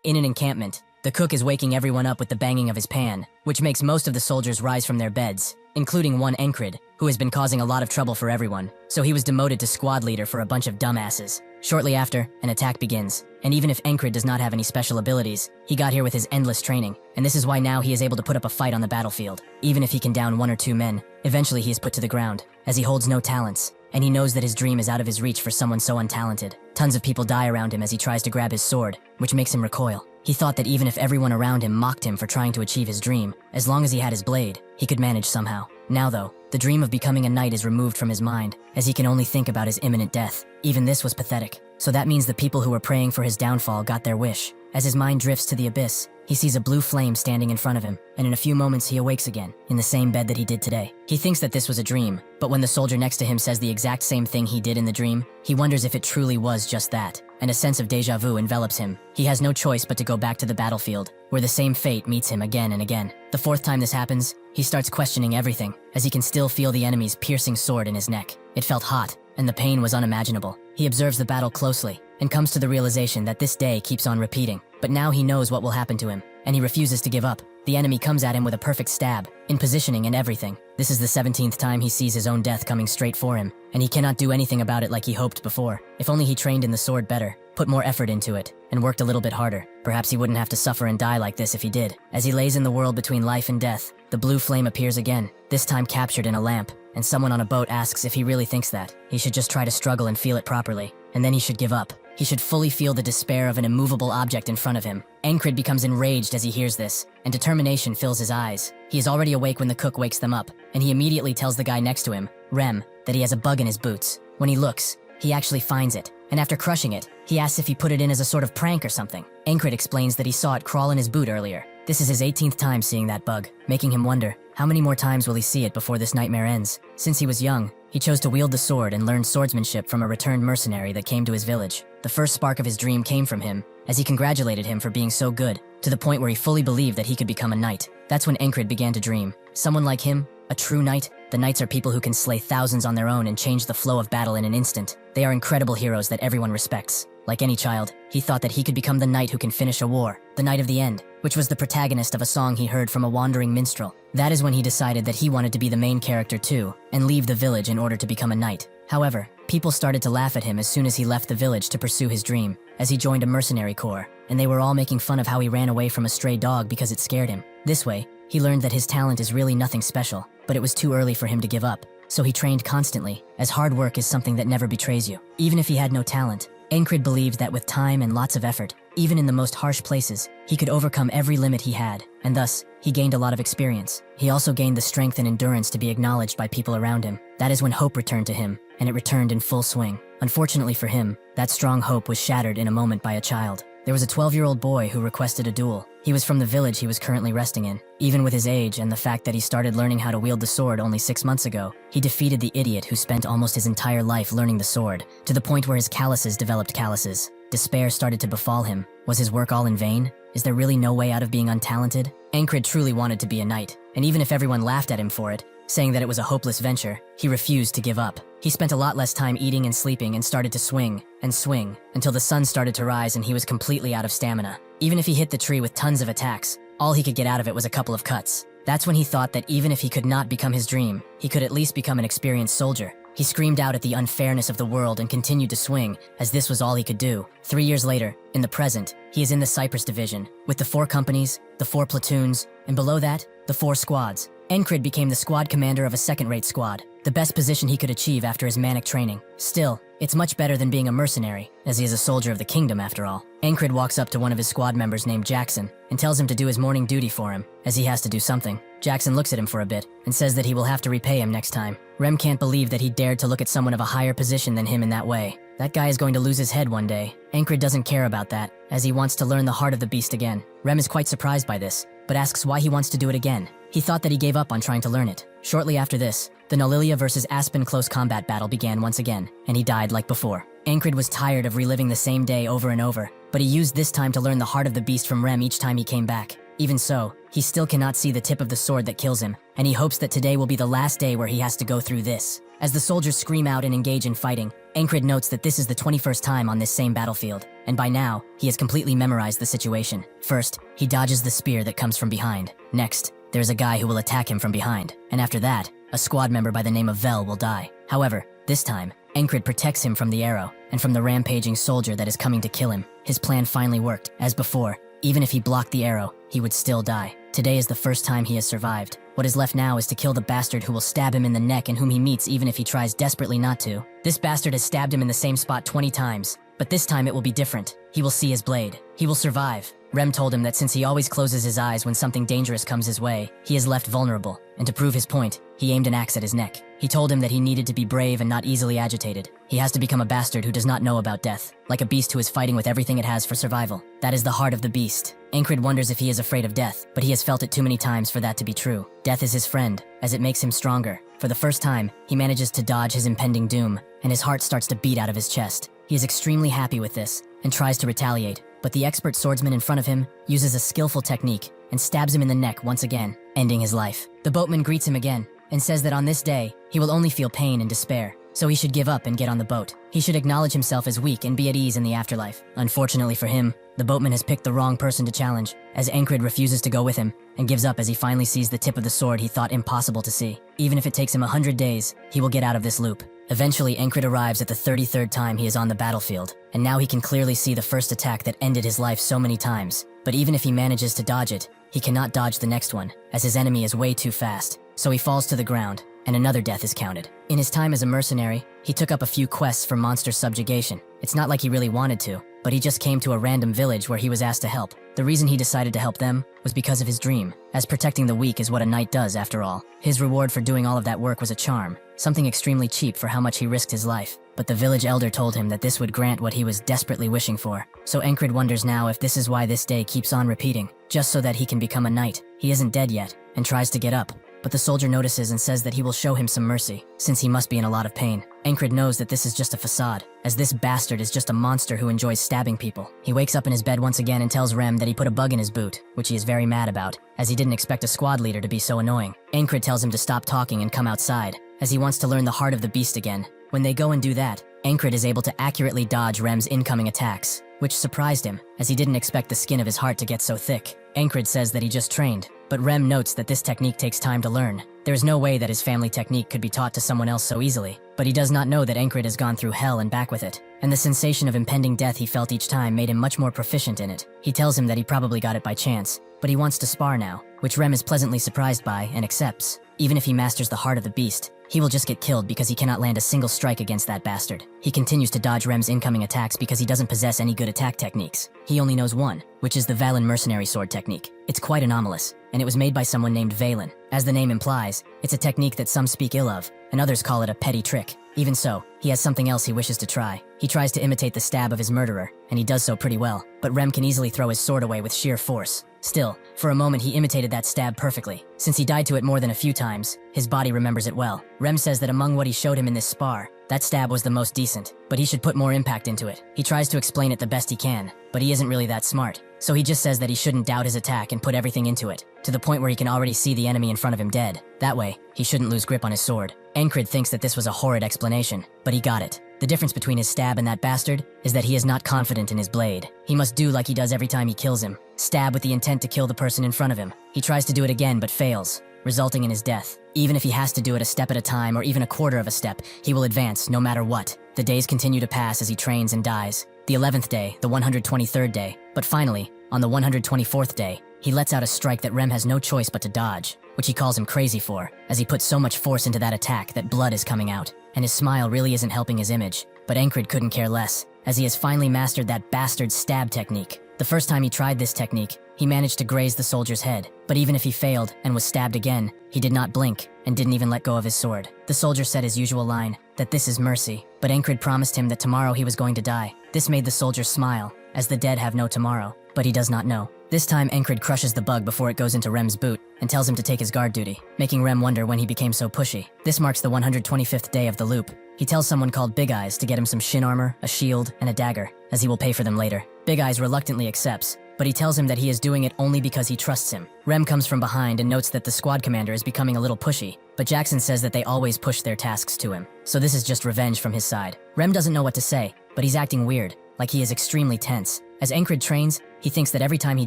In an encampment, the cook is waking everyone up with the banging of his pan, which makes most of the soldiers rise from their beds, including one Encrid, who has been causing a lot of trouble for everyone, so he was demoted to squad leader for a bunch of dumbasses. Shortly after, an attack begins, and even if Encrid does not have any special abilities, he got here with his endless training, and this is why now he is able to put up a fight on the battlefield. Even if he can down 1 or 2 men, eventually he is put to the ground, as he holds no talents, and he knows that his dream is out of his reach for someone so untalented. Tons of people die around him as he tries to grab his sword, which makes him recoil. He thought that even if everyone around him mocked him for trying to achieve his dream, as long as he had his blade, he could manage somehow. Now though, the dream of becoming a knight is removed from his mind, as he can only think about his imminent death. Even this was pathetic. So that means the people who were praying for his downfall got their wish. As his mind drifts to the abyss, he sees a blue flame standing in front of him, and in a few moments he awakes again, in the same bed that he did today. He thinks that this was a dream, but when the soldier next to him says the exact same thing he did in the dream, he wonders if it truly was just that, and a sense of déjà vu envelops him. He has no choice but to go back to the battlefield, where the same fate meets him again and again. The 4th time this happens, he starts questioning everything, as he can still feel the enemy's piercing sword in his neck. It felt hot, and the pain was unimaginable. He observes the battle closely, and comes to the realization that this day keeps on repeating. But now he knows what will happen to him, and he refuses to give up. The enemy comes at him with a perfect stab, in positioning and everything. This is the 17th time he sees his own death coming straight for him, and he cannot do anything about it like he hoped before. If only he trained in the sword better, put more effort into it, and worked a little bit harder. Perhaps he wouldn't have to suffer and die like this if he did. As he lays in the world between life and death, the blue flame appears again, this time captured in a lamp, and someone on a boat asks if he really thinks that. He should just try to struggle and feel it properly, and then he should give up. He should fully feel the despair of an immovable object in front of him. Encrid becomes enraged as he hears this, and determination fills his eyes. He is already awake when the cook wakes them up, and he immediately tells the guy next to him, Rem, that he has a bug in his boots. When he looks, he actually finds it, and after crushing it, he asks if he put it in as a sort of prank or something. Encrid explains that he saw it crawl in his boot earlier. This is his 18th time seeing that bug, making him wonder, how many more times will he see it before this nightmare ends? Since he was young, he chose to wield the sword and learn swordsmanship from a returned mercenary that came to his village. The first spark of his dream came from him, as he congratulated him for being so good, to the point where he fully believed that he could become a knight. That's when Encrid began to dream. Someone like him, a true knight? The knights are people who can slay thousands on their own and change the flow of battle in an instant. They are incredible heroes that everyone respects. Like any child, he thought that he could become the knight who can finish a war, the knight of the end, which was the protagonist of a song he heard from a wandering minstrel. That is when he decided that he wanted to be the main character too, and leave the village in order to become a knight. However, people started to laugh at him as soon as he left the village to pursue his dream, as he joined a mercenary corps, and they were all making fun of how he ran away from a stray dog because it scared him. This way, he learned that his talent is really nothing special, but it was too early for him to give up, so he trained constantly, as hard work is something that never betrays you. Even if he had no talent, Encrid believed that with time and lots of effort, even in the most harsh places, he could overcome every limit he had, and thus, he gained a lot of experience. He also gained the strength and endurance to be acknowledged by people around him. That is when hope returned to him, and it returned in full swing. Unfortunately for him, that strong hope was shattered in a moment by a child. There was a 12-year-old boy who requested a duel. He was from the village he was currently resting in. Even with his age and the fact that he started learning how to wield the sword only 6 months ago, he defeated the idiot who spent almost his entire life learning the sword, to the point where his calluses developed calluses. Despair started to befall him. Was his work all in vain? Is there really no way out of being untalented? Encrid truly wanted to be a knight, and even if everyone laughed at him for it, saying that it was a hopeless venture, he refused to give up. He spent a lot less time eating and sleeping and started to swing, until the sun started to rise and he was completely out of stamina. Even if he hit the tree with tons of attacks, all he could get out of it was a couple of cuts. That's when he thought that even if he could not become his dream, he could at least become an experienced soldier. He screamed out at the unfairness of the world and continued to swing, as this was all he could do. 3 years later, in the present, he is in the Cyprus division, with the 4 companies, the 4 platoons, and below that, the 4 squads. Encrid became the squad commander of a second-rate squad, the best position he could achieve after his manic training. Still, it's much better than being a mercenary, as he is a soldier of the kingdom after all. Encrid walks up to one of his squad members named Jackson, and tells him to do his morning duty for him, as he has to do something. Jackson looks at him for a bit, and says that he will have to repay him next time. Rem can't believe that he dared to look at someone of a higher position than him in that way. That guy is going to lose his head one day. Encrid doesn't care about that, as he wants to learn the heart of the beast again. Rem is quite surprised by this, but asks why he wants to do it again. He thought that he gave up on trying to learn it. Shortly after this, the Nalilia versus Aspen close combat battle began once again, and he died like before. Encrid was tired of reliving the same day over and over, but he used this time to learn the heart of the beast from Rem each time he came back. Even so, he still cannot see the tip of the sword that kills him, and he hopes that today will be the last day where he has to go through this. As the soldiers scream out and engage in fighting, Ankrid notes that this is the 21st time on this same battlefield, and by now, he has completely memorized the situation. First, he dodges the spear that comes from behind. Next, there's a guy who will attack him from behind, and after that, a squad member by the name of Vel will die. However, this time, Ankrid protects him from the arrow and from the rampaging soldier that is coming to kill him. His plan finally worked. As before, even if he blocked the arrow, he would still die. Today is the first time he has survived. What is left now is to kill the bastard who will stab him in the neck and whom he meets even if he tries desperately not to. This bastard has stabbed him in the same spot 20 times, but this time it will be different. He will see his blade. He will survive. Rem told him that since he always closes his eyes when something dangerous comes his way, he is left vulnerable, and to prove his point, he aimed an axe at his neck. He told him that he needed to be brave and not easily agitated. He has to become a bastard who does not know about death, like a beast who is fighting with everything it has for survival. That is the heart of the beast. Ankrid wonders if he is afraid of death, but he has felt it too many times for that to be true. Death is his friend, as it makes him stronger. For the first time, he manages to dodge his impending doom, and his heart starts to beat out of his chest. He is extremely happy with this, and tries to retaliate, but the expert swordsman in front of him uses a skillful technique and stabs him in the neck once again, ending his life. The boatman greets him again and says that on this day, he will only feel pain and despair, so he should give up and get on the boat. He should acknowledge himself as weak and be at ease in the afterlife. Unfortunately for him, the boatman has picked the wrong person to challenge, as Ankrid refuses to go with him and gives up as he finally sees the tip of the sword he thought impossible to see. Even if it takes him 100 days, he will get out of this loop. Eventually, Ankrid arrives at the 33rd time he is on the battlefield, and now he can clearly see the first attack that ended his life so many times. But even if he manages to dodge it, he cannot dodge the next one, as his enemy is way too fast. So he falls to the ground, and another death is counted. In his time as a mercenary, he took up a few quests for monster subjugation. It's not like he really wanted to, but he just came to a random village where he was asked to help. The reason he decided to help them was because of his dream, as protecting the weak is what a knight does after all. His reward for doing all of that work was a charm, something extremely cheap for how much he risked his life. But the village elder told him that this would grant what he was desperately wishing for. So Ankrid wonders now if this is why this day keeps on repeating, just so that he can become a knight. He isn't dead yet, and tries to get up. But the soldier notices and says that he will show him some mercy, since he must be in a lot of pain. Ankrid knows that this is just a facade, as this bastard is just a monster who enjoys stabbing people. He wakes up in his bed once again and tells Rem that he put a bug in his boot, which he is very mad about, as he didn't expect a squad leader to be so annoying. Ankrid tells him to stop talking and come outside, as he wants to learn the heart of the beast again. When they go and do that, Ankrid is able to accurately dodge Rem's incoming attacks, which surprised him, as he didn't expect the skin of his heart to get so thick. Ankrid says that he just trained, but Rem notes that this technique takes time to learn. There is no way that his family technique could be taught to someone else so easily, but he does not know that Ankrid has gone through hell and back with it, and the sensation of impending death he felt each time made him much more proficient in it. He tells him that he probably got it by chance, but he wants to spar now, which Rem is pleasantly surprised by and accepts. Even if he masters the heart of the beast, he will just get killed because he cannot land a single strike against that bastard. He continues to dodge Rem's incoming attacks because he doesn't possess any good attack techniques. He only knows one, which is the Valen mercenary sword technique. It's quite anomalous, and it was made by someone named Valen. As the name implies, it's a technique that some speak ill of, and others call it a petty trick. Even so, he has something else he wishes to try. He tries to imitate the stab of his murderer, and he does so pretty well, but Rem can easily throw his sword away with sheer force. Still, for a moment he imitated that stab perfectly. Since he died to it more than a few times, his body remembers it well. Rem says that among what he showed him in this spar, that stab was the most decent, but he should put more impact into it. He tries to explain it the best he can, but he isn't really that smart. So he just says that he shouldn't doubt his attack and put everything into it, to the point where he can already see the enemy in front of him dead. That way, he shouldn't lose grip on his sword. Ankrid thinks that this was a horrid explanation, but he got it. The difference between his stab and that bastard is that he is not confident in his blade. He must do like he does every time he kills him, stab with the intent to kill the person in front of him. He tries to do it again but fails, resulting in his death. Even if he has to do it a step at a time or even a quarter of a step, he will advance no matter what. The days continue to pass as he trains and dies. The 11th day, the 123rd day, but finally, on the 124th day, he lets out a strike that Rem has no choice but to dodge, which he calls him crazy for, as he puts so much force into that attack that blood is coming out, and his smile really isn't helping his image. But Ankrid couldn't care less, as he has finally mastered that bastard stab technique. The first time he tried this technique, he managed to graze the soldier's head, but even if he failed and was stabbed again, he did not blink and didn't even let go of his sword. The soldier said his usual line, that this is mercy, but Ankrid promised him that tomorrow he was going to die. This made the soldier smile, as the dead have no tomorrow, but he does not know. This time Ankrid crushes the bug before it goes into Rem's boot and tells him to take his guard duty, making Rem wonder when he became so pushy. This marks the 125th day of the loop. He tells someone called Big Eyes to get him some shin armor, a shield, and a dagger, as he will pay for them later. Big Eyes reluctantly accepts, but he tells him that he is doing it only because he trusts him. Rem comes from behind and notes that the squad commander is becoming a little pushy, but Jackson says that they always push their tasks to him, so this is just revenge from his side. Rem doesn't know what to say, but he's acting weird, like he is extremely tense. As Encred trains, he thinks that every time he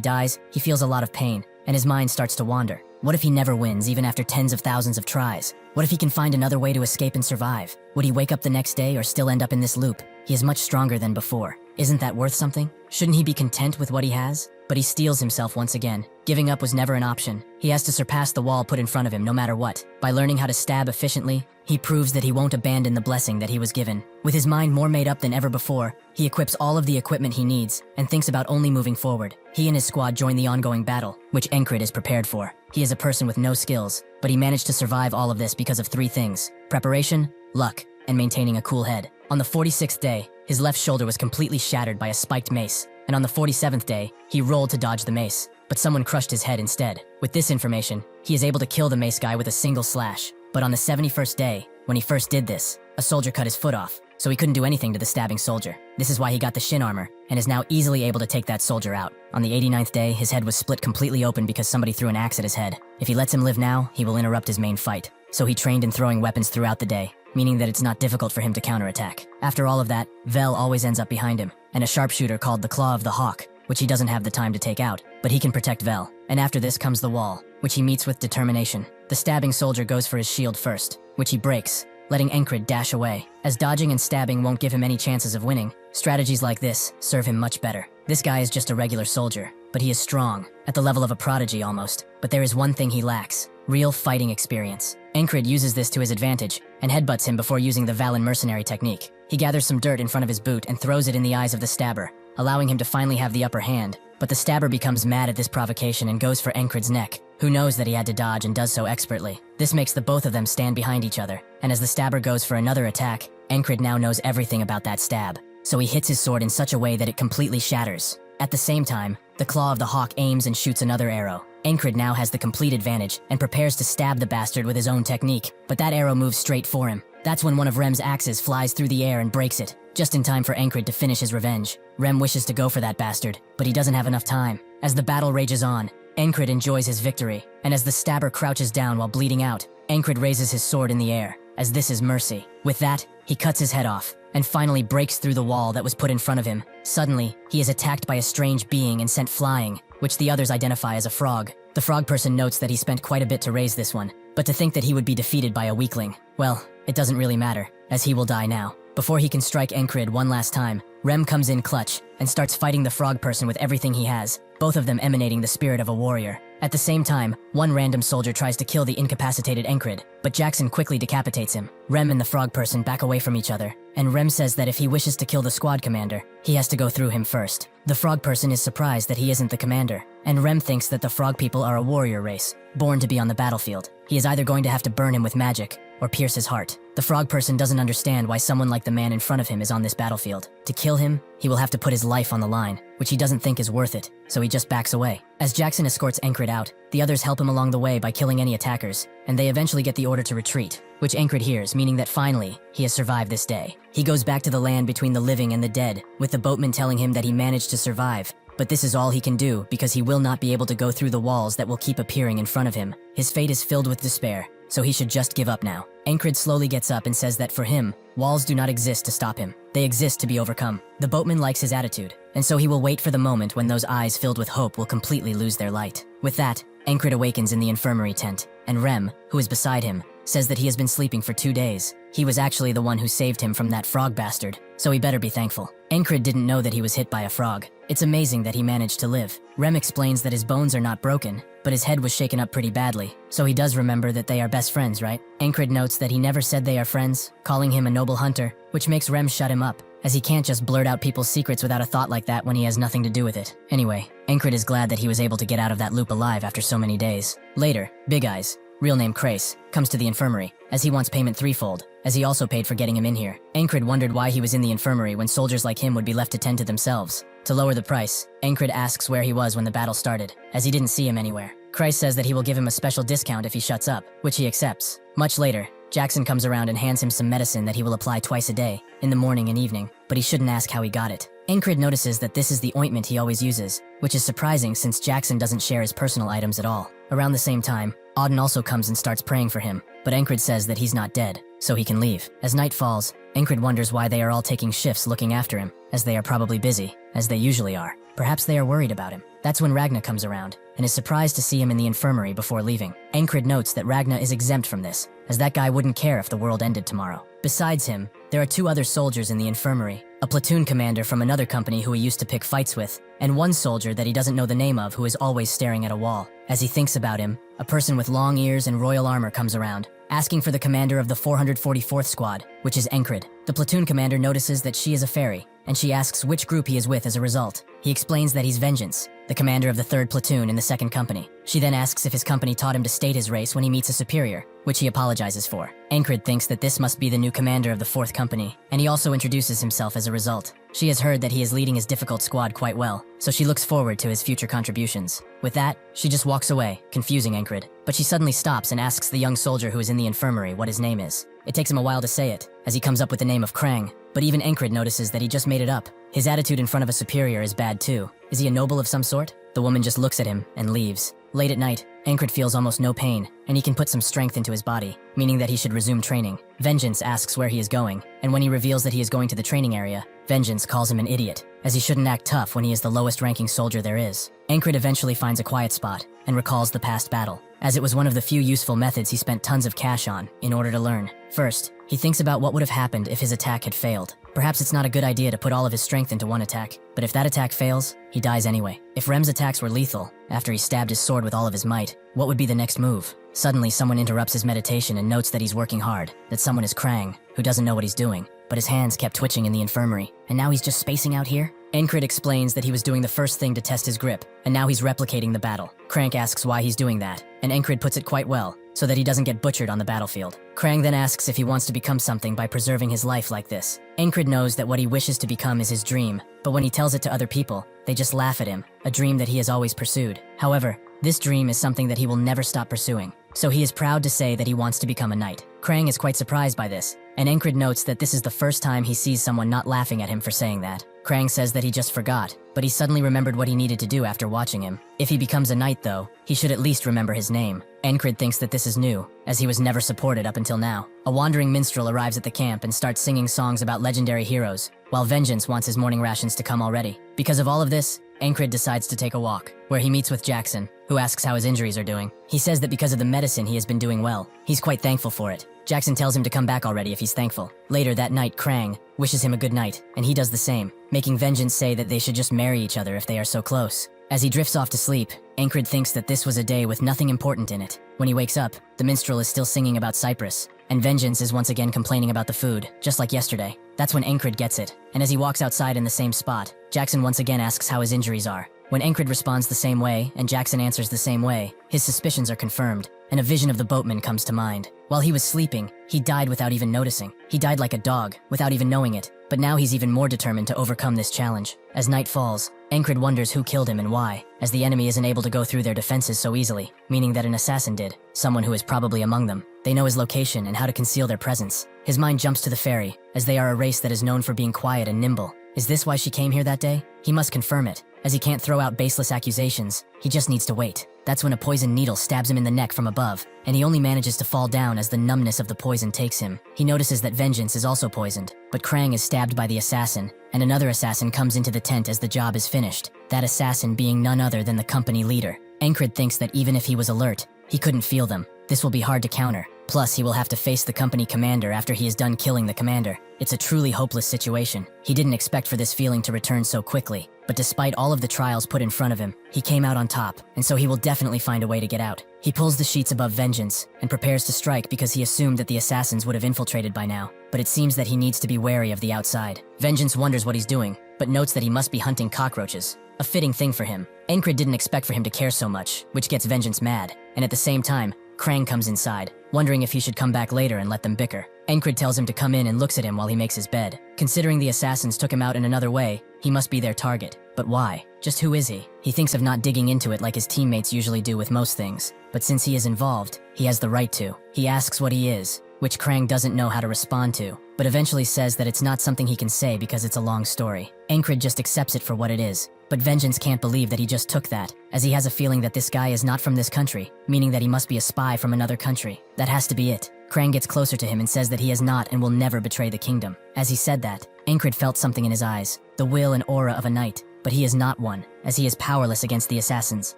dies, he feels a lot of pain, and his mind starts to wander. What if he never wins, even after tens of thousands of tries? What if he can find another way to escape and survive? Would he wake up the next day or still end up in this loop? He is much stronger than before. Isn't that worth something? Shouldn't he be content with what he has? But he steels himself once again. Giving up was never an option. He has to surpass the wall put in front of him no matter what. By learning how to stab efficiently, he proves that he won't abandon the blessing that he was given. With his mind more made up than ever before, he equips all of the equipment he needs and thinks about only moving forward. He and his squad join the ongoing battle, which Encred is prepared for. He is a person with no skills, but he managed to survive all of this because of 3 things: preparation, luck, and maintaining a cool head. On the 46th day, his left shoulder was completely shattered by a spiked mace, and on the 47th day, he rolled to dodge the mace, but someone crushed his head instead. With this information, he is able to kill the mace guy with a single slash. But on the 71st day, when he first did this, a soldier cut his foot off, so he couldn't do anything to the stabbing soldier. This is why he got the shin armor, and is now easily able to take that soldier out. On the 89th day, his head was split completely open because somebody threw an axe at his head. If he lets him live now, he will interrupt his main fight. So he trained in throwing weapons throughout the day, meaning that it's not difficult for him to counterattack. After all of that, Vel always ends up behind him, and a sharpshooter called the Claw of the Hawk, which he doesn't have the time to take out, but he can protect Vel. And after this comes the wall, which he meets with determination. The stabbing soldier goes for his shield first, which he breaks, letting Encred dash away. As dodging and stabbing won't give him any chances of winning, strategies like this serve him much better. This guy is just a regular soldier, but he is strong, at the level of a prodigy almost. But there is one thing he lacks: real fighting experience. Encred uses this to his advantage, and headbutts him before using the Valen mercenary technique. He gathers some dirt in front of his boot and throws it in the eyes of the stabber, allowing him to finally have the upper hand. But the stabber becomes mad at this provocation and goes for Encred's neck, who knows that he had to dodge and does so expertly. This makes the both of them stand behind each other, and as the stabber goes for another attack, Encred now knows everything about that stab, so he hits his sword in such a way that it completely shatters. At the same time, the Claw of the Hawk aims and shoots another arrow. Encred now has the complete advantage and prepares to stab the bastard with his own technique, but that arrow moves straight for him. That's when one of Rem's axes flies through the air and breaks it, just in time for Encred to finish his revenge. Rem wishes to go for that bastard, but he doesn't have enough time. As the battle rages on, Encred enjoys his victory, and as the stabber crouches down while bleeding out, Encred raises his sword in the air, as this is mercy. With that, he cuts his head off, and finally breaks through the wall that was put in front of him. Suddenly, he is attacked by a strange being and sent flying, which the others identify as a frog. The frog person notes that he spent quite a bit to raise this one, but to think that he would be defeated by a weakling, well, it doesn't really matter, as he will die now. Before he can strike Encred one last time, Rem comes in clutch and starts fighting the frog person with everything he has, both of them emanating the spirit of a warrior. At the same time, one random soldier tries to kill the incapacitated Encred, but Jackson quickly decapitates him. Rem and the frog person back away from each other, and Rem says that if he wishes to kill the squad commander, he has to go through him first. The frog person is surprised that he isn't the commander, and Rem thinks that the frog people are a warrior race, born to be on the battlefield. He is either going to have to burn him with magic, or pierce his heart. The frog person doesn't understand why someone like the man in front of him is on this battlefield. To kill him, he will have to put his life on the line, which he doesn't think is worth it, so he just backs away. As Jackson escorts Encred out, the others help him along the way by killing any attackers, and they eventually get the order to retreat, which Encred hears, meaning that finally, he has survived this day. He goes back to the land between the living and the dead, with the boatman telling him that he managed to survive. But this is all he can do, because he will not be able to go through the walls that will keep appearing in front of him. His fate is filled with despair, so he should just give up now. Encred slowly gets up and says that for him, walls do not exist to stop him. They exist to be overcome. The boatman likes his attitude, and so he will wait for the moment when those eyes filled with hope will completely lose their light. With that, Encred awakens in the infirmary tent, and Rem, who is beside him, says that he has been sleeping for 2 days. He was actually the one who saved him from that frog bastard, so he better be thankful. Encred didn't know that he was hit by a frog. It's amazing that he managed to live. Rem explains that his bones are not broken, but his head was shaken up pretty badly, so he does remember that they are best friends, right? Encred notes that he never said they are friends, calling him a noble hunter, which makes Rem shut him up, as he can't just blurt out people's secrets without a thought like that when he has nothing to do with it. Anyway, Encred is glad that he was able to get out of that loop alive after so many days. Later, Big Eyes, real name Crace, comes to the infirmary, as he wants payment threefold, as he also paid for getting him in here. Encred wondered why he was in the infirmary when soldiers like him would be left to tend to themselves. To lower the price, Encred asks where he was when the battle started, as he didn't see him anywhere. Crace says that he will give him a special discount if he shuts up, which he accepts. Much later, Jackson comes around and hands him some medicine that he will apply twice a day, in the morning and evening, but he shouldn't ask how he got it. Encrid notices that this is the ointment he always uses, which is surprising since Jackson doesn't share his personal items at all. Around the same time, Auden also comes and starts praying for him, but Encrid says that he's not dead, so he can leave. As night falls, Encrid wonders why they are all taking shifts looking after him, as they are probably busy, as they usually are. Perhaps they are worried about him. That's when Ragna comes around, and is surprised to see him in the infirmary before leaving. Encrid notes that Ragna is exempt from this, as that guy wouldn't care if the world ended tomorrow. Besides him, there are 2 other soldiers in the infirmary, a platoon commander from another company who he used to pick fights with, and one soldier that he doesn't know the name of who is always staring at a wall. As he thinks about him, a person with long ears and royal armor comes around, asking for the commander of the 444th Squad, which is Encrid. The platoon commander notices that she is a fairy, and she asks which group he is with as a result. He explains that he's Vengeance, the commander of the 3rd platoon in the 2nd company. She then asks if his company taught him to state his race when he meets a superior, which he apologizes for. Encrid thinks that this must be the new commander of the 4th company, and he also introduces himself as a result. She has heard that he is leading his difficult squad quite well, so she looks forward to his future contributions. With that, she just walks away, confusing Encrid. But she suddenly stops and asks the young soldier who is in the infirmary what his name is. It takes him a while to say it, as he comes up with the name of Krang, but even Encrid notices that he just made it up. His attitude in front of a superior is bad too. Is he a noble of some sort? The woman just looks at him and leaves. Late at night, Encrid feels almost no pain, and he can put some strength into his body, meaning that he should resume training. Vengeance asks where he is going, and when he reveals that he is going to the training area, Vengeance calls him an idiot, as he shouldn't act tough when he is the lowest-ranking soldier there is. Encrid eventually finds a quiet spot, and recalls the past battle, as it was one of the few useful methods he spent tons of cash on, in order to learn. First, he thinks about what would have happened if his attack had failed. Perhaps it's not a good idea to put all of his strength into one attack, but if that attack fails, he dies anyway. If Rem's attacks were lethal, after he stabbed his sword with all of his might, what would be the next move? Suddenly, someone interrupts his meditation and notes that he's working hard, that someone is Krang, who doesn't know what he's doing, but his hands kept twitching in the infirmary, and now he's just spacing out here? Encrid explains that he was doing the first thing to test his grip, and now he's replicating the battle. Krang asks why he's doing that, and Encrid puts it quite well, so that he doesn't get butchered on the battlefield. Krang then asks if he wants to become something by preserving his life like this. Encrid knows that what he wishes to become is his dream, but when he tells it to other people, they just laugh at him, a dream that he has always pursued. However, this dream is something that he will never stop pursuing, so he is proud to say that he wants to become a knight. Krang is quite surprised by this, and Encrid notes that this is the first time he sees someone not laughing at him for saying that. Krang says that he just forgot, but he suddenly remembered what he needed to do after watching him. If he becomes a knight though, he should at least remember his name. Encrid thinks that this is new, as he was never supported up until now. A wandering minstrel arrives at the camp and starts singing songs about legendary heroes, while Vengeance wants his morning rations to come already. Because of all of this, Encrid decides to take a walk, where he meets with Jackson, who asks how his injuries are doing. He says that because of the medicine he has been doing well. He's quite thankful for it. Jackson tells him to come back already if he's thankful. Later that night, Krang wishes him a good night, and he does the same, making Vengeance say that they should just marry each other if they are so close. As he drifts off to sleep, Encrid thinks that this was a day with nothing important in it. When he wakes up, the minstrel is still singing about Cyprus, and Vengeance is once again complaining about the food, just like yesterday. That's when Encrid gets it, and as he walks outside in the same spot, Jackson once again asks how his injuries are. When Encrid responds the same way, and Jackson answers the same way, his suspicions are confirmed, and a vision of the boatman comes to mind. While he was sleeping, he died without even noticing. He died like a dog, without even knowing it, but now he's even more determined to overcome this challenge. As night falls, Encrid wonders who killed him and why, as the enemy isn't able to go through their defenses so easily, meaning that an assassin did, someone who is probably among them. They know his location and how to conceal their presence. His mind jumps to the fairy, as they are a race that is known for being quiet and nimble. Is this why she came here that day? He must confirm it. As he can't throw out baseless accusations, he just needs to wait. That's when a poison needle stabs him in the neck from above, and he only manages to fall down as the numbness of the poison takes him. He notices that Vengeance is also poisoned, but Krang is stabbed by the assassin, and another assassin comes into the tent as the job is finished, that assassin being none other than the company leader. Encrid thinks that even if he was alert, he couldn't feel them. This will be hard to counter. Plus, he will have to face the company commander after he is done killing the commander. It's a truly hopeless situation. He didn't expect for this feeling to return so quickly, but despite all of the trials put in front of him, he came out on top, and so he will definitely find a way to get out. He pulls the sheets above Vengeance, and prepares to strike because he assumed that the assassins would have infiltrated by now, but it seems that he needs to be wary of the outside. Vengeance wonders what he's doing, but notes that he must be hunting cockroaches. A fitting thing for him. Encrid didn't expect for him to care so much, which gets Vengeance mad, and at the same time, Krang comes inside, wondering if he should come back later and let them bicker. Encrid tells him to come in and looks at him while he makes his bed. Considering the assassins took him out in another way, he must be their target. But why? Just who is he? He thinks of not digging into it like his teammates usually do with most things, but since he is involved, he has the right to. He asks what he is, which Krang doesn't know how to respond to, but eventually says that it's not something he can say because it's a long story. Ankrid just accepts it for what it is, but Vengeance can't believe that he just took that, as he has a feeling that this guy is not from this country, meaning that he must be a spy from another country. That has to be it. Krang gets closer to him and says that he is not and will never betray the kingdom. As he said that, Ankrid felt something in his eyes, the will and aura of a knight, but he is not one, as he is powerless against the assassins.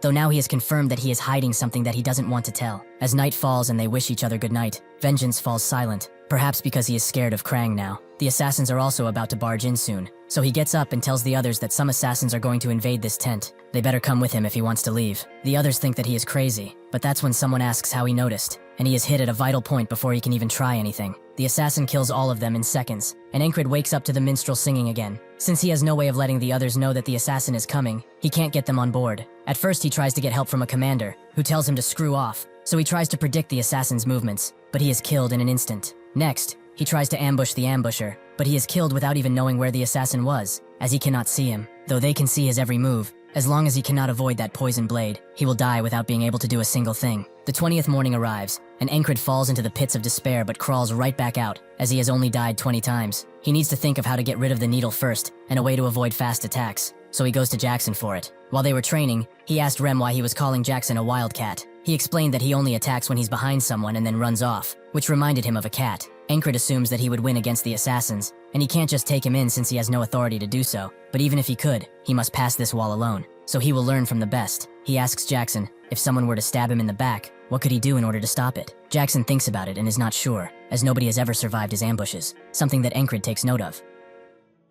Though now he has confirmed that he is hiding something that he doesn't want to tell. As night falls and they wish each other good night, Vengeance falls silent, perhaps because he is scared of Krang now. The assassins are also about to barge in soon, so he gets up and tells the others that some assassins are going to invade this tent. They better come with him if he wants to leave. The others think that he is crazy, but that's when someone asks how he noticed, and he is hit at a vital point before he can even try anything. The assassin kills all of them in seconds, and Ankrid wakes up to the minstrel singing again. Since he has no way of letting the others know that the assassin is coming, he can't get them on board. At first he tries to get help from a commander, who tells him to screw off, so he tries to predict the assassin's movements, but he is killed in an instant. Next, he tries to ambush the ambusher, but he is killed without even knowing where the assassin was, as he cannot see him, though they can see his every move. As long as he cannot avoid that poison blade, he will die without being able to do a single thing. The 20th morning arrives, and Ankrid falls into the pits of despair but crawls right back out, as he has only died 20 times. He needs to think of how to get rid of the needle first, and a way to avoid fast attacks, so he goes to Jackson for it. While they were training, he asked Rem why he was calling Jackson a wildcat. He explained that he only attacks when he's behind someone and then runs off, which reminded him of a cat. Ankrid assumes that he would win against the assassins, and he can't just take him in since he has no authority to do so, but even if he could, he must pass this wall alone. So he will learn from the best. He asks Jackson, if someone were to stab him in the back, what could he do in order to stop it? Jackson thinks about it and is not sure, as nobody has ever survived his ambushes, something that Ankrid takes note of.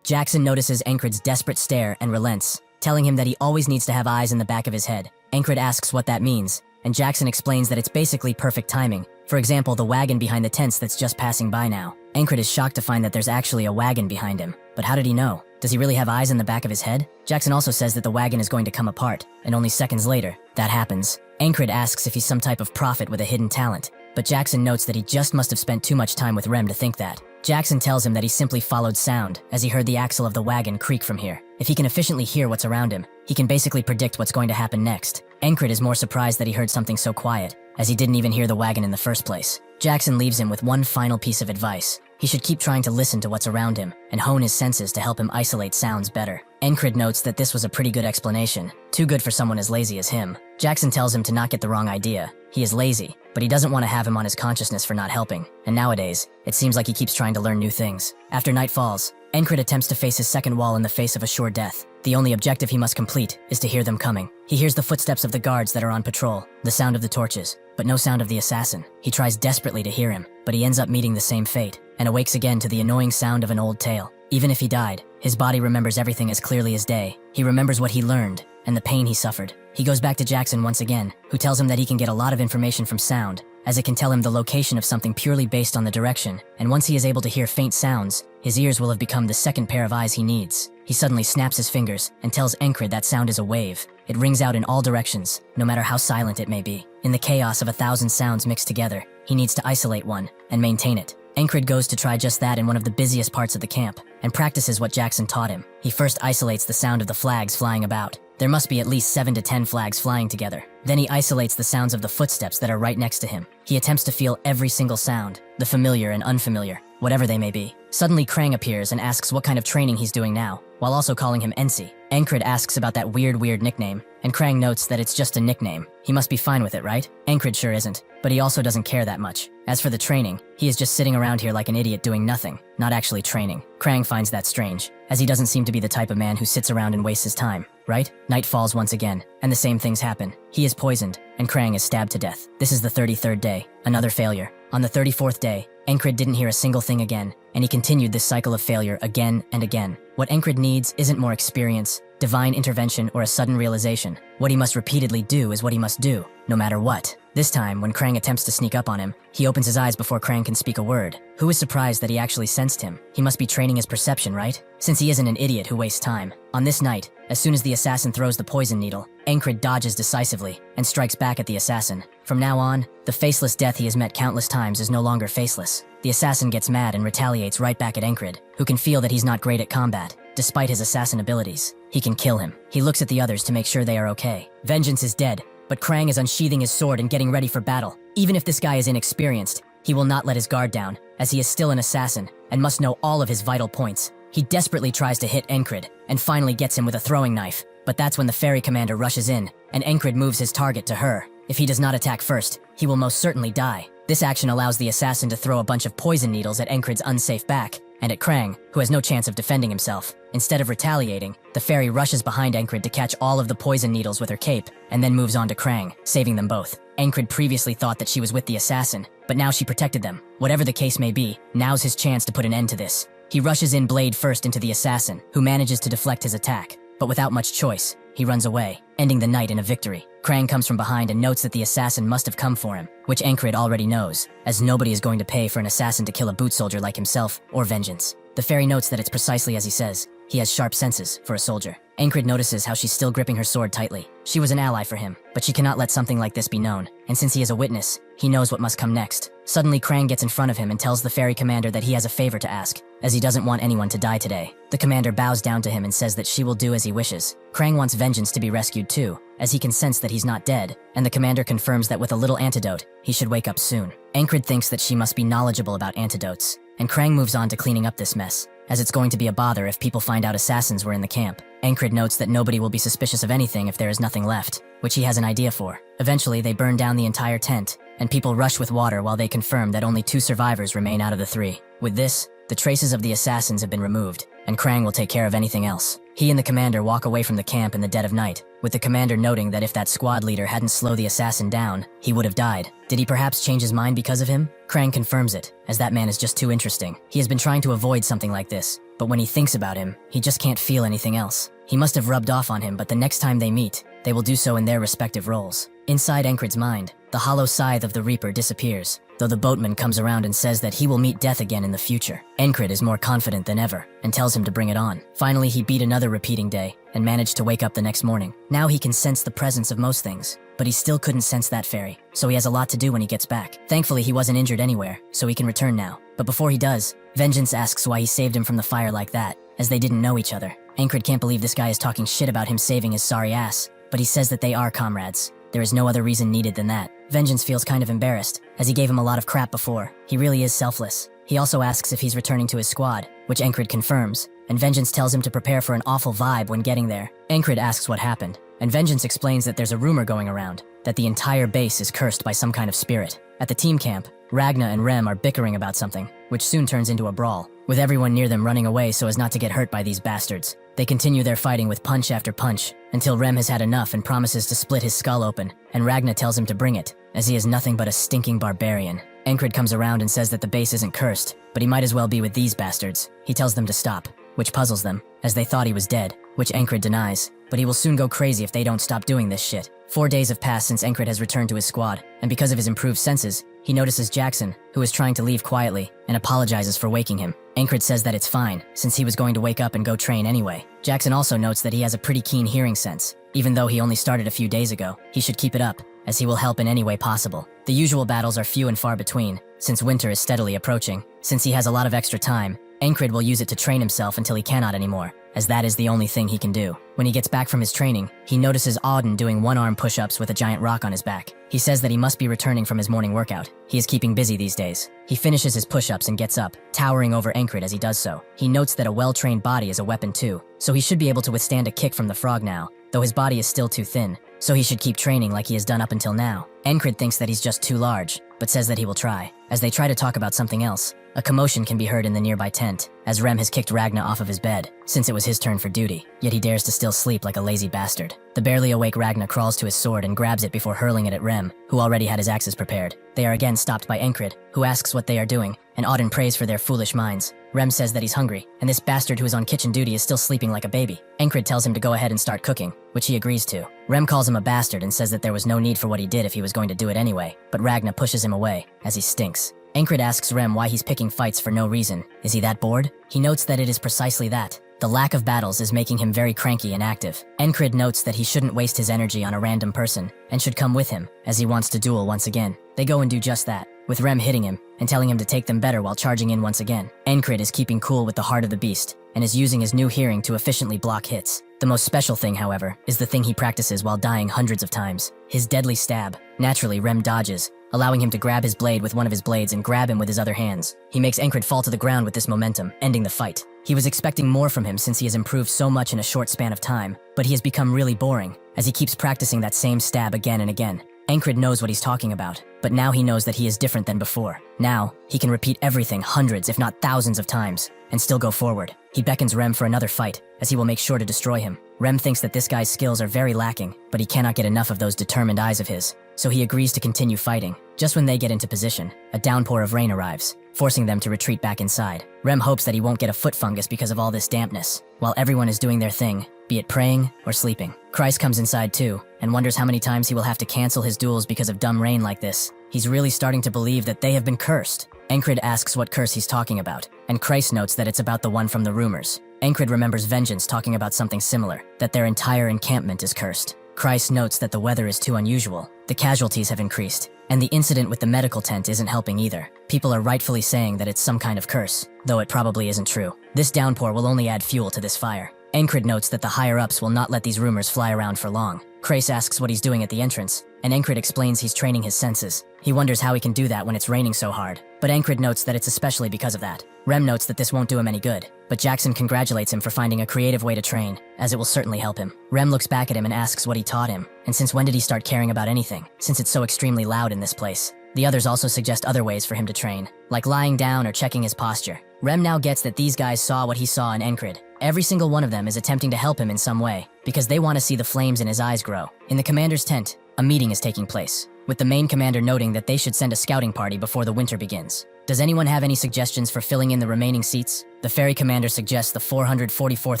Jackson notices Ankrid's desperate stare and relents, telling him that he always needs to have eyes in the back of his head. Ankrid asks what that means, and Jackson explains that it's basically perfect timing. For example, the wagon behind the tents that's just passing by now. Ankrid is shocked to find that there's actually a wagon behind him. But how did he know? Does he really have eyes in the back of his head? Jackson also says that the wagon is going to come apart, and only seconds later, that happens. Ankrid asks if he's some type of prophet with a hidden talent, but Jackson notes that he just must have spent too much time with Rem to think that. Jackson tells him that he simply followed sound, as he heard the axle of the wagon creak from here. If he can efficiently hear what's around him, he can basically predict what's going to happen next. Ankrid is more surprised that he heard something so quiet, as he didn't even hear the wagon in the first place. Jackson leaves him with one final piece of advice. He should keep trying to listen to what's around him, and hone his senses to help him isolate sounds better. Ankrid notes that this was a pretty good explanation, too good for someone as lazy as him. Jackson tells him to not get the wrong idea. He is lazy, but he doesn't want to have him on his consciousness for not helping, and nowadays, it seems like he keeps trying to learn new things. After night falls, Ankrid attempts to face his second wall in the face of a sure death. The only objective he must complete is to hear them coming. He hears the footsteps of the guards that are on patrol, the sound of the torches, but no sound of the assassin. He tries desperately to hear him, but he ends up meeting the same fate, and awakes again to the annoying sound of an old tale. Even if he died, his body remembers everything as clearly as day. He remembers what he learned, and the pain he suffered. He goes back to Jackson once again, who tells him that he can get a lot of information from sound, as it can tell him the location of something purely based on the direction, and once he is able to hear faint sounds, his ears will have become the second pair of eyes he needs. He suddenly snaps his fingers and tells Ankrid that sound is a wave. It rings out in all directions, no matter how silent it may be. In the chaos of 1,000 sounds mixed together, he needs to isolate one and maintain it. Ankrid goes to try just that in one of the busiest parts of the camp, and practices what Jackson taught him. He first isolates the sound of the flags flying about. There must be at least 7 to 10 flags flying together. Then he isolates the sounds of the footsteps that are right next to him. He attempts to feel every single sound, the familiar and unfamiliar, whatever they may be. Suddenly Krang appears and asks what kind of training he's doing now, while also calling him Ensi. Ankrid asks about that weird nickname, and Krang notes that it's just a nickname. He must be fine with it, right? Ankrid sure isn't, but he also doesn't care that much. As for the training, he is just sitting around here like an idiot doing nothing, not actually training. Krang finds that strange, as he doesn't seem to be the type of man who sits around and wastes his time, right? Night falls once again, and the same things happen. He is poisoned, and Krang is stabbed to death. This is the 33rd day, another failure. On the 34th day, Ankrid didn't hear a single thing again, and he continued this cycle of failure again and again. What Ankrid needs isn't more experience, divine intervention, or a sudden realization. What he must repeatedly do is what he must do, no matter what. This time, when Krang attempts to sneak up on him, he opens his eyes before Krang can speak a word. Who is surprised that he actually sensed him? He must be training his perception, right? Since he isn't an idiot who wastes time. On this night, as soon as the assassin throws the poison needle, Ankrid dodges decisively and strikes back at the assassin. From now on, the faceless death he has met countless times is no longer faceless. The assassin gets mad and retaliates right back at Ankrid, who can feel that he's not great at combat, despite his assassin abilities. He can kill him. He looks at the others to make sure they are okay. Vengeance is dead, but Krang is unsheathing his sword and getting ready for battle. Even if this guy is inexperienced, he will not let his guard down, as he is still an assassin and must know all of his vital points. He desperately tries to hit Encred and finally gets him with a throwing knife, but that's when the ferry commander rushes in and Encred moves his target to her. If he does not attack first, he will most certainly die. This action allows the assassin to throw a bunch of poison needles at Encred's unsafe back and at Krang, who has no chance of defending himself. Instead of retaliating, the fairy rushes behind Encred to catch all of the poison needles with her cape and then moves on to Krang, saving them both. Encred previously thought that she was with the assassin, but now she protected them. Whatever the case may be, now's his chance to put an end to this. He rushes in blade first into the assassin, who manages to deflect his attack, but without much choice, he runs away, ending the night in a victory. Krang comes from behind and notes that the assassin must have come for him, which Encred already knows, as nobody is going to pay for an assassin to kill a boot soldier like himself or vengeance. The fairy notes that it's precisely as he says. He has sharp senses for a soldier. Encred notices how she's still gripping her sword tightly. She was an ally for him, but she cannot let something like this be known, and since he is a witness, he knows what must come next. Suddenly, Krang gets in front of him and tells the fairy commander that he has a favor to ask, as he doesn't want anyone to die today. The commander bows down to him and says that she will do as he wishes. Krang wants vengeance to be rescued too, as he can sense that he's not dead, and the commander confirms that with a little antidote, he should wake up soon. Encred thinks that she must be knowledgeable about antidotes, and Krang moves on to cleaning up this mess, as it's going to be a bother if people find out assassins were in the camp. Encred notes that nobody will be suspicious of anything if there is nothing left, which he has an idea for. Eventually, they burn down the entire tent, and people rush with water while they confirm that only 2 survivors remain out of the 3. With this, the traces of the assassins have been removed, and Krang will take care of anything else. He and the commander walk away from the camp in the dead of night, with the commander noting that if that squad leader hadn't slowed the assassin down, he would have died. Did he perhaps change his mind because of him? Krang confirms it, as that man is just too interesting. He has been trying to avoid something like this, but when he thinks about him, he just can't feel anything else. He must have rubbed off on him, but the next time they meet, they will do so in their respective roles. Inside Encred's mind, the hollow scythe of the Reaper disappears, though the boatman comes around and says that he will meet death again in the future. Encred is more confident than ever, and tells him to bring it on. Finally, he beat another repeating day, and managed to wake up the next morning. Now he can sense the presence of most things, but he still couldn't sense that fairy, so he has a lot to do when he gets back. Thankfully, he wasn't injured anywhere, so he can return now. But before he does, Vengeance asks why he saved him from the fire like that, as they didn't know each other. Encred can't believe this guy is talking shit about him saving his sorry ass, but he says that they are comrades. There is no other reason needed than that. Vengeance feels kind of embarrassed, as he gave him a lot of crap before. He really is selfless. He also asks if he's returning to his squad, which Encred confirms, and Vengeance tells him to prepare for an awful vibe when getting there. Encred asks what happened, and Vengeance explains that there's a rumor going around, that the entire base is cursed by some kind of spirit. At the team camp, Ragna and Rem are bickering about something, which soon turns into a brawl, with everyone near them running away so as not to get hurt by these bastards. They continue their fighting with punch after punch, until Rem has had enough and promises to split his skull open, and Ragna tells him to bring it, as he is nothing but a stinking barbarian. Encred comes around and says that the base isn't cursed, but he might as well be with these bastards. He tells them to stop, which puzzles them, as they thought he was dead, which Encred denies, but he will soon go crazy if they don't stop doing this shit. 4 days have passed since Encred has returned to his squad, and because of his improved senses, he notices Jackson, who is trying to leave quietly, and apologizes for waking him. Encred says that it's fine, since he was going to wake up and go train anyway. Jackson also notes that he has a pretty keen hearing sense. Even though he only started a few days ago, he should keep it up, as he will help in any way possible. The usual battles are few and far between, since winter is steadily approaching. Since he has a lot of extra time, Encred will use it to train himself until he cannot anymore, as that is the only thing he can do. When he gets back from his training, he notices Auden doing one-arm push-ups with a giant rock on his back. He says that he must be returning from his morning workout. He is keeping busy these days. He finishes his push-ups and gets up, towering over Encred as he does so. He notes that a well-trained body is a weapon too, so he should be able to withstand a kick from the frog now, though his body is still too thin, so he should keep training like he has done up until now. Encred thinks that he's just too large, but says that he will try. As they try to talk about something else, a commotion can be heard in the nearby tent, as Rem has kicked Ragna off of his bed, since it was his turn for duty, yet he dares to still sleep like a lazy bastard. The barely awake Ragna crawls to his sword and grabs it before hurling it at Rem, who already had his axes prepared. They are again stopped by Encred, who asks what they are doing, and Auden prays for their foolish minds. Rem says that he's hungry, and this bastard who is on kitchen duty is still sleeping like a baby. Encred tells him to go ahead and start cooking, which he agrees to. Rem calls him a bastard and says that there was no need for what he did if he was going to do it anyway, but Ragna pushes him away, as he stinks. Encred asks Rem why he's picking fights for no reason. Is he that bored? He notes that it is precisely that. The lack of battles is making him very cranky and active. Encred notes that he shouldn't waste his energy on a random person, and should come with him, as he wants to duel once again. They go and do just that, with Rem hitting him, and telling him to take them better while charging in once again. Encred is keeping cool with the heart of the beast, and is using his new hearing to efficiently block hits. The most special thing, however, is the thing he practices while dying hundreds of times. His deadly stab. Naturally, Rem dodges, allowing him to grab his blade with one of his blades and grab him with his other hands. He makes Encred fall to the ground with this momentum, ending the fight. He was expecting more from him since he has improved so much in a short span of time, but he has become really boring, as he keeps practicing that same stab again and again. Encred knows what he's talking about, but now he knows that he is different than before. Now, he can repeat everything hundreds if not thousands of times, and still go forward. He beckons Rem for another fight, as he will make sure to destroy him. Rem thinks that this guy's skills are very lacking, but he cannot get enough of those determined eyes of his, so he agrees to continue fighting. Just when they get into position, a downpour of rain arrives, forcing them to retreat back inside. Rem hopes that he won't get a foot fungus because of all this dampness, while everyone is doing their thing, be it praying or sleeping. Christ comes inside too, and wonders how many times he will have to cancel his duels because of dumb rain like this. He's really starting to believe that they have been cursed. Encred asks what curse he's talking about, and Christ notes that it's about the one from the rumors. Encred remembers Vengeance talking about something similar, that their entire encampment is cursed. Christ notes that the weather is too unusual, the casualties have increased, and the incident with the medical tent isn't helping either. People are rightfully saying that it's some kind of curse, though it probably isn't true. This downpour will only add fuel to this fire. Encred notes that the higher-ups will not let these rumors fly around for long. Krace asks what he's doing at the entrance, and Encred explains he's training his senses. He wonders how he can do that when it's raining so hard, but Encred notes that it's especially because of that. Rem notes that this won't do him any good, but Jackson congratulates him for finding a creative way to train, as it will certainly help him. Rem looks back at him and asks what he taught him, and since when did he start caring about anything, since it's so extremely loud in this place. The others also suggest other ways for him to train, like lying down or checking his posture. Rem now gets that these guys saw what he saw in Encred. Every single one of them is attempting to help him in some way, because they want to see the flames in his eyes grow. In the commander's tent, a meeting is taking place, with the main commander noting that they should send a scouting party before the winter begins. Does anyone have any suggestions for filling in the remaining seats? The ferry commander suggests the 444th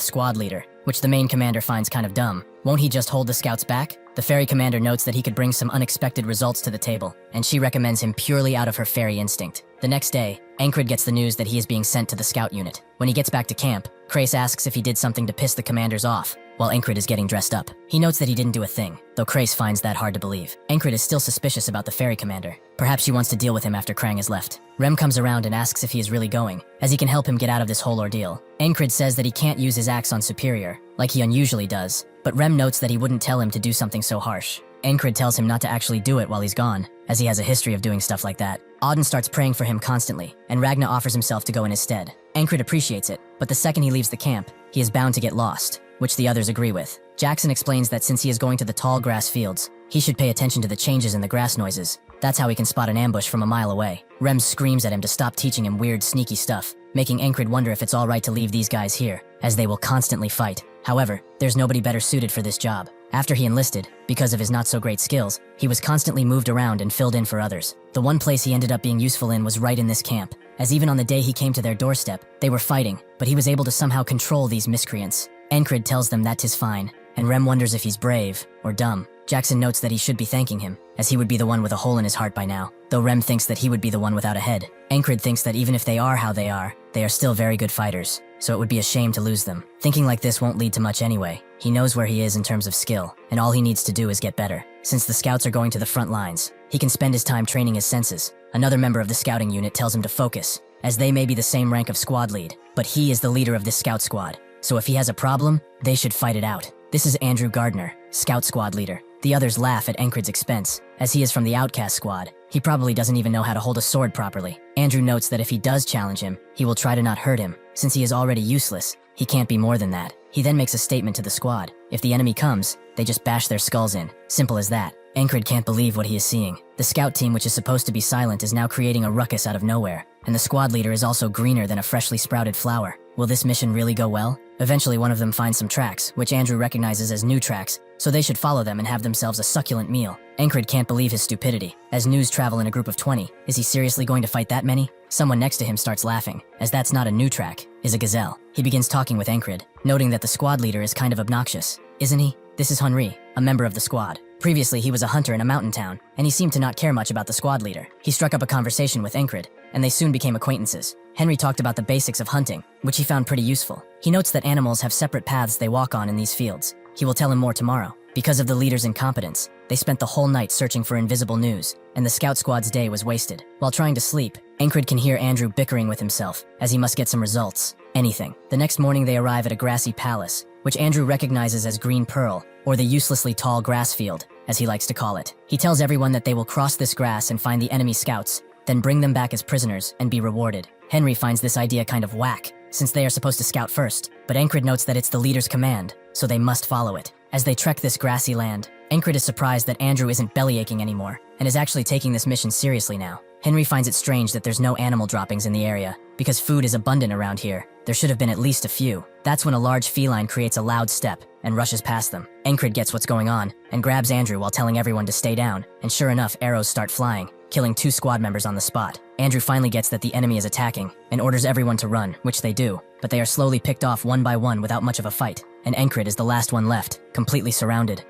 squad leader, which the main commander finds kind of dumb. Won't he just hold the scouts back? The ferry commander notes that he could bring some unexpected results to the table, and she recommends him purely out of her ferry instinct. The next day, Encred gets the news that he is being sent to the scout unit. When he gets back to camp, Krace asks if he did something to piss the commanders off, while Encred is getting dressed up. He notes that he didn't do a thing, though Krace finds that hard to believe. Encred is still suspicious about the ferry commander. Perhaps she wants to deal with him after Krang has left. Rem comes around and asks if he is really going, as he can help him get out of this whole ordeal. Encred says that he can't use his axe on Superior, like he unusually does, but Rem notes that he wouldn't tell him to do something so harsh. Encred tells him not to actually do it while he's gone, as he has a history of doing stuff like that. Auden starts praying for him constantly, and Ragna offers himself to go in his stead. Encred appreciates it, but the second he leaves the camp, he is bound to get lost, which the others agree with. Jackson explains that since he is going to the tall grass fields, he should pay attention to the changes in the grass noises. That's how he can spot an ambush from a mile away. Rem screams at him to stop teaching him weird, sneaky stuff, making Encred wonder if it's alright to leave these guys here, as they will constantly fight. However, there's nobody better suited for this job. After he enlisted, because of his not-so-great skills, he was constantly moved around and filled in for others. The one place he ended up being useful in was right in this camp, as even on the day he came to their doorstep, they were fighting, but he was able to somehow control these miscreants. Encred tells them that 'tis fine, and Rem wonders if he's brave or dumb. Jackson notes that he should be thanking him, as he would be the one with a hole in his heart by now, though Rem thinks that he would be the one without a head. Encred thinks that even if they are how they are still very good fighters, so it would be a shame to lose them. Thinking like this won't lead to much anyway. He knows where he is in terms of skill, and all he needs to do is get better. Since the scouts are going to the front lines, he can spend his time training his senses. Another member of the scouting unit tells him to focus, as they may be the same rank of squad lead, but he is the leader of this scout squad, so if he has a problem, they should fight it out. This is Andrew Gardner, scout squad leader. The others laugh at Encred's expense, as he is from the outcast squad. He probably doesn't even know how to hold a sword properly. Andrew notes that if he does challenge him, he will try to not hurt him. Since he is already useless, he can't be more than that. He then makes a statement to the squad. If the enemy comes, they just bash their skulls in. Simple as that. Encred can't believe what he is seeing. The scout team, which is supposed to be silent, is now creating a ruckus out of nowhere, and the squad leader is also greener than a freshly sprouted flower. Will this mission really go well? Eventually one of them finds some tracks, which Andrew recognizes as new tracks, so they should follow them and have themselves a succulent meal. Encred can't believe his stupidity. As news travel in a group of 20, is he seriously going to fight that many? Someone next to him starts laughing, as that's not a new track, is a gazelle. He begins talking with Encred, noting that the squad leader is kind of obnoxious. Isn't he? This is Henri, a member of the squad. Previously, he was a hunter in a mountain town, and he seemed to not care much about the squad leader. He struck up a conversation with Encred, and they soon became acquaintances. Henry talked about the basics of hunting, which he found pretty useful. He notes that animals have separate paths they walk on in these fields. He will tell him more tomorrow. Because of the leader's incompetence, they spent the whole night searching for invisible news, and the scout squad's day was wasted. While trying to sleep, Encred can hear Andrew bickering with himself, as he must get some results. Anything. The next morning they arrive at a grassy palace, which Andrew recognizes as Green Pearl, or the uselessly tall grass field, as he likes to call it. He tells everyone that they will cross this grass and find the enemy scouts, then bring them back as prisoners and be rewarded. Henry finds this idea kind of whack, since they are supposed to scout first, but Encred notes that it's the leader's command, so they must follow it. As they trek this grassy land, Encred is surprised that Andrew isn't bellyaching anymore, and is actually taking this mission seriously now. Henry finds it strange that there's no animal droppings in the area, because food is abundant around here. There should have been at least a few. That's when a large feline creates a loud step and rushes past them. Encred gets what's going on, and grabs Andrew while telling everyone to stay down, and sure enough, arrows start flying, killing 2 squad members on the spot. Andrew finally gets that the enemy is attacking, and orders everyone to run, which they do, but they are slowly picked off one by one without much of a fight, and Encred is the last one left, completely surrounded.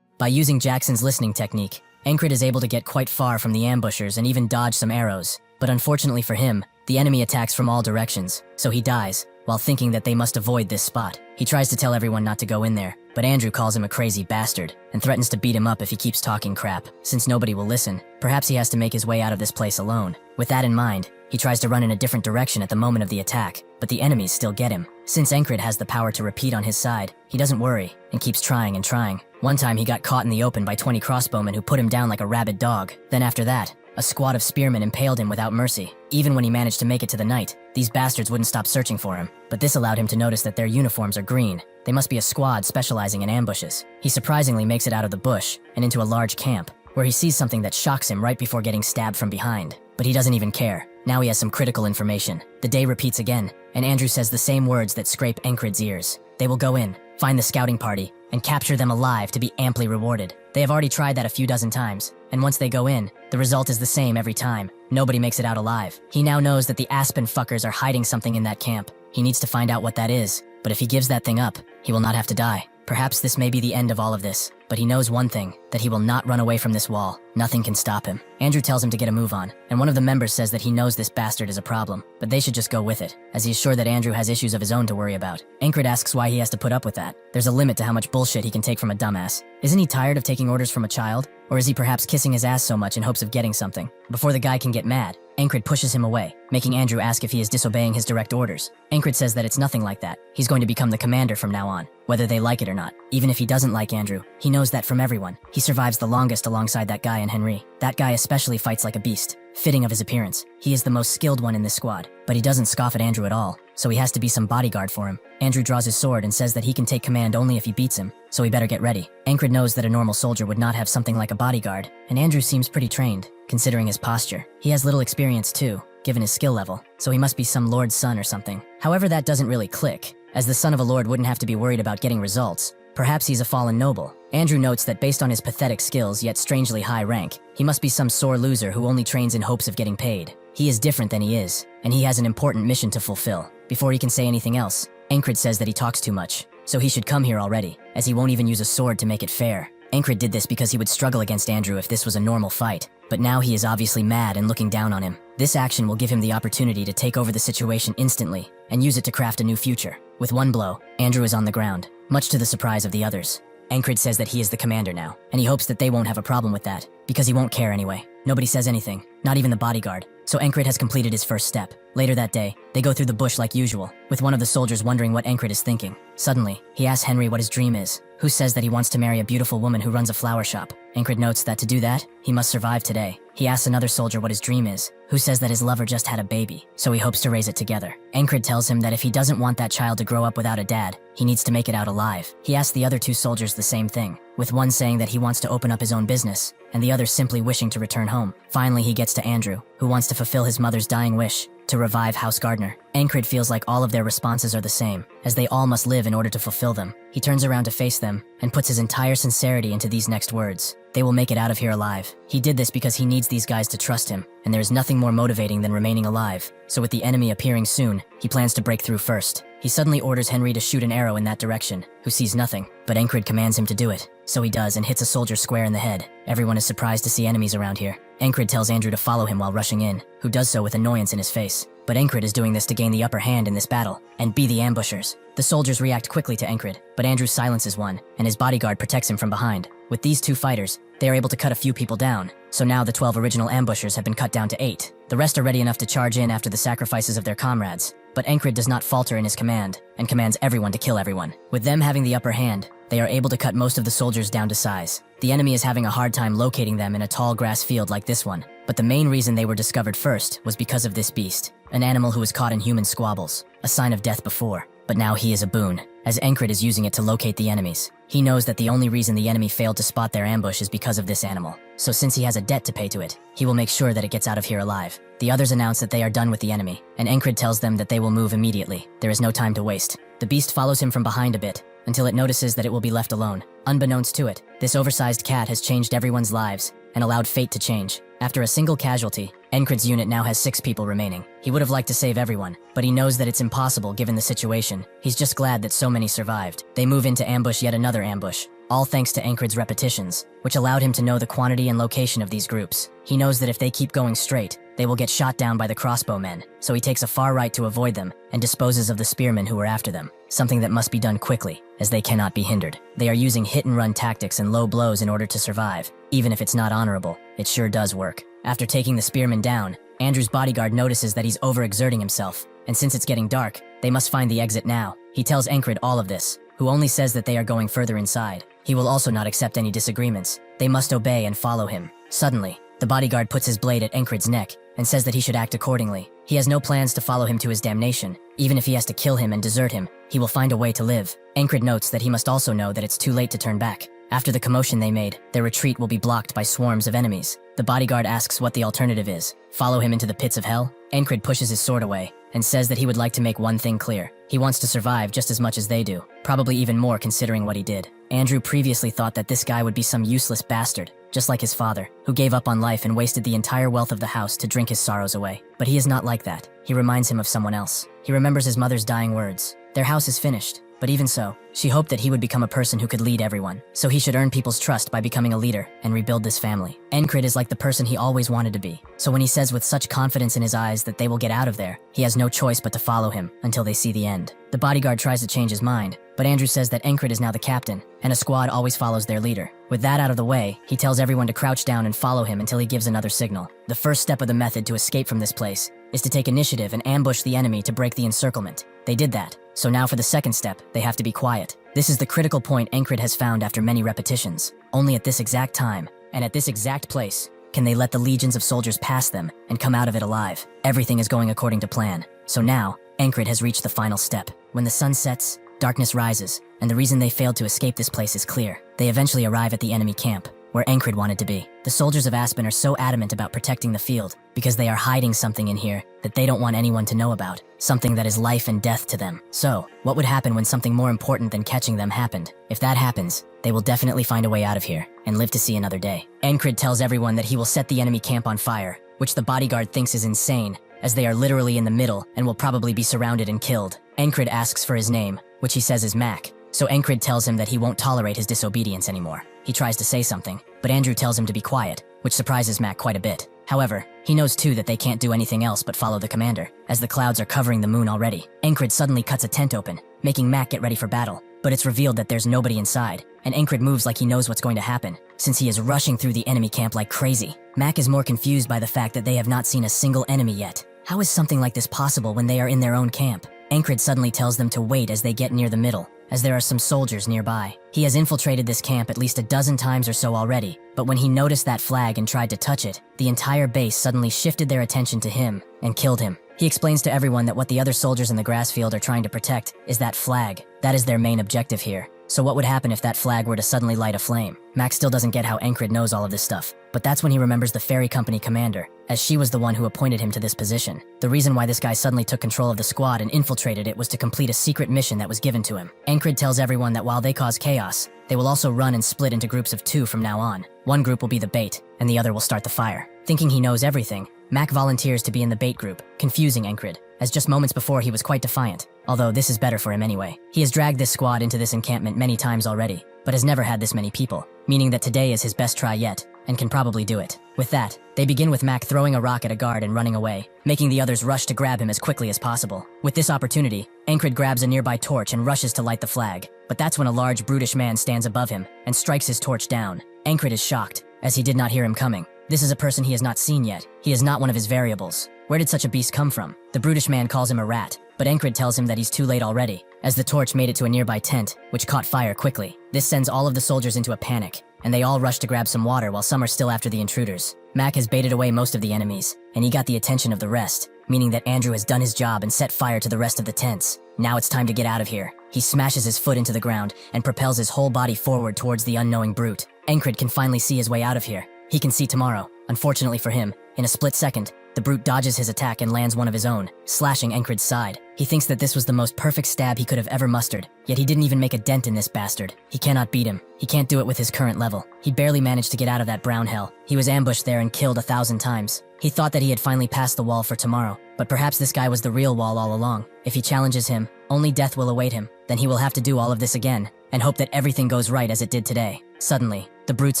By using Jackson's listening technique, Encred is able to get quite far from the ambushers and even dodge some arrows, but unfortunately for him, the enemy attacks from all directions, so he dies, while thinking that they must avoid this spot. He tries to tell everyone not to go in there, but Andrew calls him a crazy bastard, and threatens to beat him up if he keeps talking crap. Since nobody will listen, perhaps he has to make his way out of this place alone. With that in mind, he tries to run in a different direction at the moment of the attack, but the enemies still get him. Since Encred has the power to repeat on his side, he doesn't worry, and keeps trying and trying. One time he got caught in the open by 20 crossbowmen who put him down like a rabid dog. Then after that, a squad of spearmen impaled him without mercy. Even when he managed to make it to the night, these bastards wouldn't stop searching for him, but this allowed him to notice that their uniforms are green. They must be a squad specializing in ambushes. He surprisingly makes it out of the bush and into a large camp, where he sees something that shocks him right before getting stabbed from behind. But he doesn't even care. Now he has some critical information. The day repeats again, and Andrew says the same words that scrape Encred's ears. They will go in, find the scouting party, and capture them alive to be amply rewarded. They have already tried that a few dozen times, and once they go in, the result is the same every time. Nobody makes it out alive. He now knows that the Aspen fuckers are hiding something in that camp. He needs to find out what that is, but if he gives that thing up, he will not have to die. Perhaps this may be the end of all of this, but he knows one thing, that he will not run away from this wall. Nothing can stop him. Andrew tells him to get a move on, and one of the members says that he knows this bastard is a problem, but they should just go with it, as he's sure that Andrew has issues of his own to worry about. Encred asks why he has to put up with that. There's a limit to how much bullshit he can take from a dumbass. Isn't he tired of taking orders from a child? Or is he perhaps kissing his ass so much in hopes of getting something? Before the guy can get mad, Encred pushes him away, making Andrew ask if he is disobeying his direct orders. Encred says that it's nothing like that. He's going to become the commander from now on, whether they like it or not. Even if he doesn't like Andrew, he knows that from everyone. He survives the longest alongside that guy and Henry. That guy especially fights like a beast, fitting of his appearance. He is the most skilled one in this squad, but he doesn't scoff at Andrew at all, so he has to be some bodyguard for him. Andrew draws his sword and says that he can take command only if he beats him, so he better get ready. Encred knows that a normal soldier would not have something like a bodyguard, and Andrew seems pretty trained, considering his posture. He has little experience too, given his skill level, so he must be some lord's son or something. However, that doesn't really click, as the son of a lord wouldn't have to be worried about getting results. Perhaps he's a fallen noble. Andrew notes that based on his pathetic skills yet strangely high rank, he must be some sore loser who only trains in hopes of getting paid. He is different than he is, and he has an important mission to fulfill. Before he can say anything else, Encred says that he talks too much, so he should come here already, as he won't even use a sword to make it fair. Encred did this because he would struggle against Andrew if this was a normal fight, but now he is obviously mad and looking down on him. This action will give him the opportunity to take over the situation instantly, and use it to craft a new future. With one blow, Andrew is on the ground, much to the surprise of the others. Encred says that he is the commander now, and he hopes that they won't have a problem with that, because he won't care anyway. Nobody says anything, not even the bodyguard, so Encred has completed his first step. Later that day, they go through the bush like usual, with one of the soldiers wondering what Encred is thinking. Suddenly, he asks Henry what his dream is, who says that he wants to marry a beautiful woman who runs a flower shop. Encred notes that to do that, he must survive today. He asks another soldier what his dream is, who says that his lover just had a baby, so he hopes to raise it together. Encred tells him that if he doesn't want that child to grow up without a dad, he needs to make it out alive. He asks the other two soldiers the same thing, with one saying that he wants to open up his own business, and the other simply wishing to return home. Finally, he gets to Andrew, who wants to fulfill his mother's dying wish, to revive House Gardner. Encred feels like all of their responses are the same, as they all must live in order to fulfill them. He turns around to face them, and puts his entire sincerity into these next words. They will make it out of here alive. He did this because he needs these guys to trust him, and there is nothing more motivating than remaining alive. So with the enemy appearing soon, he plans to break through first. He suddenly orders Henry to shoot an arrow in that direction, who sees nothing, but Encred commands him to do it. So he does and hits a soldier square in the head. Everyone is surprised to see enemies around here. Encred tells Andrew to follow him while rushing in, who does so with annoyance in his face. But Encred is doing this to gain the upper hand in this battle, and be the ambushers. The soldiers react quickly to Encred, but Andrew silences one, and his bodyguard protects him from behind. With these two fighters, they are able to cut a few people down, so now the 12 original ambushers have been cut down to 8. The rest are ready enough to charge in after the sacrifices of their comrades. But Encred does not falter in his command, and commands everyone to kill everyone. With them having the upper hand, they are able to cut most of the soldiers down to size. The enemy is having a hard time locating them in a tall grass field like this one, but the main reason they were discovered first was because of this beast, an animal who was caught in human squabbles, a sign of death before, but now he is a boon, as Encred is using it to locate the enemies. He knows that the only reason the enemy failed to spot their ambush is because of this animal, so since he has a debt to pay to it, he will make sure that it gets out of here alive. The others announce that they are done with the enemy, and Encred tells them that they will move immediately. There is no time to waste. The beast follows him from behind a bit, until it notices that it will be left alone. Unbeknownst to it, this oversized cat has changed everyone's lives, and allowed fate to change. After a single casualty, Encred's unit now has 6 people remaining. He would have liked to save everyone, but he knows that it's impossible given the situation. He's just glad that so many survived. They move in to ambush yet another ambush, all thanks to Encred's repetitions, which allowed him to know the quantity and location of these groups. He knows that if they keep going straight, they will get shot down by the crossbowmen, so he takes a far right to avoid them and disposes of the spearmen who were after them, something that must be done quickly, as they cannot be hindered. They are using hit-and-run tactics and low blows in order to survive. Even if it's not honorable, it sure does work. After taking the spearmen down, Andrew's bodyguard notices that he's overexerting himself, and since it's getting dark, they must find the exit now. He tells Encred all of this, who only says that they are going further inside. He will also not accept any disagreements. They must obey and follow him. Suddenly, the bodyguard puts his blade at Encred's neck and says that he should act accordingly. He has no plans to follow him to his damnation. Even if he has to kill him and desert him, he will find a way to live. Encred notes that he must also know that it's too late to turn back. After the commotion they made, their retreat will be blocked by swarms of enemies. The bodyguard asks what the alternative is. Follow him into the pits of hell? Encred pushes his sword away and says that he would like to make one thing clear. He wants to survive just as much as they do, probably even more considering what he did. Andrew previously thought that this guy would be some useless bastard, just like his father, who gave up on life and wasted the entire wealth of the house to drink his sorrows away. But he is not like that. He reminds him of someone else. He remembers his mother's dying words. Their house is finished. But even so, she hoped that he would become a person who could lead everyone. So he should earn people's trust by becoming a leader and rebuild this family. Encred is like the person he always wanted to be. So when he says with such confidence in his eyes that they will get out of there, he has no choice but to follow him until they see the end. The bodyguard tries to change his mind, but Andrew says that Encred is now the captain, and a squad always follows their leader. With that out of the way, he tells everyone to crouch down and follow him until he gives another signal. The first step of the method to escape from this place is to take initiative and ambush the enemy to break the encirclement. They did that, so now for the second step, they have to be quiet. This is the critical point Encred has found after many repetitions. Only at this exact time, and at this exact place, can they let the legions of soldiers pass them and come out of it alive. Everything is going according to plan. So now, Encred has reached the final step. When the sun sets, darkness rises, and the reason they failed to escape this place is clear. They eventually arrive at the enemy camp, where Encred wanted to be. The soldiers of Aspen are so adamant about protecting the field because they are hiding something in here that they don't want anyone to know about, something that is life and death to them. So, what would happen when something more important than catching them happened? If that happens, they will definitely find a way out of here and live to see another day. Encred tells everyone that he will set the enemy camp on fire, which the bodyguard thinks is insane, as they are literally in the middle and will probably be surrounded and killed. Encred asks for his name, which he says is Mac, so Encred tells him that he won't tolerate his disobedience anymore. He tries to say something, but Andrew tells him to be quiet, which surprises Mac quite a bit. However, he knows too that they can't do anything else but follow the commander, as the clouds are covering the moon already. Encred suddenly cuts a tent open, making Mac get ready for battle, but it's revealed that there's nobody inside, and Encred moves like he knows what's going to happen, since he is rushing through the enemy camp like crazy. Mac is more confused by the fact that they have not seen a single enemy yet. How is something like this possible when they are in their own camp? Encred suddenly tells them to wait as they get near the middle, as there are some soldiers nearby. He has infiltrated this camp at least a dozen times or so already, but when he noticed that flag and tried to touch it, the entire base suddenly shifted their attention to him and killed him. He explains to everyone that what the other soldiers in the grass field are trying to protect is that flag. That is their main objective here. So what would happen if that flag were to suddenly light a flame? Max still doesn't get how Encred knows all of this stuff, but that's when he remembers the ferry company commander, as she was the one who appointed him to this position. The reason why this guy suddenly took control of the squad and infiltrated it was to complete a secret mission that was given to him. Encred tells everyone that while they cause chaos, they will also run and split into groups of 2 from now on. One group will be the bait, and the other will start the fire. Thinking he knows everything, Mac volunteers to be in the bait group, confusing Encred, as just moments before he was quite defiant, although this is better for him anyway. He has dragged this squad into this encampment many times already, but has never had this many people, meaning that today is his best try yet, and can probably do it. With that, they begin with Mac throwing a rock at a guard and running away, making the others rush to grab him as quickly as possible. With this opportunity, Encred grabs a nearby torch and rushes to light the flag, but that's when a large brutish man stands above him and strikes his torch down. Encred is shocked, as he did not hear him coming. This is a person he has not seen yet. He is not one of his variables. Where did such a beast come from? The brutish man calls him a rat, but Encred tells him that he's too late already, as the torch made it to a nearby tent, which caught fire quickly. This sends all of the soldiers into a panic, and they all rush to grab some water while some are still after the intruders. Mac has baited away most of the enemies, and he got the attention of the rest, meaning that Andrew has done his job and set fire to the rest of the tents. Now it's time to get out of here. He smashes his foot into the ground and propels his whole body forward towards the unknowing brute. Encred can finally see his way out of here. He can see tomorrow. Unfortunately for him, in a split second, the brute dodges his attack and lands one of his own, slashing Encred's side. He thinks that this was the most perfect stab he could have ever mustered, yet he didn't even make a dent in this bastard. He cannot beat him. He can't do it with his current level. He barely managed to get out of that brown hell. He was ambushed there and killed 1,000 times. He thought that he had finally passed the wall for tomorrow, but perhaps this guy was the real wall all along. If he challenges him, only death will await him. Then he will have to do all of this again, and hope that everything goes right as it did today. Suddenly, the brute's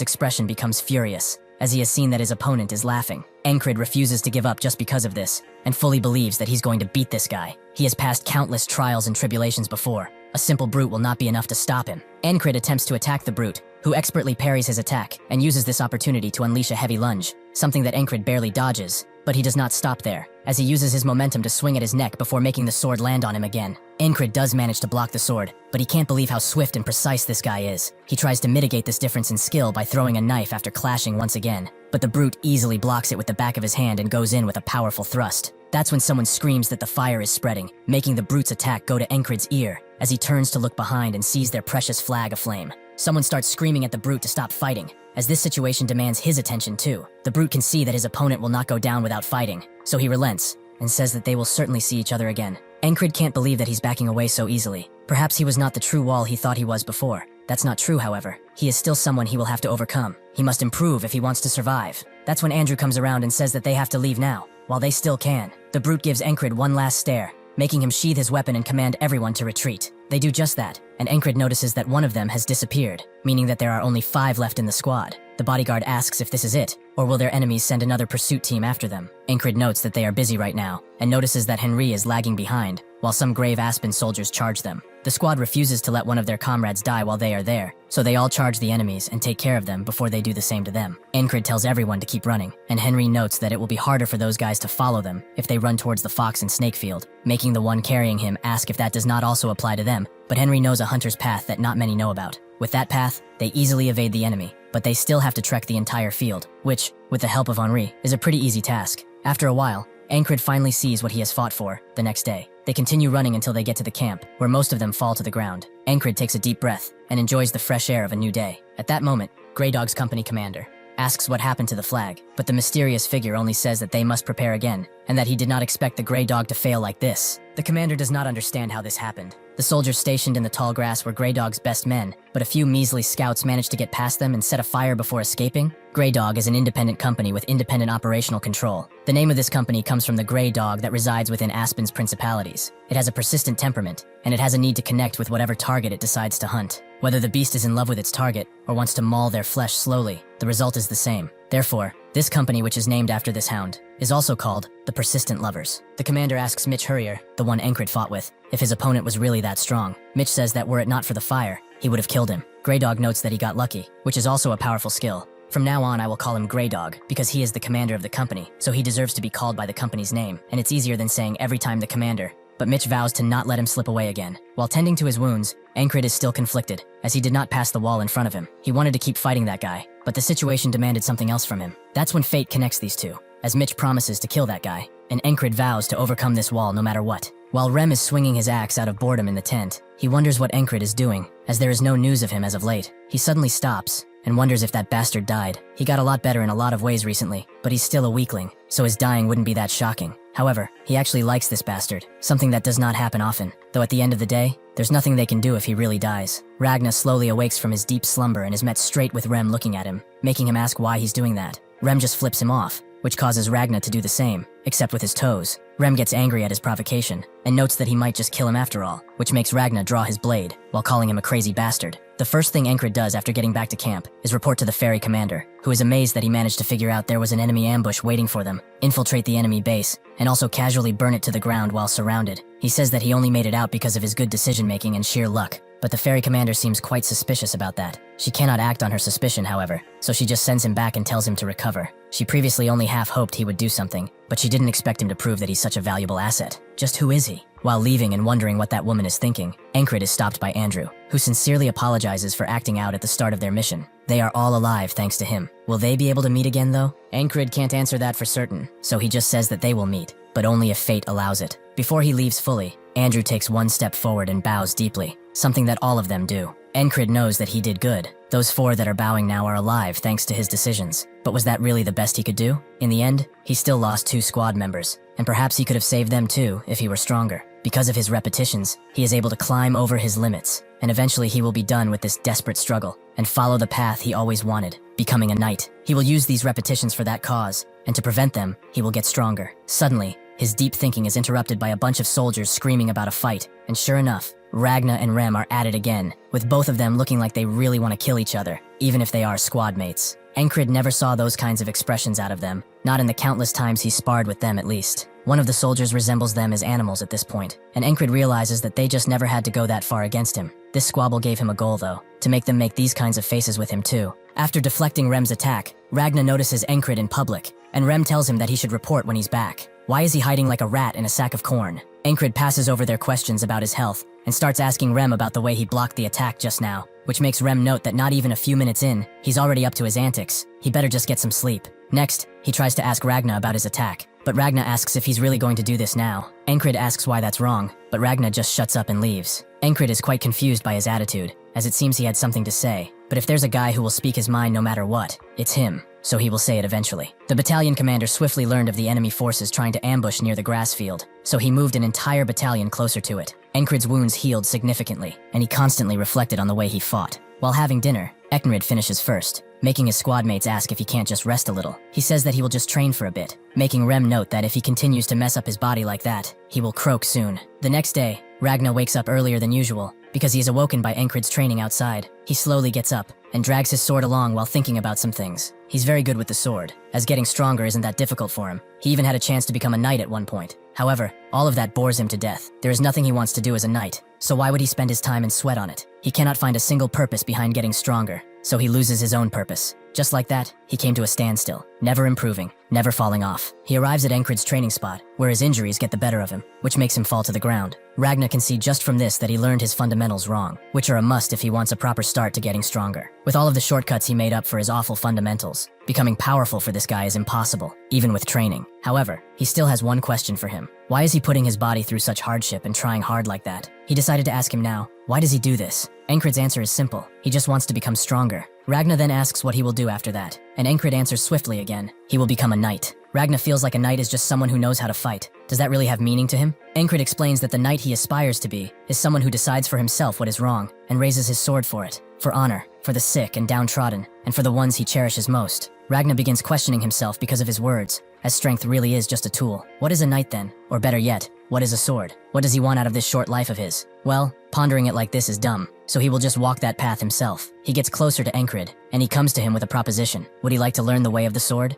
expression becomes furious, as he has seen that his opponent is laughing. Encred refuses to give up just because of this, and fully believes that he's going to beat this guy. He has passed countless trials and tribulations before. A simple brute will not be enough to stop him. Encred attempts to attack the brute, who expertly parries his attack and uses this opportunity to unleash a heavy lunge, something that Encred barely dodges. But he does not stop there, as he uses his momentum to swing at his neck before making the sword land on him again. Encred does manage to block the sword, but he can't believe how swift and precise this guy is. He tries to mitigate this difference in skill by throwing a knife after clashing once again, but the brute easily blocks it with the back of his hand and goes in with a powerful thrust. That's when someone screams that the fire is spreading, making the brute's attack go to Encred's ear, as he turns to look behind and sees their precious flag aflame. Someone starts screaming at the brute to stop fighting, as this situation demands his attention too. The brute can see that his opponent will not go down without fighting, so he relents and says that they will certainly see each other again. Encred can't believe that he's backing away so easily. Perhaps he was not the true wall he thought he was before. That's not true, however. He is still someone he will have to overcome. He must improve if he wants to survive. That's when Andrew comes around and says that they have to leave now, while they still can. The brute gives Encred one last stare, making him sheath his weapon and command everyone to retreat. They do just that, and Encred notices that one of them has disappeared, meaning that there are only 5 left in the squad. The bodyguard asks if this is it, or will their enemies send another pursuit team after them. Encred notes that they are busy right now, and notices that Henry is lagging behind, while some grave Aspen soldiers charge them. The squad refuses to let one of their comrades die while they are there, so they all charge the enemies and take care of them before they do the same to them. Encred tells everyone to keep running, and Henry notes that it will be harder for those guys to follow them if they run towards the fox and snake field, making the one carrying him ask if that does not also apply to them, but Henry knows a hunter's path that not many know about. With that path, they easily evade the enemy, but they still have to trek the entire field, which, with the help of Henri, is a pretty easy task. After a while, Encred finally sees what he has fought for the next day. They continue running until they get to the camp, where most of them fall to the ground. Encred takes a deep breath and enjoys the fresh air of a new day. At that moment, Grey Dog's company commander asks what happened to the flag, but the mysterious figure only says that they must prepare again, and that he did not expect the Grey Dog to fail like this. The commander does not understand how this happened. The soldiers stationed in the tall grass were Grey Dog's best men, but a few measly scouts managed to get past them and set a fire before escaping. Grey Dog is an independent company with independent operational control. The name of this company comes from the Grey Dog that resides within Aspen's principalities. It has a persistent temperament, and it has a need to connect with whatever target it decides to hunt. Whether the beast is in love with its target or wants to maul their flesh slowly, the result is the same. Therefore, this company, which is named after this hound, is also called the Persistent Lovers. The commander asks Mitch Hurrier, the one Encred fought with, if his opponent was really that strong. Mitch says that were it not for the fire, he would have killed him. Grey Dog notes that he got lucky, which is also a powerful skill. From now on, I will call him Grey Dog, because he is the commander of the company, so he deserves to be called by the company's name, and it's easier than saying every time the commander. But Mitch vows to not let him slip away again. While tending to his wounds, Encred is still conflicted, as he did not pass the wall in front of him. He wanted to keep fighting that guy, but the situation demanded something else from him. That's when fate connects these two, as Mitch promises to kill that guy, and Encred vows to overcome this wall no matter what. While Rem is swinging his axe out of boredom in the tent, he wonders what Encred is doing, as there is no news of him as of late. He suddenly stops, and wonders if that bastard died. He got a lot better in a lot of ways recently, but he's still a weakling, so his dying wouldn't be that shocking. However, he actually likes this bastard, something that does not happen often, though at the end of the day, there's nothing they can do if he really dies. Ragna slowly awakes from his deep slumber and is met straight with Rem looking at him, making him ask why he's doing that. Rem just flips him off, which causes Ragna to do the same, except with his toes. Rem gets angry at his provocation, and notes that he might just kill him after all, which makes Ragna draw his blade, while calling him a crazy bastard. The first thing Encred does after getting back to camp is report to the ferry commander, who is amazed that he managed to figure out there was an enemy ambush waiting for them, infiltrate the enemy base, and also casually burn it to the ground while surrounded. He says that he only made it out because of his good decision-making and sheer luck. But the fairy commander seems quite suspicious about that. She cannot act on her suspicion, however, so she just sends him back and tells him to recover. She previously only half hoped he would do something, but she didn't expect him to prove that he's such a valuable asset. Just who is he? While leaving and wondering what that woman is thinking, Ankrid is stopped by Andrew, who sincerely apologizes for acting out at the start of their mission. They are all alive thanks to him. Will they be able to meet again though? Ankrid can't answer that for certain, so he just says that they will meet, but only if fate allows it. Before he leaves fully, Andrew takes one step forward and bows deeply, something that all of them do. Ankrid knows that he did good. Those 4 that are bowing now are alive thanks to his decisions. But was that really the best he could do? In the end, he still lost 2 squad members, and perhaps he could have saved them too if he were stronger. Because of his repetitions, he is able to climb over his limits, and eventually he will be done with this desperate struggle and follow the path he always wanted, becoming a knight. He will use these repetitions for that cause, and to prevent them, he will get stronger. Suddenly, his deep thinking is interrupted by a bunch of soldiers screaming about a fight, and sure enough, Ragna and Rem are at it again, with both of them looking like they really want to kill each other, even if they are squad mates. Ankrid never saw those kinds of expressions out of them, not in the countless times he sparred with them at least. One of the soldiers resembles them as animals at this point, and Ankrid realizes that they just never had to go that far against him. This squabble gave him a goal though, to make them make these kinds of faces with him too. After deflecting Rem's attack, Ragna notices Ankrid in public, and Rem tells him that he should report when he's back. Why is he hiding like a rat in a sack of corn? Ankrid passes over their questions about his health, and starts asking Rem about the way he blocked the attack just now, which makes Rem note that not even a few minutes in, he's already up to his antics. He better just get some sleep. Next, he tries to ask Ragna about his attack, but Ragna asks if he's really going to do this now. Ankrid asks why that's wrong, but Ragna just shuts up and leaves. Ankrid is quite confused by his attitude, as it seems he had something to say, but if there's a guy who will speak his mind no matter what, it's him, so he will say it eventually. The battalion commander swiftly learned of the enemy forces trying to ambush near the grass field, so he moved an entire battalion closer to it. Ankrid's wounds healed significantly, and he constantly reflected on the way he fought. While having dinner, Ankrid finishes first, making his squad mates ask if he can't just rest a little. He says that he will just train for a bit, making Rem note that if he continues to mess up his body like that, he will croak soon. The next day, Ragna wakes up earlier than usual, because he is awoken by Ankrid's training outside. He slowly gets up, and drags his sword along while thinking about some things. He's very good with the sword, as getting stronger isn't that difficult for him. He even had a chance to become a knight at one point. However, all of that bores him to death. There is nothing he wants to do as a knight, so why would he spend his time and sweat on it? He cannot find a single purpose behind getting stronger, so he loses his own purpose. Just like that, he came to a standstill, never improving, never falling off. He arrives at Ankrid's training spot, where his injuries get the better of him, which makes him fall to the ground. Ragna can see just from this that he learned his fundamentals wrong, which are a must if he wants a proper start to getting stronger. With all of the shortcuts he made up for his awful fundamentals, becoming powerful for this guy is impossible, even with training. However, he still has one question for him. Why is he putting his body through such hardship and trying hard like that? He decided to ask him now, why does he do this? Ankrid's answer is simple. He just wants to become stronger. Ragna then asks what he will do after that, and Ankrid answers swiftly again. He will become a knight. Ragna feels like a knight is just someone who knows how to fight. Does that really have meaning to him? Ankrid explains that the knight he aspires to be is someone who decides for himself what is wrong and raises his sword for it. For honor, for the sick and downtrodden, and for the ones he cherishes most. Ragna begins questioning himself because of his words, as strength really is just a tool. What is a knight then? Or better yet, what is a sword? What does he want out of this short life of his? Well, pondering it like this is dumb, so he will just walk that path himself. He gets closer to Ankrid, and he comes to him with a proposition. Would he like to learn the way of the sword?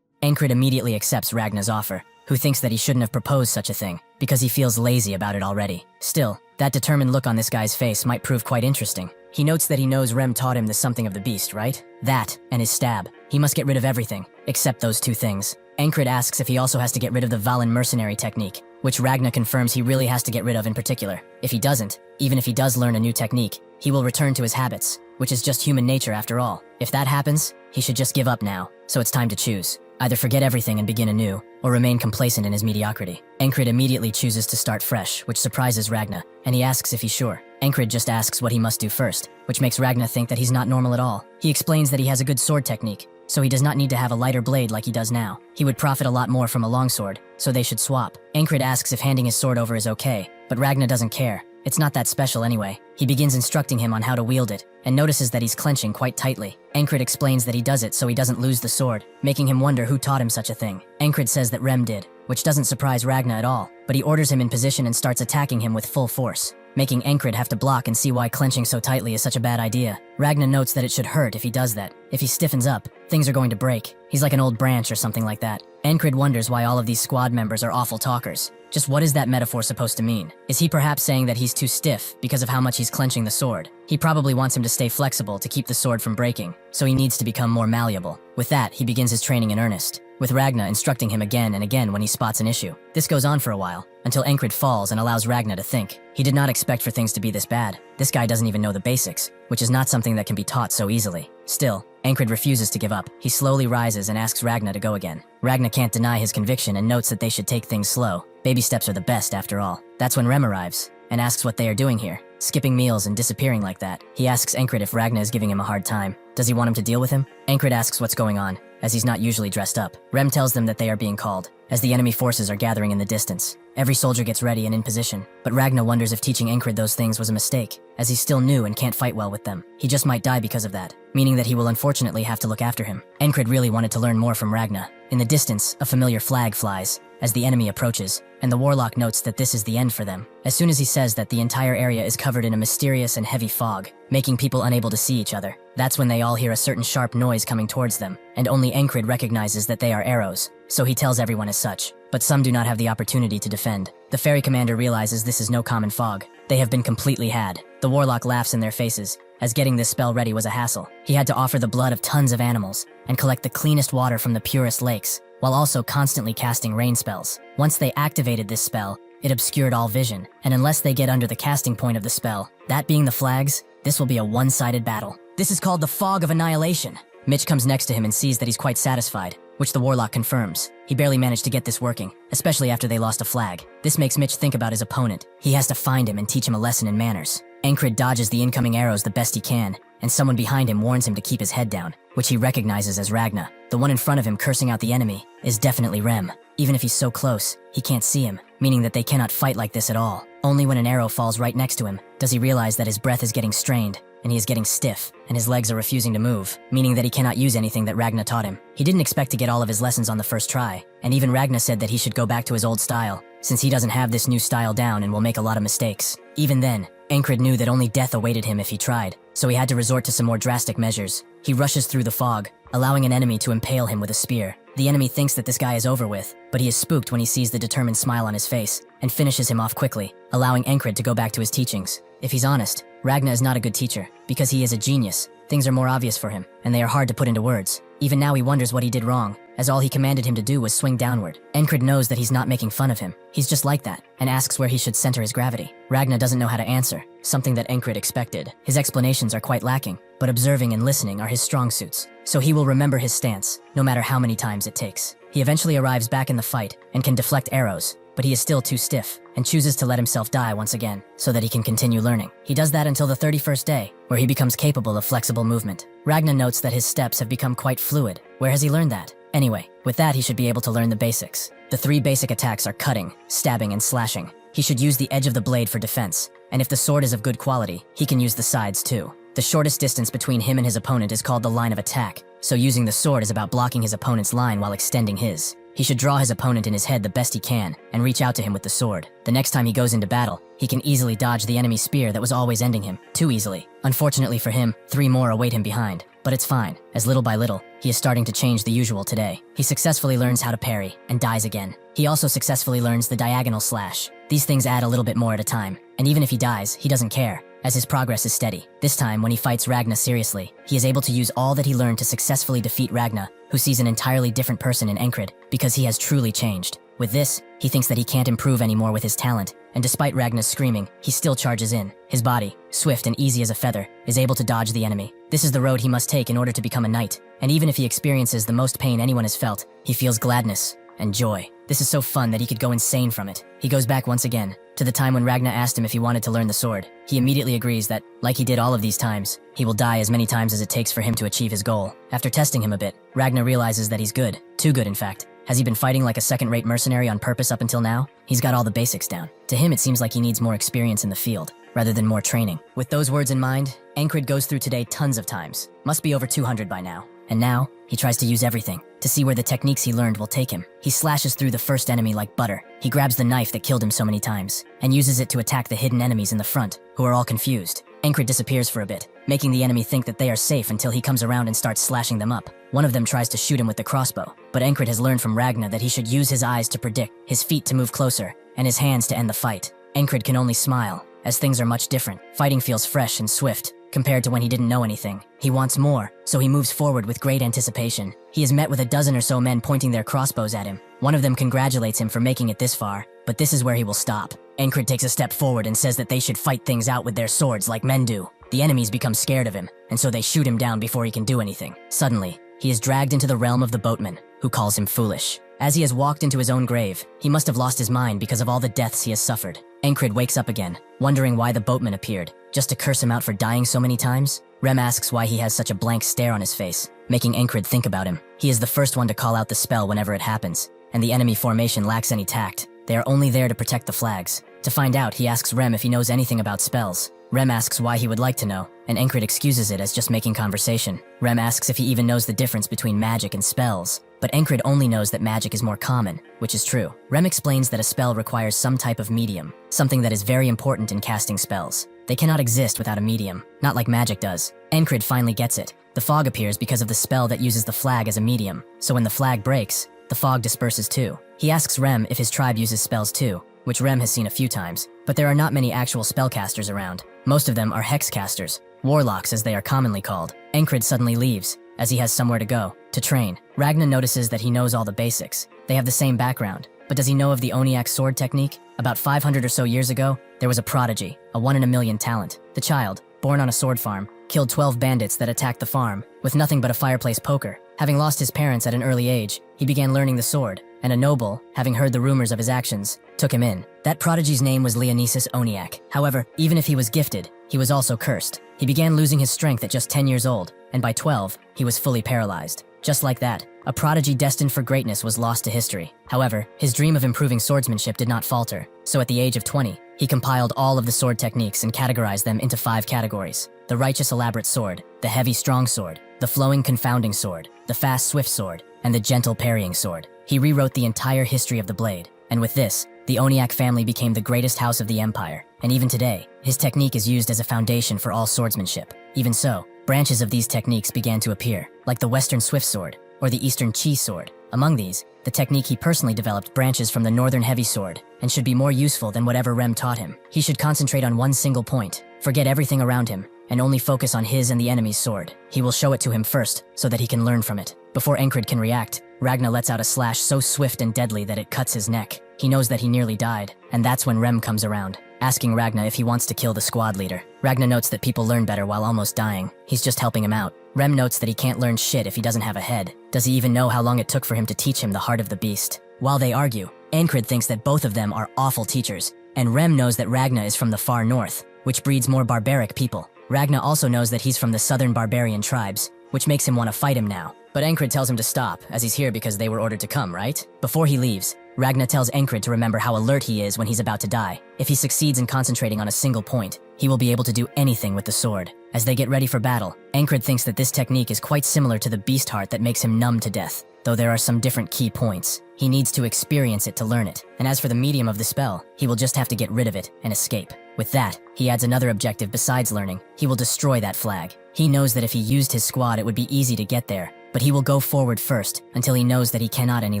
Ankrid immediately accepts Ragna's offer, who thinks that he shouldn't have proposed such a thing, because he feels lazy about it already. Still, that determined look on this guy's face might prove quite interesting. He notes that he knows Rem taught him the something of the beast, right? That, and his stab. He must get rid of everything, except those two things. Ankrid asks if he also has to get rid of the Valen mercenary technique, which Ragna confirms he really has to get rid of in particular. If he doesn't, even if he does learn a new technique, he will return to his habits, which is just human nature after all. If that happens, he should just give up now, so it's time to choose. Either forget everything and begin anew, or remain complacent in his mediocrity. Ankrid immediately chooses to start fresh, which surprises Ragna, and he asks if he's sure. Ankrid just asks what he must do first, which makes Ragna think that he's not normal at all. He explains that he has a good sword technique, so he does not need to have a lighter blade like he does now. He would profit a lot more from a longsword, so they should swap. Ankrid asks if handing his sword over is okay, but Ragna doesn't care. It's not that special anyway. He begins instructing him on how to wield it, and notices that he's clenching quite tightly. Ankrid explains that he does it so he doesn't lose the sword, making him wonder who taught him such a thing. Ankrid says that Rem did, which doesn't surprise Ragna at all, but he orders him in position and starts attacking him with full force. making Encred have to block and see why clenching so tightly is such a bad idea. Ragna notes that it should hurt if he does that. If he stiffens up, things are going to break. He's like an old branch or something like that. Encred wonders why all of these squad members are awful talkers. Just what is that metaphor supposed to mean? Is he perhaps saying that he's too stiff because of how much he's clenching the sword? He probably wants him to stay flexible to keep the sword from breaking, so he needs to become more malleable. With that, he begins his training in earnest, with Ragna instructing him again and again when he spots an issue. This goes on for a while, until Encred falls and allows Ragna to think. He did not expect for things to be this bad. This guy doesn't even know the basics, which is not something that can be taught so easily. Still, Encred refuses to give up. He slowly rises and asks Ragna to go again. Ragna can't deny his conviction and notes that they should take things slow. Baby steps are the best after all. That's when Rem arrives and asks what they are doing here, skipping meals and disappearing like that. He asks Encred if Ragna is giving him a hard time. Does he want him to deal with him? Encred asks what's going on, as he's not usually dressed up. Rem tells them that they are being called, as the enemy forces are gathering in the distance. Every soldier gets ready and in position, but Ragna wonders if teaching Encred those things was a mistake, as he's still new and can't fight well with them. He just might die because of that, meaning that he will unfortunately have to look after him. Encred really wanted to learn more from Ragna. In the distance, a familiar flag flies, as the enemy approaches, and the warlock notes that this is the end for them. As soon as he says that the entire area is covered in a mysterious and heavy fog, making people unable to see each other, that's when they all hear a certain sharp noise coming towards them, and only Encred recognizes that they are arrows, so he tells everyone as such. But some do not have the opportunity to defend. The ferry commander realizes this is no common fog. They have been completely had. The warlock laughs in their faces, as getting this spell ready was a hassle. He had to offer the blood of tons of animals, and collect the cleanest water from the purest lakes, while also constantly casting rain spells. Once they activated this spell, it obscured all vision, and unless they get under the casting point of the spell, that being the flags, this will be a one-sided battle. This is called the Fog of Annihilation. Mitch comes next to him and sees that he's quite satisfied, which the warlock confirms. He barely managed to get this working, especially after they lost a flag. This makes Mitch think about his opponent. He has to find him and teach him a lesson in manners. Encred dodges the incoming arrows the best he can, and someone behind him warns him to keep his head down, which he recognizes as Ragna. The one in front of him cursing out the enemy is definitely Rem. Even if he's so close, he can't see him, meaning that they cannot fight like this at all. Only when an arrow falls right next to him does he realize that his breath is getting strained, and he is getting stiff, and his legs are refusing to move, meaning that he cannot use anything that Ragna taught him. He didn't expect to get all of his lessons on the first try, and even Ragna said that he should go back to his old style, since he doesn't have this new style down and will make a lot of mistakes. Even then, Encred knew that only death awaited him if he tried, so he had to resort to some more drastic measures. He rushes through the fog, allowing an enemy to impale him with a spear. The enemy thinks that this guy is over with, but he is spooked when he sees the determined smile on his face, and finishes him off quickly, allowing Encred to go back to his teachings. If he's honest, Ragna is not a good teacher, because he is a genius. Things are more obvious for him, and they are hard to put into words. Even now he wonders what he did wrong, as all he commanded him to do was swing downward. Encred knows that he's not making fun of him. He's just like that, and asks where he should center his gravity. Ragna doesn't know how to answer, something that Encred expected. His explanations are quite lacking, but observing and listening are his strong suits, so he will remember his stance, no matter how many times it takes. He eventually arrives back in the fight, and can deflect arrows, but he is still too stiff, and chooses to let himself die once again, so that he can continue learning. He does that until the 31st day, where he becomes capable of flexible movement. Ragna notes that his steps have become quite fluid. Where has he learned that? Anyway, with that he should be able to learn the basics. The 3 basic attacks are cutting, stabbing, and slashing. He should use the edge of the blade for defense, and if the sword is of good quality, he can use the sides too. The shortest distance between him and his opponent is called the line of attack, so using the sword is about blocking his opponent's line while extending his. He should draw his opponent in his head the best he can, and reach out to him with the sword. The next time he goes into battle, he can easily dodge the enemy's spear that was always ending him, too easily. Unfortunately for him, 3 more await him behind, but it's fine, as little by little, he is starting to change the usual today. He successfully learns how to parry, and dies again. He also successfully learns the diagonal slash. These things add a little bit more at a time, and even if he dies, he doesn't care, as his progress is steady. This time, when he fights Ragna seriously, he is able to use all that he learned to successfully defeat Ragna, who sees an entirely different person in Encred, because he has truly changed. With this, he thinks that he can't improve anymore with his talent, and despite Ragna's screaming, he still charges in. His body, swift and easy as a feather, is able to dodge the enemy. This is the road he must take in order to become a knight, and even if he experiences the most pain anyone has felt, he feels gladness and joy. This is so fun that he could go insane from it. He goes back once again, to the time when Ragna asked him if he wanted to learn the sword. He immediately agrees that, like he did all of these times, he will die as many times as it takes for him to achieve his goal. After testing him a bit, Ragna realizes that he's good. Too good, in fact. Has he been fighting like a second-rate mercenary on purpose up until now? He's got all the basics down. To him, it seems like he needs more experience in the field, rather than more training. With those words in mind, Encred goes through today tons of times. Must be over 200 by now. and now, he tries to use everything to see where the techniques he learned will take him. He slashes through the first enemy like butter. He grabs the knife that killed him so many times, and uses it to attack the hidden enemies in the front, who are all confused. Encred disappears for a bit, making the enemy think that they are safe until he comes around and starts slashing them up. One of them tries to shoot him with the crossbow, but Encred has learned from Ragna that he should use his eyes to predict, his feet to move closer, and his hands to end the fight. Encred can only smile, as things are much different. Fighting feels fresh and swift, compared to when he didn't know anything. He wants more, so he moves forward with great anticipation. He is met with a dozen or so men pointing their crossbows at him. One of them congratulates him for making it this far, but this is where he will stop. Encred takes a step forward and says that they should fight things out with their swords like men do. The enemies become scared of him, and so they shoot him down before he can do anything. Suddenly, he is dragged into the realm of the boatman, who calls him foolish. As he has walked into his own grave, he must have lost his mind because of all the deaths he has suffered. Encred wakes up again, wondering why the boatman appeared, just to curse him out for dying so many times. Rem asks why he has such a blank stare on his face, making Encred think about him. He is the first one to call out the spell whenever it happens, and the enemy formation lacks any tact. They are only there to protect the flags. To find out, he asks Rem if he knows anything about spells. Rem asks why he would like to know, and Encred excuses it as just making conversation. Rem asks if he even knows the difference between magic and spells, but Encred only knows that magic is more common, which is true. Rem explains that a spell requires some type of medium, something that is very important in casting spells. They cannot exist without a medium, not like magic does. Encred finally gets it. The fog appears because of the spell that uses the flag as a medium, so when the flag breaks, the fog disperses too. He asks Rem if his tribe uses spells too, which Rem has seen a few times, but there are not many actual spellcasters around. Most of them are hexcasters, warlocks as they are commonly called. Encred suddenly leaves, as he has somewhere to go, to train. Ragna notices that he knows all the basics. They have the same background, but does he know of the Oniak sword technique? About 500 or so years ago, there was a prodigy, a 1 in a million talent. The child, born on a sword farm, killed 12 bandits that attacked the farm, with nothing but a fireplace poker. Having lost his parents at an early age, he began learning the sword, and a noble, having heard the rumors of his actions, took him in. That prodigy's name was Leonesis Oniak. However, even if he was gifted, he was also cursed. He began losing his strength at just 10 years old, and by 12, he was fully paralyzed. Just like that, a prodigy destined for greatness was lost to history. However, his dream of improving swordsmanship did not falter, so at the age of 20, he compiled all of the sword techniques and categorized them into 5 categories: the righteous elaborate sword, the heavy strong sword, the flowing confounding sword, the fast swift sword, and the gentle parrying sword. He rewrote the entire history of the blade, and with this, the Oniak family became the greatest house of the empire, and even today, his technique is used as a foundation for all swordsmanship. Even so, branches of these techniques began to appear, like the Western Swift Sword, or the Eastern Chi Sword. Among these, the technique he personally developed branches from the Northern Heavy Sword, and should be more useful than whatever Rem taught him. He should concentrate on one single point, forget everything around him, and only focus on his and the enemy's sword. He will show it to him first, so that he can learn from it. Before Encred can react, Ragna lets out a slash so swift and deadly that it cuts his neck. He knows that he nearly died, and that's when Rem comes around, asking Ragna if he wants to kill the squad leader. Ragna notes that people learn better while almost dying. He's just helping him out. Rem notes that he can't learn shit if he doesn't have a head. Does he even know how long it took for him to teach him the heart of the beast? While they argue, Encred thinks that both of them are awful teachers, and Rem knows that Ragna is from the far north, which breeds more barbaric people. Ragna also knows that he's from the southern barbarian tribes, which makes him want to fight him now. But Encred tells him to stop, as he's here because they were ordered to come, right? Before he leaves, Ragna tells Encred to remember how alert he is when he's about to die. If he succeeds in concentrating on a single point, he will be able to do anything with the sword. As they get ready for battle, Encred thinks that this technique is quite similar to the beast heart that makes him numb to death, though there are some different key points. He needs to experience it to learn it, and as for the medium of the spell, he will just have to get rid of it and escape. With that, he adds another objective besides learning. He will destroy that flag. He knows that if he used his squad it would be easy to get there, but he will go forward first until he knows that he cannot any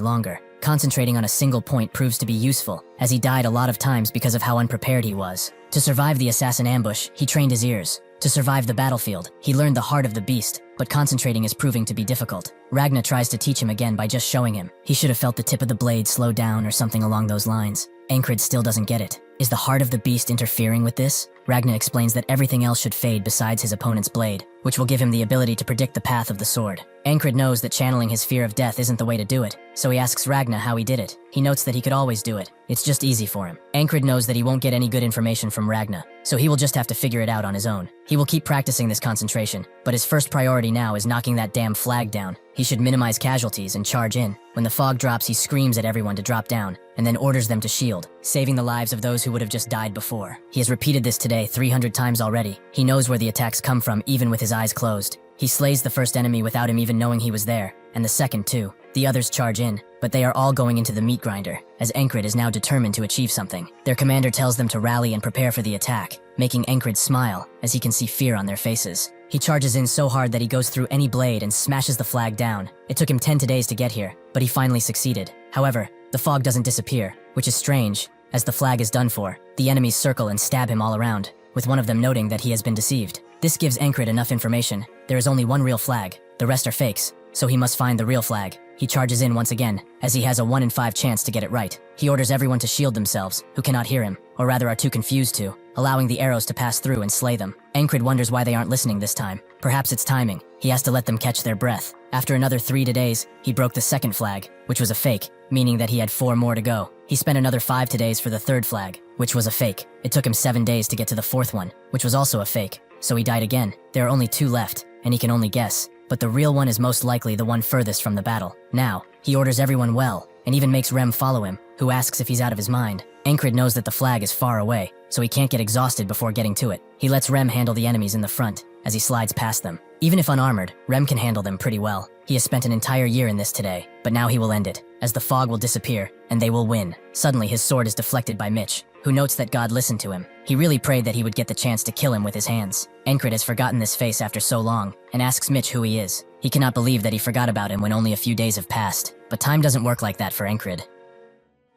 longer. Concentrating on a single point proves to be useful, as he died a lot of times because of how unprepared he was. To survive the assassin ambush, he trained his ears. To survive the battlefield, he learned the heart of the beast, but concentrating is proving to be difficult. Ragna tries to teach him again by just showing him. He should have felt the tip of the blade slow down or something along those lines. Encred still doesn't get it. Is the heart of the beast interfering with this? Ragna explains that everything else should fade besides his opponent's blade, which will give him the ability to predict the path of the sword. Encred knows that channeling his fear of death isn't the way to do it, so he asks Ragna how he did it. He notes that he could always do it. It's just easy for him. Encred knows that he won't get any good information from Ragna, so he will just have to figure it out on his own. He will keep practicing this concentration, but his first priority now is knocking that damn flag down. He should minimize casualties and charge in. When the fog drops, he screams at everyone to drop down, and then orders them to shield, saving the lives of those who would have just died before. He has repeated this today 300 times already. He knows where the attacks come from even with his eyes closed. He slays the first enemy without him even knowing he was there, and the second too. The others charge in, but they are all going into the meat grinder, as Encred is now determined to achieve something. Their commander tells them to rally and prepare for the attack, making Encred smile as he can see fear on their faces. He charges in so hard that he goes through any blade and smashes the flag down. It took him 10 days to get here, but he finally succeeded. However, the fog doesn't disappear, which is strange, as the flag is done for. The enemies circle and stab him all around, with one of them noting that he has been deceived. This gives Encred enough information. There is only one real flag, the rest are fakes, so he must find the real flag. He charges in once again, as he has a 1 in 5 chance to get it right. He orders everyone to shield themselves, who cannot hear him, or rather are too confused to, allowing the arrows to pass through and slay them. Encred wonders why they aren't listening this time. Perhaps it's timing. He has to let them catch their breath. After another 3 days, he broke the second flag, which was a fake, meaning that he had 4 more to go. He spent another 5 days for the third flag, which was a fake. It took him 7 days to get to the fourth one, which was also a fake. So he died again. There are only 2 left, and he can only guess. But the real one is most likely the one furthest from the battle. Now, he orders everyone well, and even makes Rem follow him, who asks if he's out of his mind. Encred knows that the flag is far away, so he can't get exhausted before getting to it. He lets Rem handle the enemies in the front, as he slides past them. Even if unarmored, Rem can handle them pretty well. He has spent an entire year in this today, but now he will end it, as the fog will disappear, and they will win. Suddenly his sword is deflected by Mitch, who notes that God listened to him. He really prayed that he would get the chance to kill him with his hands. Encred has forgotten this face after so long, and asks Mitch who he is. He cannot believe that he forgot about him when only a few days have passed, but time doesn't work like that for Encred.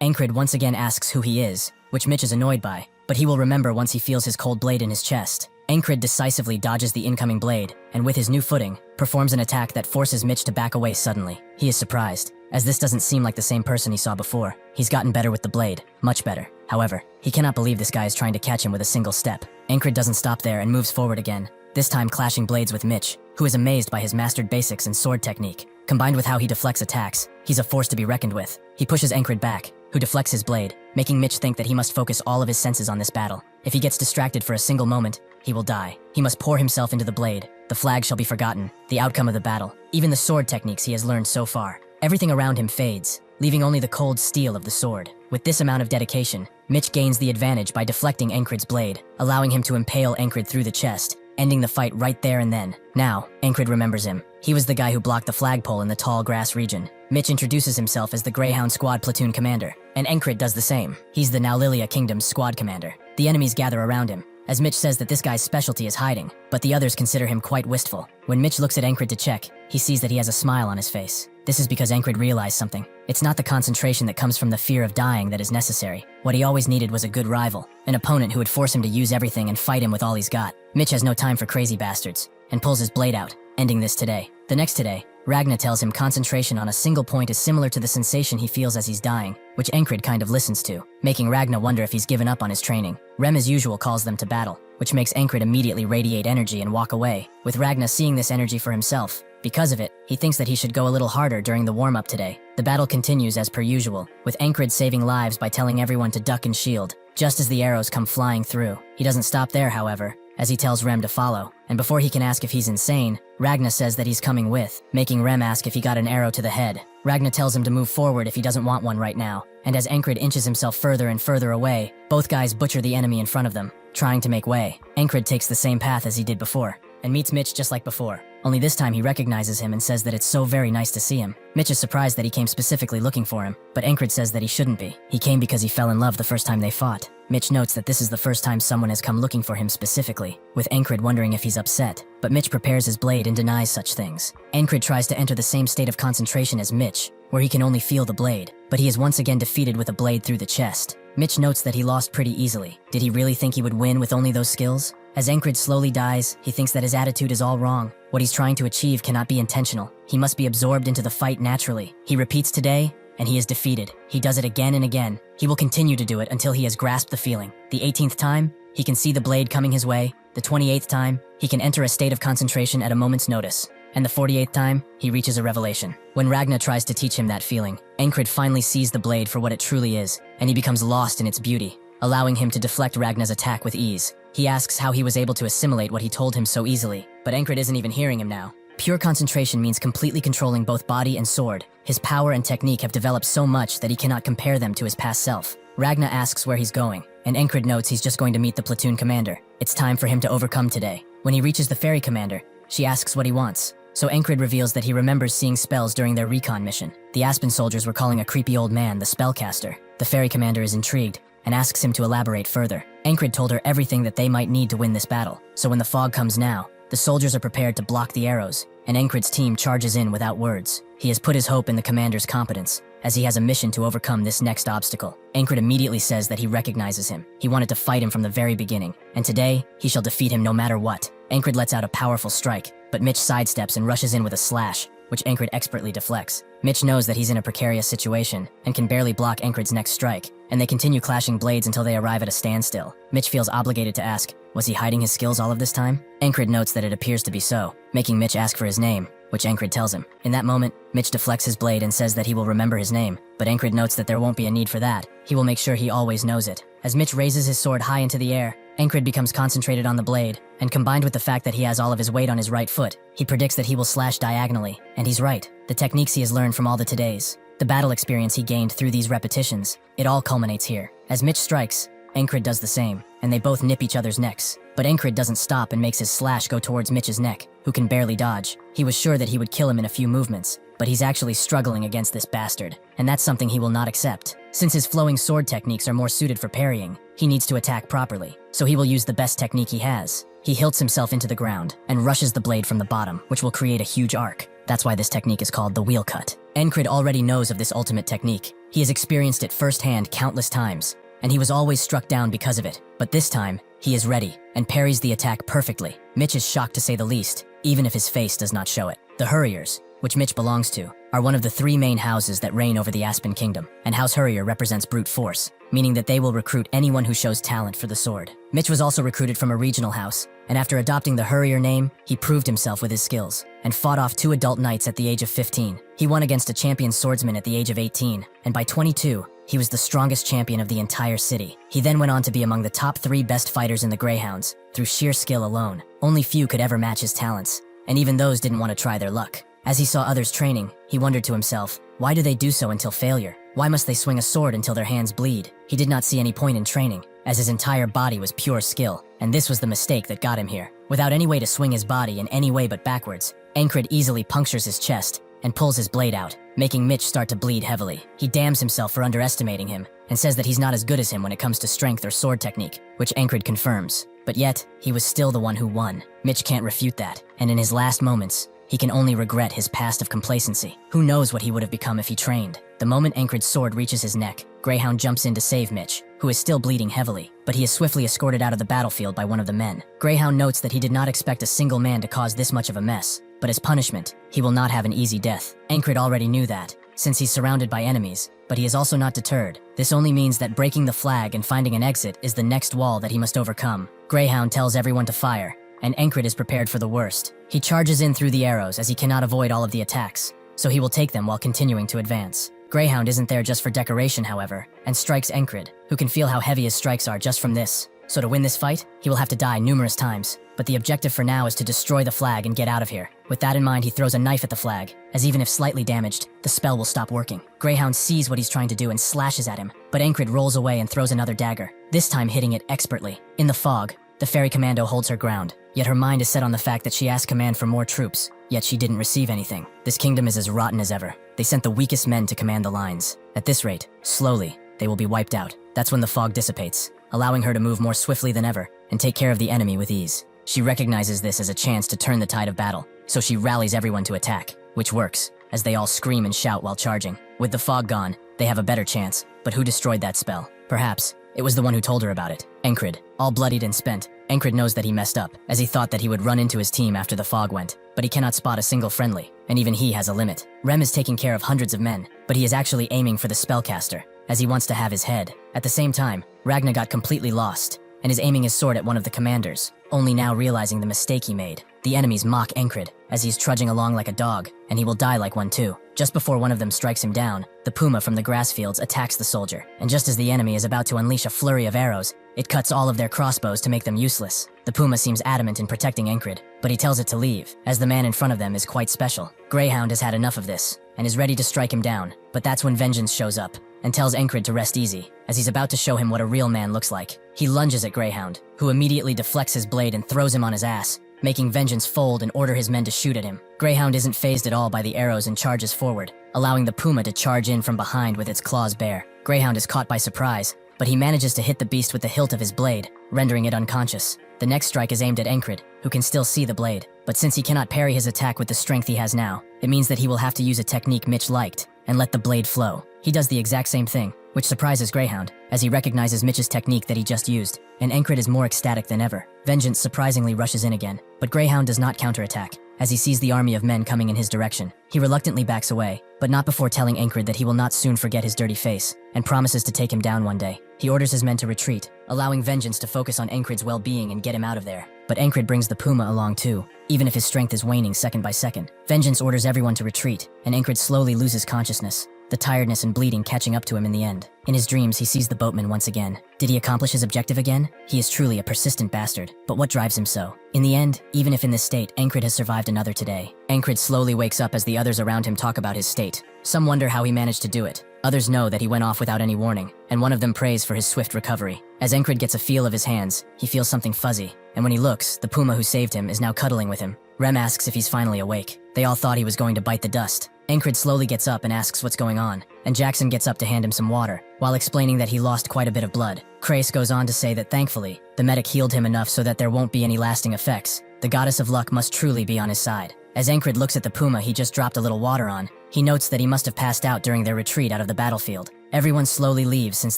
Encred once again asks who he is, which Mitch is annoyed by, but he will remember once he feels his cold blade in his chest. Encred decisively dodges the incoming blade, and with his new footing, performs an attack that forces Mitch to back away suddenly. He is surprised, as this doesn't seem like the same person he saw before. He's gotten better with the blade, much better. However, he cannot believe this guy is trying to catch him with a single step. Encred doesn't stop there and moves forward again, this time clashing blades with Mitch, who is amazed by his mastered basics and sword technique. Combined with how he deflects attacks, he's a force to be reckoned with. He pushes Encred back, who deflects his blade, making Mitch think that he must focus all of his senses on this battle. If he gets distracted for a single moment, he will die. He must pour himself into the blade. The flag shall be forgotten, the outcome of the battle, even the sword techniques he has learned so far. Everything around him fades, leaving only the cold steel of the sword. With this amount of dedication, Mitch gains the advantage by deflecting Encred's blade, allowing him to impale Encred through the chest, ending the fight right there and then. Now, Encred remembers him. He was the guy who blocked the flagpole in the tall grass region. Mitch introduces himself as the Greyhound Squad platoon commander, and Encred does the same. He's the now Lilia Kingdom's squad commander. The enemies gather around him, as Mitch says that this guy's specialty is hiding, but the others consider him quite wistful. When Mitch looks at Encred to check, he sees that he has a smile on his face. This is because Encred realized something. It's not the concentration that comes from the fear of dying that is necessary. What he always needed was a good rival, an opponent who would force him to use everything and fight him with all he's got. Mitch has no time for crazy bastards, and pulls his blade out, ending this today. The next today, Ragna tells him concentration on a single point is similar to the sensation he feels as he's dying, which Encred kind of listens to, making Ragna wonder if he's given up on his training. Rem as usual calls them to battle, which makes Encred immediately radiate energy and walk away, with Ragna seeing this energy for himself. Because of it, he thinks that he should go a little harder during the warm-up today. The battle continues as per usual, with Encred saving lives by telling everyone to duck and shield, just as the arrows come flying through. He doesn't stop there, however, as he tells Rem to follow, and before he can ask if he's insane, Ragna says that he's coming with, making Rem ask if he got an arrow to the head. Ragna tells him to move forward if he doesn't want one right now, and as Encred inches himself further and further away, both guys butcher the enemy in front of them, trying to make way. Encred takes the same path as he did before, and meets Mitch just like before. Only this time he recognizes him and says that it's so very nice to see him. Mitch is surprised that he came specifically looking for him, but Encred says that he shouldn't be. He came because he fell in love the first time they fought. Mitch notes that this is the first time someone has come looking for him specifically, with Encred wondering if he's upset, but Mitch prepares his blade and denies such things. Encred tries to enter the same state of concentration as Mitch, where he can only feel the blade, but he is once again defeated with a blade through the chest. Mitch notes that he lost pretty easily. Did he really think he would win with only those skills? As Encred slowly dies, he thinks that his attitude is all wrong. What he's trying to achieve cannot be intentional. He must be absorbed into the fight naturally. He repeats today, and he is defeated. He does it again and again. He will continue to do it until he has grasped the feeling. The 18th time, he can see the blade coming his way. The 28th time, he can enter a state of concentration at a moment's notice. And the 48th time, he reaches a revelation. When Ragna tries to teach him that feeling, Encred finally sees the blade for what it truly is, and he becomes lost in its beauty, allowing him to deflect Ragna's attack with ease. He asks how he was able to assimilate what he told him so easily, but Encred isn't even hearing him now. Pure concentration means completely controlling both body and sword. His power and technique have developed so much that he cannot compare them to his past self. Ragna asks where he's going, and Encred notes he's just going to meet the platoon commander. It's time for him to overcome today. When he reaches the ferry commander, She asks what he wants. So Encred reveals that he remembers seeing spells during their recon mission. The Aspen soldiers were calling a creepy old man the spellcaster. The fairy commander is intrigued and asks him to elaborate further. Encred told her everything that they might need to win this battle. So when the fog comes now, the soldiers are prepared to block the arrows, and Encred's team charges in without words. He has put his hope in the commander's competence, as he has a mission to overcome this next obstacle. Encred immediately says that he recognizes him. He wanted to fight him from the very beginning, and today, he shall defeat him no matter what. Encred lets out a powerful strike, but Mitch sidesteps and rushes in with a slash, which Encred expertly deflects. Mitch knows that he's in a precarious situation and can barely block Encred's next strike, and they continue clashing blades until they arrive at a standstill. Mitch feels obligated to ask, was he hiding his skills all of this time? Encred notes that it appears to be so, making Mitch ask for his name, which Encred tells him. In that moment, Mitch deflects his blade and says that he will remember his name, but Encred notes that there won't be a need for that. He will make sure he always knows it. As Mitch raises his sword high into the air, Encred becomes concentrated on the blade, and combined with the fact that he has all of his weight on his right foot, he predicts that he will slash diagonally, and he's right. The techniques he has learned from all the todays, the battle experience he gained through these repetitions, it all culminates here. As Mitch strikes, Encred does the same, and they both nip each other's necks. But Encred doesn't stop and makes his slash go towards Mitch's neck, who can barely dodge. He was sure that he would kill him in a few movements, but he's actually struggling against this bastard, and that's something he will not accept. Since his flowing sword techniques are more suited for parrying, he needs to attack properly, so he will use the best technique he has. He hilts himself into the ground and rushes the blade from the bottom, which will create a huge arc. That's why this technique is called the wheel cut. Encred already knows of this ultimate technique. He has experienced it firsthand countless times, and he was always struck down because of it. But this time, he is ready and parries the attack perfectly. Mitch is shocked to say the least, even if his face does not show it. The Hurriers, which Mitch belongs to, are one of the 3 main houses that reign over the Aspen Kingdom, and House Hurrier represents brute force, meaning that they will recruit anyone who shows talent for the sword. Mitch was also recruited from a regional house, and after adopting the Hurrier name, he proved himself with his skills, and fought off 2 adult knights at the age of 15. He won against a champion swordsman at the age of 18, and by 22, he was the strongest champion of the entire city. He then went on to be among the top 3 best fighters in the Greyhounds, through sheer skill alone. Only few could ever match his talents, and even those didn't want to try their luck. As he saw others training, he wondered to himself, why do they do so until failure? Why must they swing a sword until their hands bleed? He did not see any point in training, as his entire body was pure skill, and this was the mistake that got him here. Without any way to swing his body in any way but backwards, Encred easily punctures his chest and pulls his blade out, making Mitch start to bleed heavily. He damns himself for underestimating him, and says that he's not as good as him when it comes to strength or sword technique, which Encred confirms. But yet, he was still the one who won. Mitch can't refute that, and in his last moments, he can only regret his past of complacency. Who knows what he would have become if he trained? The moment Encred's sword reaches his neck, Greyhound jumps in to save Mitch, who is still bleeding heavily, but he is swiftly escorted out of the battlefield by one of the men. Greyhound notes that he did not expect a single man to cause this much of a mess, but as punishment, he will not have an easy death. Encred already knew that, since he's surrounded by enemies, but he is also not deterred. This only means that breaking the flag and finding an exit is the next wall that he must overcome. Greyhound tells everyone to fire, and Encred is prepared for the worst. He charges in through the arrows as he cannot avoid all of the attacks, so he will take them while continuing to advance. Greyhound isn't there just for decoration, however, and strikes Encred, who can feel how heavy his strikes are just from this. So to win this fight, he will have to die numerous times, but the objective for now is to destroy the flag and get out of here. With that in mind, he throws a knife at the flag, as even if slightly damaged, the spell will stop working. Greyhound sees what he's trying to do and slashes at him, but Encred rolls away and throws another dagger, this time hitting it expertly. In the fog, the fairy commando holds her ground, yet her mind is set on the fact that she asked command for more troops, yet she didn't receive anything. This kingdom is as rotten as ever. They sent the weakest men to command the lines. At this rate, slowly, they will be wiped out. That's when the fog dissipates, allowing her to move more swiftly than ever and take care of the enemy with ease. She recognizes this as a chance to turn the tide of battle, so she rallies everyone to attack, which works, as they all scream and shout while charging. With the fog gone, they have a better chance, but who destroyed that spell? Perhaps it was the one who told her about it, Encred. All bloodied and spent, Encred knows that he messed up, as he thought that he would run into his team after the fog went, but he cannot spot a single friendly, and even he has a limit. Rem is taking care of hundreds of men, but he is actually aiming for the spellcaster, as he wants to have his head. At the same time, Ragna got completely lost, and is aiming his sword at one of the commanders, only now realizing the mistake he made. The enemies mock Encred, as he's trudging along like a dog, and he will die like one too. Just before one of them strikes him down, the puma from the grass fields attacks the soldier, and just as the enemy is about to unleash a flurry of arrows, it cuts all of their crossbows to make them useless. The puma seems adamant in protecting Encred, but he tells it to leave, as the man in front of them is quite special. Greyhound has had enough of this, and is ready to strike him down, but that's when Vengeance shows up, and tells Encred to rest easy, as he's about to show him what a real man looks like. He lunges at Greyhound, who immediately deflects his blade and throws him on his ass, making Vengeance fold and order his men to shoot at him. Greyhound isn't fazed at all by the arrows and charges forward, allowing the puma to charge in from behind with its claws bare. Greyhound is caught by surprise, but he manages to hit the beast with the hilt of his blade, rendering it unconscious. The next strike is aimed at Encred, who can still see the blade, but since he cannot parry his attack with the strength he has now, it means that he will have to use a technique Mitch liked, and let the blade flow. He does the exact same thing, which surprises Greyhound, as he recognizes Mitch's technique that he just used, and Encred is more ecstatic than ever. Vengeance surprisingly rushes in again, but Greyhound does not counterattack. As he sees the army of men coming in his direction, he reluctantly backs away, but not before telling Encred that he will not soon forget his dirty face, and promises to take him down one day. He orders his men to retreat, allowing Vengeance to focus on Encred's well-being and get him out of there. But Encred brings the puma along too, even if his strength is waning second by second. Vengeance orders everyone to retreat, and Encred slowly loses consciousness, the tiredness and bleeding catching up to him in the end. In his dreams, he sees the boatman once again. Did he accomplish his objective again? He is truly a persistent bastard, but what drives him so? In the end, even if in this state, Encred has survived another today. Encred slowly wakes up as the others around him talk about his state. Some wonder how he managed to do it. Others know that he went off without any warning, and one of them prays for his swift recovery. As Encred gets a feel of his hands, he feels something fuzzy, and when he looks, the puma who saved him is now cuddling with him. Rem asks if he's finally awake. They all thought he was going to bite the dust. Encred slowly gets up and asks what's going on, and Jackson gets up to hand him some water, while explaining that he lost quite a bit of blood. Crace goes on to say that thankfully, the medic healed him enough so that there won't be any lasting effects. The goddess of luck must truly be on his side. As Encred looks at the puma he just dropped a little water on, he notes that he must have passed out during their retreat out of the battlefield. Everyone slowly leaves since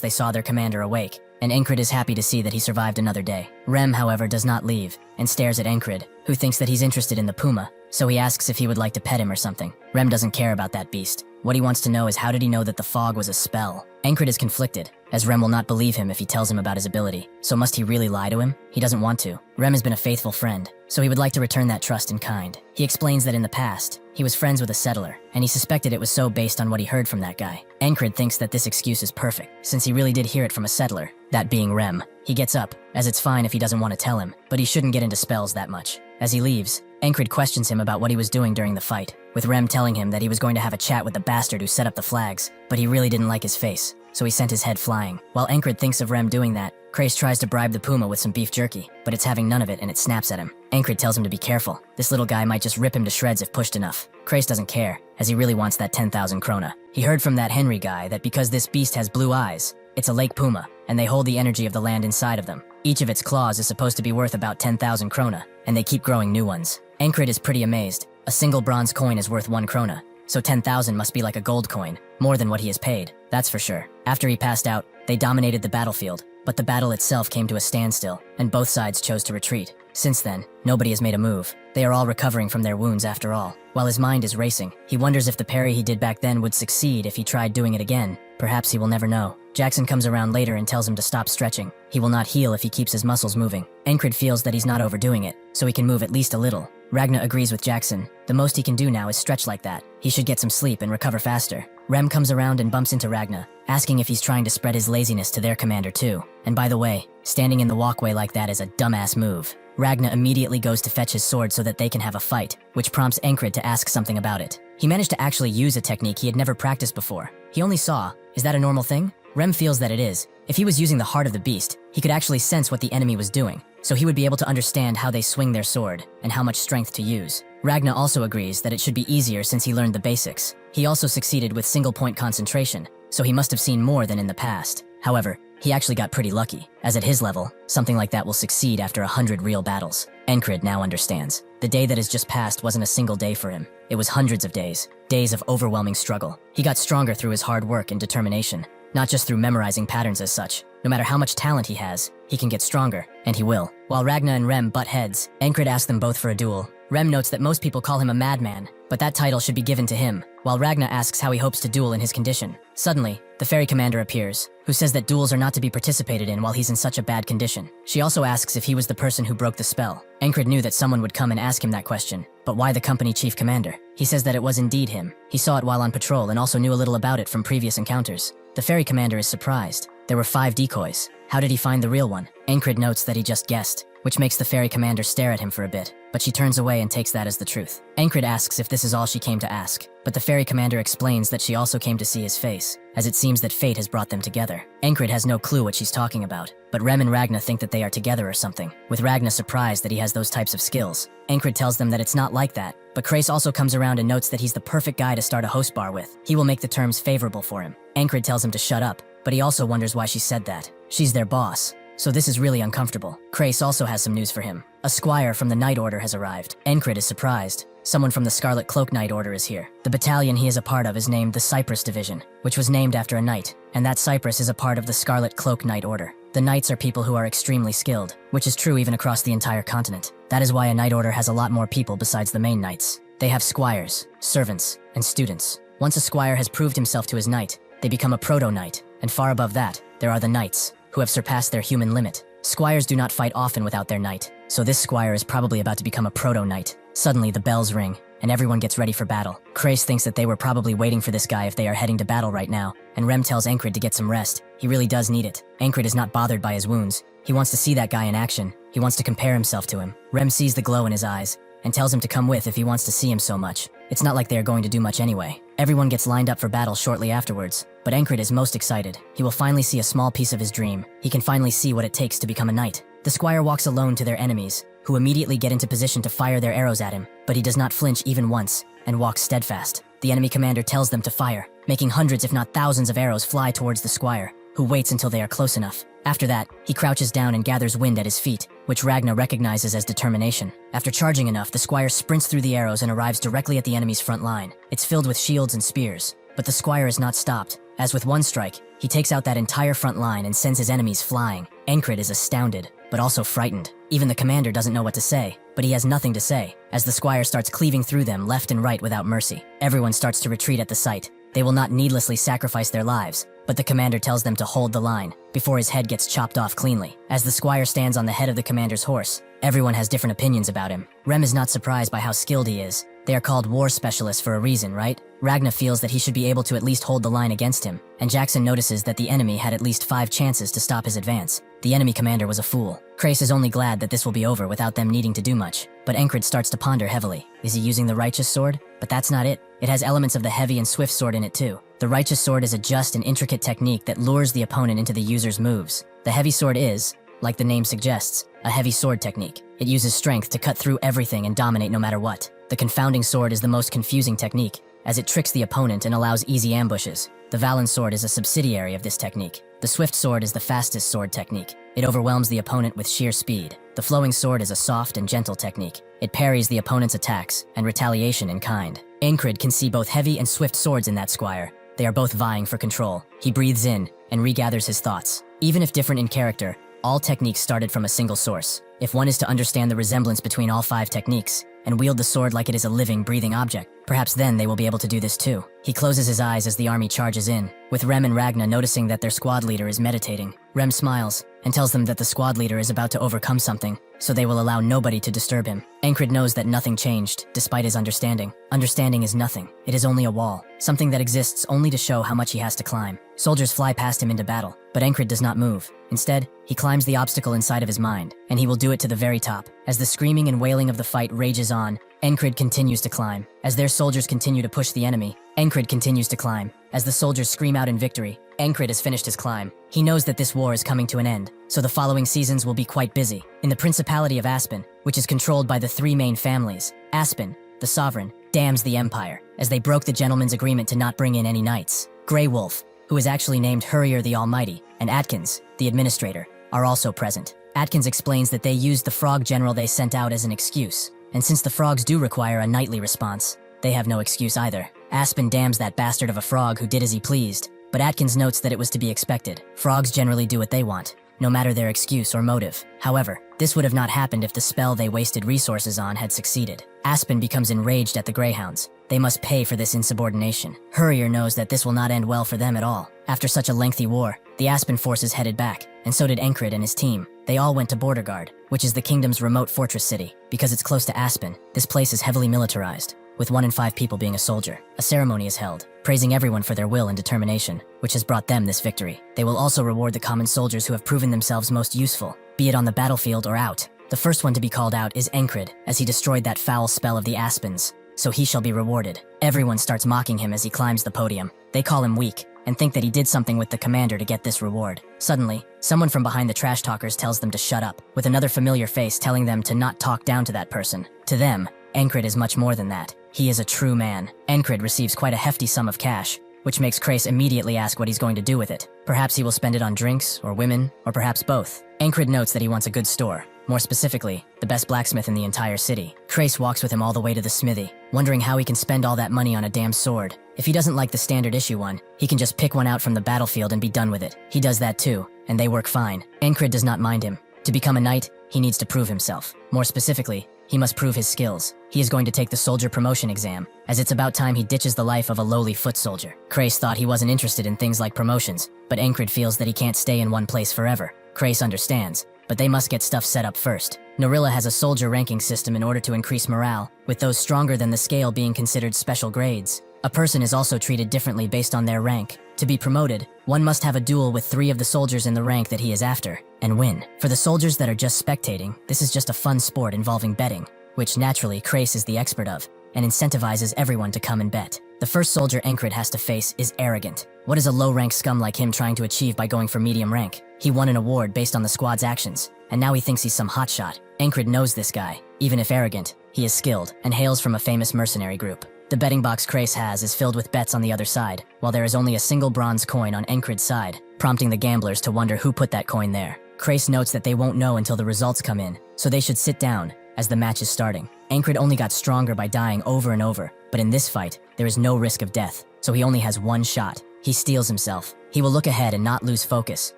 they saw their commander awake, and Encred is happy to see that he survived another day. Rem, however, does not leave, and stares at Encred, who thinks that he's interested in the puma, so he asks if he would like to pet him or something. Rem doesn't care about that beast. What he wants to know is how did he know that the fog was a spell? Encred is conflicted, as Rem will not believe him if he tells him about his ability. So must he really lie to him? He doesn't want to. Rem has been a faithful friend, so he would like to return that trust in kind. He explains that in the past, he was friends with a settler, and he suspected it was so based on what he heard from that guy. Encred thinks that this excuse is perfect, since he really did hear it from a settler, that being Rem. He gets up, as it's fine if he doesn't want to tell him, but he shouldn't get into spells that much. As he leaves, Encred questions him about what he was doing during the fight, with Rem telling him that he was going to have a chat with the bastard who set up the flags, but he really didn't like his face, so he sent his head flying. While Encred thinks of Rem doing that, Crace tries to bribe the puma with some beef jerky, but it's having none of it and it snaps at him. Encred tells him to be careful. This little guy might just rip him to shreds if pushed enough. Crace doesn't care, as he really wants that 10,000 krona. He heard from that Henry guy that because this beast has blue eyes, it's a lake puma, and they hold the energy of the land inside of them. Each of its claws is supposed to be worth about 10,000 krona, and they keep growing new ones. Encred is pretty amazed. A single bronze coin is worth 1 krona, so 10,000 must be like a gold coin, more than what he has paid, that's for sure. After he passed out, they dominated the battlefield, but the battle itself came to a standstill, and both sides chose to retreat. Since then, nobody has made a move. They are all recovering from their wounds after all. While his mind is racing, he wonders if the parry he did back then would succeed if he tried doing it again. Perhaps he will never know. Jackson comes around later and tells him to stop stretching. He will not heal if he keeps his muscles moving. Encred feels that he's not overdoing it, so he can move at least a little. Ragna agrees with Jackson. The most he can do now is stretch like that. He should get some sleep and recover faster. Rem comes around and bumps into Ragna, asking if he's trying to spread his laziness to their commander too. And by the way, standing in the walkway like that is a dumbass move. Ragna immediately goes to fetch his sword so that they can have a fight, which prompts Encred to ask something about it. He managed to actually use a technique he had never practiced before. He only saw. Is that a normal thing? Rem feels that it is. If he was using the heart of the beast, he could actually sense what the enemy was doing, so he would be able to understand how they swing their sword and how much strength to use. Ragna also agrees that it should be easier since he learned the basics. He also succeeded with single-point concentration, so he must have seen more than in the past. However, he actually got pretty lucky, as at his level, something like that will succeed after 100 real battles. Encred now understands. The day that has just passed wasn't a single day for him. It was hundreds of days of overwhelming struggle. He got stronger through his hard work and determination, not just through memorizing patterns as such. No matter how much talent he has, he can get stronger, and he will. While Ragna and Rem butt heads, Encred asks them both for a duel. Rem notes that most people call him a madman, but that title should be given to him, while Ragna asks how he hopes to duel in his condition. Suddenly, the fairy commander appears, who says that duels are not to be participated in while he's in such a bad condition. She also asks if he was the person who broke the spell. Encred knew that someone would come and ask him that question, but why the company chief commander? He says that it was indeed him. He saw it while on patrol and also knew a little about it from previous encounters. The fairy commander is surprised. There were 5 decoys. How did he find the real one? Encred notes that he just guessed, which makes the fairy commander stare at him for a bit, but she turns away and takes that as the truth. Ankrid asks if this is all she came to ask, but the fairy commander explains that she also came to see his face, as it seems that fate has brought them together. Ankrid has no clue what she's talking about, but Rem and Ragna think that they are together or something, with Ragna surprised that he has those types of skills. Ankrid tells them that it's not like that, but Krace also comes around and notes that he's the perfect guy to start a host bar with. He will make the terms favorable for him. Ankrid tells him to shut up, but he also wonders why she said that. She's their boss, so this is really uncomfortable. Krace also has some news for him. A squire from the Night Order has arrived. Ankrid is surprised. Someone from the Scarlet Cloak Night Order is here. The battalion he is a part of is named the Cypress Division, which was named after a knight, and that Cypress is a part of the Scarlet Cloak Night Order. The knights are people who are extremely skilled, which is true even across the entire continent. That is why a Night Order has a lot more people besides the main knights. They have squires, servants, and students. Once a squire has proved himself to his knight, they become a proto-knight, and far above that, there are the knights, who have surpassed their human limit. Squires do not fight often without their knight, so this squire is probably about to become a proto-knight. Suddenly, the bells ring, and everyone gets ready for battle. Krace thinks that they were probably waiting for this guy if they are heading to battle right now, and Rem tells Ankrid to get some rest. He really does need it. Ankrid is not bothered by his wounds. He wants to see that guy in action. He wants to compare himself to him. Rem sees the glow in his eyes, and tells him to come with if he wants to see him so much. It's not like they are going to do much anyway. Everyone gets lined up for battle shortly afterwards, but Ankrid is most excited. He will finally see a small piece of his dream. He can finally see what it takes to become a knight. The squire walks alone to their enemies, who immediately get into position to fire their arrows at him, but he does not flinch even once, and walks steadfast. The enemy commander tells them to fire, making hundreds if not thousands of arrows fly towards the squire, who waits until they are close enough. After that, he crouches down and gathers wind at his feet, which Ragna recognizes as determination. After charging enough, the squire sprints through the arrows and arrives directly at the enemy's front line. It's filled with shields and spears, but the squire is not stopped, as with one strike, he takes out that entire front line and sends his enemies flying. Ankrid is astounded, but also frightened. Even the commander doesn't know what to say, but he has nothing to say, as the squire starts cleaving through them left and right without mercy. Everyone starts to retreat at the sight. They will not needlessly sacrifice their lives, but the commander tells them to hold the line, before his head gets chopped off cleanly. As the squire stands on the head of the commander's horse, everyone has different opinions about him. Rem is not surprised by how skilled he is. They are called war specialists for a reason, right? Ragna feels that he should be able to at least hold the line against him, and Jackson notices that the enemy had at least 5 chances to stop his advance. The enemy commander was a fool. Krace is only glad that this will be over without them needing to do much, but Ankrid starts to ponder heavily. Is he using the righteous sword? But that's not it. It has elements of the heavy and swift sword in it too. The righteous sword is a just and intricate technique that lures the opponent into the user's moves. The heavy sword is, like the name suggests, a heavy sword technique. It uses strength to cut through everything and dominate no matter what. The confounding sword is the most confusing technique, as it tricks the opponent and allows easy ambushes. The Valen sword is a subsidiary of this technique. The swift sword is the fastest sword technique. It overwhelms the opponent with sheer speed. The flowing sword is a soft and gentle technique. It parries the opponent's attacks and retaliation in kind. Ankrid can see both heavy and swift swords in that squire. They are both vying for control. He breathes in and regathers his thoughts. Even if different in character, all techniques started from a single source. If one is to understand the resemblance between all 5 techniques, and wield the sword like it is a living, breathing object, perhaps then they will be able to do this too. He closes his eyes as the army charges in, with Rem and Ragna noticing that their squad leader is meditating. Rem smiles, and tells them that the squad leader is about to overcome something, so they will allow nobody to disturb him. Ankrid knows that nothing changed, despite his understanding. Understanding is nothing. It is only a wall, something that exists only to show how much he has to climb. Soldiers fly past him into battle, but Ankrid does not move. Instead, he climbs the obstacle inside of his mind, and he will do it to the very top. As the screaming and wailing of the fight rages on, Ankrid continues to climb. As their soldiers continue to push the enemy, Ankrid continues to climb. As the soldiers scream out in victory, Ankrid has finished his climb. He knows that this war is coming to an end, so the following seasons will be quite busy. In the Principality of Aspen, which is controlled by the 3 main families, Aspen, the sovereign, damns the empire, as they broke the gentleman's agreement to not bring in any knights. Grey Wolf, who is actually named Hurrier the Almighty, and Atkins, the administrator, are also present. Atkins explains that they used the frog general they sent out as an excuse, and since the frogs do require a knightly response, they have no excuse either. Aspen damns that bastard of a frog who did as he pleased, but Atkins notes that it was to be expected. Frogs generally do what they want, no matter their excuse or motive. However, this would have not happened if the spell they wasted resources on had succeeded. Aspen becomes enraged at the Greyhounds. They must pay for this insubordination. Hurrier knows that this will not end well for them at all. After such a lengthy war, the Aspen forces headed back, and so did Ankrid and his team. They all went to Border Guard, which is the kingdom's remote fortress city. Because it's close to Aspen, this place is heavily militarized, with 1 in 5 people being a soldier. A ceremony is held, praising everyone for their will and determination, which has brought them this victory. They will also reward the common soldiers who have proven themselves most useful, be it on the battlefield or out. The first one to be called out is Encred, as he destroyed that foul spell of the Aspens, so he shall be rewarded. Everyone starts mocking him as he climbs the podium. They call him weak, and think that he did something with the commander to get this reward. Suddenly, someone from behind the trash talkers tells them to shut up, with another familiar face telling them to not talk down to that person. To them, Encred is much more than that. He is a true man. Encred receives quite a hefty sum of cash, which makes Krace immediately ask what he's going to do with it. Perhaps he will spend it on drinks, or women, or perhaps both. Encred notes that he wants a good store. More specifically, the best blacksmith in the entire city. Krace walks with him all the way to the smithy, wondering how he can spend all that money on a damn sword. If he doesn't like the standard issue one, he can just pick one out from the battlefield and be done with it. He does that too, and they work fine. Encred does not mind him. To become a knight, he needs to prove himself. More specifically, he must prove his skills. He is going to take the soldier promotion exam, as it's about time he ditches the life of a lowly foot soldier. Krace thought he wasn't interested in things like promotions, but Encred feels that he can't stay in one place forever. Krace understands, but they must get stuff set up first. Narilla has a soldier ranking system in order to increase morale, with those stronger than the scale being considered special grades. A person is also treated differently based on their rank. To be promoted, one must have a duel with 3 of the soldiers in the rank that he is after, and win. For the soldiers that are just spectating, this is just a fun sport involving betting, which naturally Krace is the expert of, and incentivizes everyone to come and bet. The first soldier Encred has to face is arrogant. What is a low-rank scum like him trying to achieve by going for medium rank? He won an award based on the squad's actions, and now he thinks he's some hotshot. Encred knows this guy. Even if arrogant, he is skilled, and hails from a famous mercenary group. The betting box Krace has is filled with bets on the other side, while there is only a single bronze coin on Encred's side, prompting the gamblers to wonder who put that coin there. Krace notes that they won't know until the results come in, so they should sit down, as the match is starting. Encred only got stronger by dying over and over, but in this fight, there is no risk of death, so he only has one shot. He steels himself. He will look ahead and not lose focus,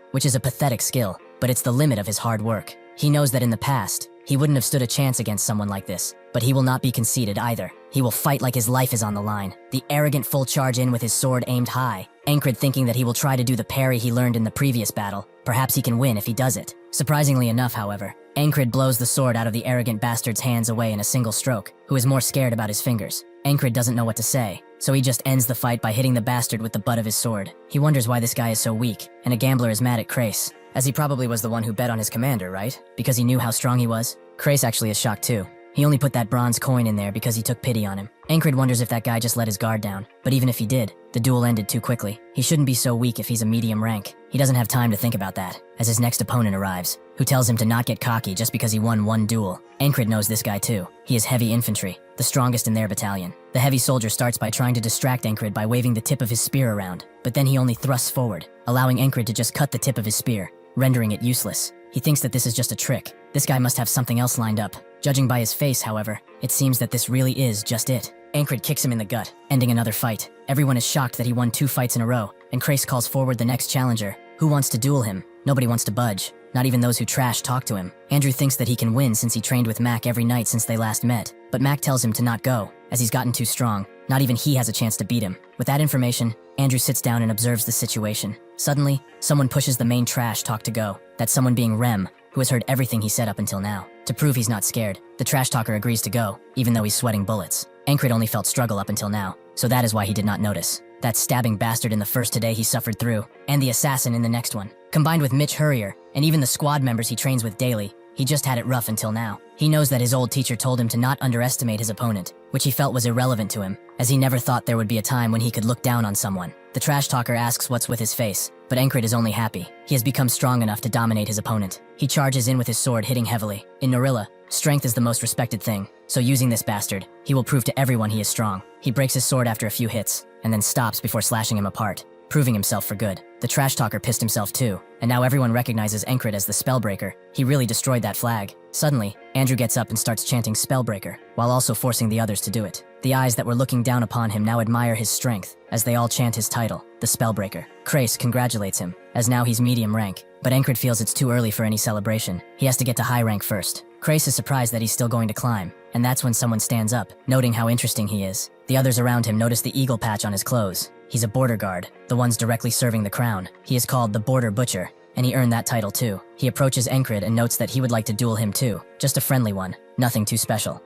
which is a pathetic skill, but it's the limit of his hard work. He knows that in the past, he wouldn't have stood a chance against someone like this, but he will not be conceited either. He will fight like his life is on the line. The arrogant full charge in with his sword aimed high, Encred thinking that he will try to do the parry he learned in the previous battle. Perhaps he can win if he does it. Surprisingly enough, however, Encred blows the sword out of the arrogant bastard's hands away in a single stroke, who is more scared about his fingers. Encred doesn't know what to say, so he just ends the fight by hitting the bastard with the butt of his sword. He wonders why this guy is so weak, and a gambler is mad at Krace, as he probably was the one who bet on his commander, right? Because he knew how strong he was? Krace actually is shocked too. He only put that bronze coin in there because he took pity on him. Encred wonders if that guy just let his guard down, but even if he did, the duel ended too quickly. He shouldn't be so weak if he's a medium rank. He doesn't have time to think about that, as his next opponent arrives, who tells him to not get cocky just because he won one duel. Encred knows this guy too. He is heavy infantry, the strongest in their battalion. The heavy soldier starts by trying to distract Encred by waving the tip of his spear around, but then he only thrusts forward, allowing Encred to just cut the tip of his spear, rendering it useless. He thinks that this is just a trick. This guy must have something else lined up. Judging by his face, however, it seems that this really is just it. Encred kicks him in the gut, ending another fight. Everyone is shocked that he won 2 fights in a row, and Krace calls forward the next challenger. Who wants to duel him? Nobody wants to budge. Not even those who trash talk to him. Andrew thinks that he can win since he trained with Mac every night since they last met, but Mac tells him to not go, as he's gotten too strong. Not even he has a chance to beat him. With that information, Andrew sits down and observes the situation. Suddenly, someone pushes the main trash talk to go. That someone being Rem, who has heard everything he said up until now. To prove he's not scared, the trash talker agrees to go, even though he's sweating bullets. Encred only felt struggle up until now, so that is why he did not notice. That stabbing bastard in the first today he suffered through, and the assassin in the next one. Combined with Mitch Hurrier, and even the squad members he trains with daily, he just had it rough until now. He knows that his old teacher told him to not underestimate his opponent, which he felt was irrelevant to him, as he never thought there would be a time when he could look down on someone. The trash talker asks what's with his face, but Encred is only happy. He has become strong enough to dominate his opponent. He charges in with his sword, hitting heavily. In Narilla, strength is the most respected thing, so using this bastard, he will prove to everyone he is strong. He breaks his sword after a few hits, and then stops before slashing him apart, proving himself for good. The trash talker pissed himself too, and now everyone recognizes Encred as the Spellbreaker. He really destroyed that flag. Suddenly, Andrew gets up and starts chanting Spellbreaker, while also forcing the others to do it. The eyes that were looking down upon him now admire his strength, as they all chant his title, the Spellbreaker. Krace congratulates him, as now he's medium rank, but Encred feels it's too early for any celebration. He has to get to high rank first. Krace is surprised that he's still going to climb, and that's when someone stands up, noting how interesting he is. The others around him notice the eagle patch on his clothes. He's a border guard, the ones directly serving the crown. He is called the Border Butcher, and he earned that title too. He approaches Encred and notes that he would like to duel him too, just a friendly one, nothing too special.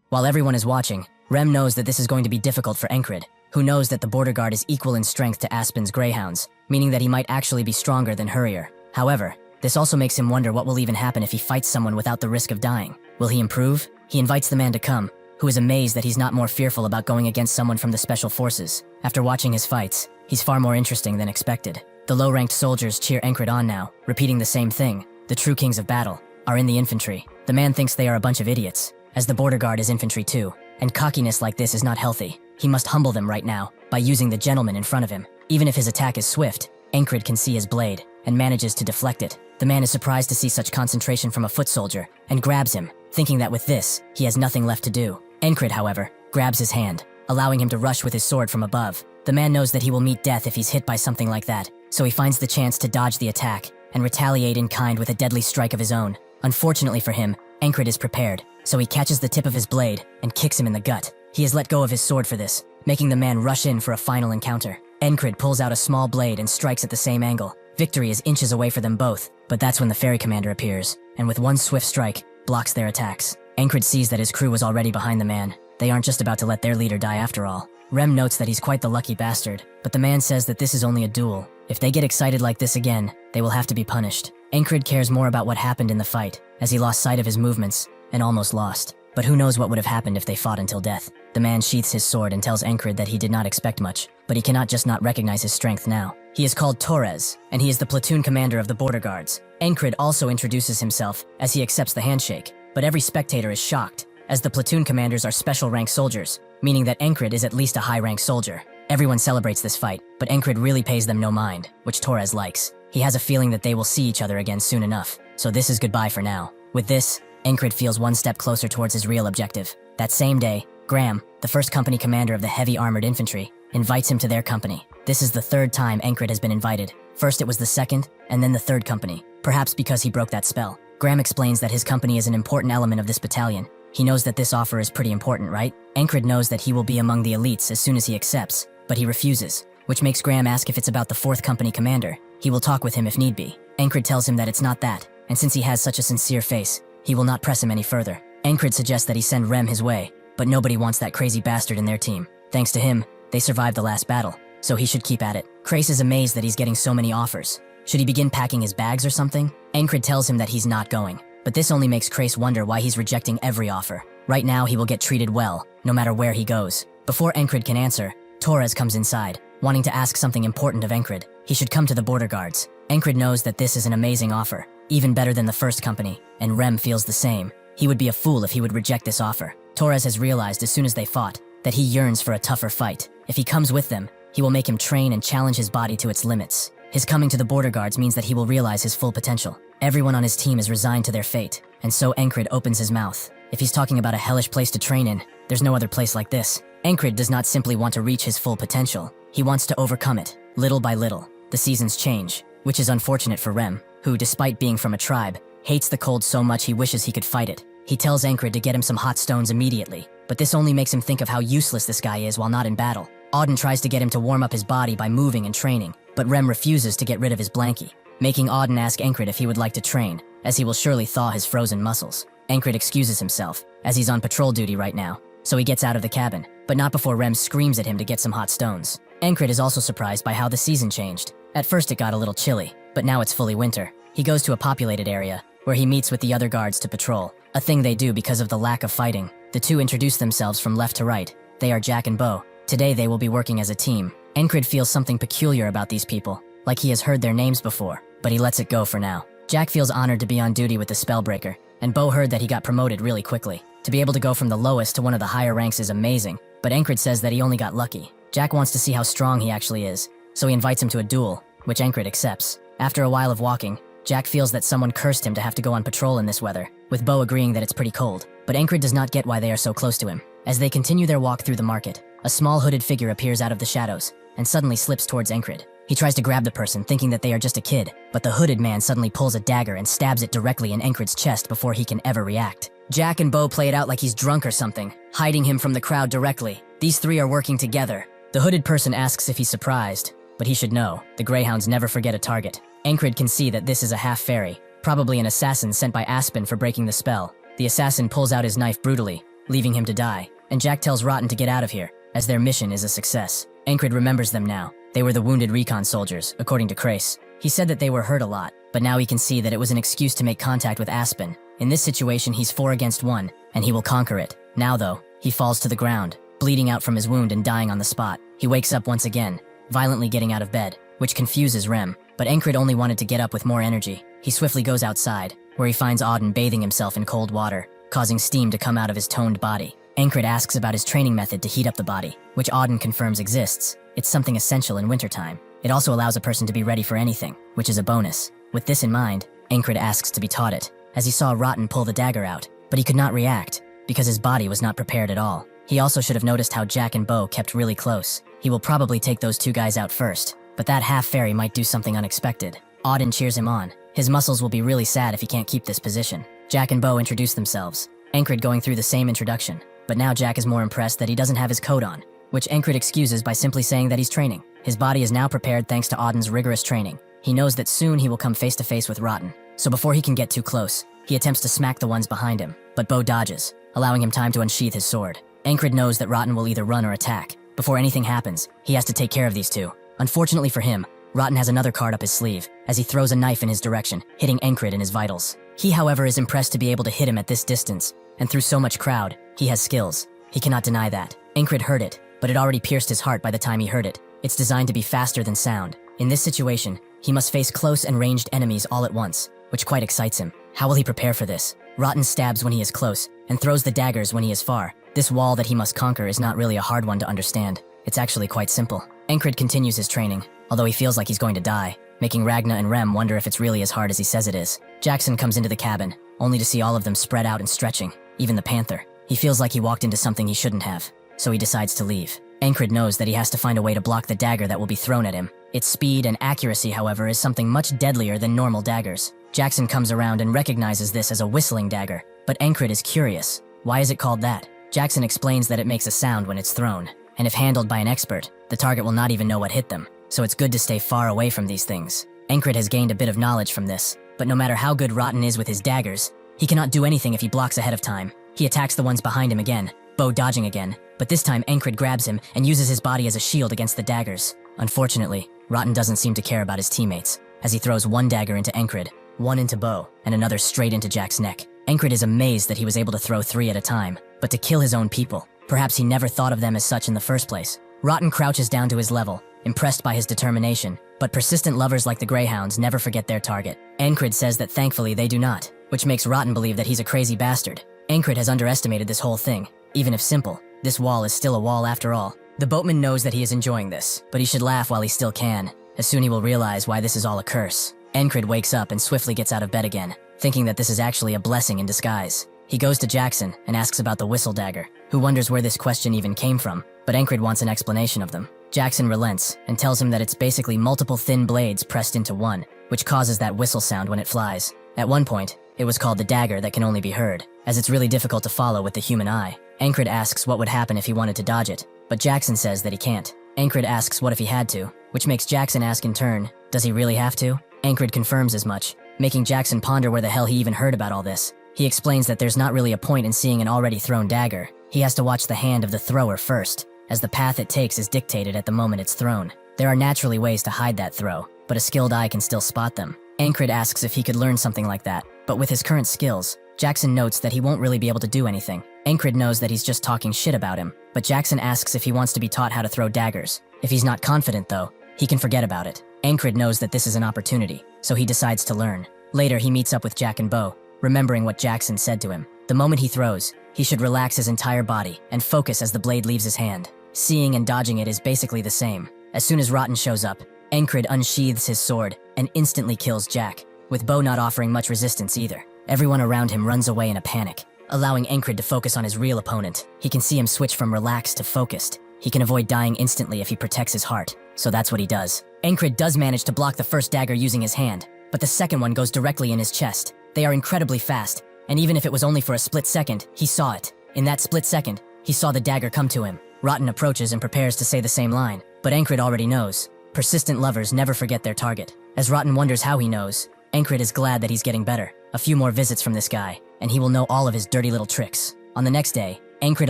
While everyone is watching, Rem knows that this is going to be difficult for Encred, who knows that the border guard is equal in strength to Aspen's greyhounds, meaning that he might actually be stronger than Hurrier. However, This also makes him wonder what will even happen if he fights someone without the risk of dying. Will he improve? He invites the man to come, who is amazed that he's not more fearful about going against someone from the special forces. After watching his fights, he's far more interesting than expected. The low-ranked soldiers cheer Encred on now, repeating the same thing. The true kings of battle are in the infantry. The man thinks they are a bunch of idiots, as the border guard is infantry too, and cockiness like this is not healthy. He must humble them right now by using the gentleman in front of him. Even if his attack is swift, Encred can see his blade and manages to deflect it. The man is surprised to see such concentration from a foot soldier and grabs him, thinking that with this, he has nothing left to do. Encred, however, grabs his hand, allowing him to rush with his sword from above. The man knows that he will meet death if he's hit by something like that, so he finds the chance to dodge the attack and retaliate in kind with a deadly strike of his own. Unfortunately for him, Encred is prepared, so he catches the tip of his blade and kicks him in the gut. He has let go of his sword for this, making the man rush in for a final encounter. Encred pulls out a small blade and strikes at the same angle. Victory is inches away for them both, but that's when the ferry commander appears, and with one swift strike, blocks their attacks. Encred sees that his crew was already behind the man. They aren't just about to let their leader die after all. Rem notes that he's quite the lucky bastard, but the man says that this is only a duel. If they get excited like this again, they will have to be punished. Encred cares more about what happened in the fight, as he lost sight of his movements, and almost lost. But who knows what would have happened if they fought until death. The man sheaths his sword and tells Encred that he did not expect much, but he cannot just not recognize his strength now. He is called Torres, and he is the platoon commander of the border guards. Encred also introduces himself as he accepts the handshake, but every spectator is shocked, as the platoon commanders are special rank soldiers, meaning that Encred is at least a high rank soldier. Everyone celebrates this fight, but Encred really pays them no mind, which Torres likes. He has a feeling that they will see each other again soon enough, so this is goodbye for now. With this, Encred feels one step closer towards his real objective. That same day, Graham, the first company commander of the heavy armored infantry, invites him to their company. This is the third time Encred has been invited. First it was the second, and then the third company, perhaps because he broke that spell. Graham explains that his company is an important element of this battalion. He knows that this offer is pretty important, right? Encred knows that he will be among the elites as soon as he accepts, but he refuses, which makes Graham ask if it's about the 4th company commander. He will talk with him if need be. Encred tells him that it's not that, and since he has such a sincere face, he will not press him any further. Encred suggests that he send Rem his way, but nobody wants that crazy bastard in their team. Thanks to him, they survived the last battle, so he should keep at it. Crace is amazed that he's getting so many offers. Should he begin packing his bags or something? Encred tells him that he's not going, but this only makes Crace wonder why he's rejecting every offer. Right now he will get treated well, no matter where he goes. Before Encred can answer, Torres comes inside, wanting to ask something important of Encred. He should come to the border guards. Encred knows that this is an amazing offer, even better than the 1st company, and Rem feels the same. He would be a fool if he would reject this offer. Torres has realized as soon as they fought that he yearns for a tougher fight. If he comes with them, he will make him train and challenge his body to its limits. His coming to the border guards means that he will realize his full potential. Everyone on his team is resigned to their fate, and so Encred opens his mouth. If he's talking about a hellish place to train in, there's no other place like this. Encred does not simply want to reach his full potential. He wants to overcome it, little by little. The seasons change, which is unfortunate for Rem, who, despite being from a tribe, hates the cold so much he wishes he could fight it. He tells Encred to get him some hot stones immediately, but this only makes him think of how useless this guy is while not in battle. Auden tries to get him to warm up his body by moving and training, but Rem refuses to get rid of his blankie, making Auden ask Encred if he would like to train, as he will surely thaw his frozen muscles. Encred excuses himself, as he's on patrol duty right now, so he gets out of the cabin, but not before Rem screams at him to get some hot stones. Encred is also surprised by how the season changed. At first it got a little chilly, but now it's fully winter. He goes to a populated area, where he meets with the other guards to patrol, a thing they do because of the lack of fighting. The two introduce themselves from left to right. They are Jack and Bo. Today they will be working as a team. Encred feels something peculiar about these people, like he has heard their names before, but he lets it go for now. Jack feels honored to be on duty with the Spellbreaker, and Bo heard that he got promoted really quickly. To be able to go from the lowest to one of the higher ranks is amazing, but Encred says that he only got lucky. Jack wants to see how strong he actually is, so he invites him to a duel, which Encred accepts. After a while of walking, Jack feels that someone cursed him to have to go on patrol in this weather, with Bo agreeing that it's pretty cold, but Encred does not get why they are so close to him. As they continue their walk through the market, a small hooded figure appears out of the shadows, and suddenly slips towards Encred. He tries to grab the person, thinking that they are just a kid, but the hooded man suddenly pulls a dagger and stabs it directly in Encred's chest before he can ever react. Jack and Bo play it out like he's drunk or something, hiding him from the crowd directly. These three are working together. The hooded person asks if he's surprised, but he should know, the Greyhounds never forget a target. Encred can see that this is a half-fairy, probably an assassin sent by Aspen for breaking the spell. The assassin pulls out his knife brutally, leaving him to die, and Jack tells Rotten to get out of here, as their mission is a success. Encred remembers them now. They were the wounded recon soldiers, according to Crace. He said that they were hurt a lot, but now he can see that it was an excuse to make contact with Aspen. In this situation, he's 4 against 1, and he will conquer it. Now though, he falls to the ground, bleeding out from his wound and dying on the spot. He wakes up once again, violently getting out of bed, which confuses Rem, but Encred only wanted to get up with more energy. He swiftly goes outside, where he finds Auden bathing himself in cold water, causing steam to come out of his toned body. Encred asks about his training method to heat up the body, which Auden confirms exists. It's something essential in wintertime. It also allows a person to be ready for anything, which is a bonus. With this in mind, Encred asks to be taught it, as he saw Rotten pull the dagger out, but he could not react, because his body was not prepared at all. He also should have noticed how Jack and Bo kept really close. He will probably take those 2 guys out first, but that half-fairy might do something unexpected. Auden cheers him on. His muscles will be really sad if he can't keep this position. Jack and Bo introduce themselves, Encred going through the same introduction, but now Jack is more impressed that he doesn't have his coat on, which Encred excuses by simply saying that he's training. His body is now prepared thanks to Auden's rigorous training. He knows that soon he will come face to face with Rotten, so before he can get too close, he attempts to smack the ones behind him, but Bo dodges, allowing him time to unsheath his sword. Encred knows that Rotten will either run or attack. Before anything happens, he has to take care of these 2. Unfortunately for him, Rotten has another card up his sleeve, as he throws a knife in his direction, hitting Encred in his vitals. He, however, is impressed to be able to hit him at this distance, and through so much crowd, he has skills. He cannot deny that. Encred heard it, but it already pierced his heart by the time he heard it. It's designed to be faster than sound. In this situation, he must face close and ranged enemies all at once, which quite excites him. How will he prepare for this? Rotten stabs when he is close, and throws the daggers when he is far. This wall that he must conquer is not really a hard one to understand. It's actually quite simple. Encred continues his training, although he feels like he's going to die, making Ragna and Rem wonder if it's really as hard as he says it is. Jackson comes into the cabin, only to see all of them spread out and stretching, even the panther. He feels like he walked into something he shouldn't have, so he decides to leave. Encred knows that he has to find a way to block the dagger that will be thrown at him. Its speed and accuracy, however, is something much deadlier than normal daggers. Jackson comes around and recognizes this as a whistling dagger, but Encred is curious. Why is it called that? Jackson explains that it makes a sound when it's thrown, and if handled by an expert, the target will not even know what hit them, so it's good to stay far away from these things. Encred has gained a bit of knowledge from this, but no matter how good Rotten is with his daggers, he cannot do anything if he blocks ahead of time. He attacks the ones behind him again, Bo dodging again, but this time Encred grabs him and uses his body as a shield against the daggers. Unfortunately, Rotten doesn't seem to care about his teammates, as he throws 1 dagger into Encred, 1 into Bo, and another straight into Jack's neck. Encred is amazed that he was able to throw 3 at a time, but to kill his own people. Perhaps he never thought of them as such in the first place. Rotten crouches down to his level, impressed by his determination, but persistent lovers like the Greyhounds never forget their target. Encred says that thankfully they do not, which makes Rotten believe that he's a crazy bastard. Encred has underestimated this whole thing. Even if simple, this wall is still a wall after all. The boatman knows that he is enjoying this, but he should laugh while he still can, as soon he will realize why this is all a curse. Encred wakes up and swiftly gets out of bed again, thinking that this is actually a blessing in disguise. He goes to Jackson and asks about the whistle dagger, who wonders where this question even came from, but Encred wants an explanation of them. Jackson relents and tells him that it's basically multiple thin blades pressed into one, which causes that whistle sound when it flies. At one point, it was called the dagger that can only be heard, as it's really difficult to follow with the human eye. Encred asks what would happen if he wanted to dodge it, but Jackson says that he can't. Encred asks what if he had to, which makes Jackson ask in turn, does he really have to? Encred confirms as much, making Jackson ponder where the hell he even heard about all this. He explains that there's not really a point in seeing an already thrown dagger. He has to watch the hand of the thrower first, as the path it takes is dictated at the moment it's thrown. There are naturally ways to hide that throw, but a skilled eye can still spot them. Encred asks if he could learn something like that, but with his current skills, Jackson notes that he won't really be able to do anything. Encred knows that he's just talking shit about him, but Jackson asks if he wants to be taught how to throw daggers. If he's not confident though, he can forget about it. Encred knows that this is an opportunity, so he decides to learn. Later he meets up with Jack and Bo, remembering what Jackson said to him. The moment he throws, he should relax his entire body and focus as the blade leaves his hand. Seeing and dodging it is basically the same. As soon as Rotten shows up, Encred unsheathes his sword and instantly kills Jack, with Bo not offering much resistance either. Everyone around him runs away in a panic, allowing Encred to focus on his real opponent. He can see him switch from relaxed to focused. He can avoid dying instantly if he protects his heart, so that's what he does. Encred does manage to block the first dagger using his hand, but the second one goes directly in his chest. They are incredibly fast, and even if it was only for a split second, he saw it. In that split second, he saw the dagger come to him. Rotten approaches and prepares to say the same line, but Encred already knows. Persistent lovers never forget their target. As Rotten wonders how he knows, Encred is glad that he's getting better. A few more visits from this guy, and he will know all of his dirty little tricks. On the next day, Encred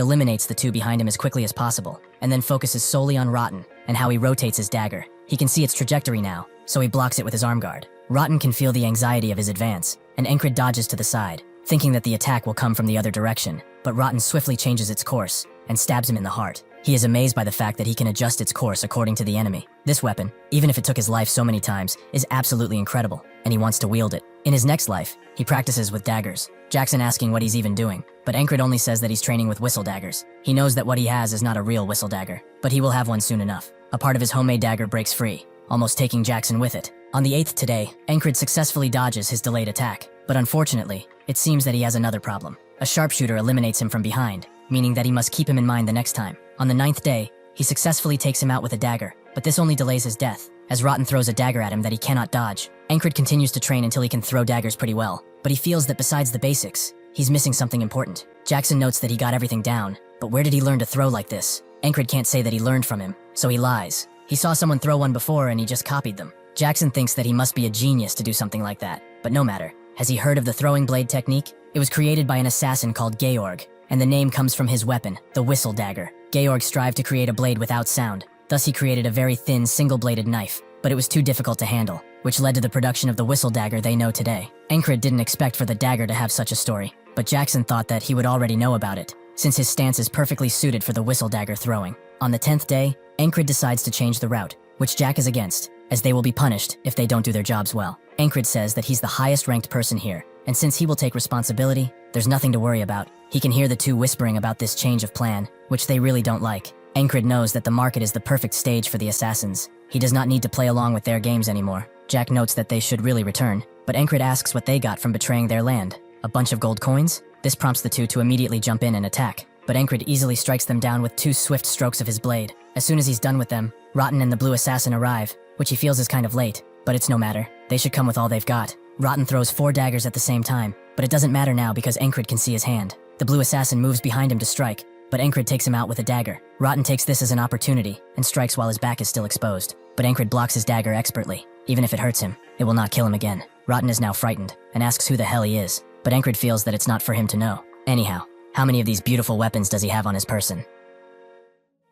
eliminates the two behind him as quickly as possible, and then focuses solely on Rotten and how he rotates his dagger. He can see its trajectory now, so he blocks it with his arm guard. Rotten can feel the anxiety of his advance, and Encred dodges to the side, thinking that the attack will come from the other direction, but Rotten swiftly changes its course and stabs him in the heart. He is amazed by the fact that he can adjust its course according to the enemy. This weapon, even if it took his life so many times, is absolutely incredible, and he wants to wield it. In his next life, he practices with daggers, Jackson asking what he's even doing, but Encred only says that he's training with whistle daggers. He knows that what he has is not a real whistle dagger, but he will have one soon enough. A part of his homemade dagger breaks free, almost taking Jackson with it. On the 8th today, Encred successfully dodges his delayed attack, but unfortunately, it seems that he has another problem. A sharpshooter eliminates him from behind, meaning that he must keep him in mind the next time. On the 9th day, he successfully takes him out with a dagger, but this only delays his death, as Rotten throws a dagger at him that he cannot dodge. Encred continues to train until he can throw daggers pretty well, but he feels that besides the basics, he's missing something important. Jackson notes that he got everything down, but where did he learn to throw like this? Encred can't say that he learned from him, so he lies. He saw someone throw one before and he just copied them. Jackson thinks that he must be a genius to do something like that, but no matter. Has he heard of the throwing blade technique? It was created by an assassin called Georg, and the name comes from his weapon, the whistle dagger. Georg strived to create a blade without sound, thus he created a very thin, single-bladed knife, but it was too difficult to handle, which led to the production of the whistle dagger they know today. Encred didn't expect for the dagger to have such a story, but Jackson thought that he would already know about it, since his stance is perfectly suited for the whistle dagger throwing. On the 10th day, Encred decides to change the route, which Jack is against, as they will be punished if they don't do their jobs well. Encred says that he's the highest-ranked person here, and since he will take responsibility, there's nothing to worry about. He can hear the two whispering about this change of plan, which they really don't like. Encred knows that the market is the perfect stage for the assassins. He does not need to play along with their games anymore. Jack notes that they should really return, but Encred asks what they got from betraying their land. A bunch of gold coins? This prompts the two to immediately jump in and attack, but Encred easily strikes them down with 2 swift strokes of his blade. As soon as he's done with them, Rotten and the blue assassin arrive, which he feels is kind of late, but it's no matter. They should come with all they've got. Rotten throws 4 daggers at the same time, but it doesn't matter now because Encred can see his hand. The blue assassin moves behind him to strike, but Encred takes him out with a dagger. Rotten takes this as an opportunity and strikes while his back is still exposed, but Encred blocks his dagger expertly. Even if it hurts him, it will not kill him again. Rotten is now frightened and asks who the hell he is, but Encred feels that it's not for him to know. Anyhow, how many of these beautiful weapons does he have on his person?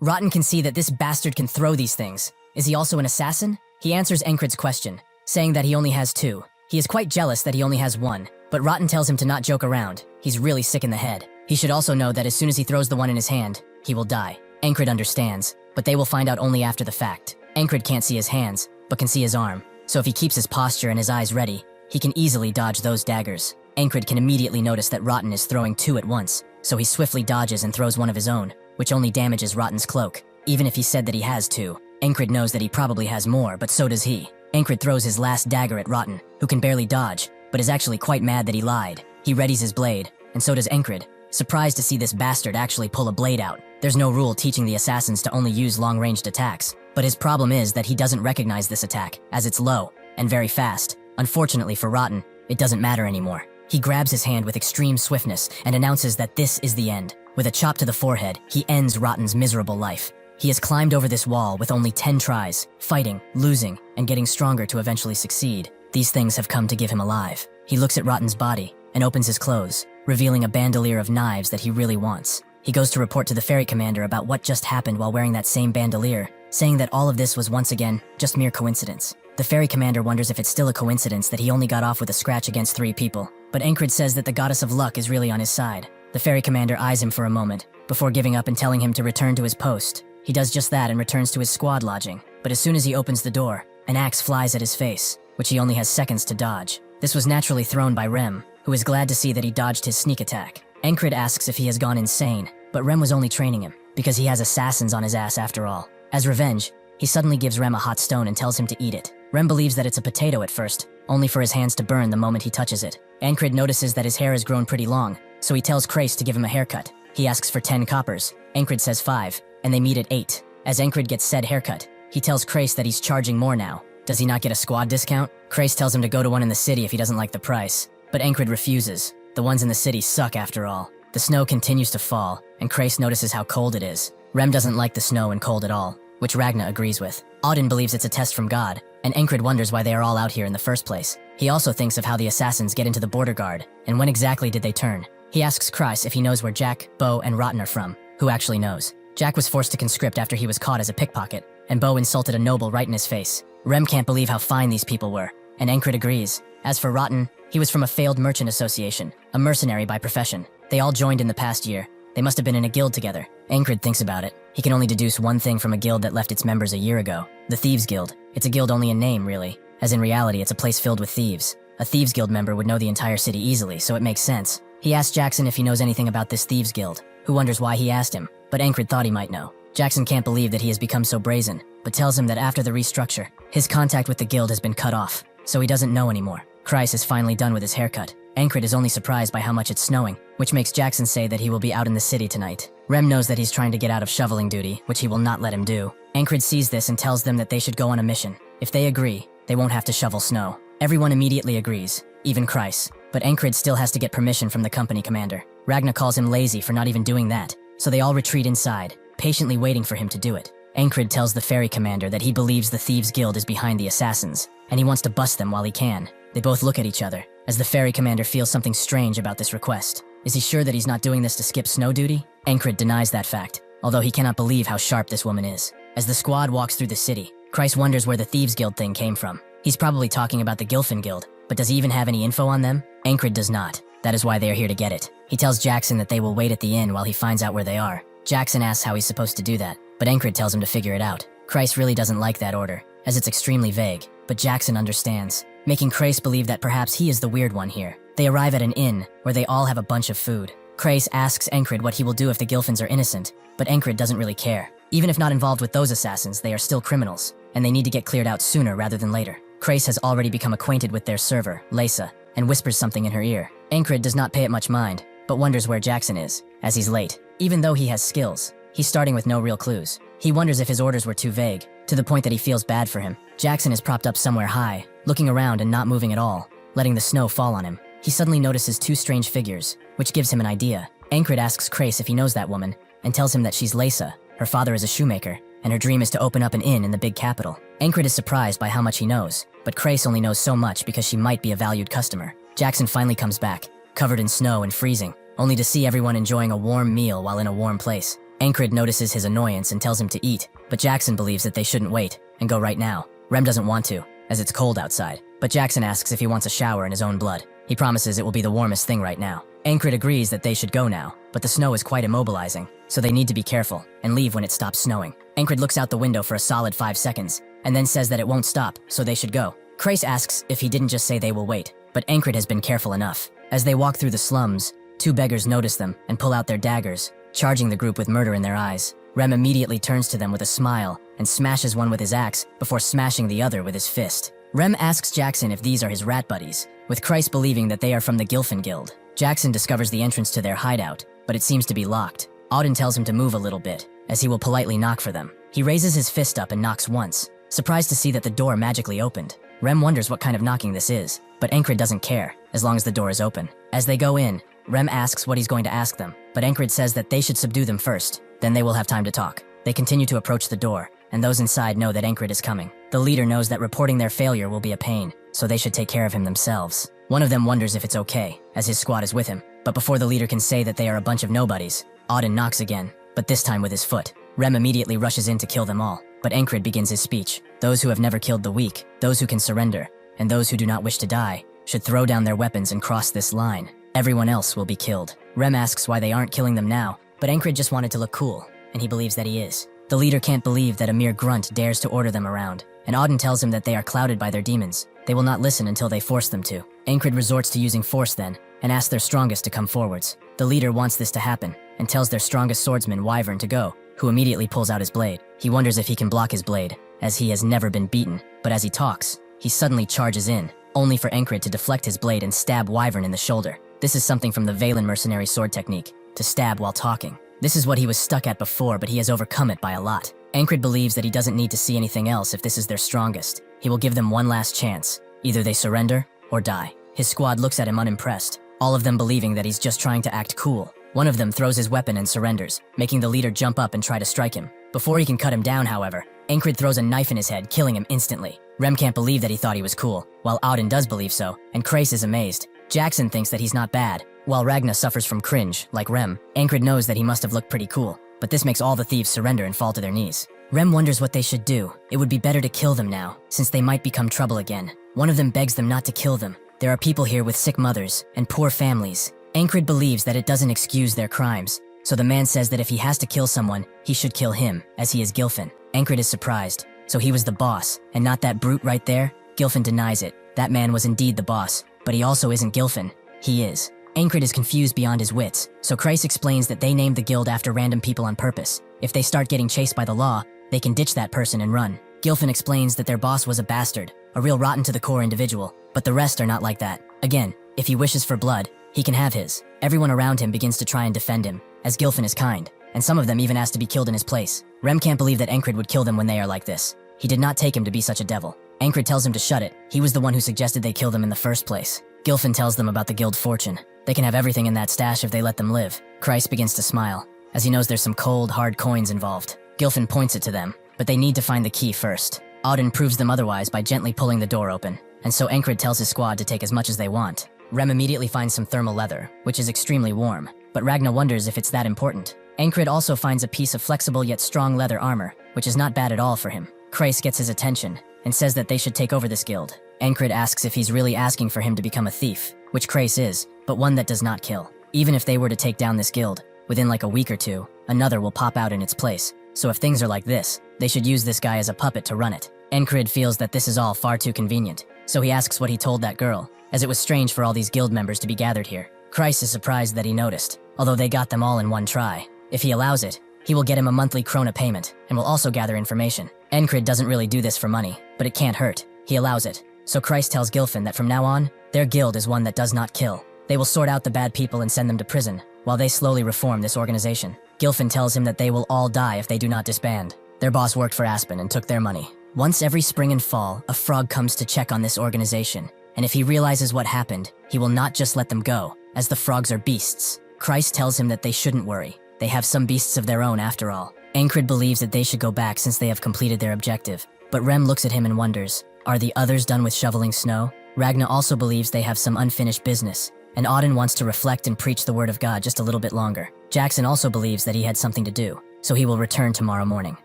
Rotten can see that this bastard can throw these things. Is he also an assassin? He answers Encred's question, saying that he only has 2. He is quite jealous that he only has 1, but Rotten tells him to not joke around. He's really sick in the head. He should also know that as soon as he throws the one in his hand, he will die. Encred understands, but they will find out only after the fact. Encred can't see his hands, but can see his arm, so if he keeps his posture and his eyes ready, he can easily dodge those daggers. Encred can immediately notice that Rotten is throwing 2 at once, so he swiftly dodges and throws one of his own, which only damages Rotten's cloak. Even if he said that he has 2, Encred knows that he probably has more, but so does he. Encred throws his last dagger at Rotten, who can barely dodge, but is actually quite mad that he lied. He readies his blade, and so does Encred, surprised to see this bastard actually pull a blade out. There's no rule teaching the assassins to only use long-ranged attacks, but his problem is that he doesn't recognize this attack, as it's low, and very fast. Unfortunately for Rotten, it doesn't matter anymore. He grabs his hand with extreme swiftness and announces that this is the end. With a chop to the forehead, he ends Rotten's miserable life. He has climbed over this wall with only 10 tries, fighting, losing, and getting stronger to eventually succeed. These things have come to give him alive. He looks at Rotten's body and opens his clothes, revealing a bandolier of knives that he really wants. He goes to report to the ferry commander about what just happened while wearing that same bandolier, saying that all of this was once again just mere coincidence. The ferry commander wonders if it's still a coincidence that he only got off with a scratch against 3 people, but Encred says that the goddess of luck is really on his side. The ferry commander eyes him for a moment, before giving up and telling him to return to his post. He does just that and returns to his squad lodging, but as soon as he opens the door, an axe flies at his face, which he only has seconds to dodge. This was naturally thrown by Rem, who is glad to see that he dodged his sneak attack. Encred asks if he has gone insane, but Rem was only training him, because he has assassins on his ass after all. As revenge, he suddenly gives Rem a hot stone and tells him to eat it. Rem believes that it's a potato at first, only for his hands to burn the moment he touches it. Encred notices that his hair has grown pretty long, so he tells Krace to give him a haircut. He asks for 10 coppers. Encred says 5, and they meet at 8. As Encred gets said haircut, he tells Krace that he's charging more now. Does he not get a squad discount? Krace tells him to go to one in the city if he doesn't like the price, but Encred refuses. The ones in the city suck after all. The snow continues to fall, and Krace notices how cold it is. Rem doesn't like the snow and cold at all, which Ragna agrees with. Auden believes it's a test from God, and Encred wonders why they are all out here in the first place. He also thinks of how the assassins get into the border guard, and when exactly did they turn. He asks Krace if he knows where Jack, Bo, and Rotten are from. Who actually knows? Jack was forced to conscript after he was caught as a pickpocket, and Bo insulted a noble right in his face. Rem can't believe how fine these people were, and Encred agrees. As for Rotten, he was from a failed merchant association, a mercenary by profession. They all joined in the past year. They must have been in a guild together. Encred thinks about it. He can only deduce one thing from a guild that left its members a year ago. The Thieves Guild. It's a guild only in name, really, as in reality it's a place filled with thieves. A Thieves Guild member would know the entire city easily, so it makes sense. He asks Jackson if he knows anything about this Thieves Guild, who wonders why he asked him, but Encred thought he might know. Jackson can't believe that he has become so brazen, but tells him that after the restructure, his contact with the guild has been cut off, so he doesn't know anymore. Kreis is finally done with his haircut. Encred is only surprised by how much it's snowing, which makes Jackson say that he will be out in the city tonight. Rem knows that he's trying to get out of shoveling duty, which he will not let him do. Encred sees this and tells them that they should go on a mission. If they agree, they won't have to shovel snow. Everyone immediately agrees, even Kreis. But Encred still has to get permission from the company commander. Ragna calls him lazy for not even doing that, so they all retreat inside, patiently waiting for him to do it. Encred tells the ferry commander that he believes the Thieves Guild is behind the assassins, and he wants to bust them while he can. They both look at each other, as the ferry commander feels something strange about this request. Is he sure that he's not doing this to skip snow duty? Encred denies that fact, although he cannot believe how sharp this woman is. As the squad walks through the city, Kreis wonders where the Thieves Guild thing came from. He's probably talking about the Gilfin Guild, but does he even have any info on them? Encred does not. That is why they are here to get it. He tells Jackson that they will wait at the inn while he finds out where they are. Jackson asks how he's supposed to do that, but Encred tells him to figure it out. Kreis really doesn't like that order, as it's extremely vague, but Jackson understands, making Kreis believe that perhaps he is the weird one here. They arrive at an inn, where they all have a bunch of food. Kreis asks Encred what he will do if the Gilfins are innocent, but Encred doesn't really care. Even if not involved with those assassins, they are still criminals, and they need to get cleared out sooner rather than later. Kreis has already become acquainted with their server, Lesa, and whispers something in her ear. Encred does not pay it much mind, but wonders where Jackson is, as he's late. Even though he has skills, he's starting with no real clues. He wonders if his orders were too vague, to the point that he feels bad for him. Jackson is propped up somewhere high, looking around and not moving at all, letting the snow fall on him. He suddenly notices two strange figures, which gives him an idea. Encred asks Kreis if he knows that woman, and tells him that she's Lesa. Her father is a shoemaker, and her dream is to open up an inn in the big capital. Encred is surprised by how much he knows, but Kreis only knows so much because she might be a valued customer. Jackson finally comes back, covered in snow and freezing, only to see everyone enjoying a warm meal while in a warm place. Encred notices his annoyance and tells him to eat, but Jackson believes that they shouldn't wait, and go right now. Rem doesn't want to, as it's cold outside, but Jackson asks if he wants a shower in his own blood. He promises it will be the warmest thing right now. Encred agrees that they should go now, but the snow is quite immobilizing, so they need to be careful, and leave when it stops snowing. Encred looks out the window for a solid 5 seconds, and then says that it won't stop, so they should go. Kreis asks if he didn't just say they will wait, but Encred has been careful enough. As they walk through the slums, two beggars notice them and pull out their daggers, charging the group with murder in their eyes. Rem immediately turns to them with a smile and smashes one with his axe before smashing the other with his fist. Rem asks Jackson if these are his rat buddies, with Kreis believing that they are from the Gilfin Guild. Jackson discovers the entrance to their hideout, but it seems to be locked. Auden tells him to move a little bit, as he will politely knock for them. He raises his fist up and knocks once, surprised to see that the door magically opened. Rem wonders what kind of knocking this is, but Encred doesn't care, as long as the door is open. As they go in, Rem asks what he's going to ask them, but Encred says that they should subdue them first, then they will have time to talk. They continue to approach the door, and those inside know that Encred is coming. The leader knows that reporting their failure will be a pain, so they should take care of him themselves. One of them wonders if it's okay, as his squad is with him, but before the leader can say that they are a bunch of nobodies, Auden knocks again, but this time with his foot. Rem immediately rushes in to kill them all, but Encred begins his speech. Those who have never killed the weak, those who can surrender, and those who do not wish to die, should throw down their weapons and cross this line. Everyone else will be killed. Rem asks why they aren't killing them now, but Encred just wanted to look cool, and he believes that he is. The leader can't believe that a mere grunt dares to order them around, and Auden tells him that they are clouded by their demons. They will not listen until they force them to. Encred resorts to using force then, and asks their strongest to come forwards. The leader wants this to happen, and tells their strongest swordsman, Wyvern, to go, who immediately pulls out his blade. He wonders if he can block his blade, as he has never been beaten, but as he talks, he suddenly charges in, only for Encred to deflect his blade and stab Wyvern in the shoulder. This is something from the Valen mercenary sword technique, to stab while talking. This is what he was stuck at before, but he has overcome it by a lot. Encred believes that he doesn't need to see anything else if this is their strongest. He will give them one last chance. Either they surrender, or die. His squad looks at him unimpressed, all of them believing that he's just trying to act cool. One of them throws his weapon and surrenders, making the leader jump up and try to strike him. Before he can cut him down, however, Encred throws a knife in his head, killing him instantly. Rem can't believe that he thought he was cool, while Auden does believe so, and Kreis is amazed. Jackson thinks that he's not bad, while Ragna suffers from cringe, like Rem. Encred knows that he must have looked pretty cool, but this makes all the thieves surrender and fall to their knees. Rem wonders what they should do. It would be better to kill them now, since they might become trouble again. One of them begs them not to kill them. There are people here with sick mothers and poor families. Ankrid believes that it doesn't excuse their crimes, so the man says that if he has to kill someone, he should kill him, as he is Gilfin. Ankrid is surprised. So he was the boss, and not that brute right there? Gilfin denies it. That man was indeed the boss, but he also isn't Gilfin. He is. Ankrid is confused beyond his wits, so Kreis explains that they named the guild after random people on purpose. If they start getting chased by the law, they can ditch that person and run. Gilfin explains that their boss was a bastard, a real rotten-to-the-core individual, but the rest are not like that. Again, if he wishes for blood, he can have his. Everyone around him begins to try and defend him, as Gilfin is kind, and some of them even ask to be killed in his place. Rem can't believe that Ankrid would kill them when they are like this. He did not take him to be such a devil. Ankrid tells him to shut it. He was the one who suggested they kill them in the first place. Gilfin tells them about the guild fortune. They can have everything in that stash if they let them live. Kreis begins to smile, as he knows there's some cold, hard coins involved. Gilfin points it to them, but they need to find the key first. Auden proves them otherwise by gently pulling the door open, and so Ankrid tells his squad to take as much as they want. Rem immediately finds some thermal leather, which is extremely warm, but Ragna wonders if it's that important. Ankrid also finds a piece of flexible yet strong leather armor, which is not bad at all for him. Kreis gets his attention, and says that they should take over this guild. Ankrid asks if he's really asking for him to become a thief, which Kreis is, but one that does not kill. Even if they were to take down this guild, within like a week or two, another will pop out in its place. So if things are like this, they should use this guy as a puppet to run it. Ankrid feels that this is all far too convenient, so he asks what he told that girl, as it was strange for all these guild members to be gathered here. Kreis is surprised that he noticed, although they got them all in one try. If he allows it, he will get him a monthly krona payment, and will also gather information. Ankrid doesn't really do this for money, but it can't hurt. He allows it. So Kreis tells Gilfin that from now on, their guild is one that does not kill. They will sort out the bad people and send them to prison, while they slowly reform this organization. Gilfin tells him that they will all die if they do not disband. Their boss worked for Aspen and took their money. Once every spring and fall, a frog comes to check on this organization, and if he realizes what happened, he will not just let them go, as the frogs are beasts. Kreis tells him that they shouldn't worry. They have some beasts of their own after all. Ankrid believes that they should go back since they have completed their objective, but Rem looks at him and wonders, are the others done with shoveling snow? Ragna also believes they have some unfinished business, and Auden wants to reflect and preach the word of God just a little bit longer. Jackson also believes that he had something to do, so he will return tomorrow morning.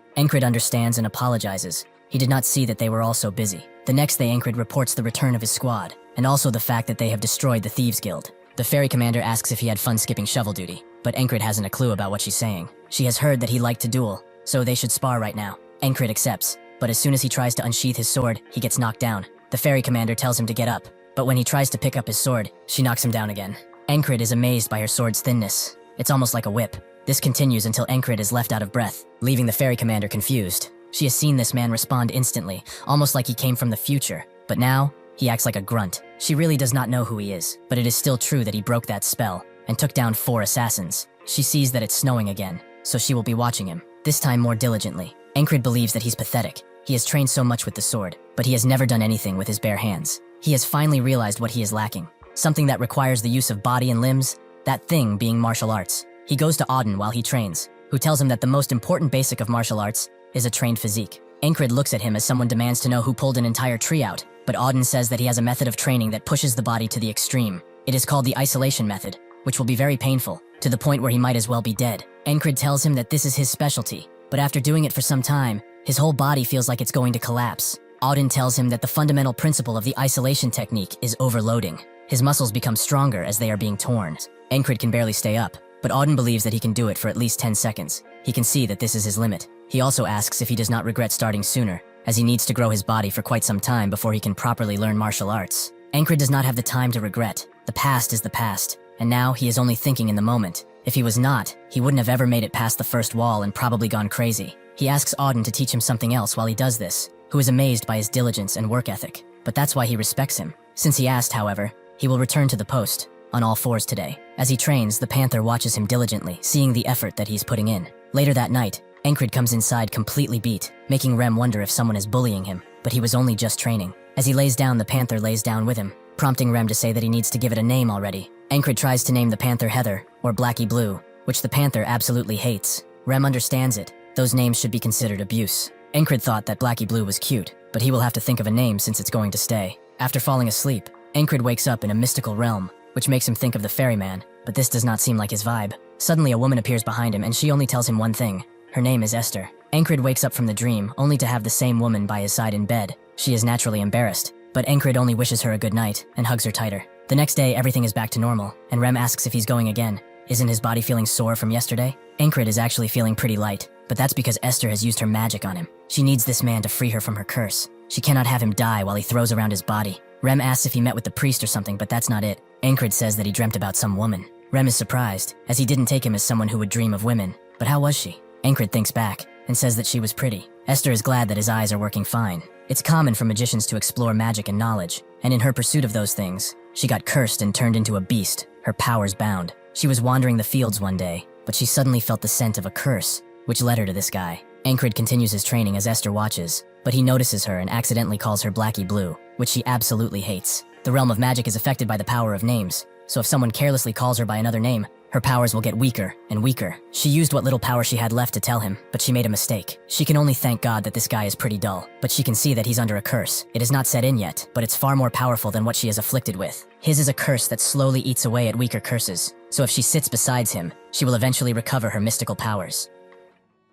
Ankrid understands and apologizes. He did not see that they were all so busy. The next day, Ankrid reports the return of his squad, and also the fact that they have destroyed the Thieves Guild. The ferry commander asks if he had fun skipping shovel duty, but Ankrid hasn't a clue about what she's saying. She has heard that he liked to duel, so they should spar right now. Ankrid accepts, but as soon as he tries to unsheath his sword, he gets knocked down. The ferry commander tells him to get up, but when he tries to pick up his sword, she knocks him down again. Ankrid is amazed by her sword's thinness. It's almost like a whip. This continues until Ankrid is left out of breath, leaving the ferry commander confused. She has seen this man respond instantly, almost like he came from the future, but now, he acts like a grunt. She really does not know who he is, but it is still true that he broke that spell, and took down 4 assassins. She sees that it's snowing again, so she will be watching him, this time more diligently. Ankrid believes that he's pathetic. He has trained so much with the sword, but he has never done anything with his bare hands. He has finally realized what he is lacking, something that requires the use of body and limbs, that thing being martial arts. He goes to Auden while he trains, who tells him that the most important basic of martial arts is a trained physique. Ankrid looks at him as someone demands to know who pulled an entire tree out, but Auden says that he has a method of training that pushes the body to the extreme. It is called the isolation method, which will be very painful, to the point where he might as well be dead. Ankrid tells him that this is his specialty, but after doing it for some time, his whole body feels like it's going to collapse. Auden tells him that the fundamental principle of the isolation technique is overloading. His muscles become stronger as they are being torn. Ankrid can barely stay up, but Auden believes that he can do it for at least 10 seconds. He can see that this is his limit. He also asks if he does not regret starting sooner, as he needs to grow his body for quite some time before he can properly learn martial arts. Ankrid does not have the time to regret. The past is the past, and now he is only thinking in the moment. If he was not, he wouldn't have ever made it past the first wall and probably gone crazy. He asks Auden to teach him something else while he does this, who is amazed by his diligence and work ethic, but that's why he respects him. Since he asked, however, he will return to the post, on all fours today. As he trains, the Panther watches him diligently, seeing the effort that he's putting in. Later that night, Ankrid comes inside completely beat, making Rem wonder if someone is bullying him, but he was only just training. As he lays down, the Panther lays down with him, prompting Rem to say that he needs to give it a name already. Ankrid tries to name the Panther Heather, or Blackie Blue, which the Panther absolutely hates. Rem understands it. Those names should be considered abuse. Ankrid thought that Blackie Blue was cute, but he will have to think of a name since it's going to stay. After falling asleep, Ankrid wakes up in a mystical realm, which makes him think of the ferryman, but this does not seem like his vibe. Suddenly a woman appears behind him and she only tells him one thing. Her name is Esther. Encred wakes up from the dream, only to have the same woman by his side in bed. She is naturally embarrassed, but Encred only wishes her a good night and hugs her tighter. The next day, everything is back to normal, and Rem asks if he's going again. Isn't his body feeling sore from yesterday? Encred is actually feeling pretty light, but that's because Esther has used her magic on him. She needs this man to free her from her curse. She cannot have him die while he throws around his body. Rem asks if he met with the priest or something, but that's not it. Encred says that he dreamt about some woman. Rem is surprised, as he didn't take him as someone who would dream of women. But how was she? Encred thinks back and says that she was pretty. Esther is glad that his eyes are working fine. It's common for magicians to explore magic and knowledge, and in her pursuit of those things, she got cursed and turned into a beast, her powers bound. She was wandering the fields one day, but she suddenly felt the scent of a curse, which led her to this guy. Encred continues his training as Esther watches, but he notices her and accidentally calls her Blackie Blue, which she absolutely hates. The realm of magic is affected by the power of names, so if someone carelessly calls her by another name, her powers will get weaker and weaker. She used what little power she had left to tell him, but she made a mistake. She can only thank God that this guy is pretty dull, but she can see that he's under a curse. It is not set in yet, but it's far more powerful than what she is afflicted with. His is a curse that slowly eats away at weaker curses, so if she sits beside him, she will eventually recover her mystical powers.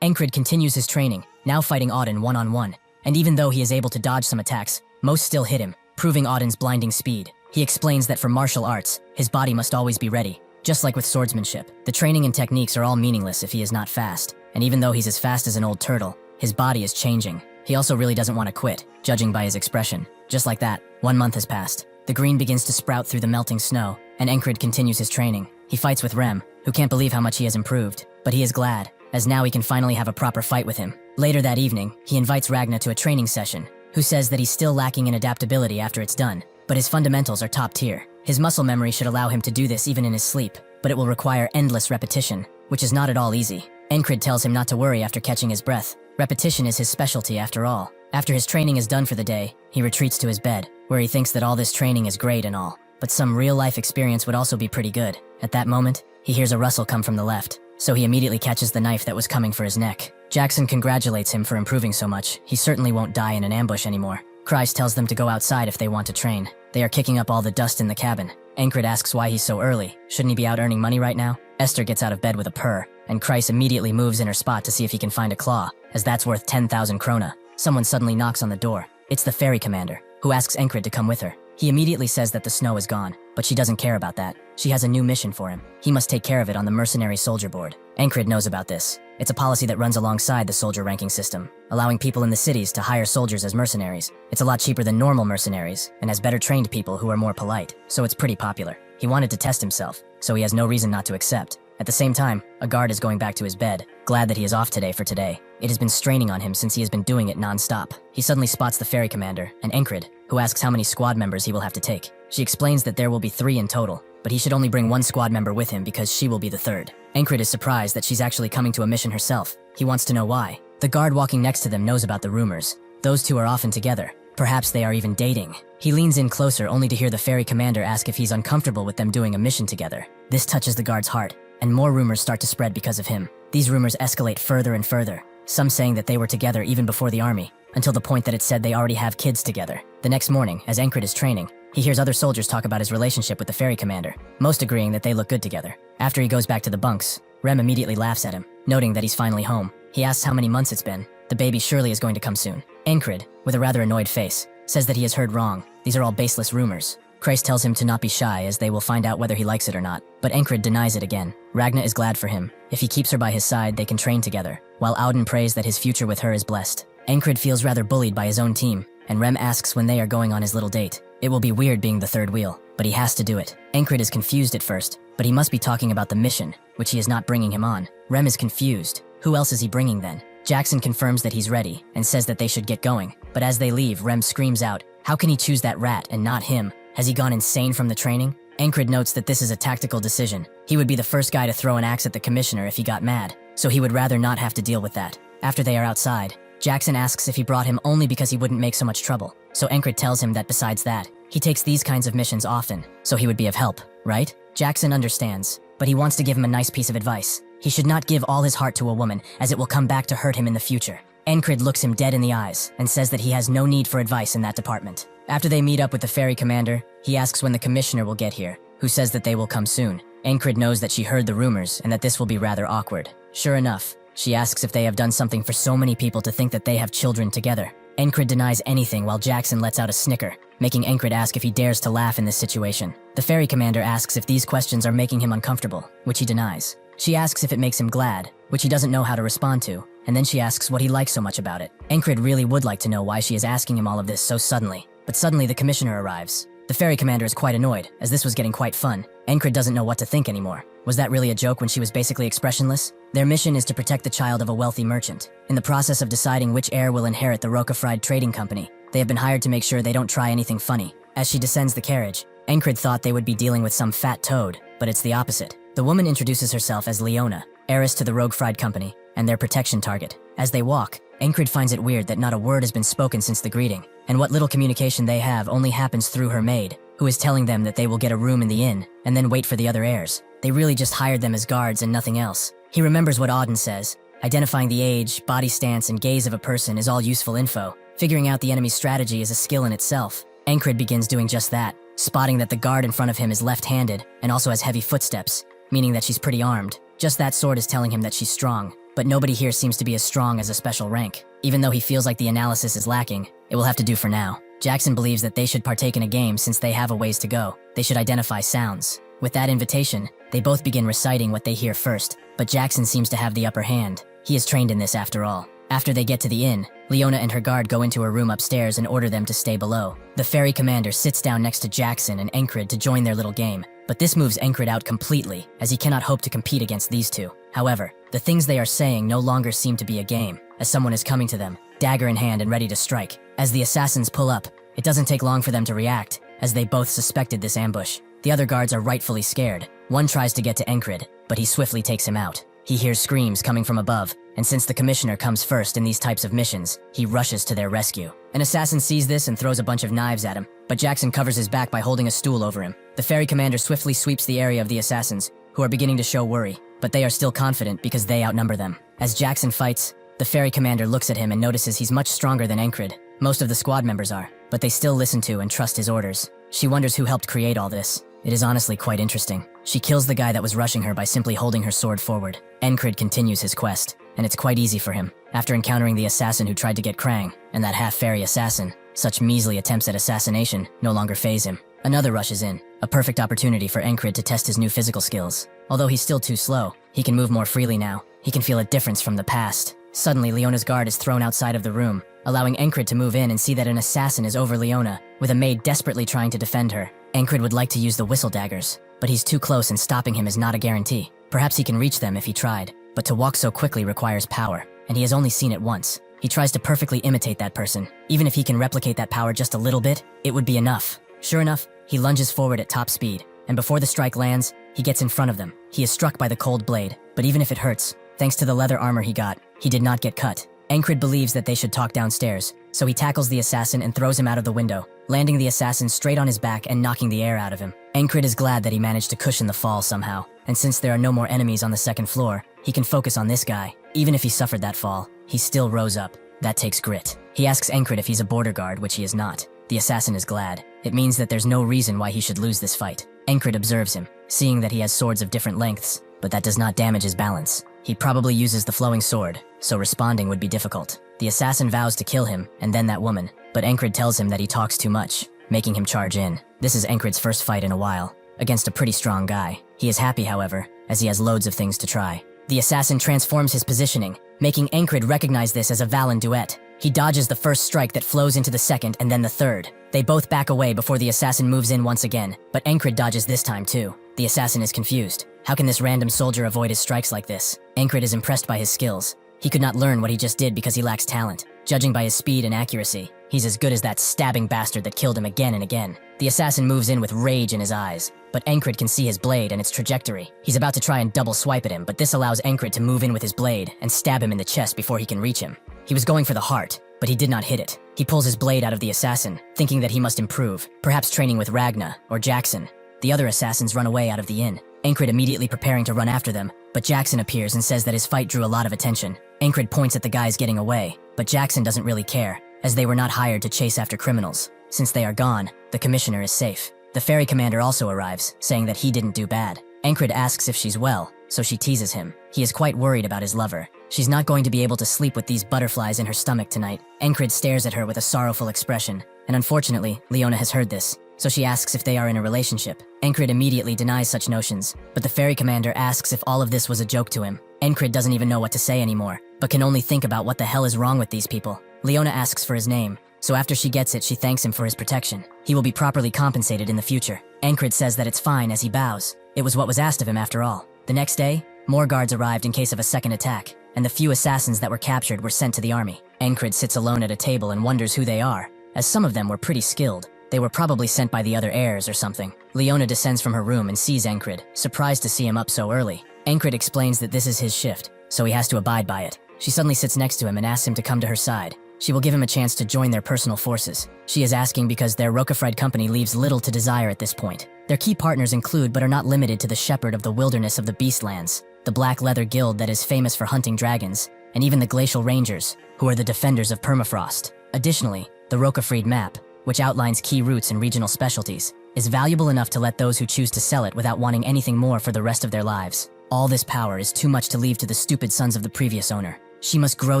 Encred continues his training, now fighting Auden one-on-one, and even though he is able to dodge some attacks, most still hit him, proving Auden's blinding speed. He explains that for martial arts, his body must always be ready. Just like with swordsmanship, the training and techniques are all meaningless if he is not fast, and even though he's as fast as an old turtle, his body is changing. He also really doesn't want to quit, judging by his expression. Just like that, 1 month has passed. The green begins to sprout through the melting snow, and Encred continues his training. He fights with Rem, who can't believe how much he has improved, but he is glad, as now he can finally have a proper fight with him. Later that evening, he invites Ragna to a training session, who says that he's still lacking in adaptability after it's done, but his fundamentals are top tier. His muscle memory should allow him to do this even in his sleep, but it will require endless repetition, which is not at all easy. Encred tells him not to worry after catching his breath. Repetition is his specialty after all. After his training is done for the day, he retreats to his bed, where he thinks that all this training is great and all, but some real-life experience would also be pretty good. At that moment, he hears a rustle come from the left, so he immediately catches the knife that was coming for his neck. Jackson congratulates him for improving so much. He certainly won't die in an ambush anymore. Kreis tells them to go outside if they want to train. They are kicking up all the dust in the cabin. Encred asks why he's so early. Shouldn't he be out earning money right now? Esther gets out of bed with a purr, and Kreis immediately moves in her spot to see if he can find a claw, as that's worth 10,000 krona. Someone suddenly knocks on the door. It's the ferry commander, who asks Encred to come with her. He immediately says that the snow is gone, but she doesn't care about that. She has a new mission for him. He must take care of it on the mercenary soldier board. Encred knows about this. It's a policy that runs alongside the soldier ranking system, allowing people in the cities to hire soldiers as mercenaries. It's a lot cheaper than normal mercenaries, and has better trained people who are more polite, so it's pretty popular. He wanted to test himself, so he has no reason not to accept. At the same time, a guard is going back to his bed, glad that he is off today for today. It has been straining on him since he has been doing it non-stop. He suddenly spots the ferry commander, and Encred, who asks how many squad members he will have to take. She explains that there will be 3 in total, but he should only bring 1 squad member with him because she will be the 3rd. Encred is surprised that she's actually coming to a mission herself. He wants to know why. The guard walking next to them knows about the rumors. Those two are often together. Perhaps they are even dating. He leans in closer only to hear the ferry commander ask if he's uncomfortable with them doing a mission together. This touches the guard's heart, and more rumors start to spread because of him. These rumors escalate further and further, some saying that they were together even before the army, until the point that it said they already have kids together. The next morning, as Encred is training, he hears other soldiers talk about his relationship with the ferry commander, most agreeing that they look good together. After he goes back to the bunks, Rem immediately laughs at him, noting that he's finally home. He asks how many months it's been. The baby surely is going to come soon. Encred, with a rather annoyed face, says that he has heard wrong. These are all baseless rumors. Kreis tells him to not be shy as they will find out whether he likes it or not, but Encred denies it again. Ragna is glad for him. If he keeps her by his side, they can train together, while Auden prays that his future with her is blessed. Encred feels rather bullied by his own team, and Rem asks when they are going on his little date. It will be weird being the 3rd wheel, but he has to do it. Encred is confused at first, but he must be talking about the mission, which he is not bringing him on. Rem is confused. Who else is he bringing then? Jackson confirms that he's ready, and says that they should get going, but as they leave, Rem screams out, how can he choose that rat and not him? Has he gone insane from the training? Encred notes that this is a tactical decision. He would be the first guy to throw an axe at the commissioner if he got mad, so he would rather not have to deal with that. After they are outside, Jackson asks if he brought him only because he wouldn't make so much trouble, so Encred tells him that besides that, he takes these kinds of missions often, so he would be of help, right? Jackson understands, but he wants to give him a nice piece of advice. He should not give all his heart to a woman, as it will come back to hurt him in the future. Encred looks him dead in the eyes, and says that he has no need for advice in that department. After they meet up with the ferry commander, he asks when the commissioner will get here, who says that they will come soon. Encred knows that she heard the rumors, and that this will be rather awkward. Sure enough, She asks if they have done something for so many people to think that they have children together. Encrid denies anything while Jackson lets out a snicker, making Encrid ask if he dares to laugh in this situation. The ferry commander asks if these questions are making him uncomfortable, which he denies. She asks if it makes him glad, which he doesn't know how to respond to, and then she asks what he likes so much about it. Encrid really would like to know why she is asking him all of this so suddenly, but suddenly the commissioner arrives. The ferry commander is quite annoyed, as this was getting quite fun. Encrid doesn't know what to think anymore. Was that really a joke when she was basically expressionless? Their mission is to protect the child of a wealthy merchant. In the process of deciding which heir will inherit the Roca Fried Trading Company, they have been hired to make sure they don't try anything funny. As she descends the carriage, Encrid thought they would be dealing with some fat toad, but it's the opposite. The woman introduces herself as Leona, heiress to the Rogue Fried Company, and their protection target. As they walk, Encrid finds it weird that not a word has been spoken since the greeting, and what little communication they have only happens through her maid, who is telling them that they will get a room in the inn, and then wait for the other heirs. They really just hired them as guards and nothing else. He remembers what Auden says: identifying the age, body stance, and gaze of a person is all useful info. Figuring out the enemy's strategy is a skill in itself. Encrid begins doing just that, spotting that the guard in front of him is left-handed and also has heavy footsteps, meaning that she's pretty armed. Just that sword is telling him that she's strong, but nobody here seems to be as strong as a special rank. Even though he feels like the analysis is lacking, it will have to do for now. Jackson believes that they should partake in a game since they have a ways to go. They should identify sounds. With that invitation, they both begin reciting what they hear first, but Jackson seems to have the upper hand. He is trained in this after all. After they get to the inn, Leona and her guard go into a room upstairs and order them to stay below. The ferry commander sits down next to Jackson and Encrid to join their little game, but this moves Encrid out completely, as he cannot hope to compete against these two. However, the things they are saying no longer seem to be a game, as someone is coming to them, dagger in hand and ready to strike. As the assassins pull up, it doesn't take long for them to react, as they both suspected this ambush. The other guards are rightfully scared. One tries to get to Encrid, but he swiftly takes him out. He hears screams coming from above, and since the commissioner comes first in these types of missions, he rushes to their rescue. An assassin sees this and throws a bunch of knives at him, but Jackson covers his back by holding a stool over him. The ferry commander swiftly sweeps the area of the assassins, who are beginning to show worry, but they are still confident because they outnumber them. As Jackson fights, the ferry commander looks at him and notices he's much stronger than Encrid. Most of the squad members are, but they still listen to and trust his orders. She wonders who helped create all this. It is honestly quite interesting. She kills the guy that was rushing her by simply holding her sword forward. Encrid continues his quest, and it's quite easy for him. After encountering the assassin who tried to get Krang, and that half-fairy assassin, such measly attempts at assassination no longer faze him. Another rushes in, a perfect opportunity for Encrid to test his new physical skills. Although he's still too slow, he can move more freely now. He can feel a difference from the past. Suddenly, Leona's guard is thrown outside of the room, allowing Encrid to move in and see that an assassin is over Leona, with a maid desperately trying to defend her. Encrid would like to use the whistle daggers, but he's too close and stopping him is not a guarantee. Perhaps he can reach them if he tried, but to walk so quickly requires power, and he has only seen it once. He tries to perfectly imitate that person. Even if he can replicate that power just a little bit, it would be enough. Sure enough, he lunges forward at top speed, and before the strike lands, he gets in front of them. He is struck by the cold blade, but even if it hurts, thanks to the leather armor he got, he did not get cut. Encrid believes that they should talk downstairs, so he tackles the assassin and throws him out of the window, landing the assassin straight on his back and knocking the air out of him. Encrid is glad that he managed to cushion the fall somehow, and since there are no more enemies on the second floor, he can focus on this guy. Even if he suffered that fall, he still rose up. That takes grit. He asks Encrid if he's a border guard, which he is not. The assassin is glad. It means that there's no reason why he should lose this fight. Encrid observes him, seeing that he has swords of different lengths, but that does not damage his balance. He probably uses the flowing sword, so responding would be difficult. The assassin vows to kill him, and then that woman, but Encrid tells him that he talks too much, making him charge in. This is Encrid's first fight in a while, against a pretty strong guy. He is happy, however, as he has loads of things to try. The assassin transforms his positioning, making Encrid recognize this as a Valen duet. He dodges the first strike that flows into the second and then the third. They both back away before the assassin moves in once again, but Encrid dodges this time too. The assassin is confused. How can this random soldier avoid his strikes like this? Encrid is impressed by his skills. He could not learn what he just did because he lacks talent. Judging by his speed and accuracy, he's as good as that stabbing bastard that killed him again and again. The assassin moves in with rage in his eyes, but Encrid can see his blade and its trajectory. He's about to try and double swipe at him, but this allows Encrid to move in with his blade and stab him in the chest before he can reach him. He was going for the heart, but he did not hit it. He pulls his blade out of the assassin, thinking that he must improve, perhaps training with Ragna or Jackson. The other assassins run away out of the inn, Encrid immediately preparing to run after them, but Jackson appears and says that his fight drew a lot of attention. Encrid points at the guys getting away, but Jackson doesn't really care, as they were not hired to chase after criminals. Since they are gone, the commissioner is safe. The ferry commander also arrives, saying that he didn't do bad. Encrid asks if she's well, so she teases him. He is quite worried about his lover, She's not going to be able to sleep with these butterflies in her stomach tonight. Encrid stares at her with a sorrowful expression, and unfortunately, Leona has heard this, so she asks if they are in a relationship. Encrid immediately denies such notions, but the fairy commander asks if all of this was a joke to him. Encrid doesn't even know what to say anymore, but can only think about what the hell is wrong with these people. Leona asks for his name, so after she gets it, she thanks him for his protection. He will be properly compensated in the future. Encrid says that it's fine as he bows. It was what was asked of him after all. The next day, more guards arrived in case of a second attack, and the few assassins that were captured were sent to the army. Encrid sits alone at a table and wonders who they are, as some of them were pretty skilled. They were probably sent by the other heirs or something. Leona descends from her room and sees Encrid, surprised to see him up so early. Encrid explains that this is his shift, so he has to abide by it. She suddenly sits next to him and asks him to come to her side. She will give him a chance to join their personal forces. She is asking because their Roquefred company leaves little to desire at this point. Their key partners include but are not limited to the Shepherd of the Wilderness of the Beastlands, the Black Leather Guild that is famous for hunting dragons, and even the Glacial Rangers, who are the defenders of permafrost. Additionally, the Roquefred map, which outlines key routes and regional specialties, is valuable enough to let those who choose to sell it without wanting anything more for the rest of their lives. All this power is too much to leave to the stupid sons of the previous owner. She must grow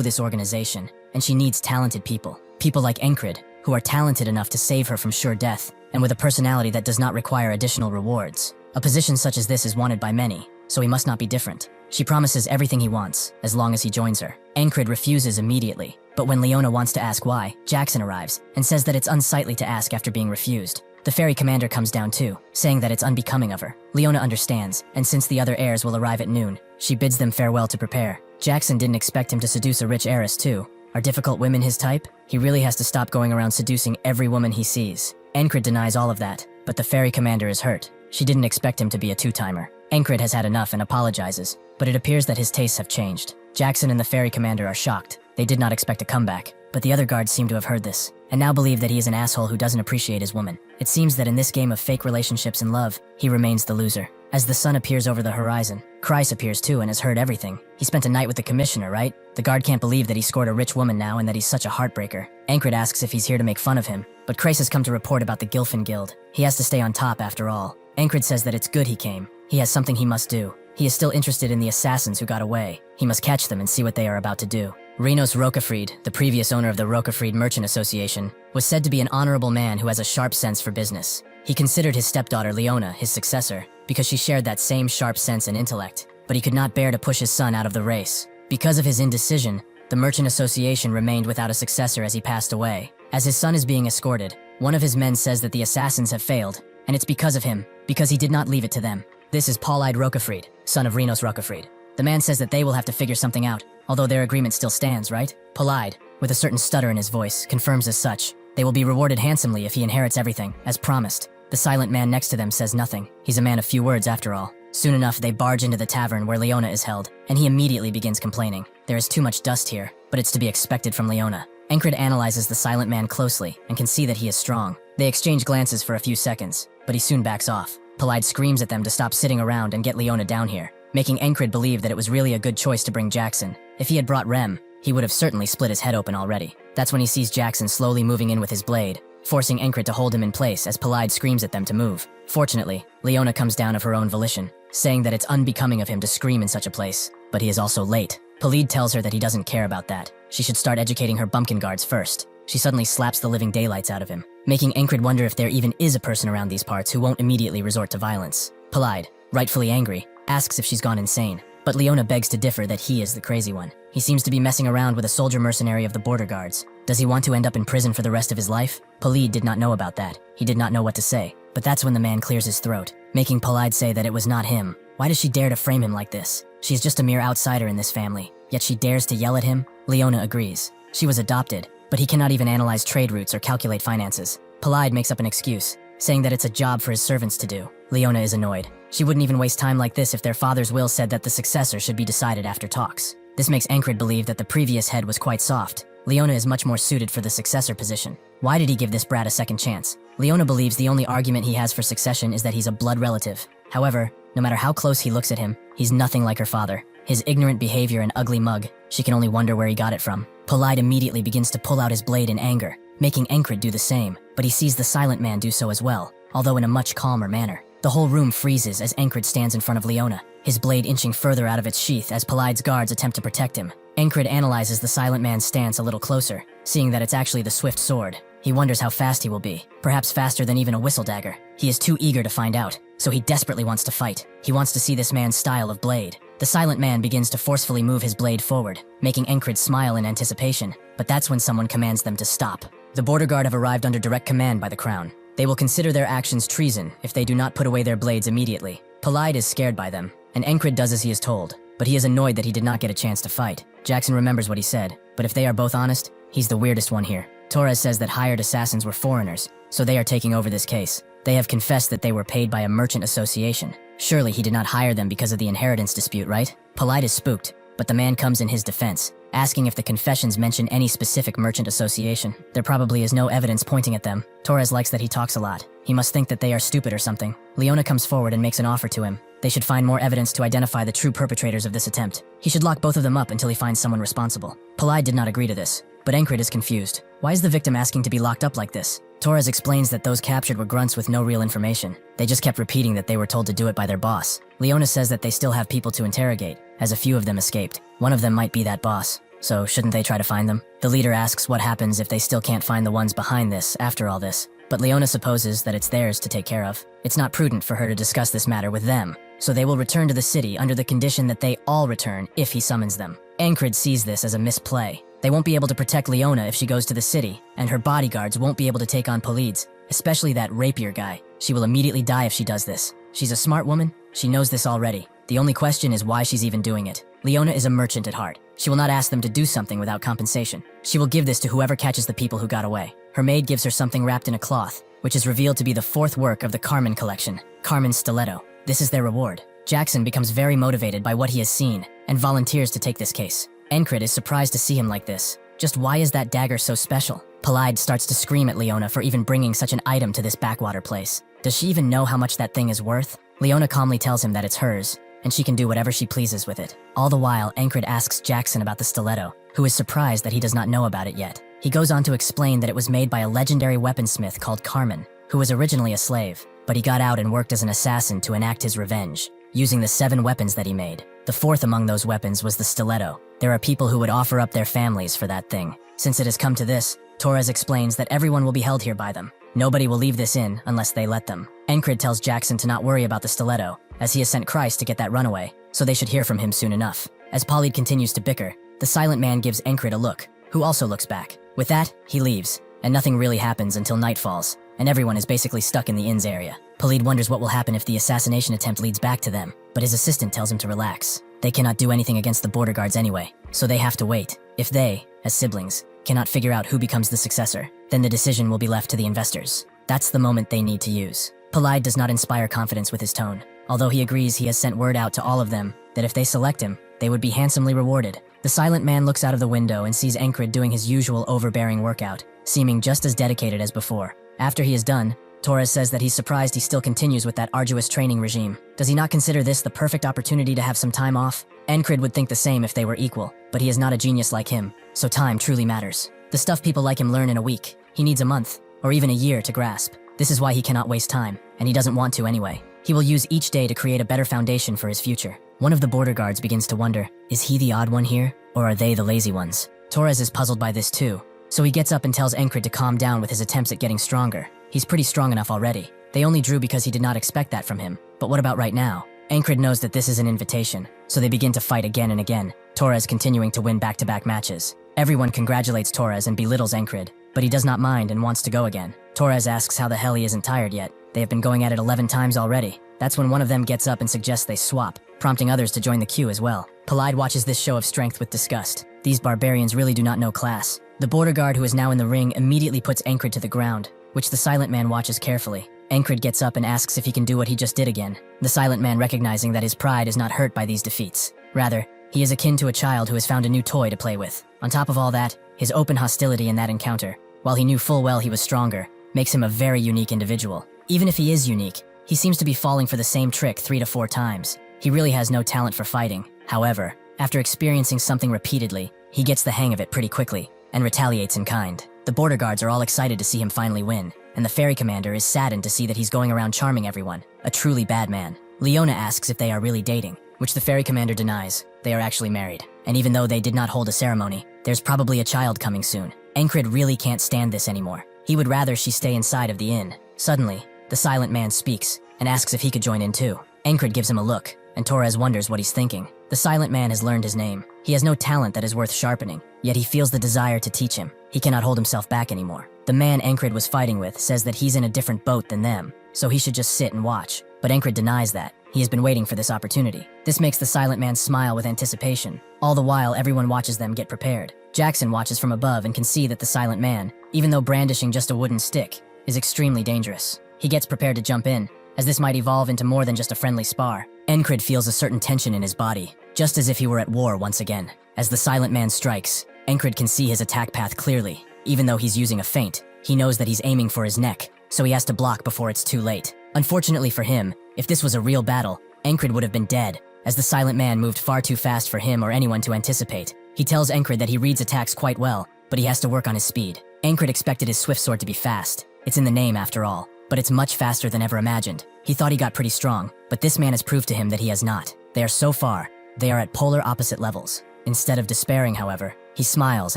this organization, and she needs talented people. People like Encrid, who are talented enough to save her from sure death, and with a personality that does not require additional rewards. A position such as this is wanted by many, so he must not be different. She promises everything he wants, as long as he joins her. Encrid refuses immediately, but when Leona wants to ask why, Jackson arrives, and says that it's unsightly to ask after being refused. The fairy commander comes down too, saying that it's unbecoming of her. Leona understands, and since the other heirs will arrive at noon, she bids them farewell to prepare. Jackson didn't expect him to seduce a rich heiress too. Are difficult women his type? He really has to stop going around seducing every woman he sees. Encrid denies all of that, but the fairy commander is hurt. She didn't expect him to be a two-timer. Encrid has had enough and apologizes, but it appears that his tastes have changed. Jackson and the fairy commander are shocked. They did not expect a comeback, but the other guards seem to have heard this, and now believe that he is an asshole who doesn't appreciate his woman. It seems that in this game of fake relationships and love, he remains the loser. As the sun appears over the horizon, Kreis appears too and has heard everything. He spent a night with the commissioner, right? The guard can't believe that he scored a rich woman now and that he's such a heartbreaker. Encrid asks if he's here to make fun of him, but Kreis has come to report about the Gilfin Guild. He has to stay on top after all. Encrid says that it's good he came. He has something he must do. He is still interested in the assassins who got away. He must catch them and see what they are about to do. Renos Roquefred, the previous owner of the Roquefred Merchant Association, was said to be an honorable man who has a sharp sense for business. He considered his stepdaughter Leona his successor because she shared that same sharp sense and intellect, but he could not bear to push his son out of the race. Because of his indecision, the Merchant Association remained without a successor as he passed away. As his son is being escorted, one of his men says that the assassins have failed, and it's because of him, because he did not leave it to them. This is Paul-eyed Roquefred, son of Renos Roquefred. The man says that they will have to figure something out, although their agreement still stands, right? Paul-eyed, with a certain stutter in his voice, confirms as such. They will be rewarded handsomely if he inherits everything, as promised. The silent man next to them says nothing. He's a man of few words after all. Soon enough, they barge into the tavern where Leona is held, and he immediately begins complaining. There is too much dust here, but it's to be expected from Leona. Encrid analyzes the silent man closely and can see that he is strong. They exchange glances for a few seconds, but he soon backs off. Polide screams at them to stop sitting around and get Leona down here, making Encrid believe that it was really a good choice to bring Jackson. If he had brought Rem, he would have certainly split his head open already. That's when he sees Jackson slowly moving in with his blade, forcing Encrid to hold him in place as Polide screams at them to move. Fortunately, Leona comes down of her own volition, saying that it's unbecoming of him to scream in such a place, but he is also late. Polide tells her that he doesn't care about that. She should start educating her bumpkin guards first. She suddenly slaps the living daylights out of him, making Encrid wonder if there even is a person around these parts who won't immediately resort to violence. Polide, rightfully angry, asks if she's gone insane, but Leona begs to differ that he is the crazy one. He seems to be messing around with a soldier mercenary of the border guards. Does he want to end up in prison for the rest of his life? Polide did not know about that. He did not know what to say, but that's when the man clears his throat, making Polide say that it was not him. Why does she dare to frame him like this? She's just a mere outsider in this family, yet she dares to yell at him? Leona agrees. She was adopted, but he cannot even analyze trade routes or calculate finances. Polide makes up an excuse, saying that it's a job for his servants to do. Leona is annoyed. She wouldn't even waste time like this if their father's will said that the successor should be decided after talks. This makes Encrid believe that the previous head was quite soft. Leona is much more suited for the successor position. Why did he give this brat a second chance? Leona believes the only argument he has for succession is that he's a blood relative. However, no matter how close he looks at him, he's nothing like her father. His ignorant behavior and ugly mug, she can only wonder where he got it from. Polide immediately begins to pull out his blade in anger, making Encrid do the same, but he sees the silent man do so as well, although in a much calmer manner. The whole room freezes as Encrid stands in front of Leona. his blade inching further out of its sheath as Polide's guards attempt to protect him. Encred analyzes the silent man's stance a little closer, seeing that it's actually the swift sword. He wonders how fast he will be, perhaps faster than even a whistle dagger. He is too eager to find out, so he desperately wants to fight. He wants to see this man's style of blade. The silent man begins to forcefully move his blade forward, making Encred smile in anticipation, but that's when someone commands them to stop. The border guard have arrived under direct command by the crown. They will consider their actions treason if they do not put away their blades immediately. Polide is scared by them, and Encred does as he is told, but he is annoyed that he did not get a chance to fight. Jackson remembers what he said, but if they are both honest, he's the weirdest one here. Torres says that hired assassins were foreigners, so they are taking over this case. They have confessed that they were paid by a merchant association. Surely he did not hire them because of the inheritance dispute, right? Polide is spooked, but the man comes in his defense, asking if the confessions mention any specific merchant association. There probably is no evidence pointing at them. Torres likes that he talks a lot. He must think that they are stupid or something. Leona comes forward and makes an offer to him. They should find more evidence to identify the true perpetrators of this attempt. He should lock both of them up until he finds someone responsible. Polide did not agree to this, but Encred is confused. Why is the victim asking to be locked up like this? Torres explains that those captured were grunts with no real information. They just kept repeating that they were told to do it by their boss. Leona says that they still have people to interrogate, as a few of them escaped. One of them might be that boss, so shouldn't they try to find them? The leader asks what happens if they still can't find the ones behind this after all this, but Leona supposes that it's theirs to take care of. It's not prudent for her to discuss this matter with them, so they will return to the city under the condition that they all return if he summons them. Encred sees this as a misplay. They won't be able to protect Leona if she goes to the city, and her bodyguards won't be able to take on Polides, especially that rapier guy. She will immediately die if she does this. She's a smart woman. She knows this already. The only question is why she's even doing it. Leona is a merchant at heart. She will not ask them to do something without compensation. She will give this to whoever catches the people who got away. Her maid gives her something wrapped in a cloth, which is revealed to be the fourth work of the Carmen collection, Carmen's stiletto. This is their reward. Jackson becomes very motivated by what he has seen and volunteers to take this case. Encred is surprised to see him like this. Just why is that dagger so special? Polide starts to scream at Leona for even bringing such an item to this backwater place. Does she even know how much that thing is worth? Leona calmly tells him that it's hers, and she can do whatever she pleases with it. All the while, Encred asks Jackson about the stiletto, who is surprised that he does not know about it yet. He goes on to explain that it was made by a legendary weaponsmith called Carmen, who was originally a slave, but he got out and worked as an assassin to enact his revenge, using the 7 weapons that he made. The fourth among those weapons was the stiletto. There are people who would offer up their families for that thing. Since it has come to this, Torres explains that everyone will be held here by them. Nobody will leave this inn unless they let them. Encred tells Jackson to not worry about the stiletto, as he has sent Christ to get that runaway, so they should hear from him soon enough. As Polide continues to bicker, the silent man gives Encred a look, who also looks back. With that, he leaves, and nothing really happens until night falls, and everyone is basically stuck in the inn's area. Polide wonders what will happen if the assassination attempt leads back to them, but his assistant tells him to relax. They cannot do anything against the border guards anyway, so they have to wait. If they, as siblings, cannot figure out who becomes the successor, then the decision will be left to the investors. That's the moment they need to use. Polide does not inspire confidence with his tone, although he agrees he has sent word out to all of them that if they select him, they would be handsomely rewarded. The silent man looks out of the window and sees Encred doing his usual overbearing workout, seeming just as dedicated as before. After he is done, Torres says that he's surprised he still continues with that arduous training regime. Does he not consider this the perfect opportunity to have some time off? Encred would think the same if they were equal, but he is not a genius like him, so time truly matters. The stuff people like him learn in a week, he needs a month, or even a year to grasp. This is why he cannot waste time, and he doesn't want to anyway. He will use each day to create a better foundation for his future. One of the border guards begins to wonder, is he the odd one here, or are they the lazy ones? Torres is puzzled by this too, so he gets up and tells Encred to calm down with his attempts at getting stronger. He's pretty strong enough already. They only drew because he did not expect that from him. But what about right now? Encred knows that this is an invitation, so they begin to fight again and again, Torres continuing to win back-to-back matches. Everyone congratulates Torres and belittles Encred, but he does not mind and wants to go again. Torres asks how the hell he isn't tired yet. They have been going at it 11 times already. That's when one of them gets up and suggests they swap, prompting others to join the queue as well. Polide watches this show of strength with disgust. These barbarians really do not know class. The border guard who is now in the ring immediately puts Encred to the ground, which the silent man watches carefully. Encred gets up and asks if he can do what he just did again, the silent man recognizing that his pride is not hurt by these defeats. Rather, he is akin to a child who has found a new toy to play with. On top of all that, his open hostility in that encounter, while he knew full well he was stronger, makes him a very unique individual. Even if he is unique, he seems to be falling for the same trick 3 to 4 times. He really has no talent for fighting. However, after experiencing something repeatedly, he gets the hang of it pretty quickly, and retaliates in kind. The border guards are all excited to see him finally win, and the ferry commander is saddened to see that he's going around charming everyone, a truly bad man. Leona asks if they are really dating, which the ferry commander denies. They are actually married. And even though they did not hold a ceremony, there's probably a child coming soon. Encred really can't stand this anymore. He would rather she stay inside of the inn. Suddenly, the silent man speaks and asks if he could join in too. Encred gives him a look, and Torres wonders what he's thinking. The silent man has learned his name. He has no talent that is worth sharpening, yet he feels the desire to teach him. He cannot hold himself back anymore. The man Encred was fighting with says that he's in a different boat than them, so he should just sit and watch. But Encred denies that. He has been waiting for this opportunity. This makes the silent man smile with anticipation. All the while, everyone watches them get prepared. Jackson watches from above and can see that the silent man, even though brandishing just a wooden stick, is extremely dangerous. He gets prepared to jump in, as this might evolve into more than just a friendly spar. Encred feels a certain tension in his body, just as if he were at war once again. As the silent man strikes, Encred can see his attack path clearly. Even though he's using a feint, he knows that he's aiming for his neck, so he has to block before it's too late. Unfortunately for him, if this was a real battle, Encred would have been dead, as the silent man moved far too fast for him or anyone to anticipate. He tells Encred that he reads attacks quite well, but he has to work on his speed. Encred expected his swift sword to be fast. It's in the name after all, but it's much faster than ever imagined. He thought he got pretty strong, but this man has proved to him that he has not. They are so far, they are at polar opposite levels. Instead of despairing, however, he smiles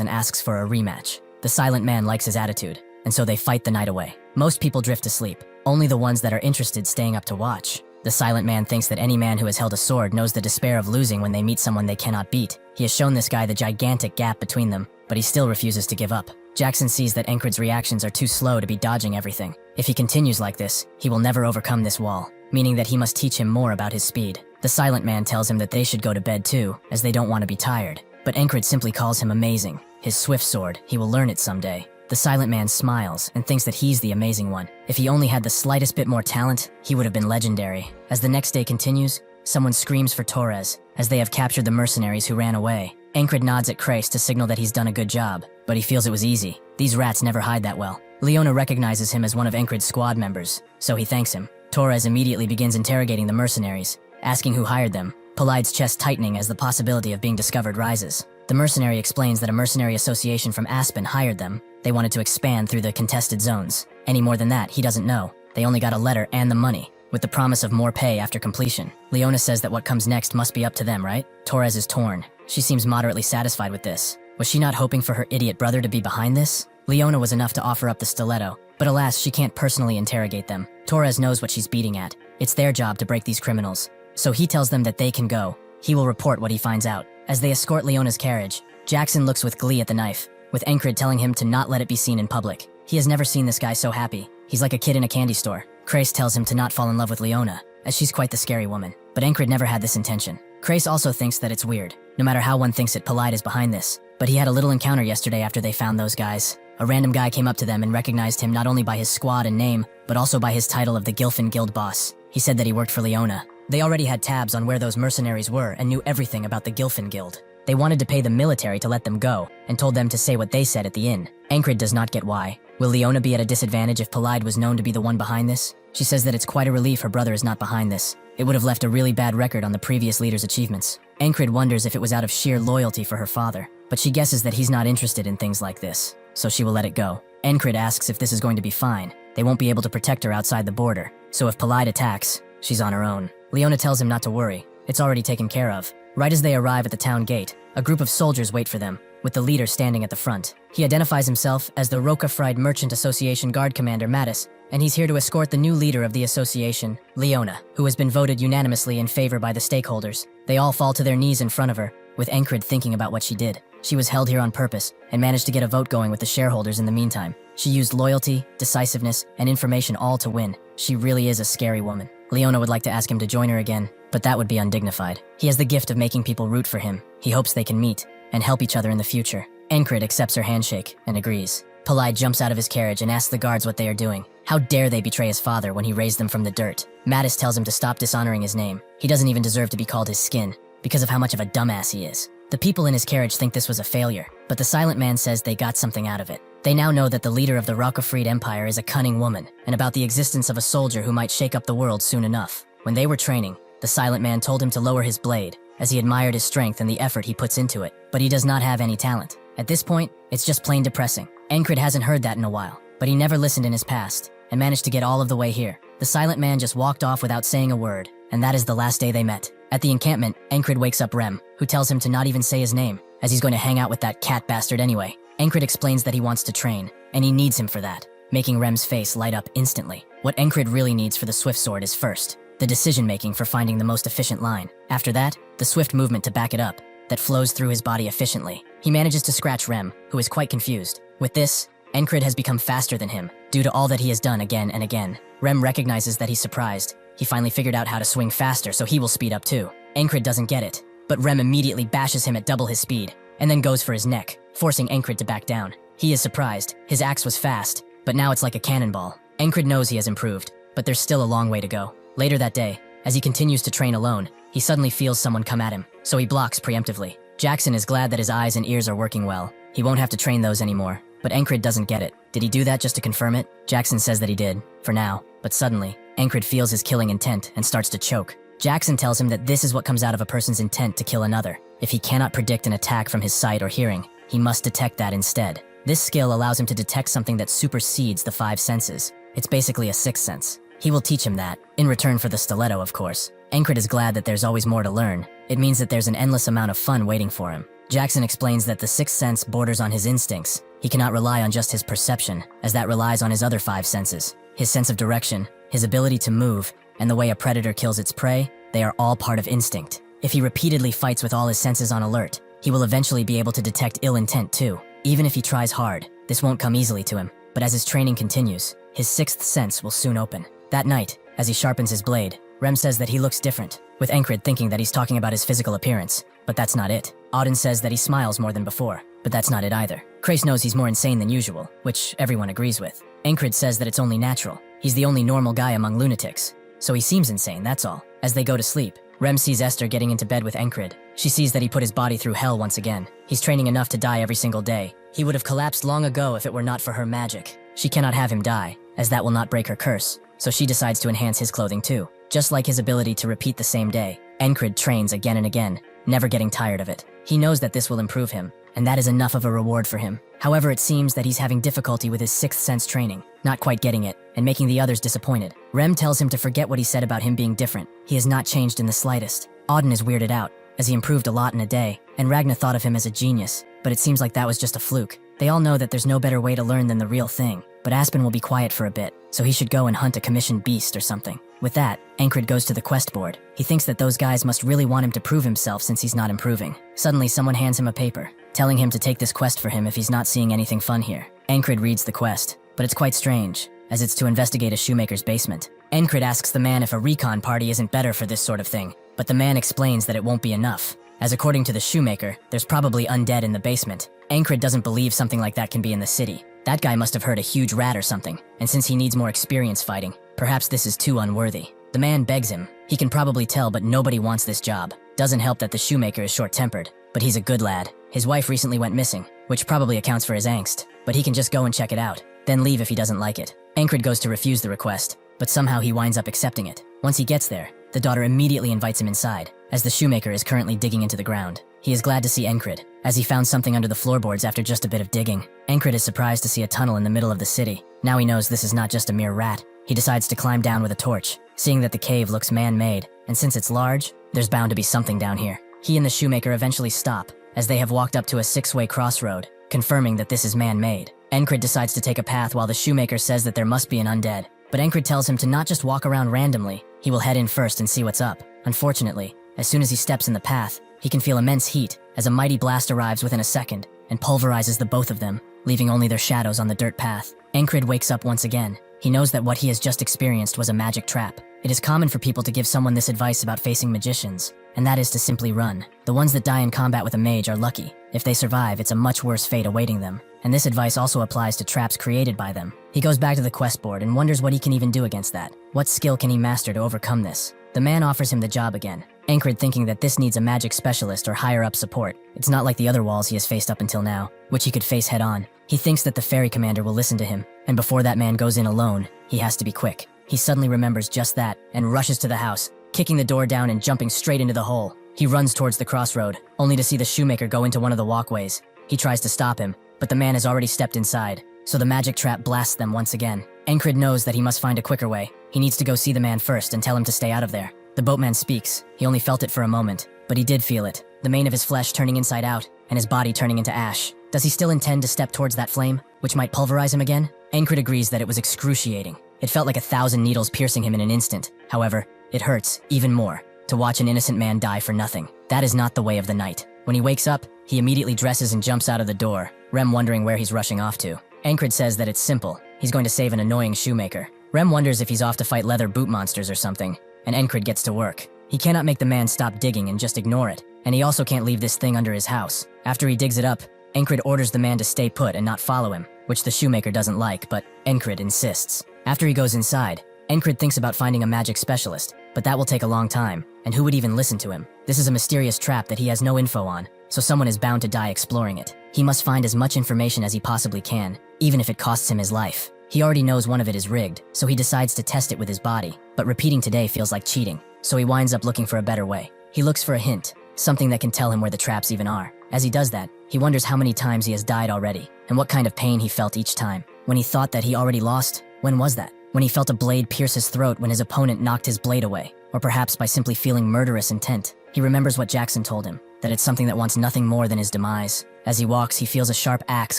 and asks for a rematch. The silent man likes his attitude, and so they fight the night away. Most people drift to sleep, only the ones that are interested staying up to watch. The silent man thinks that any man who has held a sword knows the despair of losing when they meet someone they cannot beat. He has shown this guy the gigantic gap between them, but he still refuses to give up. Jackson sees that Encred's reactions are too slow to be dodging everything. If he continues like this, he will never overcome this wall, meaning that he must teach him more about his speed. The silent man tells him that they should go to bed too, as they don't want to be tired. But Encred simply calls him amazing. His swift sword, he will learn it someday. The silent man smiles and thinks that he's the amazing one. If he only had the slightest bit more talent, he would have been legendary. As the next day continues, someone screams for Torres, as they have captured the mercenaries who ran away. Encred nods at Crace to signal that he's done a good job, but he feels it was easy. These rats never hide that well. Leona recognizes him as one of Encred's squad members, so he thanks him. Torres immediately begins interrogating the mercenaries, asking who hired them. Polide's chest tightening as the possibility of being discovered rises. The mercenary explains that a mercenary association from Aspen hired them. They wanted to expand through the contested zones. Any more than that, he doesn't know. They only got a letter and the money, with the promise of more pay after completion. Leona says that what comes next must be up to them, right? Torres is torn. She seems moderately satisfied with this. Was she not hoping for her idiot brother to be behind this? Leona was enough to offer up the stiletto, but alas, she can't personally interrogate them. Torres knows what she's beating at. It's their job to break these criminals. So he tells them that they can go. He will report what he finds out. As they escort Leona's carriage, Jackson looks with glee at the knife, with Encred telling him to not let it be seen in public. He has never seen this guy so happy. He's like a kid in a candy store. Crace tells him to not fall in love with Leona, as she's quite the scary woman. But Encred never had this intention. Crace also thinks that it's weird, no matter how one thinks it, Polide is behind this. But he had a little encounter yesterday after they found those guys. A random guy came up to them and recognized him not only by his squad and name, but also by his title of the Gilfin Guild boss. He said that he worked for Leona. They already had tabs on where those mercenaries were and knew everything about the Gilfin Guild. They wanted to pay the military to let them go, and told them to say what they said at the inn. Encred does not get why. Will Leona be at a disadvantage if Polide was known to be the one behind this? She says that it's quite a relief her brother is not behind this. It would have left a really bad record on the previous leader's achievements. Encred wonders if it was out of sheer loyalty for her father, but she guesses that he's not interested in things like this, so she will let it go. Encred asks if this is going to be fine. They won't be able to protect her outside the border, so if Polide attacks, she's on her own. Leona tells him not to worry. It's already taken care of. Right as they arrive at the town gate, a group of soldiers wait for them, with the leader standing at the front. He identifies himself as the Rocafried Merchant Association Guard Commander Mattis, and he's here to escort the new leader of the association, Leona, who has been voted unanimously in favor by the stakeholders. They all fall to their knees in front of her, with Encred thinking about what she did. She was held here on purpose, and managed to get a vote going with the shareholders in the meantime. She used loyalty, decisiveness, and information all to win. She really is a scary woman. Leona would like to ask him to join her again, but that would be undignified. He has the gift of making people root for him. He hopes they can meet, and help each other in the future. Encred accepts her handshake, and agrees. Polide jumps out of his carriage and asks the guards what they are doing. How dare they betray his father when he raised them from the dirt? Mattis tells him to stop dishonoring his name. He doesn't even deserve to be called his skin, because of how much of a dumbass he is. The people in his carriage think this was a failure, but the silent man says they got something out of it. They now know that the leader of the Rocafried Empire is a cunning woman, and about the existence of a soldier who might shake up the world soon enough. When they were training, the silent man told him to lower his blade, as he admired his strength and the effort he puts into it, but he does not have any talent. At this point, it's just plain depressing. Encred hasn't heard that in a while, but he never listened in his past, and managed to get all of the way here. The silent man just walked off without saying a word, and that is the last day they met. At the encampment, Encred wakes up Rem, who tells him to not even say his name, as he's going to hang out with that cat bastard anyway. Encred explains that he wants to train, and he needs him for that, making Rem's face light up instantly. What Encred really needs for the Swift Sword is first, the decision-making for finding the most efficient line. After that, the swift movement to back it up, that flows through his body efficiently. He manages to scratch Rem, who is quite confused. With this, Encred has become faster than him, due to all that he has done again and again. Rem recognizes that he's surprised. He finally figured out how to swing faster, so he will speed up too. Encred doesn't get it, but Rem immediately bashes him at double his speed, and then goes for his neck, forcing Encred to back down. He is surprised. His axe was fast, but now it's like a cannonball. Encred knows he has improved, but there's still a long way to go. Later that day, as he continues to train alone, he suddenly feels someone come at him, so he blocks preemptively. Jackson is glad that his eyes and ears are working well. He won't have to train those anymore, but Encred doesn't get it. Did he do that just to confirm it? Jackson says that he did, for now, but suddenly, Encred feels his killing intent and starts to choke. Jackson tells him that this is what comes out of a person's intent to kill another. If he cannot predict an attack from his sight or hearing, he must detect that instead. This skill allows him to detect something that supersedes the 5 senses. It's basically a 6th sense. He will teach him that, in return for the stiletto, of course. Encred is glad that there's always more to learn. It means that there's an endless amount of fun waiting for him. Jackson explains that the 6th sense borders on his instincts. He cannot rely on just his perception, as that relies on his other 5 senses. His sense of direction, his ability to move, and the way a predator kills its prey, they are all part of instinct. If he repeatedly fights with all his senses on alert, he will eventually be able to detect ill intent too. Even if he tries hard, this won't come easily to him, but as his training continues, his 6th sense will soon open. That night, as he sharpens his blade, Rem says that he looks different, with Encred thinking that he's talking about his physical appearance, but that's not it. Auden says that he smiles more than before, but that's not it either. Crace knows he's more insane than usual, which everyone agrees with. Encred says that it's only natural. He's the only normal guy among lunatics, so he seems insane, that's all. As they go to sleep, Rem sees Esther getting into bed with Encred. She sees that he put his body through hell once again. He's training enough to die every single day. He would have collapsed long ago if it were not for her magic. She cannot have him die, as that will not break her curse, so she decides to enhance his clothing too. Just like his ability to repeat the same day, Encred trains again and again, never getting tired of it. He knows that this will improve him, and that is enough of a reward for him. However, it seems that he's having difficulty with his 6th sense training, not quite getting it, and making the others disappointed. Rem tells him to forget what he said about him being different. He has not changed in the slightest. Auden is weirded out, as he improved a lot in a day, and Ragna thought of him as a genius, but it seems like that was just a fluke. They all know that there's no better way to learn than the real thing, but Aspen will be quiet for a bit, so he should go and hunt a commissioned beast or something. With that, Encred goes to the quest board. He thinks that those guys must really want him to prove himself since he's not improving. Suddenly, someone hands him a paper, telling him to take this quest for him if he's not seeing anything fun here. Encred reads the quest, but it's quite strange, as it's to investigate a shoemaker's basement. Encred asks the man if a recon party isn't better for this sort of thing, but the man explains that it won't be enough, as according to the shoemaker, there's probably undead in the basement. Encred doesn't believe something like that can be in the city. That guy must have heard a huge rat or something, and since he needs more experience fighting, perhaps this is too unworthy. The man begs him. He can probably tell, but nobody wants this job. Doesn't help that the shoemaker is short-tempered, but he's a good lad. His wife recently went missing, which probably accounts for his angst, but he can just go and check it out, then leave if he doesn't like it. Encred goes to refuse the request, but somehow he winds up accepting it. Once he gets there, the daughter immediately invites him inside, as the shoemaker is currently digging into the ground. He is glad to see Encred, as he found something under the floorboards after just a bit of digging. Encred is surprised to see a tunnel in the middle of the city. Now he knows this is not just a mere rat. He decides to climb down with a torch, seeing that the cave looks man-made, and since it's large, there's bound to be something down here. He and the shoemaker eventually stop, as they have walked up to a 6-way crossroad, confirming that this is man-made. Encred decides to take a path while the shoemaker says that there must be an undead, but Encred tells him to not just walk around randomly. He will head in first and see what's up. Unfortunately, as soon as he steps in the path, he can feel immense heat as a mighty blast arrives within a second and pulverizes the both of them, leaving only their shadows on the dirt path. Encred wakes up once again. He knows that what he has just experienced was a magic trap. It is common for people to give someone this advice about facing magicians, and that is to simply run. The ones that die in combat with a mage are lucky. If they survive, it's a much worse fate awaiting them, and this advice also applies to traps created by them. He goes back to the quest board and wonders what he can even do against that. What skill can he master to overcome this? The man offers him the job again, Encred thinking that this needs a magic specialist or higher-up support. It's not like the other walls he has faced up until now, which he could face head-on. He thinks that the ferry commander will listen to him, and before that man goes in alone, he has to be quick. He suddenly remembers just that, and rushes to the house, kicking the door down and jumping straight into the hole. He runs towards the crossroad, only to see the shoemaker go into one of the walkways. He tries to stop him, but the man has already stepped inside, so the magic trap blasts them once again. Encred knows that he must find a quicker way. He needs to go see the man first and tell him to stay out of there. The boatman speaks. He only felt it for a moment, but he did feel it. The mane of his flesh turning inside out, and his body turning into ash. Does he still intend to step towards that flame, which might pulverize him again? Ankrit agrees that it was excruciating. It felt like 1,000 needles piercing him in an instant. However, it hurts, even more, to watch an innocent man die for nothing. That is not the way of the night. When he wakes up, he immediately dresses and jumps out of the door, Rem wondering where he's rushing off to. Ankrit says that it's simple. He's going to save an annoying shoemaker. Rem wonders if he's off to fight leather boot monsters or something, and Ankrit gets to work. He cannot make the man stop digging and just ignore it, and he also can't leave this thing under his house. After he digs it up, Ankrit orders the man to stay put and not follow him, which the shoemaker doesn't like, but Ankrit insists. After he goes inside, Ankrit thinks about finding a magic specialist, but that will take a long time, and who would even listen to him? This is a mysterious trap that he has no info on, so someone is bound to die exploring it. He must find as much information as he possibly can, even if it costs him his life. He already knows one of it is rigged, so he decides to test it with his body, but repeating today feels like cheating, so he winds up looking for a better way. He looks for a hint, something that can tell him where the traps even are. As he does that, he wonders how many times he has died already, and what kind of pain he felt each time. When he thought that he already lost, when was that? When he felt a blade pierce his throat when his opponent knocked his blade away, or perhaps by simply feeling murderous intent. He remembers what Jackson told him, that it's something that wants nothing more than his demise. As he walks, he feels a sharp axe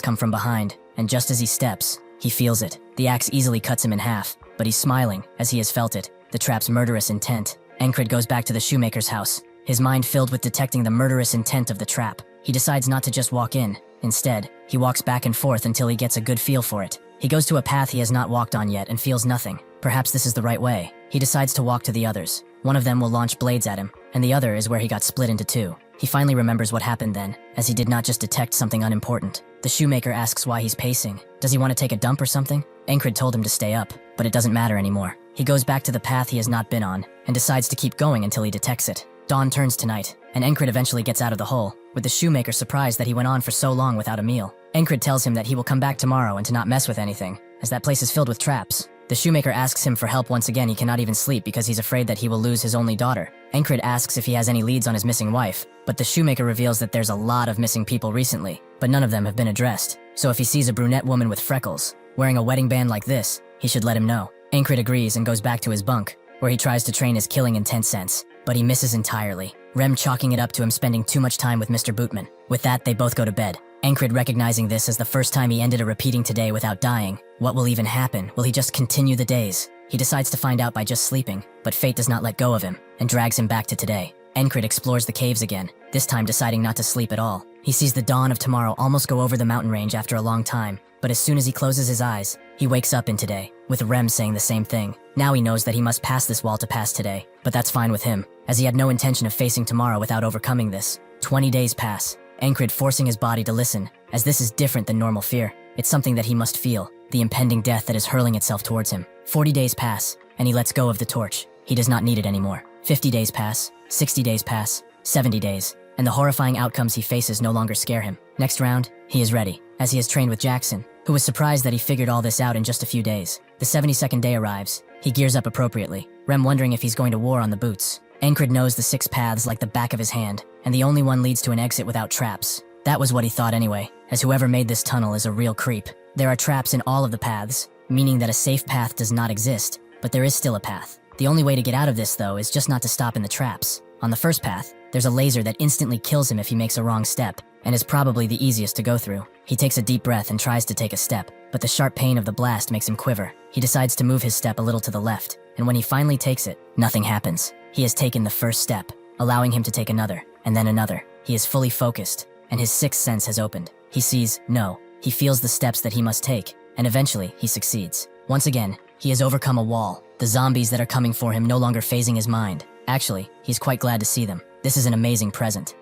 come from behind, and just as he steps, he feels it. The axe easily cuts him in half, but he's smiling as he has felt it, the trap's murderous intent. Ankrit goes back to the shoemaker's house, his mind filled with detecting the murderous intent of the trap. He decides not to just walk in. Instead, he walks back and forth until he gets a good feel for it. He goes to a path he has not walked on yet and feels nothing. Perhaps this is the right way. He decides to walk to the others. One of them will launch blades at him, and the other is where he got split into two. He finally remembers what happened then, as he did not just detect something unimportant. The shoemaker asks why he's pacing. Does he want to take a dump or something? Ankrit told him to stay up, but it doesn't matter anymore. He goes back to the path he has not been on, and decides to keep going until he detects it. Dawn turns to night, and Ankrit eventually gets out of the hole, with the shoemaker surprised that he went on for so long without a meal. Ankrit tells him that he will come back tomorrow and to not mess with anything, as that place is filled with traps. The shoemaker asks him for help once again. He cannot even sleep because he's afraid that he will lose his only daughter. Ankrit asks if he has any leads on his missing wife, but the shoemaker reveals that there's a lot of missing people recently, but none of them have been addressed. So if he sees a brunette woman with freckles, wearing a wedding band like this, he should let him know. Ankrit agrees and goes back to his bunk, where he tries to train his killing intent sense, but he misses entirely. Rem chalking it up to him spending too much time with Mr. Bootman. With that, they both go to bed. Ankrit recognizing this as the first time he ended a repeating today without dying. What will even happen? Will he just continue the days? He decides to find out by just sleeping, but fate does not let go of him, and drags him back to today. Ankrit explores the caves again, this time deciding not to sleep at all. He sees the dawn of tomorrow almost go over the mountain range after a long time, but as soon as he closes his eyes, he wakes up in today, with Rem saying the same thing. Now he knows that he must pass this wall to pass today, but that's fine with him, as he had no intention of facing tomorrow without overcoming this. 20 days pass, Ankrit forcing his body to listen, as this is different than normal fear. It's something that he must feel, the impending death that is hurling itself towards him. 40 days pass, and he lets go of the torch. He does not need it anymore. 50 days pass, 60 days pass, 70 days, and the horrifying outcomes he faces no longer scare him. Next round, he is ready, as he has trained with Jackson, who was surprised that he figured all this out in just a few days. The 72nd day arrives. He gears up appropriately, Rem wondering if he's going to war on the boots. Ankrit knows the 6 paths like the back of his hand, and the only one leads to an exit without traps. That was what he thought anyway, as whoever made this tunnel is a real creep. There are traps in all of the paths, meaning that a safe path does not exist, but there is still a path. The only way to get out of this, though, is just not to stop in the traps. On the first path, there's a laser that instantly kills him if he makes a wrong step, and is probably the easiest to go through. He takes a deep breath and tries to take a step, but the sharp pain of the blast makes him quiver. He decides to move his step a little to the left, and when he finally takes it, nothing happens. He has taken the first step, allowing him to take another, and then another. He is fully focused, and his sixth sense has opened. He sees, no. He feels the steps that he must take, and eventually, he succeeds. Once again, he has overcome a wall, the zombies that are coming for him no longer phasing his mind. Actually, he's quite glad to see them. This is an amazing present.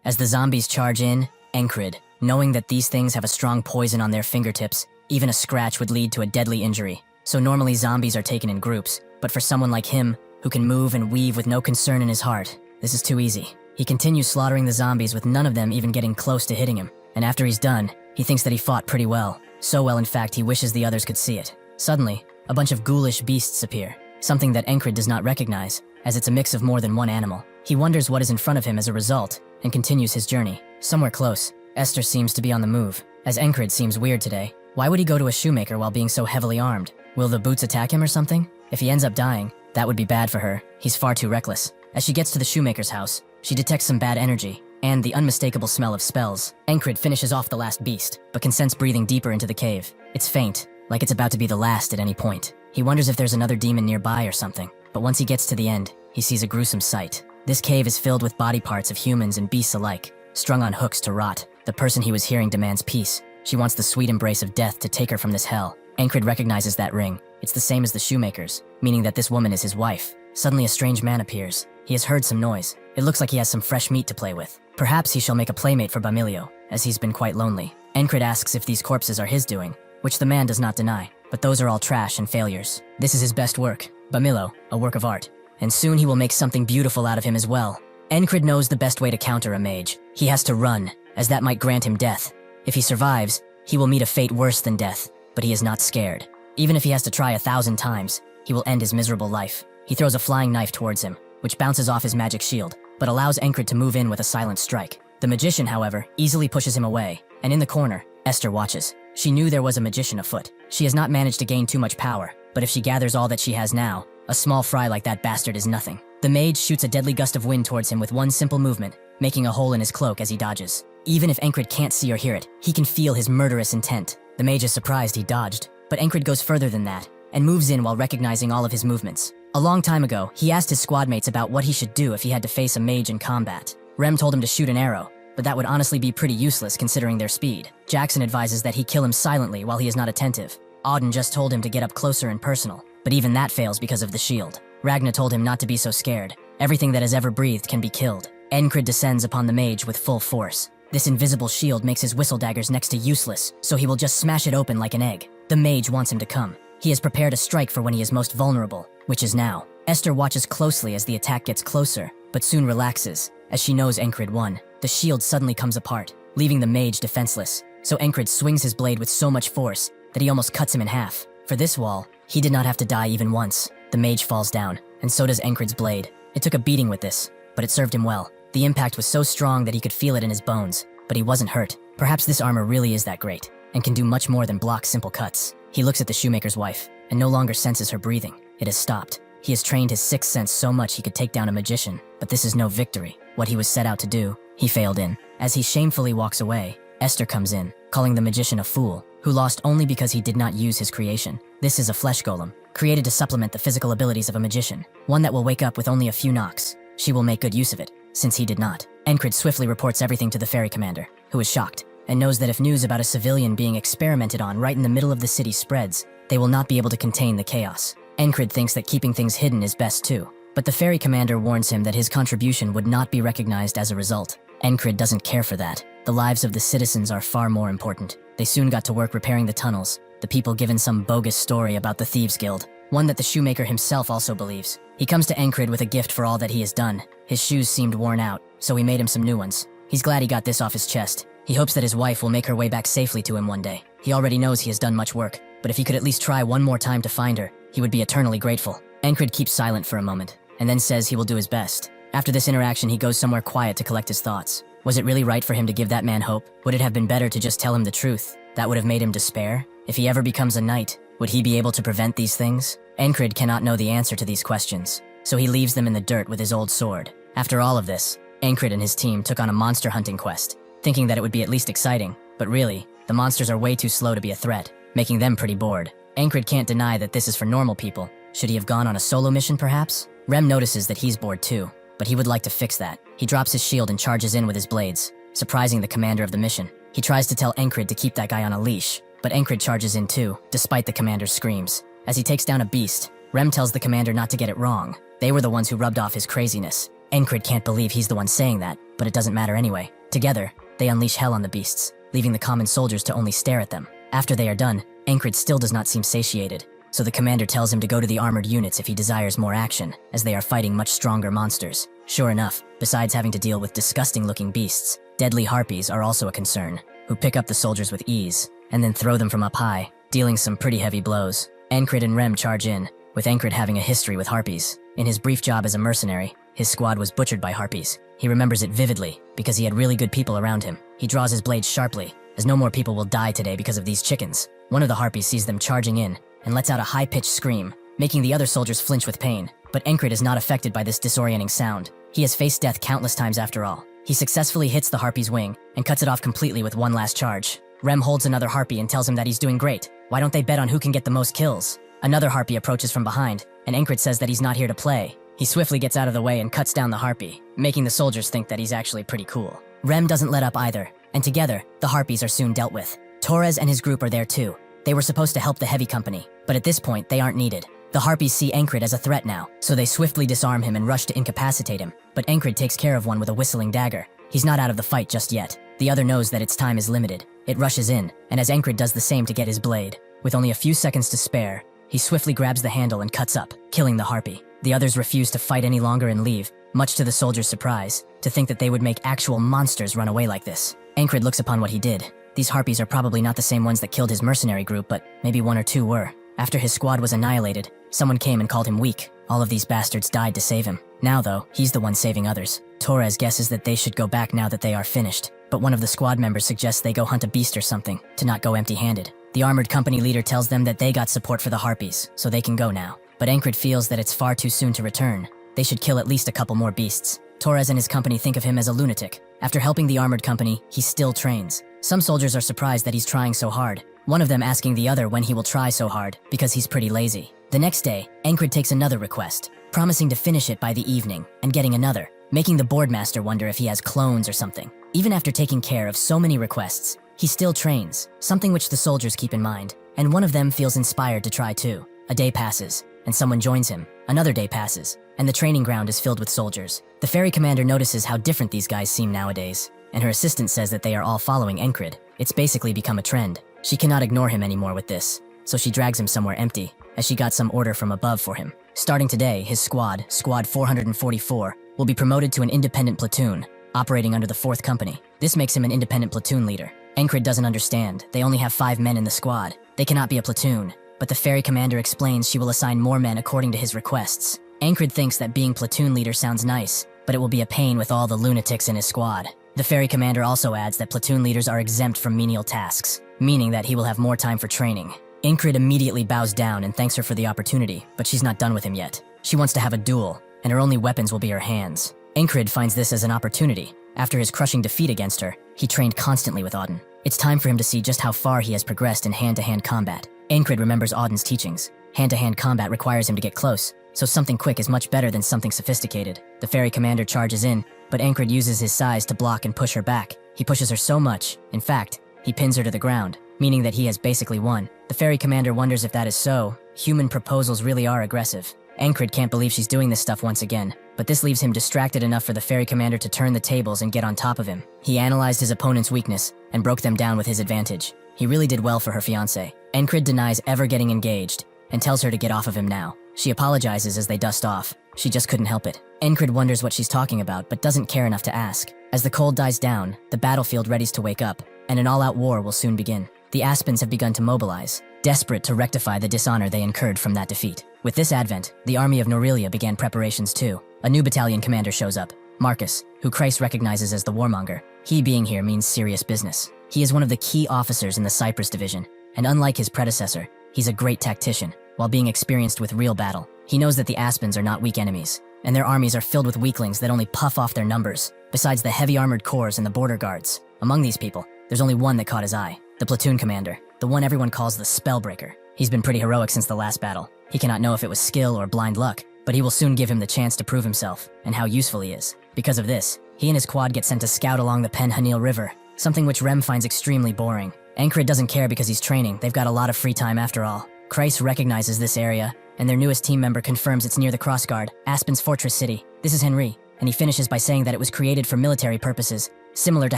As the zombies charge in, Ankrit, knowing that these things have a strong poison on their fingertips, even a scratch would lead to a deadly injury. So normally zombies are taken in groups, but for someone like him, who can move and weave with no concern in his heart, this is too easy. He continues slaughtering the zombies with none of them even getting close to hitting him. And after he's done, he thinks that he fought pretty well. So well, in fact, he wishes the others could see it. Suddenly, a bunch of ghoulish beasts appear, something that Ankrit does not recognize, as it's a mix of more than one animal. He wonders what is in front of him as a result, and continues his journey. Somewhere close, Esther seems to be on the move, as Ankrit seems weird today. Why would he go to a shoemaker while being so heavily armed? Will the boots attack him or something? If he ends up dying, That would be bad for her. He's far too reckless. As she gets to the shoemaker's house, she detects some bad energy and the unmistakable smell of spells. Encred finishes off the last beast, but can sense breathing deeper into the cave. It's faint, like it's about to be the last at any point. He wonders if there's another demon nearby or something, but once he gets to the end, he sees a gruesome sight. This cave is filled with body parts of humans and beasts alike, strung on hooks to rot. The person he was hearing demands peace. She wants the sweet embrace of death to take her from this hell. Encred recognizes that ring. It's the same as the shoemaker's, meaning that this woman is his wife. Suddenly a strange man appears. He has heard some noise. It looks like he has some fresh meat to play with. Perhaps he shall make a playmate for Bamilio, as he's been quite lonely. Encred asks if these corpses are his doing, which the man does not deny, but those are all trash and failures. This is his best work, Bamilo, a work of art, and soon he will make something beautiful out of him as well. Encred knows the best way to counter a mage. He has to run, as that might grant him death. If he survives, he will meet a fate worse than death, but he is not scared. Even if he has to try 1,000 times, he will end his miserable life. He throws a flying knife towards him, which bounces off his magic shield, but allows Encred to move in with a silent strike. The magician, however, easily pushes him away, and in the corner, Esther watches. She knew there was a magician afoot. She has not managed to gain too much power, but if she gathers all that she has now, a small fry like that bastard is nothing. The mage shoots a deadly gust of wind towards him with one simple movement, making a hole in his cloak as he dodges. Even if Encred can't see or hear it, he can feel his murderous intent. The mage is surprised he dodged, but Encred goes further than that, and moves in while recognizing all of his movements. A long time ago, he asked his squadmates about what he should do if he had to face a mage in combat. Rem told him to shoot an arrow, but that would honestly be pretty useless considering their speed. Jackson advises that he kill him silently while he is not attentive. Auden just told him to get up closer and personal, but even that fails because of the shield. Ragna told him not to be so scared. Everything that has ever breathed can be killed. Encred descends upon the mage with full force. This invisible shield makes his whistle daggers next to useless, so he will just smash it open like an egg. The mage wants him to come. He has prepared a strike for when he is most vulnerable, which is now. Esther watches closely as the attack gets closer, but soon relaxes, as she knows Encred won. The shield suddenly comes apart, leaving the mage defenseless, so Encred swings his blade with so much force that he almost cuts him in half. For this wall, he did not have to die even once. The mage falls down, and so does Encred's blade. It took a beating with this, but it served him well. The impact was so strong that he could feel it in his bones, but he wasn't hurt. Perhaps this armor really is that great, and can do much more than block simple cuts. He looks at the shoemaker's wife, and no longer senses her breathing. It has stopped. He has trained his sixth sense so much he could take down a magician, but this is no victory. What he was set out to do, he failed in. As he shamefully walks away, Esther comes in, calling the magician a fool, who lost only because he did not use his creation. This is a flesh golem, created to supplement the physical abilities of a magician, one that will wake up with only a few knocks. She will make good use of it, since he did not. Encred swiftly reports everything to the ferry commander, who is shocked, and knows that if news about a civilian being experimented on right in the middle of the city spreads, they will not be able to contain the chaos. Encred thinks that keeping things hidden is best too, but the ferry commander warns him that his contribution would not be recognized as a result. Encred doesn't care for that. The lives of the citizens are far more important. They soon got to work repairing the tunnels, the people given some bogus story about the Thieves Guild, one that the shoemaker himself also believes. He comes to Encred with a gift for all that he has done. His shoes seemed worn out, so he made him some new ones. He's glad he got this off his chest. He hopes that his wife will make her way back safely to him one day. He already knows he has done much work, but if he could at least try one more time to find her, he would be eternally grateful. Encred keeps silent for a moment, and then says he will do his best. After this interaction, he goes somewhere quiet to collect his thoughts. Was it really right for him to give that man hope? Would it have been better to just tell him the truth? That would have made him despair? If he ever becomes a knight, would he be able to prevent these things? Encred cannot know the answer to these questions, so he leaves them in the dirt with his old sword. After all of this, Encred and his team took on a monster hunting quest, thinking that it would be at least exciting, but really, the monsters are way too slow to be a threat, making them pretty bored. Encred can't deny that this is for normal people. Should he have gone on a solo mission, perhaps? Rem notices that he's bored too, but he would like to fix that. He drops his shield and charges in with his blades, surprising the commander of the mission. He tries to tell Encred to keep that guy on a leash, but Encred charges in too, despite the commander's screams. As he takes down a beast, Rem tells the commander not to get it wrong. They were the ones who rubbed off his craziness. Encred can't believe he's the one saying that, but it doesn't matter anyway. Together, they unleash hell on the beasts, leaving the common soldiers to only stare at them. After they are done, Encred still does not seem satiated, so the commander tells him to go to the armored units if he desires more action, as they are fighting much stronger monsters. Sure enough, besides having to deal with disgusting-looking beasts, deadly harpies are also a concern, who pick up the soldiers with ease, and then throw them from up high, dealing some pretty heavy blows. Encred and Rem charge in, with Encred having a history with harpies. In his brief job as a mercenary, his squad was butchered by harpies. He remembers it vividly, because he had really good people around him. He draws his blade sharply, as no more people will die today because of these chickens. One of the harpies sees them charging in, and lets out a high-pitched scream, making the other soldiers flinch with pain. But Encred is not affected by this disorienting sound. He has faced death countless times after all. He successfully hits the harpy's wing and cuts it off completely with one last charge. Rem holds another harpy and tells him that he's doing great. Why don't they bet on who can get the most kills? Another harpy approaches from behind, and Encred says that he's not here to play. He swiftly gets out of the way and cuts down the harpy, making the soldiers think that he's actually pretty cool. Rem doesn't let up either, and together, the harpies are soon dealt with. Torres and his group are there too. They were supposed to help the heavy company, but at this point, they aren't needed. The harpies see Encred as a threat now, so they swiftly disarm him and rush to incapacitate him, but Encred takes care of one with a whistling dagger. He's not out of the fight just yet. The other knows that its time is limited. It rushes in, and as Encred does the same to get his blade, with only a few seconds to spare, he swiftly grabs the handle and cuts up, killing the harpy. The others refuse to fight any longer and leave, much to the soldiers' surprise, to think that they would make actual monsters run away like this. Encred looks upon what he did. These harpies are probably not the same ones that killed his mercenary group, but maybe one or two were. After his squad was annihilated, someone came and called him weak. All of these bastards died to save him. Now though, he's the one saving others. Torres guesses that they should go back now that they are finished, but one of the squad members suggests they go hunt a beast or something, to not go empty-handed. The armored company leader tells them that they got support for the harpies, so they can go now. But Encred feels that it's far too soon to return. They should kill at least a couple more beasts. Torres and his company think of him as a lunatic. After helping the armored company, he still trains. Some soldiers are surprised that he's trying so hard, one of them asking the other when he will try so hard, because he's pretty lazy. The next day, Encred takes another request, promising to finish it by the evening, and getting another, making the boardmaster wonder if he has clones or something. Even after taking care of so many requests, he still trains, something which the soldiers keep in mind, and one of them feels inspired to try too. A day passes, and someone joins him. Another day passes, and the training ground is filled with soldiers. The ferry commander notices how different these guys seem nowadays, and her assistant says that they are all following Encred. It's basically become a trend. She cannot ignore him anymore with this, so she drags him somewhere empty, as she got some order from above for him. Starting today, his squad, Squad 444, will be promoted to an independent platoon, operating under the 4th Company. This makes him an independent platoon leader. Encred doesn't understand. They only have 5 men in the squad. They cannot be a platoon, but the ferry commander explains she will assign more men according to his requests. Encred thinks that being platoon leader sounds nice, but it will be a pain with all the lunatics in his squad. The ferry commander also adds that platoon leaders are exempt from menial tasks, meaning that he will have more time for training. Encred immediately bows down and thanks her for the opportunity, but she's not done with him yet. She wants to have a duel, and her only weapons will be her hands. Encred finds this as an opportunity. After his crushing defeat against her, he trained constantly with Auden. It's time for him to see just how far he has progressed in hand-to-hand combat. Encred remembers Auden's teachings. Hand-to-hand combat requires him to get close, so something quick is much better than something sophisticated. The ferry commander charges in, but Encred uses his size to block and push her back. He pushes her so much, in fact, he pins her to the ground, meaning that he has basically won. The ferry commander wonders if that is so. Human proposals really are aggressive. Encred can't believe she's doing this stuff once again, but this leaves him distracted enough for the ferry commander to turn the tables and get on top of him. He analyzed his opponent's weakness and broke them down with his advantage. He really did well for her fiancé. Encred denies ever getting engaged and tells her to get off of him now. She apologizes as they dust off. She just couldn't help it. Encred wonders what she's talking about, but doesn't care enough to ask. As the cold dies down, the battlefield readies to wake up, and an all-out war will soon begin. The Aspens have begun to mobilize, desperate to rectify the dishonor they incurred from that defeat. With this advent, the army of Norelia began preparations too. A new battalion commander shows up, Marcus, who Christ recognizes as the warmonger. He being here means serious business. He is one of the key officers in the Cyprus division, and unlike his predecessor, he's a great tactician, while being experienced with real battle. He knows that the Aspens are not weak enemies, and their armies are filled with weaklings that only puff off their numbers, besides the heavy armored corps and the border guards. Among these people, there's only one that caught his eye, the platoon commander, the one everyone calls the Spellbreaker. He's been pretty heroic since the last battle. He cannot know if it was skill or blind luck, but he will soon give him the chance to prove himself, and how useful he is. Because of this, he and his quad get sent to scout along the Penhanil River, something which Rem finds extremely boring. Encred doesn't care because he's training. They've got a lot of free time after all. Kreis recognizes this area, and their newest team member confirms it's near the Crossguard, Aspen's fortress city. This is Henry, and he finishes by saying that it was created for military purposes, similar to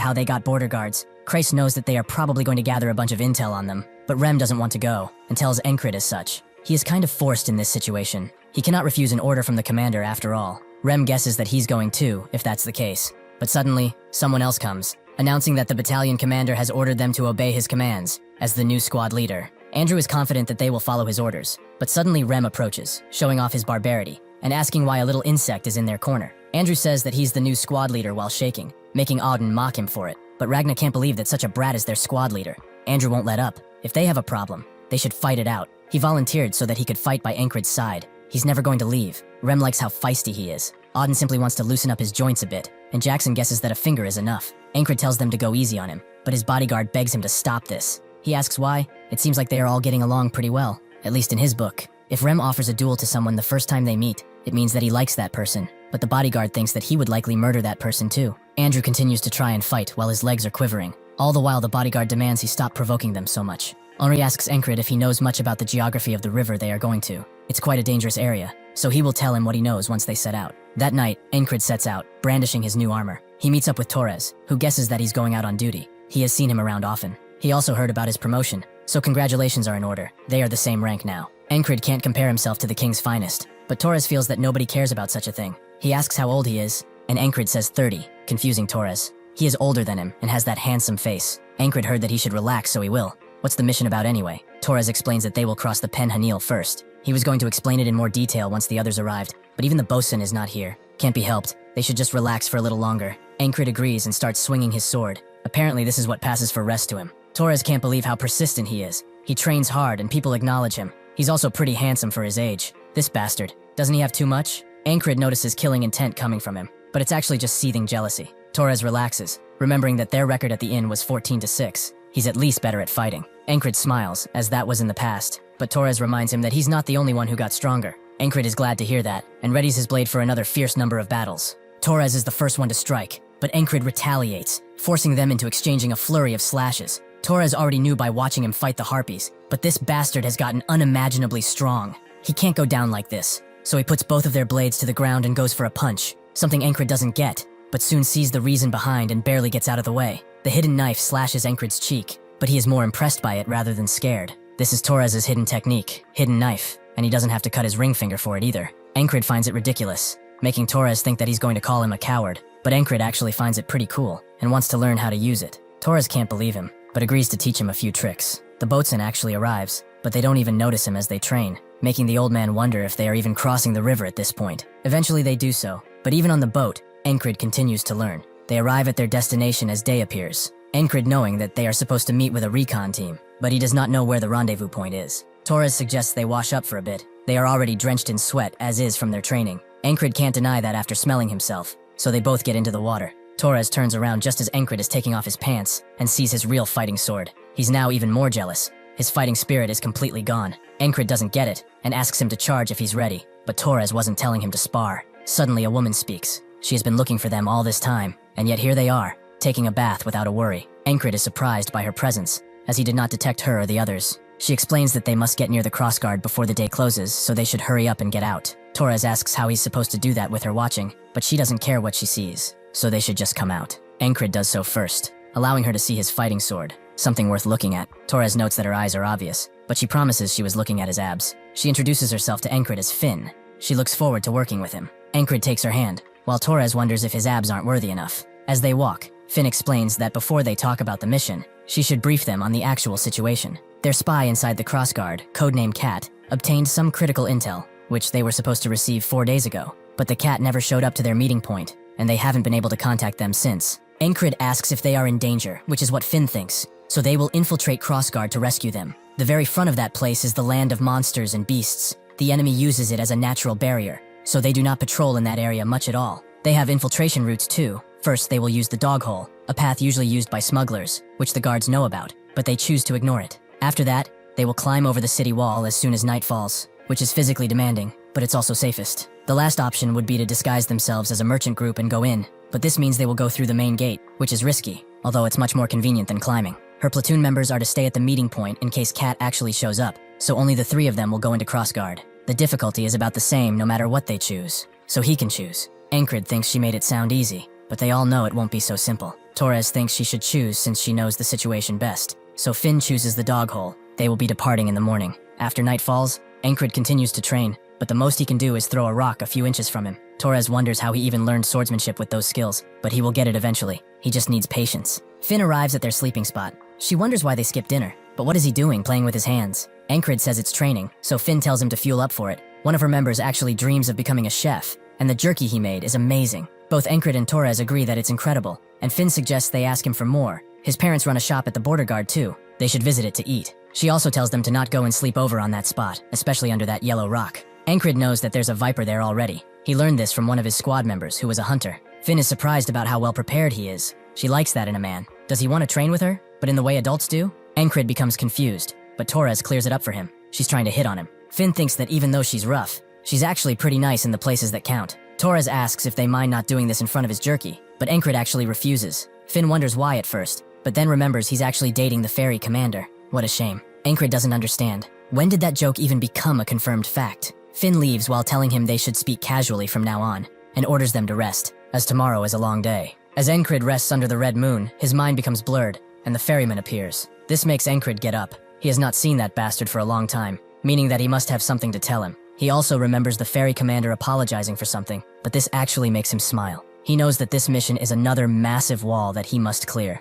how they got border guards. Kreis knows that they are probably going to gather a bunch of intel on them, but Rem doesn't want to go, and tells Encred as such. He is kind of forced in this situation. He cannot refuse an order from the commander after all. Rem guesses that he's going too, if that's the case. But suddenly, someone else comes, announcing that the battalion commander has ordered them to obey his commands, as the new squad leader. Andrew is confident that they will follow his orders, but suddenly Rem approaches, showing off his barbarity, and asking why a little insect is in their corner. Andrew says that he's the new squad leader while shaking, making Auden mock him for it, but Ragna can't believe that such a brat is their squad leader. Andrew won't let up. If they have a problem, they should fight it out. He volunteered so that he could fight by Encred's side. He's never going to leave. Rem likes how feisty he is. Auden simply wants to loosen up his joints a bit, and Jackson guesses that a finger is enough. Ankrid tells them to go easy on him, but his bodyguard begs him to stop this. He asks why. It seems like they are all getting along pretty well, at least in his book. If Rem offers a duel to someone the first time they meet, it means that he likes that person, but the bodyguard thinks that he would likely murder that person too. Andrew continues to try and fight while his legs are quivering. All the while, the bodyguard demands he stop provoking them so much. Henri asks Ankrid if he knows much about the geography of the river they are going to. It's quite a dangerous area, so he will tell him what he knows once they set out. That night, Ankrid sets out, brandishing his new armor. He meets up with Torres, who guesses that he's going out on duty. He has seen him around often. He also heard about his promotion, so congratulations are in order. They are the same rank now. Ankrid can't compare himself to the king's finest, but Torres feels that nobody cares about such a thing. He asks how old he is, and Ankrid says 30, confusing Torres. He is older than him and has that handsome face. Ankrid heard that he should relax, so he will. What's the mission about anyway? Torres explains that they will cross the Pen Hanil first. He was going to explain it in more detail once the others arrived, but even the bosun is not here. Can't be helped. They should just relax for a little longer. Ankrid agrees and starts swinging his sword. Apparently this is what passes for rest to him. Torres can't believe how persistent he is. He trains hard and people acknowledge him. He's also pretty handsome for his age. This bastard. Doesn't he have too much? Ankrid notices killing intent coming from him, but it's actually just seething jealousy. Torres relaxes, remembering that their record at the inn was 14-6. He's at least better at fighting. Ankrid smiles, as that was in the past, but Torres reminds him that he's not the only one who got stronger. Ankrid is glad to hear that, and readies his blade for another fierce number of battles. Torres is the first one to strike, but Ankrid retaliates, forcing them into exchanging a flurry of slashes. Torres already knew by watching him fight the harpies, but this bastard has gotten unimaginably strong. He can't go down like this, so he puts both of their blades to the ground and goes for a punch, something Ankrid doesn't get, but soon sees the reason behind and barely gets out of the way. The hidden knife slashes Ankrid's cheek, but he is more impressed by it rather than scared. This is Torres's hidden technique, hidden knife, and he doesn't have to cut his ring finger for it either. Ankrid finds it ridiculous, making Torres think that he's going to call him a coward, but Ankrid actually finds it pretty cool and wants to learn how to use it. Torres can't believe him, but agrees to teach him a few tricks. The boatswain actually arrives, but they don't even notice him as they train, making the old man wonder if they are even crossing the river at this point. Eventually they do so, but even on the boat, Ankrid continues to learn. They arrive at their destination as day appears, Ankrid knowing that they are supposed to meet with a recon team, but he does not know where the rendezvous point is. Torres suggests they wash up for a bit. They are already drenched in sweat as is from their training. Ankrid can't deny that after smelling himself, so they both get into the water. Torres turns around just as Ankrid is taking off his pants and sees his real fighting sword. He's now even more jealous. His fighting spirit is completely gone. Ankrid doesn't get it and asks him to charge if he's ready, but Torres wasn't telling him to spar. Suddenly a woman speaks. She has been looking for them all this time, and yet here they are, taking a bath without a worry. Ankrid is surprised by her presence, as he did not detect her or the others. She explains that they must get near the crossguard before the day closes, so they should hurry up and get out. Torres asks how he's supposed to do that with her watching, but she doesn't care what she sees, so they should just come out. Ankrid does so first, allowing her to see his fighting sword, something worth looking at. Torres notes that her eyes are obvious, but she promises she was looking at his abs. She introduces herself to Ankrid as Finn. She looks forward to working with him. Ankrid takes her hand, while Torres wonders if his abs aren't worthy enough. As they walk, Finn explains that before they talk about the mission, she should brief them on the actual situation. Their spy inside the crossguard, codenamed Cat, obtained some critical intel, which they were supposed to receive 4 days ago, but the Cat never showed up to their meeting point, and they haven't been able to contact them since. Ankrid asks if they are in danger, which is what Finn thinks, so they will infiltrate Crossguard to rescue them. The very front of that place is the land of monsters and beasts. The enemy uses it as a natural barrier, so they do not patrol in that area much at all. They have infiltration routes too. First, they will use the dog hole, a path usually used by smugglers, which the guards know about, but they choose to ignore it. After that, they will climb over the city wall as soon as night falls, which is physically demanding, but it's also safest. The last option would be to disguise themselves as a merchant group and go in, but this means they will go through the main gate, which is risky, although it's much more convenient than climbing. Her platoon members are to stay at the meeting point in case Cat actually shows up, so only the 3 of them will go into Crossguard. The difficulty is about the same no matter what they choose, so he can choose. Ankrid thinks she made it sound easy, but they all know it won't be so simple. Torres thinks she should choose since she knows the situation best, so Finn chooses the dog hole. They will be departing in the morning. After night falls, Ankrid continues to train, but the most he can do is throw a rock a few inches from him. Torres wonders how he even learned swordsmanship with those skills, but he will get it eventually. He just needs patience. Finn arrives at their sleeping spot. She wonders why they skipped dinner, but what is he doing playing with his hands? Ankrid says it's training, so Finn tells him to fuel up for it. One of her members actually dreams of becoming a chef, and the jerky he made is amazing. Both Ankrid and Torres agree that it's incredible, and Finn suggests they ask him for more. His parents run a shop at the border guard too. They should visit it to eat. She also tells them to not go and sleep over on that spot, especially under that yellow rock. Ankrid knows that there's a viper there already. He learned this from one of his squad members, who was a hunter. Finn is surprised about how well prepared he is. She likes that in a man. Does he want to train with her? But in the way adults do? Ankrid becomes confused, but Torres clears it up for him. She's trying to hit on him. Finn thinks that even though she's rough, she's actually pretty nice in the places that count. Torres asks if they mind not doing this in front of his jerky, but Ankrid actually refuses. Finn wonders why at first, but then remembers he's actually dating the ferry commander. What a shame. Ankrid doesn't understand. When did that joke even become a confirmed fact? Finn leaves while telling him they should speak casually from now on, and orders them to rest, as tomorrow is a long day. As Ankrid rests under the red moon, his mind becomes blurred, and the ferryman appears. This makes Ankrid get up. He has not seen that bastard for a long time, meaning that he must have something to tell him. He also remembers the ferry commander apologizing for something, but this actually makes him smile. He knows that this mission is another massive wall that he must clear.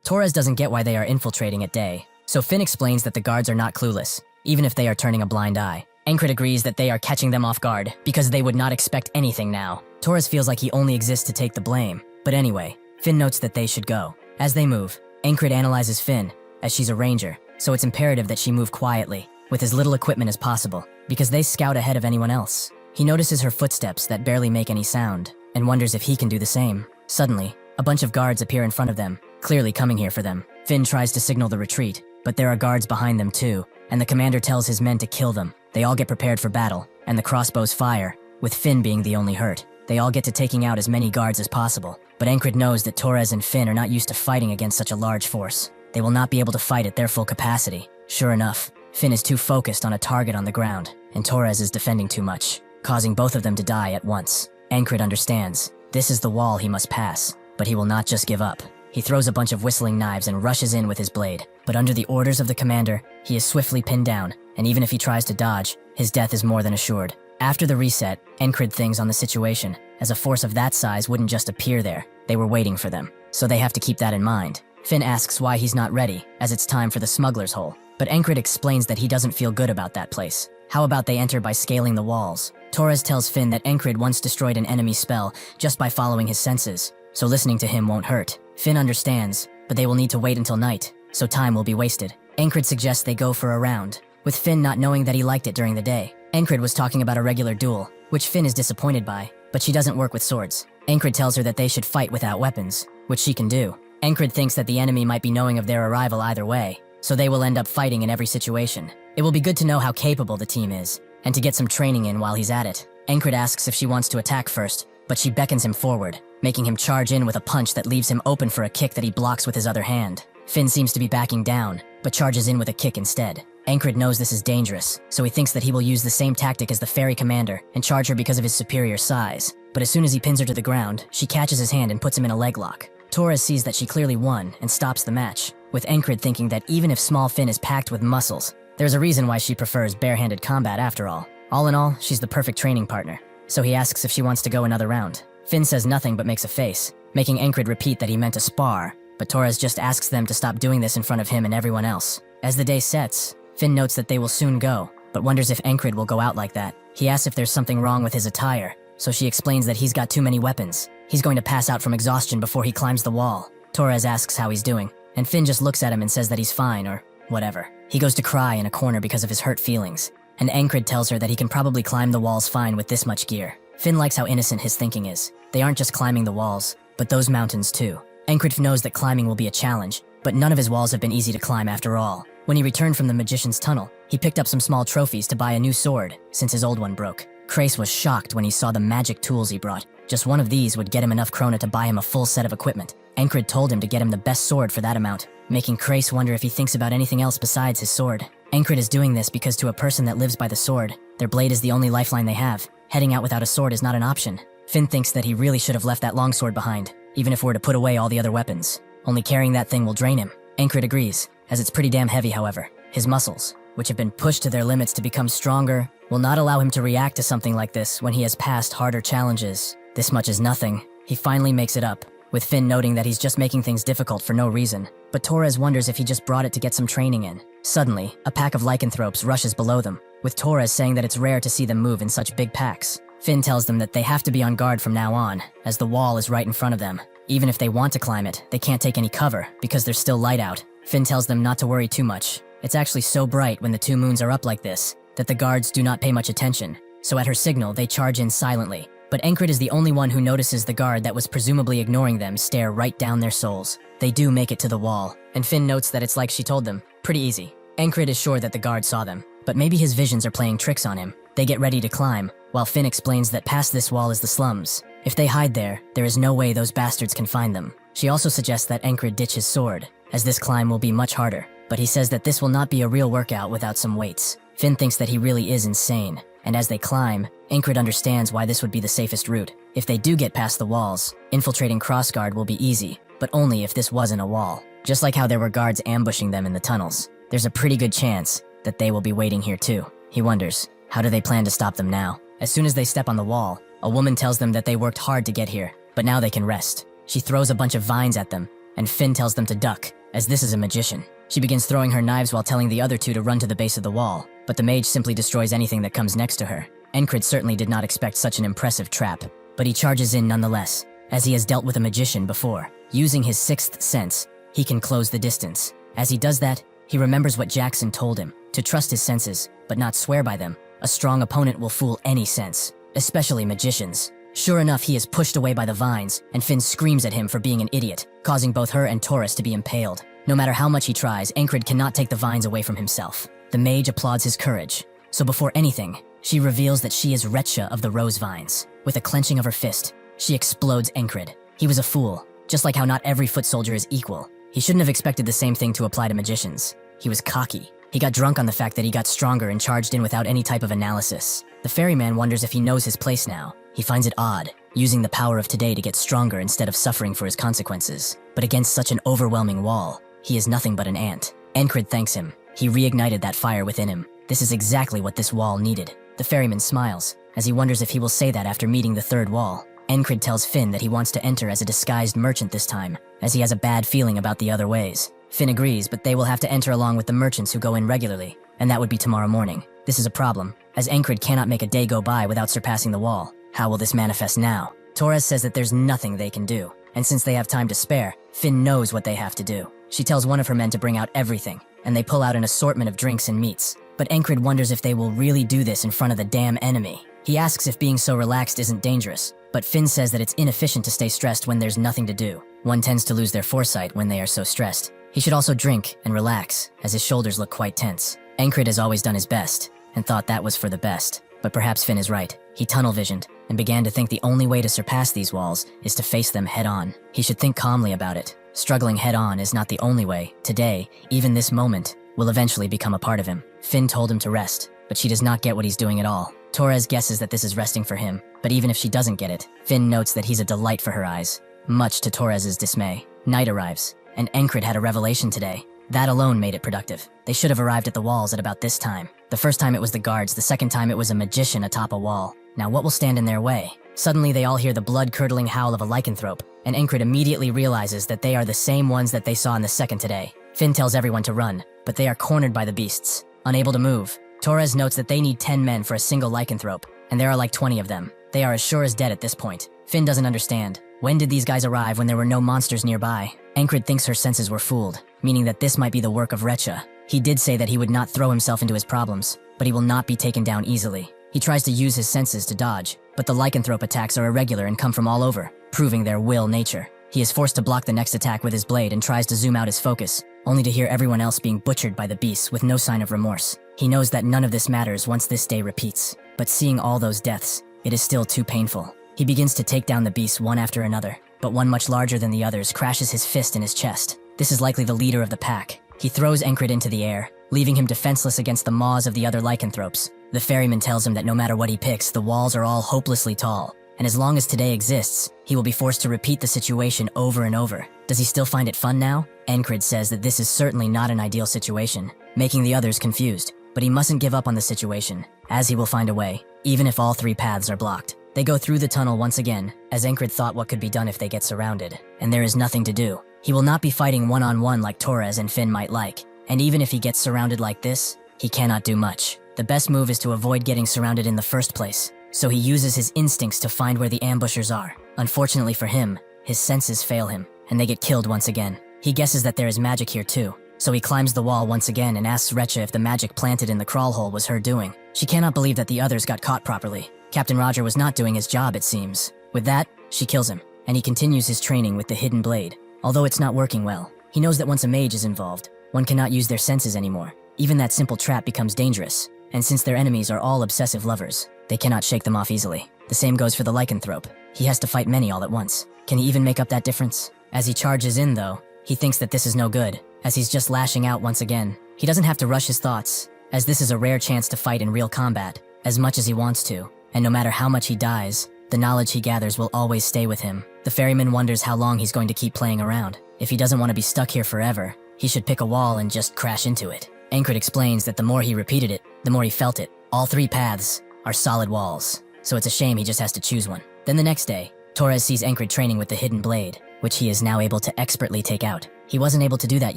Torres doesn't get why they are infiltrating at day, so Finn explains that the guards are not clueless, even if they are turning a blind eye. Ankrid agrees that they are catching them off guard, because they would not expect anything now. Torres feels like he only exists to take the blame, but anyway, Finn notes that they should go. As they move, Ankrid analyzes Finn, as she's a ranger, so it's imperative that she move quietly, with as little equipment as possible, because they scout ahead of anyone else. He notices her footsteps that barely make any sound, and wonders if he can do the same. Suddenly, a bunch of guards appear in front of them, clearly coming here for them. Finn tries to signal the retreat, but there are guards behind them too, and the commander tells his men to kill them. They all get prepared for battle, and the crossbows fire, with Finn being the only hurt. They all get to taking out as many guards as possible, but Ankrid knows that Torres and Finn are not used to fighting against such a large force. They will not be able to fight at their full capacity. Sure enough, Finn is too focused on a target on the ground, and Torres is defending too much, causing both of them to die at once. Ankrid understands. This is the wall he must pass, but he will not just give up. He throws a bunch of whistling knives and rushes in with his blade, but under the orders of the commander, he is swiftly pinned down, and even if he tries to dodge, his death is more than assured. After the reset, Ankrid thinks on the situation, as a force of that size wouldn't just appear there. They were waiting for them, so they have to keep that in mind. Finn asks why he's not ready, as it's time for the smuggler's hole, but Ankrid explains that he doesn't feel good about that place. How about they enter by scaling the walls? Torres tells Finn that Ankrid once destroyed an enemy spell just by following his senses, so listening to him won't hurt. Finn understands, but they will need to wait until night, so time will be wasted. Ankrid suggests they go for a round, with Finn not knowing that he liked it during the day. Ankrid was talking about a regular duel, which Finn is disappointed by, but she doesn't work with swords. Ankrid tells her that they should fight without weapons, which she can do. Ankrid thinks that the enemy might be knowing of their arrival either way, so they will end up fighting in every situation. It will be good to know how capable the team is, and to get some training in while he's at it. Ankrid asks if she wants to attack first, but she beckons him forward, making him charge in with a punch that leaves him open for a kick that he blocks with his other hand. Finn seems to be backing down, but charges in with a kick instead. Ankrid knows this is dangerous, so he thinks that he will use the same tactic as the ferry commander and charge her because of his superior size. But as soon as he pins her to the ground, she catches his hand and puts him in a leg lock. Torres sees that she clearly won and stops the match, with Ankrid thinking that even if small Finn is packed with muscles, there's a reason why she prefers barehanded combat after all. All in all, she's the perfect training partner, so he asks if she wants to go another round. Finn says nothing but makes a face, making Ankrid repeat that he meant to spar, but Torres just asks them to stop doing this in front of him and everyone else. As the day sets, Finn notes that they will soon go, but wonders if Ankrid will go out like that. He asks if there's something wrong with his attire, so she explains that he's got too many weapons. He's going to pass out from exhaustion before he climbs the wall. Torres asks how he's doing, and Finn just looks at him and says that he's fine, or whatever. He goes to cry in a corner because of his hurt feelings, and Ankrid tells her that he can probably climb the walls fine with this much gear. Finn likes how innocent his thinking is. They aren't just climbing the walls, but those mountains too. Ankrid knows that climbing will be a challenge, but none of his walls have been easy to climb after all. When he returned from the magician's tunnel, he picked up some small trophies to buy a new sword, since his old one broke. Krace was shocked when he saw the magic tools he brought. Just one of these would get him enough krona to buy him a full set of equipment. Ankrid told him to get him the best sword for that amount, making Krace wonder if he thinks about anything else besides his sword. Ankrid is doing this because to a person that lives by the sword, their blade is the only lifeline they have. Heading out without a sword is not an option. Finn thinks that he really should have left that longsword behind, even if we're to put away all the other weapons. Only carrying that thing will drain him. Ankrid agrees, as it's pretty damn heavy however. His muscles, which have been pushed to their limits to become stronger, will not allow him to react to something like this when he has passed harder challenges. This much is nothing. He finally makes it up, with Finn noting that he's just making things difficult for no reason. But Torres wonders if he just brought it to get some training in. Suddenly, a pack of lycanthropes rushes below them, with Torres saying that it's rare to see them move in such big packs. Finn tells them that they have to be on guard from now on, as the wall is right in front of them. Even if they want to climb it, they can't take any cover, because there's still light out. Finn tells them not to worry too much. It's actually so bright when the two moons are up like this, that the guards do not pay much attention, so at her signal, they charge in silently. But Encred is the only one who notices the guard that was presumably ignoring them stare right down their souls. They do make it to the wall, and Finn notes that it's like she told them. Pretty easy. Encred is sure that the guard saw them, but maybe his visions are playing tricks on him. They get ready to climb, while Finn explains that past this wall is the slums. If they hide there is no way those bastards can find them. She also suggests that Encred ditch his sword, as this climb will be much harder, but he says that this will not be a real workout without some weights. Finn thinks that he really is insane, and as they climb, Encred understands why this would be the safest route. If they do get past the walls, infiltrating Crossguard will be easy, but only if this wasn't a wall. Just like how there were guards ambushing them in the tunnels, there's a pretty good chance that they will be waiting here too. He wonders, how do they plan to stop them now? As soon as they step on the wall, a woman tells them that they worked hard to get here, but now they can rest. She throws a bunch of vines at them, and Finn tells them to duck, as this is a magician. She begins throwing her knives while telling the other two to run to the base of the wall, but the mage simply destroys anything that comes next to her. Encred certainly did not expect such an impressive trap, but he charges in nonetheless, as he has dealt with a magician before. Using his sixth sense, he can close the distance. As he does that, he remembers what Jackson told him, to trust his senses, but not swear by them. A strong opponent will fool any sense, especially magicians. Sure enough, he is pushed away by the vines, and Finn screams at him for being an idiot, causing both her and Taurus to be impaled. No matter how much he tries, Encred cannot take the vines away from himself. The mage applauds his courage, so before anything, she reveals that she is Retcha of the Rose Vines. With a clenching of her fist, she explodes Encred. He was a fool, just like how not every foot soldier is equal. He shouldn't have expected the same thing to apply to magicians. He was cocky. He got drunk on the fact that he got stronger and charged in without any type of analysis. The ferryman wonders if he knows his place now. He finds it odd, using the power of today to get stronger instead of suffering for his consequences. But against such an overwhelming wall, he is nothing but an ant. Encred thanks him. He reignited that fire within him. This is exactly what this wall needed. The ferryman smiles, as he wonders if he will say that after meeting the third wall. Encred tells Finn that he wants to enter as a disguised merchant this time, as he has a bad feeling about the other ways. Finn agrees, but they will have to enter along with the merchants who go in regularly, and that would be tomorrow morning. This is a problem, as Encred cannot make a day go by without surpassing the wall. How will this manifest now? Torres says that there's nothing they can do, and since they have time to spare, Finn knows what they have to do. She tells one of her men to bring out everything, and they pull out an assortment of drinks and meats. But Encred wonders if they will really do this in front of the damn enemy. He asks if being so relaxed isn't dangerous, but Finn says that it's inefficient to stay stressed when there's nothing to do. One tends to lose their foresight when they are so stressed. He should also drink and relax, as his shoulders look quite tense. Encred has always done his best, and thought that was for the best. But perhaps Finn is right. He tunnel-visioned, and began to think the only way to surpass these walls is to face them head-on. He should think calmly about it. Struggling head-on is not the only way. Today, even this moment, will eventually become a part of him. Finn told him to rest, but she does not get what he's doing at all. Torres guesses that this is resting for him, but even if she doesn't get it, Finn notes that he's a delight for her eyes, much to Torres's dismay. Night arrives, and Encred had a revelation today. That alone made it productive. They should have arrived at the walls at about this time. The first time it was the guards, the second time it was a magician atop a wall. Now what will stand in their way? Suddenly they all hear the blood-curdling howl of a lycanthrope, and Encred immediately realizes that they are the same ones that they saw in the second today. Finn tells everyone to run, but they are cornered by the beasts, unable to move. Torres notes that they need 10 men for a single lycanthrope, and there are like 20 of them. They are as sure as dead at this point. Finn doesn't understand. When did these guys arrive when there were no monsters nearby? Encred thinks her senses were fooled, meaning that this might be the work of Retcha. He did say that he would not throw himself into his problems, but he will not be taken down easily. He tries to use his senses to dodge, but the lycanthrope attacks are irregular and come from all over, proving their will nature. He is forced to block the next attack with his blade and tries to zoom out his focus, only to hear everyone else being butchered by the beasts with no sign of remorse. He knows that none of this matters once this day repeats, but seeing all those deaths, it is still too painful. He begins to take down the beasts one after another, but one much larger than the others crashes his fist in his chest. This is likely the leader of the pack. He throws Encred into the air, leaving him defenseless against the maws of the other lycanthropes. The ferryman tells him that no matter what he picks, the walls are all hopelessly tall, and as long as today exists, he will be forced to repeat the situation over and over. Does he still find it fun now? Encred says that this is certainly not an ideal situation, making the others confused, but he mustn't give up on the situation, as he will find a way, even if all three paths are blocked. They go through the tunnel once again, as Encred thought what could be done if they get surrounded, and there is nothing to do. He will not be fighting one-on-one like Torres and Finn might like, and even if he gets surrounded like this, he cannot do much. The best move is to avoid getting surrounded in the first place, so he uses his instincts to find where the ambushers are. Unfortunately for him, his senses fail him, and they get killed once again. He guesses that there is magic here too, So he climbs the wall once again and asks Recha if the magic planted in the crawl hole was her doing. She cannot believe that the others got caught properly. Captain Roger was not doing his job, it seems. With that, she kills him, and he continues his training with the hidden blade. Although it's not working well, he knows that once a mage is involved, one cannot use their senses anymore. Even that simple trap becomes dangerous, and since their enemies are all obsessive lovers, they cannot shake them off easily. The same goes for the lycanthrope. He has to fight many all at once. Can he even make up that difference? As he charges in, though, he thinks that this is no good, as he's just lashing out once again. He doesn't have to rush his thoughts, as this is a rare chance to fight in real combat, as much as he wants to, and no matter how much he dies, the knowledge he gathers will always stay with him. The ferryman wonders how long he's going to keep playing around. If he doesn't want to be stuck here forever, he should pick a wall and just crash into it. Encred explains that the more he repeated it, the more he felt it. All 3 paths are solid walls, so it's a shame he just has to choose one. Then the next day, Torres sees Encred training with the hidden blade, which he is now able to expertly take out. He wasn't able to do that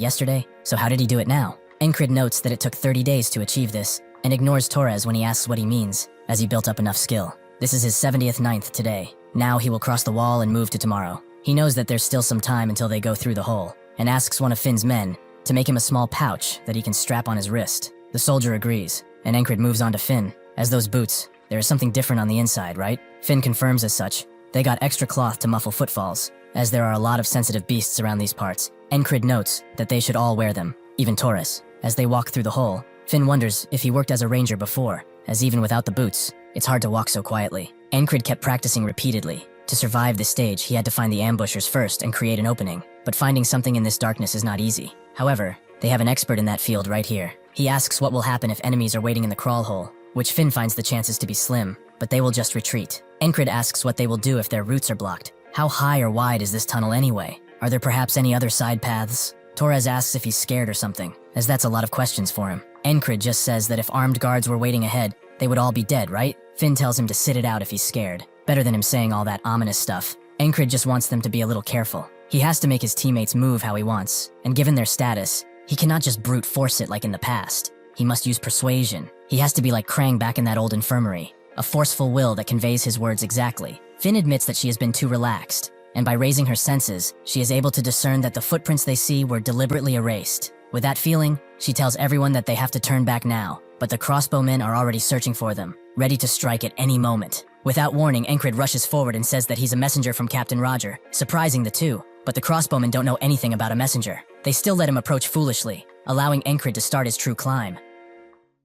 yesterday, so how did he do it now? Encred notes that it took 30 days to achieve this, and ignores Torres when he asks what he means, as he built up enough skill. This is his 70th ninth today. Now he will cross the wall and move to tomorrow. He knows that there's still some time until they go through the hole, and asks one of Finn's men to make him a small pouch that he can strap on his wrist. The soldier agrees, and Encred moves on to Finn. As those boots, there is something different on the inside, right? Finn confirms as such. They got extra cloth to muffle footfalls, as there are a lot of sensitive beasts around these parts. Encred notes that they should all wear them, even Torres. As they walk through the hole, Finn wonders if he worked as a ranger before, as even without the boots, it's hard to walk so quietly. Encred kept practicing repeatedly. To survive this stage, he had to find the ambushers first and create an opening, but finding something in this darkness is not easy. However, they have an expert in that field right here. He asks what will happen if enemies are waiting in the crawl hole, which Finn finds the chances to be slim, but they will just retreat. Encred asks what they will do if their routes are blocked. How high or wide is this tunnel anyway? Are there perhaps any other side paths? Torres asks if he's scared or something, as that's a lot of questions for him. Encred just says that if armed guards were waiting ahead, they would all be dead, right? Finn tells him to sit it out if he's scared. Better than him saying all that ominous stuff. Encred just wants them to be a little careful. He has to make his teammates move how he wants, and given their status, he cannot just brute force it like in the past. He must use persuasion. He has to be like Krang back in that old infirmary. A forceful will that conveys his words exactly. Finn admits that she has been too relaxed, and by raising her senses, she is able to discern that the footprints they see were deliberately erased. With that feeling, she tells everyone that they have to turn back now, but the crossbowmen are already searching for them, ready to strike at any moment. Without warning, Encred rushes forward and says that he's a messenger from Captain Roger, surprising the two, but the crossbowmen don't know anything about a messenger. They still let him approach foolishly, allowing Encred to start his true climb.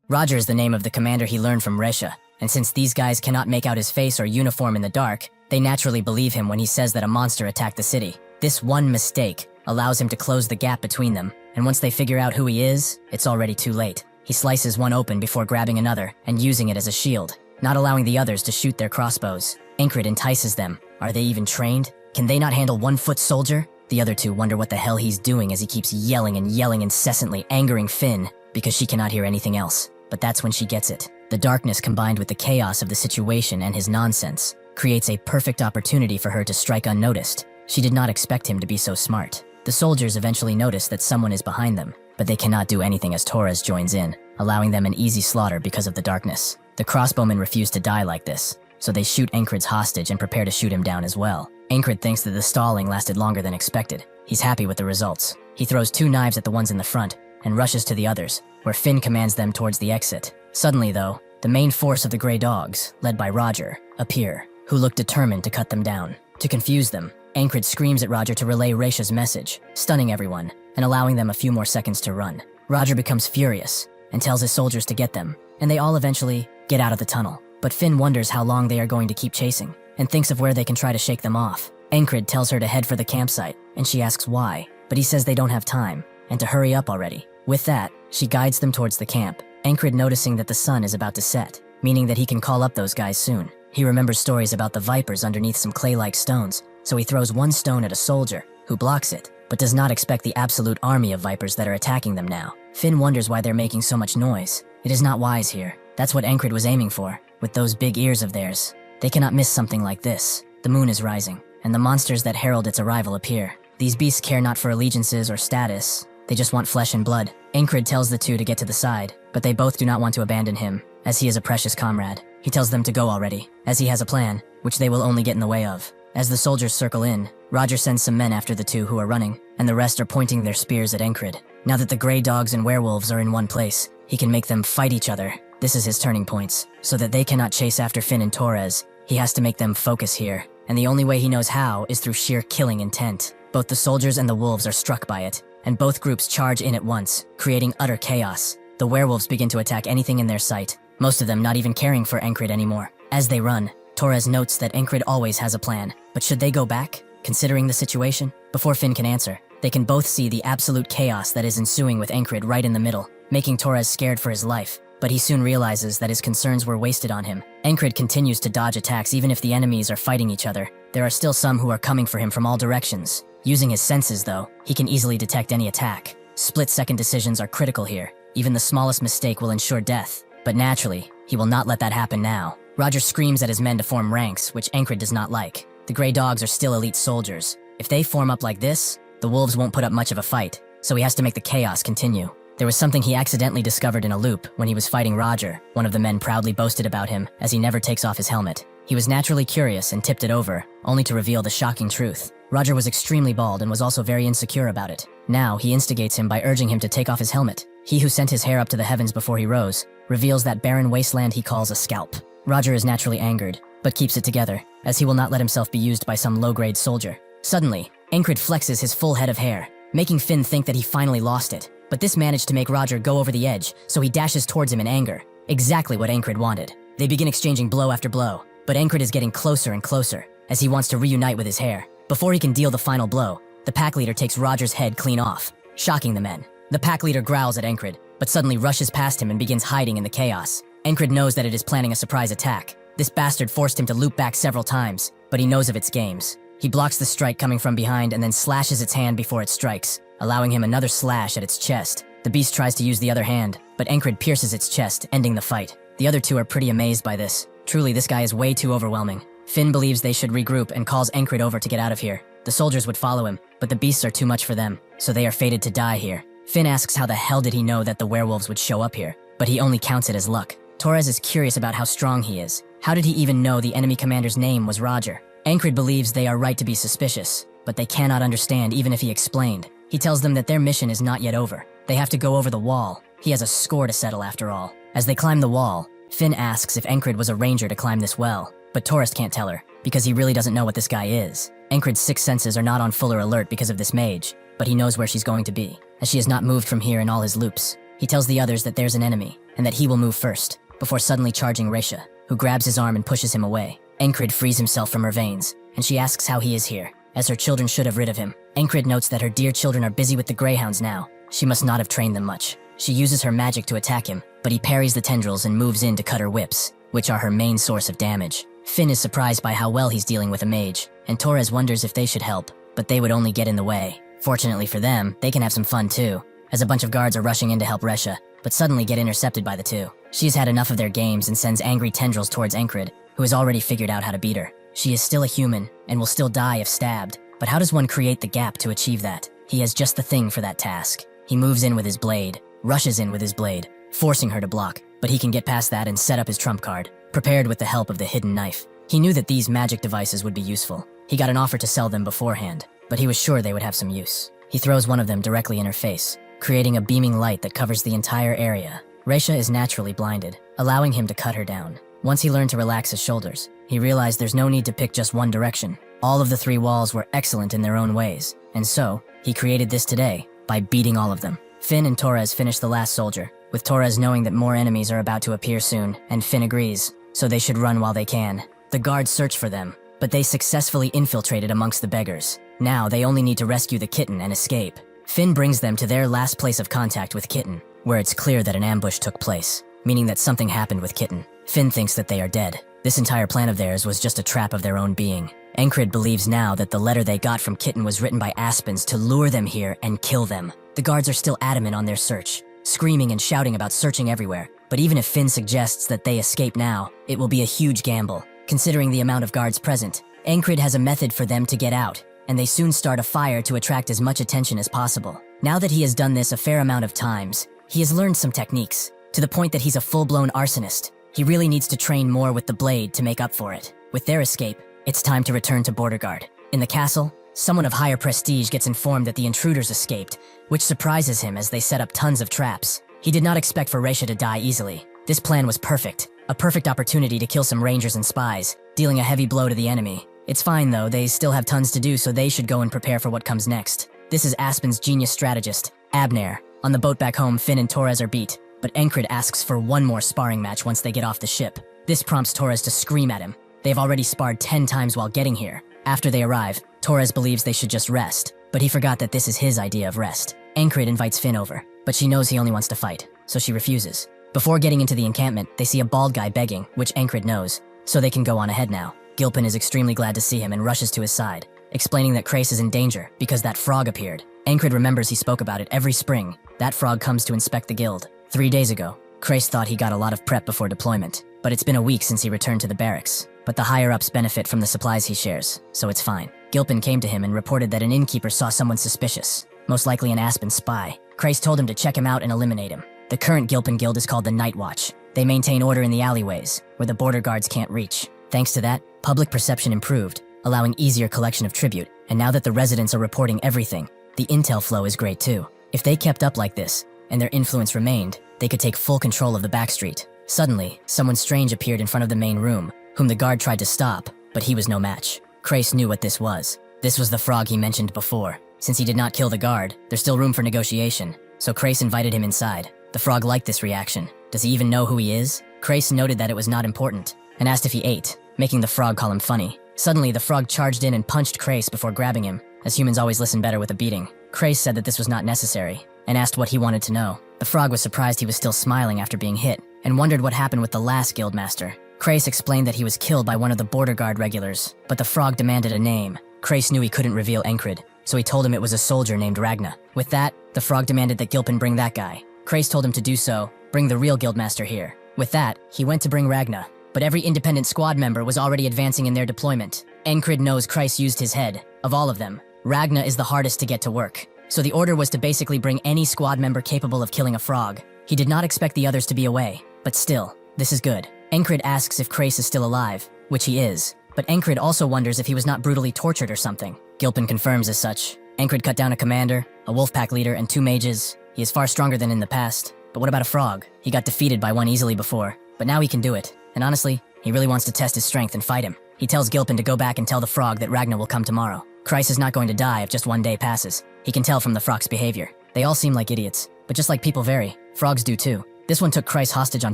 Roger is the name of the commander he learned from Resha, and since these guys cannot make out his face or uniform in the dark, they naturally believe him when he says that a monster attacked the city. This one mistake allows him to close the gap between them, and once they figure out who he is, it's already too late. He slices one open before grabbing another and using it as a shield, not allowing the others to shoot their crossbows. Encred entices them. Are they even trained? Can they not handle 1-foot soldier? The other two wonder what the hell he's doing as he keeps yelling and yelling incessantly, angering Finn, because she cannot hear anything else. But that's when she gets it. The darkness combined with the chaos of the situation and his nonsense creates a perfect opportunity for her to strike unnoticed. She did not expect him to be so smart. The soldiers eventually notice that someone is behind them, but they cannot do anything as Torres joins in, allowing them an easy slaughter because of the darkness. The crossbowmen refuse to die like this, so they shoot Encred's hostage and prepare to shoot him down as well. Encred thinks that the stalling lasted longer than expected. He's happy with the results. He throws 2 knives at the ones in the front and rushes to the others, where Finn commands them towards the exit. Suddenly, though, the main force of the Grey Dogs, led by Roger, appear, who look determined to cut them down. To confuse them, Encred screams at Roger to relay Resha's message, stunning everyone and allowing them a few more seconds to run. Roger becomes furious and tells his soldiers to get them, and they all eventually get out of the tunnel. But Finn wonders how long they are going to keep chasing, and thinks of where they can try to shake them off. Encred tells her to head for the campsite, and she asks why, but he says they don't have time, and to hurry up already. With that, she guides them towards the camp, Encred noticing that the sun is about to set, meaning that he can call up those guys soon. He remembers stories about the vipers underneath some clay-like stones, so he throws 1 stone at a soldier, who blocks it, but does not expect the absolute army of vipers that are attacking them now. Finn wonders why they're making so much noise. It is not wise here. That's what Encred was aiming for, with those big ears of theirs. They cannot miss something like this. The moon is rising, and the monsters that herald its arrival appear. These beasts care not for allegiances or status. They just want flesh and blood. Encred tells the two to get to the side, but they both do not want to abandon him, as he is a precious comrade. He tells them to go already, as he has a plan, which they will only get in the way of. As the soldiers circle in, Roger sends some men after the two who are running, and the rest are pointing their spears at Encred. Now that the gray dogs and werewolves are in one place, he can make them fight each other. This is his turning points. So that they cannot chase after Finn and Torres, he has to make them focus here. And the only way he knows how is through sheer killing intent. Both the soldiers and the wolves are struck by it, and both groups charge in at once, creating utter chaos. The werewolves begin to attack anything in their sight, most of them not even caring for Encred anymore. As they run, Torres notes that Encred always has a plan, but should they go back, considering the situation? Before Finn can answer, they can both see the absolute chaos that is ensuing with Encred right in the middle, making Torres scared for his life. But he soon realizes that his concerns were wasted on him. Encred continues to dodge attacks even if the enemies are fighting each other. There are still some who are coming for him from all directions. Using his senses, though, he can easily detect any attack. Split-second decisions are critical here. Even the smallest mistake will ensure death. But naturally, he will not let that happen now. Roger screams at his men to form ranks, which Encred does not like. The Grey Dogs are still elite soldiers. If they form up like this, the wolves won't put up much of a fight, so he has to make the chaos continue. There was something he accidentally discovered in a loop when he was fighting Roger. One of the men proudly boasted about him, as he never takes off his helmet. He was naturally curious and tipped it over, only to reveal the shocking truth. Roger was extremely bald and was also very insecure about it. Now, he instigates him by urging him to take off his helmet. He who sent his hair up to the heavens before he rose, reveals that barren wasteland he calls a scalp. Roger is naturally angered, but keeps it together, as he will not let himself be used by some low-grade soldier. Suddenly, Encred flexes his full head of hair, making Finn think that he finally lost it. But this managed to make Roger go over the edge, so he dashes towards him in anger. Exactly what Encred wanted. They begin exchanging blow after blow, but Encred is getting closer and closer, as he wants to reunite with his hair. Before he can deal the final blow, the pack leader takes Roger's head clean off, shocking the men. The pack leader growls at Encred, but suddenly rushes past him and begins hiding in the chaos. Encred knows that it is planning a surprise attack. This bastard forced him to loop back several times, but he knows of its games. He blocks the strike coming from behind and then slashes its hand before it strikes, allowing him another slash at its chest. The beast tries to use the other hand, but Encred pierces its chest, ending the fight. The other two are pretty amazed by this. Truly, this guy is way too overwhelming. Finn believes they should regroup and calls Encred over to get out of here. The soldiers would follow him, but the beasts are too much for them, so they are fated to die here. Finn asks how the hell did he know that the werewolves would show up here, but he only counts it as luck. Torres is curious about how strong he is. How did he even know the enemy commander's name was Roger? Encred believes they are right to be suspicious, but they cannot understand even if he explained. He tells them that their mission is not yet over. They have to go over the wall. He has a score to settle after all. As they climb the wall, Finn asks if Encred was a ranger to climb this well, but Torres can't tell her, because he really doesn't know what this guy is. Encred's sixth senses are not on fuller alert because of this mage, but he knows where she's going to be, as she has not moved from here in all his loops. He tells the others that there's an enemy, and that he will move first, before suddenly charging Resha, who grabs his arm and pushes him away. Encred frees himself from her veins, and she asks how he is here, as her children should have rid of him. Encred notes that her dear children are busy with the greyhounds now. She must not have trained them much. She uses her magic to attack him, but he parries the tendrils and moves in to cut her whips, which are her main source of damage. Finn is surprised by how well he's dealing with a mage, and Torres wonders if they should help, but they would only get in the way. Fortunately for them, they can have some fun too, as a bunch of guards are rushing in to help Resha, but suddenly get intercepted by the two. She has had enough of their games and sends angry tendrils towards Encred, who has already figured out how to beat her. She is still a human, and will still die if stabbed, but how does one create the gap to achieve that? He has just the thing for that task. He moves in with his blade, rushes in with his blade, forcing her to block, but he can get past that and set up his trump card, prepared with the help of the hidden knife. He knew that these magic devices would be useful. He got an offer to sell them beforehand, but he was sure they would have some use. He throws one of them directly in her face, creating a beaming light that covers the entire area. Resha is naturally blinded, allowing him to cut her down. Once he learned to relax his shoulders, he realized there's no need to pick just one direction. All of the three walls were excellent in their own ways, and so, he created this today, by beating all of them. Finn and Torres finish the last soldier, with Torres knowing that more enemies are about to appear soon, and Finn agrees, so they should run while they can. The guards search for them, but they successfully infiltrated amongst the beggars. Now they only need to rescue the kitten and escape. Finn brings them to their last place of contact with Kitten, where it's clear that an ambush took place, meaning that something happened with Kitten. Finn thinks that they are dead. This entire plan of theirs was just a trap of their own being. Encred believes now that the letter they got from Kitten was written by Aspens to lure them here and kill them. The guards are still adamant on their search, screaming and shouting about searching everywhere. But even if Finn suggests that they escape now, it will be a huge gamble. Considering the amount of guards present, Encred has a method for them to get out, and they soon start a fire to attract as much attention as possible. Now that he has done this a fair amount of times, he has learned some techniques, to the point that he's a full-blown arsonist. He really needs to train more with the blade to make up for it. With their escape, it's time to return to Border Guard. In the castle, Someone of higher prestige gets informed that the intruders escaped, which surprises him as they set up tons of traps. He did not expect for Reisha to die easily. This plan was perfect. A perfect opportunity to kill some rangers and spies, dealing a heavy blow to the enemy. It's fine though, they still have tons to do, so they should go and prepare for what comes next. This is Aspen's genius strategist, Abner. On the boat back home, Finn and Torres are beat, but Encred asks for one more sparring match once they get off the ship. This prompts Torres to scream at him. They've already sparred 10 times while getting here. After they arrive, Torres believes they should just rest, but he forgot that this is his idea of rest. Encred invites Finn over, but she knows he only wants to fight, so she refuses. Before getting into the encampment, they see a bald guy begging, which Encred knows, so they can go on ahead now. Gilpin is extremely glad to see him and rushes to his side, explaining that Krace is in danger because that frog appeared. Encred remembers he spoke about it every spring. That frog comes to inspect the guild. 3 days ago, Krace thought he got a lot of prep before deployment, but it's been a week since he returned to the barracks. But the higher-ups benefit from the supplies he shares, so it's fine. Gilpin came to him and reported that an innkeeper saw someone suspicious, most likely an Aspen spy. Krace told him to check him out and eliminate him. The current Gilpin guild is called the Night Watch. They maintain order in the alleyways, where the border guards can't reach. Thanks to that, public perception improved, allowing easier collection of tribute, and now that the residents are reporting everything, the intel flow is great too. If they kept up like this, and their influence remained, they could take full control of the backstreet. Suddenly, someone strange appeared in front of the main room, whom the guard tried to stop, but he was no match. Krace knew what this was. This was the frog he mentioned before. Since he did not kill the guard, there's still room for negotiation, so Krace invited him inside. The frog liked this reaction. Does he even know who he is? Krace noted that it was not important, and asked if he ate, making the frog call him funny. Suddenly, the frog charged in and punched Krace before grabbing him, as humans always listen better with a beating. Krace said that this was not necessary, and asked what he wanted to know. The frog was surprised he was still smiling after being hit, and wondered what happened with the last guildmaster. Krace explained that he was killed by one of the border guard regulars, but the frog demanded a name. Krace knew he couldn't reveal Encred, so he told him it was a soldier named Ragna. With that, the frog demanded that Gilpin bring that guy. Krace told him to do so, bring the real guildmaster here. With that, he went to bring Ragna, but every independent squad member was already advancing in their deployment. Encred knows Krace used his head. Of all of them, Ragna is the hardest to get to work, so the order was to basically bring any squad member capable of killing a frog. He did not expect the others to be away, but still, this is good. Encred asks if Krace is still alive, which he is, but Encred also wonders if he was not brutally tortured or something. Gilpin confirms as such. Encred cut down a commander, a wolfpack leader, and 2 mages. He is far stronger than in the past. But what about a frog? He got defeated by one easily before, but now he can do it. And honestly, he really wants to test his strength and fight him. He tells Gilpin to go back and tell the frog that Ragna will come tomorrow. Krace is not going to die if just 1 day passes. He can tell from the frog's behavior. They all seem like idiots, but just like people vary, frogs do too. This one took Krace hostage on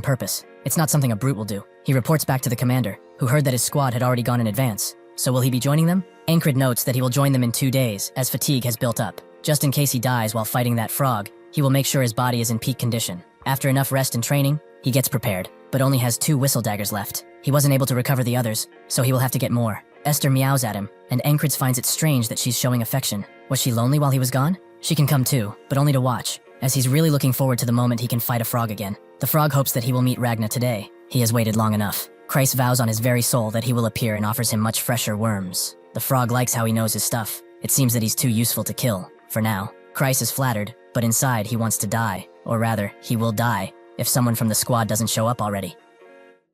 purpose. It's not something a brute will do. He reports back to the commander, who heard that his squad had already gone in advance. So will he be joining them? Encred notes that he will join them in 2 days, as fatigue has built up. Just in case he dies while fighting that frog, he will make sure his body is in peak condition. After enough rest and training, he gets prepared, but only has 2 whistle daggers left. He wasn't able to recover the others, so he will have to get more. Esther meows at him, and Encred finds it strange that she's showing affection. Was she lonely while he was gone? She can come too, but only to watch, as he's really looking forward to the moment he can fight a frog again. The frog hopes that he will meet Ragna today. He has waited long enough. Krace vows on his very soul that he will appear and offers him much fresher worms. The frog likes how he knows his stuff. It seems that he's too useful to kill, for now. Krace is flattered, but inside he wants to die. Or rather, he will die, if someone from the squad doesn't show up already.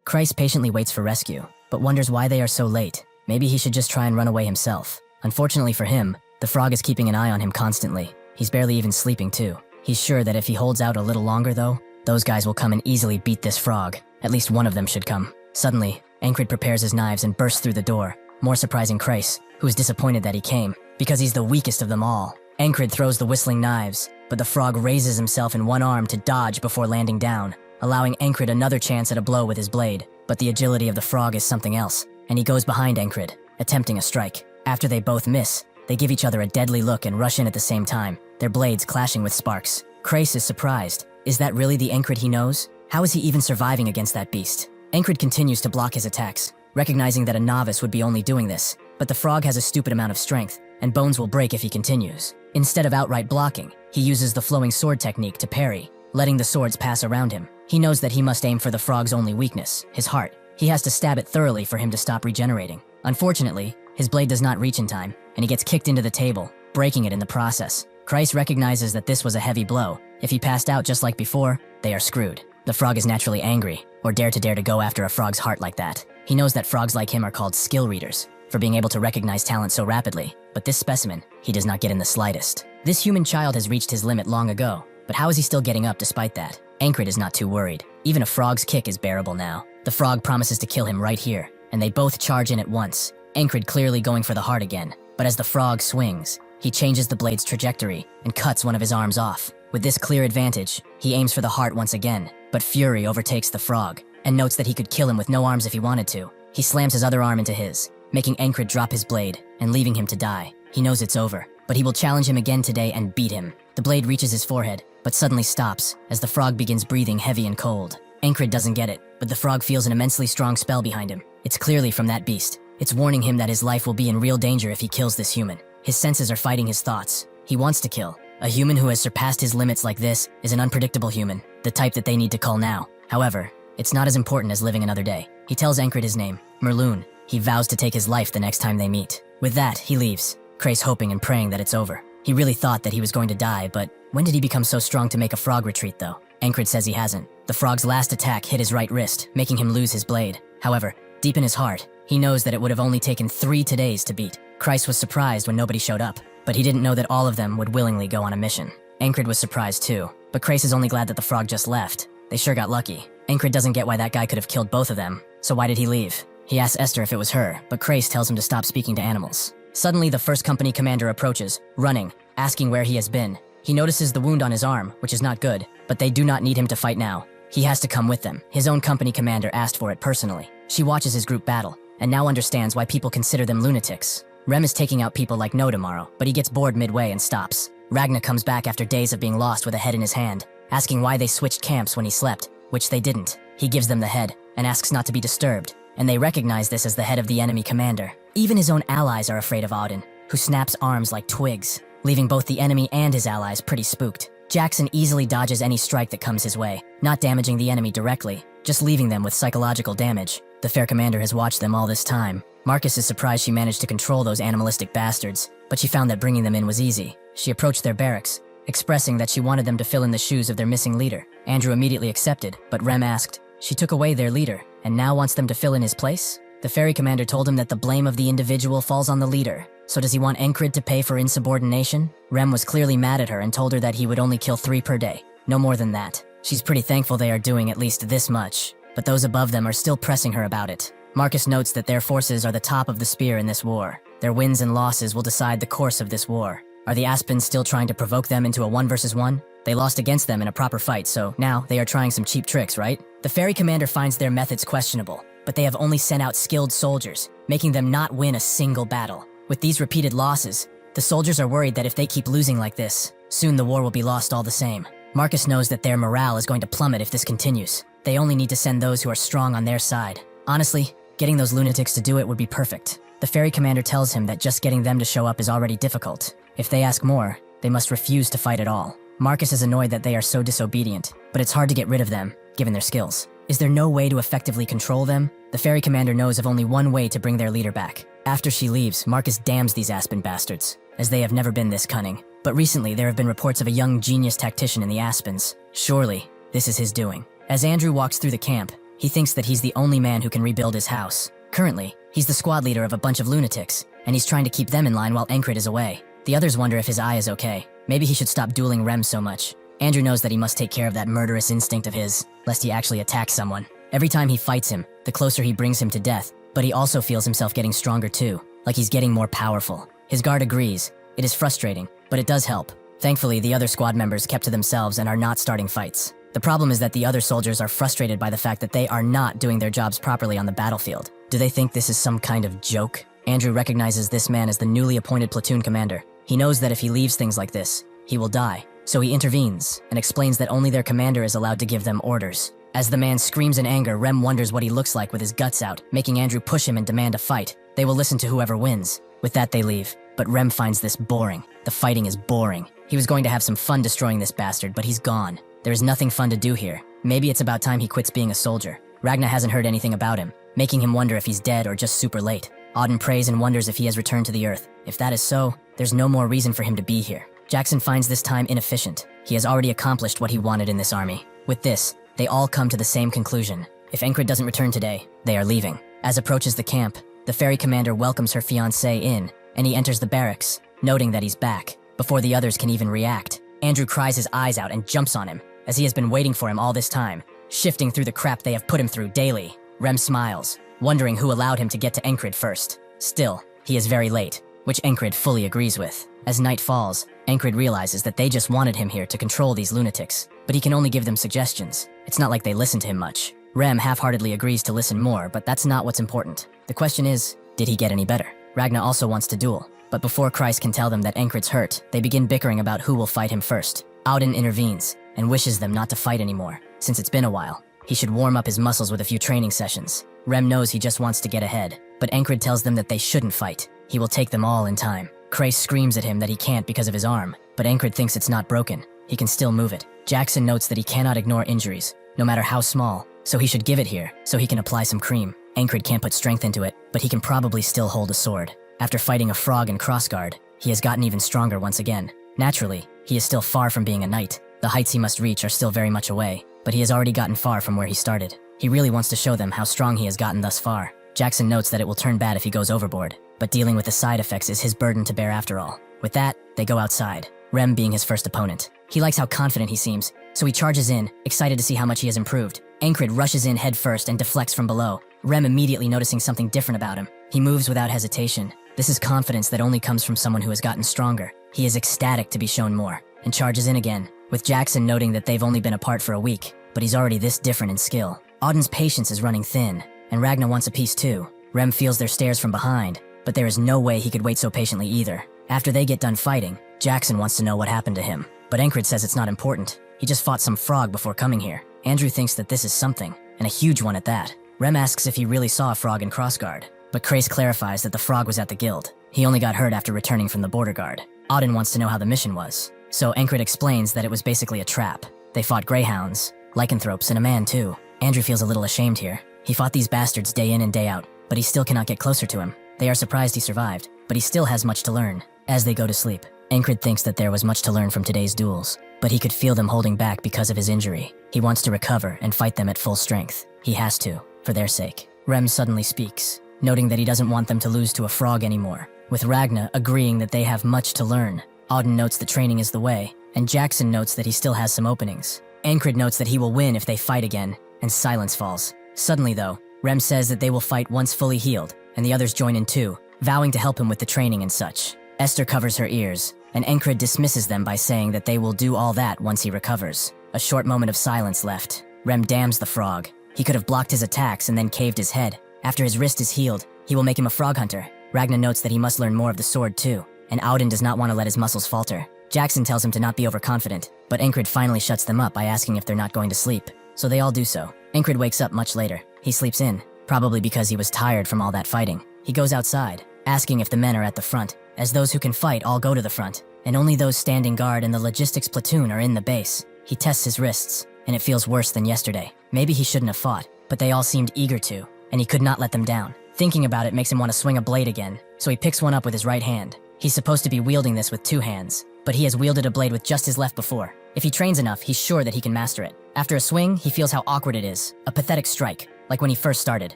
Krace patiently waits for rescue, but wonders why they are so late. Maybe he should just try and run away himself. Unfortunately for him, the frog is keeping an eye on him constantly. He's barely even sleeping too. He's sure that if he holds out a little longer though, those guys will come and easily beat this frog. At least one of them should come. Suddenly, Encred prepares his knives and bursts through the door, more surprising Krace, who is disappointed that he came, because he's the weakest of them all. Encred throws the whistling knives, but the frog raises himself in one arm to dodge before landing down, allowing Encred another chance at a blow with his blade. But the agility of the frog is something else, and he goes behind Encred, attempting a strike. After they both miss, they give each other a deadly look and rush in at the same time, their blades clashing with sparks. Krace is surprised. Is that really the Encred he knows? How is he even surviving against that beast? Encred continues to block his attacks, recognizing that a novice would be only doing this, but the frog has a stupid amount of strength, and bones will break if he continues. Instead of outright blocking, he uses the flowing sword technique to parry, letting the swords pass around him. He knows that he must aim for the frog's only weakness, his heart. He has to stab it thoroughly for him to stop regenerating. Unfortunately, his blade does not reach in time, and he gets kicked into the table, breaking it in the process. Krace recognizes that this was a heavy blow. If he passed out just like before, they are screwed. The frog is naturally angry, or dare to go after a frog's heart like that. He knows that frogs like him are called skill readers, for being able to recognize talent so rapidly. but this specimen, he does not get in the slightest. This human child has reached his limit long ago, but how is he still getting up despite that? Ankrit is not too worried. Even a frog's kick is bearable now. The frog promises to kill him right here, and they both charge in at once, Ankrit clearly going for the heart again. But as the frog swings, he changes the blade's trajectory and cuts one of his arms off. With this clear advantage, he aims for the heart once again, but fury overtakes the frog, and notes that he could kill him with no arms if he wanted to. He slams his other arm into his, making Ankrit drop his blade and leaving him to die. He knows it's over, but he will challenge him again today and beat him. The blade reaches his forehead, but suddenly stops as the frog begins breathing heavy and cold. Ankrit doesn't get it, but the frog feels an immensely strong spell behind him. It's clearly from that beast. It's warning him that his life will be in real danger if he kills this human. His senses are fighting his thoughts. He wants to kill. A human who has surpassed his limits like this is an unpredictable human, the type that they need to cull now. However, it's not as important as living another day. He tells Ankrit his name, Merloon. He vows to take his life the next time they meet. With that, he leaves, Krace hoping and praying that it's over. He really thought that he was going to die, but when did he become so strong to make a frog retreat though? Ankrit says he hasn't. The frog's last attack hit his right wrist, making him lose his blade. However, deep in his heart, he knows that it would have only taken 3 days to beat. Krace was surprised when nobody showed up, but he didn't know that all of them would willingly go on a mission. Ankrit was surprised too, but Krace is only glad that the frog just left. They sure got lucky. Ankrit doesn't get why that guy could have killed both of them, so why did he leave? He asks Esther if it was her, but Krace tells him to stop speaking to animals. Suddenly, the first company commander approaches, running, asking where he has been. He notices the wound on his arm, which is not good, but they do not need him to fight now. He has to come with them. His own company commander asked for it personally. She watches his group battle, and now understands why people consider them lunatics. Rem is taking out people like no tomorrow, but he gets bored midway and stops. Ragna comes back after days of being lost with a head in his hand, asking why they switched camps when he slept, which they didn't. He gives them the head, and asks not to be disturbed, and they recognize this as the head of the enemy commander. Even his own allies are afraid of Auden, who snaps arms like twigs, leaving both the enemy and his allies pretty spooked. Jackson easily dodges any strike that comes his way, not damaging the enemy directly, just leaving them with psychological damage. The fair commander has watched them all this time. Marcus is surprised she managed to control those animalistic bastards, but she found that bringing them in was easy. She approached their barracks, expressing that she wanted them to fill in the shoes of their missing leader. Andrew immediately accepted, but Rem asked, she took away their leader, and now wants them to fill in his place? The ferry commander told him that the blame of the individual falls on the leader. So does he want Ankrit to pay for insubordination? Rem was clearly mad at her and told her that he would only kill 3 per day. No more than that. She's pretty thankful they are doing at least this much, but those above them are still pressing her about it. Marcus notes that their forces are the top of the spear in this war. Their wins and losses will decide the course of this war. Are the Aspens still trying to provoke them into a 1 versus 1? They lost against them in a proper fight, so now they are trying some cheap tricks, right? The ferry commander finds their methods questionable, but they have only sent out skilled soldiers, making them not win a single battle. With these repeated losses, the soldiers are worried that if they keep losing like this, soon the war will be lost all the same. Marcus knows that their morale is going to plummet if this continues. They only need to send those who are strong on their side. Honestly, getting those lunatics to do it would be perfect. The ferry commander tells him that just getting them to show up is already difficult. If they ask more, they must refuse to fight at all. Marcus is annoyed that they are so disobedient, but it's hard to get rid of them, given their skills. Is there no way to effectively control them? The ferry commander knows of only one way to bring their leader back. After she leaves, Marcus damns these Aspen bastards, as they have never been this cunning. But recently, there have been reports of a young genius tactician in the Aspens. Surely, this is his doing. As Andrew walks through the camp, he thinks that he's the only man who can rebuild his house. Currently, he's the squad leader of a bunch of lunatics, and he's trying to keep them in line while Ankrit is away. The others wonder if his eye is okay. Maybe he should stop dueling Rem so much. Andrew knows that he must take care of that murderous instinct of his, lest he actually attacks someone. Every time he fights him, the closer he brings him to death, but he also feels himself getting stronger too, like he's getting more powerful. His guard agrees. It is frustrating, but it does help. Thankfully, the other squad members kept to themselves and are not starting fights. The problem is that the other soldiers are frustrated by the fact that they are not doing their jobs properly on the battlefield. Do they think this is some kind of joke? Andrew recognizes this man as the newly appointed platoon commander. He knows that if he leaves things like this, he will die. So he intervenes and explains that only their commander is allowed to give them orders. As the man screams in anger, Rem wonders what he looks like with his guts out, making Andrew push him and demand a fight. They will listen to whoever wins. With that, they leave. But Rem finds this boring. The fighting is boring. He was going to have some fun destroying this bastard, but he's gone. There is nothing fun to do here. Maybe it's about time he quits being a soldier. Ragna hasn't heard anything about him, making him wonder if he's dead or just super late. Auden prays and wonders if he has returned to the Earth. If that is so, there's no more reason for him to be here. Jackson finds this time inefficient. He has already accomplished what he wanted in this army. With this, they all come to the same conclusion. If Ankrit doesn't return today, they are leaving. As approaches the camp, the ferry commander welcomes her fiancé in, and he enters the barracks, noting that he's back. Before the others can even react, Andrew cries his eyes out and jumps on him, as he has been waiting for him all this time, shifting through the crap they have put him through daily. Rem smiles, wondering who allowed him to get to Encred first. Still, he is very late, which Encred fully agrees with. As night falls, Encred realizes that they just wanted him here to control these lunatics, but he can only give them suggestions. It's not like they listen to him much. Rem half-heartedly agrees to listen more, but that's not what's important. The question is, did he get any better? Ragna also wants to duel, but before Christ can tell them that Encred's hurt, they begin bickering about who will fight him first. Auden intervenes and wishes them not to fight anymore, since it's been a while. He should warm up his muscles with a few training sessions. Rem knows he just wants to get ahead, but Encred tells them that they shouldn't fight. He will take them all in time. Christ screams at him that he can't because of his arm, but Encred thinks it's not broken. He can still move it. Jackson notes that he cannot ignore injuries, no matter how small, so he should give it here, so he can apply some cream. Encred can't put strength into it, but he can probably still hold a sword. After fighting a frog in crossguard, he has gotten even stronger once again. Naturally, he is still far from being a knight. The heights he must reach are still very much away, but he has already gotten far from where he started. He really wants to show them how strong he has gotten thus far. Jackson notes that it will turn bad if he goes overboard, but dealing with the side effects is his burden to bear after all. With that, they go outside, Rem being his first opponent. He likes how confident he seems, so he charges in, excited to see how much he has improved. Encred rushes in head first and deflects from below, Rem immediately noticing something different about him. He moves without hesitation. This is confidence that only comes from someone who has gotten stronger. He is ecstatic to be shown more, and charges in again, with Jackson noting that they've only been apart for a week, but he's already this different in skill. Auden's patience is running thin, and Ragna wants a piece too. Rem feels their stares from behind, but there is no way he could wait so patiently either. After they get done fighting, Jackson wants to know what happened to him, but Encred says it's not important. He just fought some frog before coming here. Andrew thinks that this is something, and a huge one at that. Rem asks if he really saw a frog in crossguard, but Crace clarifies that the frog was at the guild. He only got hurt after returning from the border guard. Auden wants to know how the mission was, so Encred explains that it was basically a trap. They fought greyhounds, lycanthropes, and a man too. Andrew feels a little ashamed here. He fought these bastards day in and day out, but he still cannot get closer to him. They are surprised he survived, but he still has much to learn. As they go to sleep, Encred thinks that there was much to learn from today's duels, but he could feel them holding back because of his injury. He wants to recover and fight them at full strength. He has to, for their sake. Rem suddenly speaks, noting that he doesn't want them to lose to a frog anymore, with Ragna agreeing that they have much to learn. Auden notes that training is the way, and Jackson notes that he still has some openings. Encred notes that he will win if they fight again, and silence falls. Suddenly though, Rem says that they will fight once fully healed, and the others join in too, vowing to help him with the training and such. Esther covers her ears, and Encred dismisses them by saying that they will do all that once he recovers. A short moment of silence left. Rem damns the frog. He could have blocked his attacks and then caved his head. After his wrist is healed, he will make him a frog hunter. Ragna notes that he must learn more of the sword too, and Auden does not want to let his muscles falter. Jackson tells him to not be overconfident, but Encred finally shuts them up by asking if they're not going to sleep, so they all do so. Encred wakes up much later. He sleeps in, probably because he was tired from all that fighting. He goes outside, asking if the men are at the front, as those who can fight all go to the front, and only those standing guard and the logistics platoon are in the base. He tests his wrists, and it feels worse than yesterday. Maybe he shouldn't have fought, but they all seemed eager to, and he could not let them down. Thinking about it makes him want to swing a blade again, so he picks one up with his right hand. He's supposed to be wielding this with two hands, but he has wielded a blade with just his left before. If he trains enough, he's sure that he can master it. After a swing, he feels how awkward it is. A pathetic strike, like when he first started.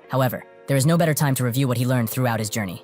However, there is no better time to review what he learned throughout his journey.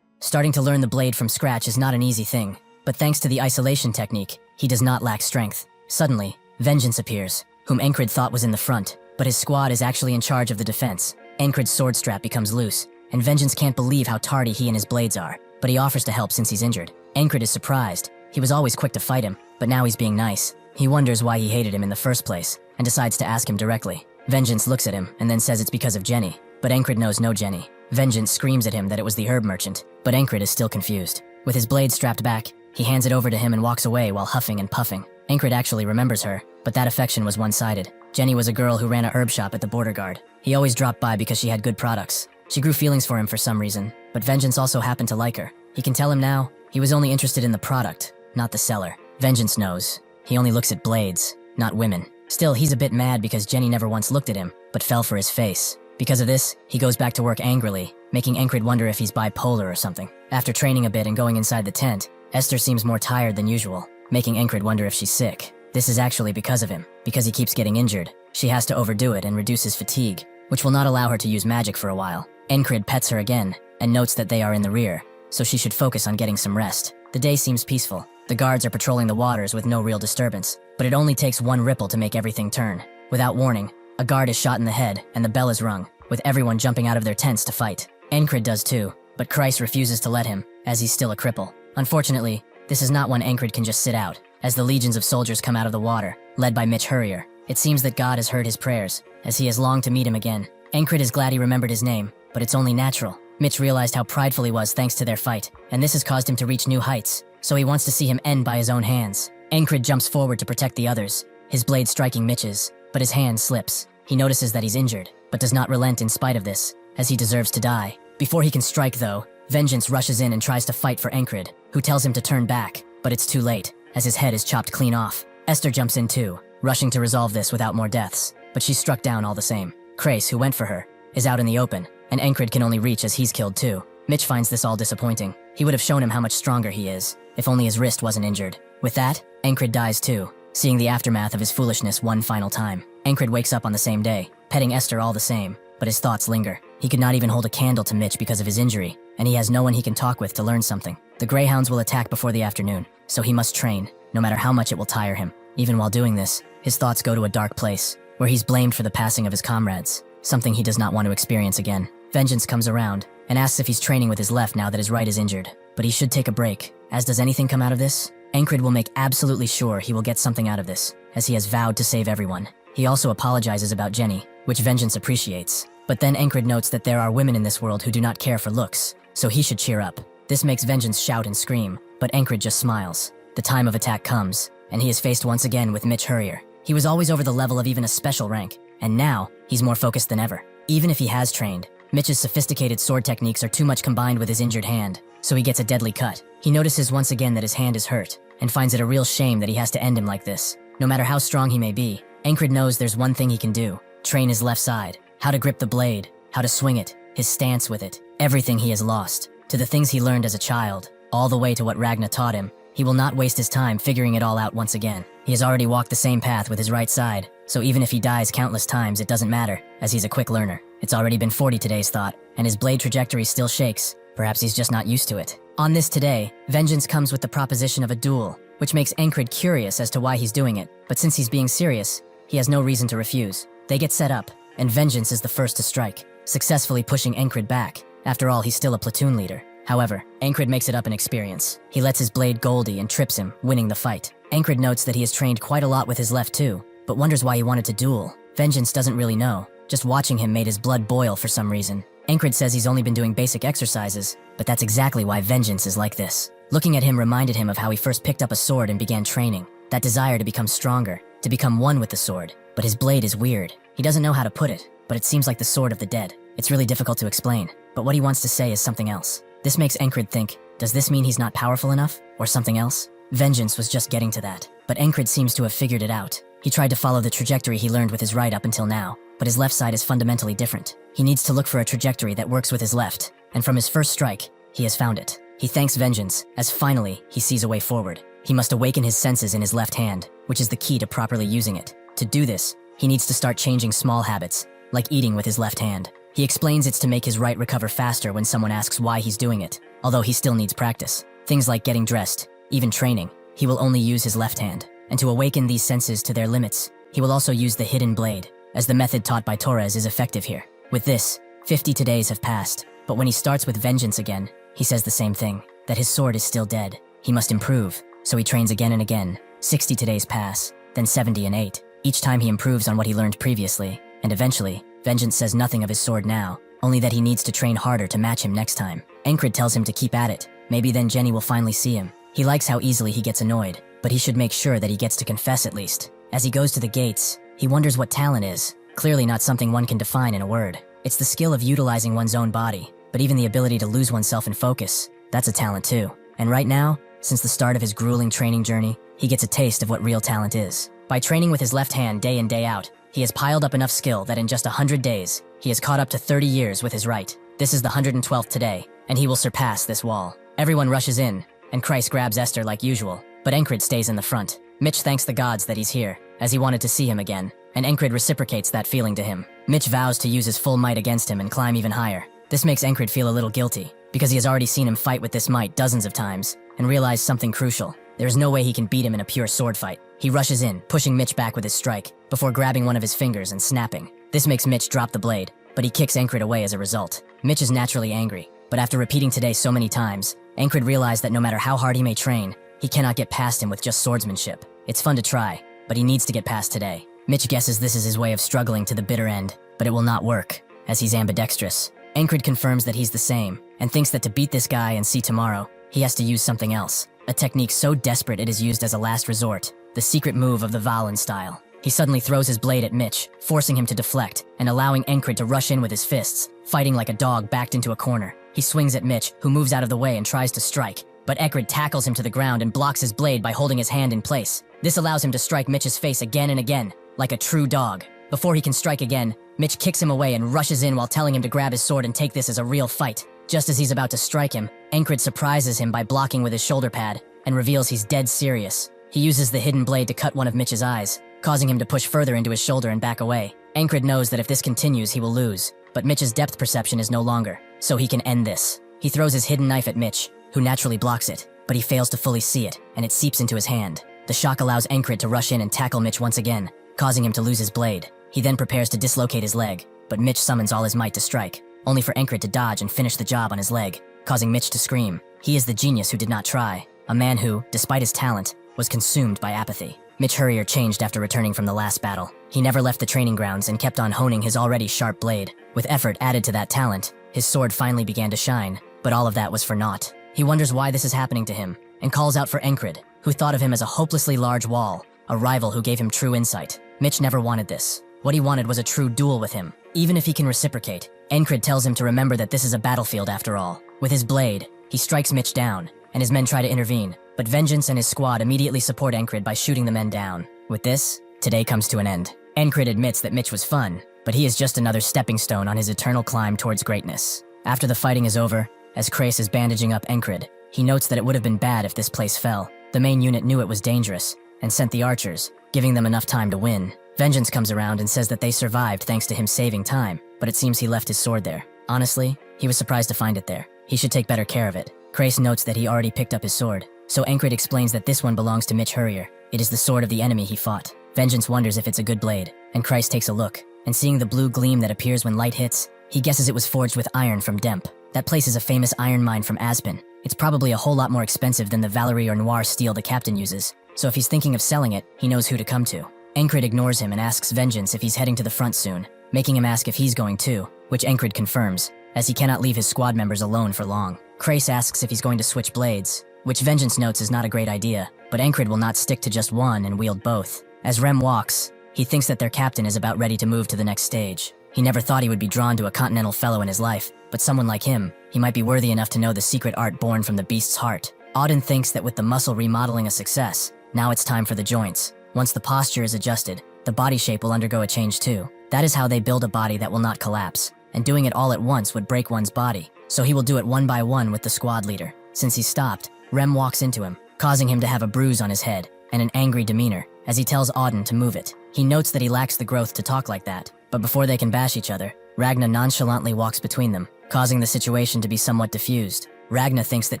Starting to learn the blade from scratch is not an easy thing, but thanks to the isolation technique, he does not lack strength. Suddenly, Vengeance appears, whom Encred thought was in the front, but his squad is actually in charge of the defense. Encred's sword strap becomes loose, and Vengeance can't believe how tardy he and his blades are, but he offers to help since he's injured. Encred is surprised. He was always quick to fight him, but now he's being nice. He wonders why he hated him in the first place, and decides to ask him directly. Vengeance looks at him, and then says it's because of Jenny, but Encred knows no Jenny. Vengeance screams at him that it was the herb merchant, but Encred is still confused. With his blade strapped back, he hands it over to him and walks away while huffing and puffing. Encred actually remembers her, but that affection was one-sided. Jenny was a girl who ran a herb shop at the border guard. He always dropped by because she had good products. She grew feelings for him for some reason, but Vengeance also happened to like her. He can tell him now, he was only interested in the product, not the seller. Vengeance knows. He only looks at blades, not women. Still, he's a bit mad because Jenny never once looked at him, but fell for his face. Because of this, he goes back to work angrily, making Encred wonder if he's bipolar or something. After training a bit and going inside the tent, Esther seems more tired than usual, making Encred wonder if she's sick. This is actually because of him. Because he keeps getting injured, she has to overdo it and reduce his fatigue, which will not allow her to use magic for a while. Encred pets her again, and notes that they are in the rear, so she should focus on getting some rest. The day seems peaceful. The guards are patrolling the waters with no real disturbance, but it only takes one ripple to make everything turn. Without warning, a guard is shot in the head and the bell is rung, with everyone jumping out of their tents to fight. Encred does too, but Kreis refuses to let him, as he's still a cripple. Unfortunately, this is not one Encred can just sit out, as the legions of soldiers come out of the water, led by Mitch Hurrier. It seems that God has heard his prayers, as he has longed to meet him again. Encred is glad he remembered his name, but it's only natural. Mitch realized how prideful he was thanks to their fight, and this has caused him to reach new heights, so he wants to see him end by his own hands. Encred jumps forward to protect the others, his blade striking Mitch's, but his hand slips. He notices that he's injured, but does not relent in spite of this, as he deserves to die. Before he can strike though, Vengeance rushes in and tries to fight for Encred, who tells him to turn back, but it's too late, as his head is chopped clean off. Esther jumps in too, rushing to resolve this without more deaths, but she's struck down all the same. Kreis, who went for her, is out in the open, and Encred can only reach as he's killed too. Mitch finds this all disappointing. He would have shown him how much stronger he is, if only his wrist wasn't injured. With that, Encred dies too, seeing the aftermath of his foolishness one final time. Encred wakes up on the same day, petting Esther all the same, but his thoughts linger. He could not even hold a candle to Mitch because of his injury, and he has no one he can talk with to learn something. The Greyhounds will attack before the afternoon, so he must train, no matter how much it will tire him. Even while doing this, his thoughts go to a dark place, where he's blamed for the passing of his comrades, something he does not want to experience again. Vengeance comes around, and asks if he's training with his left now that his right is injured, but he should take a break. As does anything come out of this? Encred will make absolutely sure he will get something out of this, as he has vowed to save everyone. He also apologizes about Jenny, which Vengeance appreciates. But then Encred notes that there are women in this world who do not care for looks, so he should cheer up. This makes Vengeance shout and scream, but Encred just smiles. The time of attack comes, and he is faced once again with Mitch Hurrier. He was always over the level of even a special rank, and now, he's more focused than ever. Even if he has trained, Mitch's sophisticated sword techniques are too much combined with his injured hand, so he gets a deadly cut. He notices once again that his hand is hurt, and finds it a real shame that he has to end him like this. No matter how strong he may be, Encred knows there's one thing he can do: train his left side, how to grip the blade, how to swing it, his stance with it, everything he has lost, to the things he learned as a child, all the way to what Ragna taught him. He will not waste his time figuring it all out once again. He has already walked the same path with his right side, so even if he dies countless times, it doesn't matter, as he's a quick learner. It's already been 40 today's thought, and his blade trajectory still shakes. Perhaps he's just not used to it. On this today, Vengeance comes with the proposition of a duel, which makes Encred curious as to why he's doing it, but since he's being serious, he has no reason to refuse. They get set up, and Vengeance is the first to strike, successfully pushing Encred back. After all, he's still a platoon leader. However, Encred makes it up in experience. He lets his blade Goldie and trips him, winning the fight. Encred notes that he has trained quite a lot with his left too, but wonders why he wanted to duel. Vengeance doesn't really know. Just watching him made his blood boil for some reason. Encred says he's only been doing basic exercises, but that's exactly why Vengeance is like this. Looking at him reminded him of how he first picked up a sword and began training. That desire to become stronger, to become one with the sword. But his blade is weird. He doesn't know how to put it, but it seems like the sword of the dead. It's really difficult to explain, but what he wants to say is something else. This makes Encred think, does this mean he's not powerful enough, or something else? Vengeance was just getting to that, but Encred seems to have figured it out. He tried to follow the trajectory he learned with his right up until now, but his left side is fundamentally different. He needs to look for a trajectory that works with his left, and from his first strike, he has found it. He thanks Vengeance, as finally, he sees a way forward. He must awaken his senses in his left hand, which is the key to properly using it. To do this, he needs to start changing small habits, like eating with his left hand. He explains it's to make his right recover faster when someone asks why he's doing it, although he still needs practice. Things like getting dressed, even training, he will only use his left hand. And to awaken these senses to their limits, he will also use the hidden blade, as the method taught by Torres is effective here. With this, 50 days have passed, but when he starts with Vengeance again, he says the same thing, that his sword is still dead. He must improve, so he trains again and again. 60 days pass, then 70 and 8. Each time he improves on what he learned previously, and eventually, Vengeance says nothing of his sword now, only that he needs to train harder to match him next time. Encred tells him to keep at it. Maybe then Jenny will finally see him. He likes how easily he gets annoyed, but he should make sure that he gets to confess at least. As he goes to the gates, he wonders what talent is. Clearly not something one can define in a word. It's the skill of utilizing one's own body, but even the ability to lose oneself in focus, that's a talent too. And right now, since the start of his grueling training journey, he gets a taste of what real talent is. By training with his left hand day in day out, he has piled up enough skill that in just 100 days, he has caught up to 30 years with his right. This is the 112th today, and he will surpass this wall. Everyone rushes in, and Kreis grabs Esther like usual, but Encred stays in the front. Mitch thanks the gods that he's here, as he wanted to see him again, and Encred reciprocates that feeling to him. Mitch vows to use his full might against him and climb even higher. This makes Encred feel a little guilty, because he has already seen him fight with this might dozens of times, and realized something crucial. There is no way he can beat him in a pure sword fight. He rushes in, pushing Mitch back with his strike, before grabbing one of his fingers and snapping. This makes Mitch drop the blade, but he kicks Encred away as a result. Mitch is naturally angry, but after repeating today so many times, Encred realized that no matter how hard he may train, he cannot get past him with just swordsmanship. It's fun to try, but he needs to get past today. Mitch guesses this is his way of struggling to the bitter end, but it will not work, as he's ambidextrous. Encred confirms that he's the same, and thinks that to beat this guy and see tomorrow, he has to use something else. A technique so desperate it is used as a last resort, the secret move of the Valen style. He suddenly throws his blade at Mitch, forcing him to deflect, and allowing Encred to rush in with his fists, fighting like a dog backed into a corner. He swings at Mitch, who moves out of the way and tries to strike, but Encred tackles him to the ground and blocks his blade by holding his hand in place. This allows him to strike Mitch's face again and again, like a true dog. Before he can strike again, Mitch kicks him away and rushes in while telling him to grab his sword and take this as a real fight. Just as he's about to strike him, Encred surprises him by blocking with his shoulder pad, and reveals he's dead serious. He uses the hidden blade to cut one of Mitch's eyes, causing him to push further into his shoulder and back away. Encred knows that if this continues, he will lose, but Mitch's depth perception is no longer, so he can end this. He throws his hidden knife at Mitch, who naturally blocks it, but he fails to fully see it, and it seeps into his hand. The shock allows Encred to rush in and tackle Mitch once again, causing him to lose his blade. He then prepares to dislocate his leg, but Mitch summons all his might to strike, only for Encred to dodge and finish the job on his leg, causing Mitch to scream. He is the genius who did not try, a man who, despite his talent, was consumed by apathy. Mitch Hurrier changed after returning from the last battle. He never left the training grounds and kept on honing his already sharp blade. With effort added to that talent, his sword finally began to shine, but all of that was for naught. He wonders why this is happening to him, and calls out for Encred, who thought of him as a hopelessly large wall, a rival who gave him true insight. Mitch never wanted this. What he wanted was a true duel with him, even if he can reciprocate. Encred tells him to remember that this is a battlefield after all. With his blade, he strikes Mitch down, and his men try to intervene, but Vengeance and his squad immediately support Encred by shooting the men down. With this, today comes to an end. Encred admits that Mitch was fun, but he is just another stepping stone on his eternal climb towards greatness. After the fighting is over, as Krace is bandaging up Encred, he notes that it would have been bad if this place fell. The main unit knew it was dangerous, and sent the archers, giving them enough time to win. Vengeance comes around and says that they survived thanks to him saving time, but it seems he left his sword there. Honestly, he was surprised to find it there. He should take better care of it. Krace notes that he already picked up his sword, so Encred explains that this one belongs to Mitch Hurrier. It is the sword of the enemy he fought. Vengeance wonders if it's a good blade, and Krace takes a look, and seeing the blue gleam that appears when light hits, he guesses it was forged with iron from Demp. That place is a famous iron mine from Aspen. It's probably a whole lot more expensive than the Valerie or Noir steel the captain uses, so if he's thinking of selling it, he knows who to come to. Encred ignores him and asks Vengeance if he's heading to the front soon, making him ask if he's going too, which Encred confirms, as he cannot leave his squad members alone for long. Krace asks if he's going to switch blades, which Vengeance notes is not a great idea, but Encred will not stick to just one and wield both. As Rem walks, he thinks that their captain is about ready to move to the next stage. He never thought he would be drawn to a continental fellow in his life, but someone like him, he might be worthy enough to know the secret art born from the beast's heart. Auden thinks that with the muscle remodeling a success, now it's time for the joints. Once the posture is adjusted, the body shape will undergo a change too. That is how they build a body that will not collapse, and doing it all at once would break one's body, so he will do it one by one with the squad leader. Since he stopped, Rem walks into him, causing him to have a bruise on his head, and an angry demeanor, as he tells Auden to move it. He notes that he lacks the growth to talk like that, but before they can bash each other, Ragna nonchalantly walks between them, causing the situation to be somewhat diffused. Ragna thinks that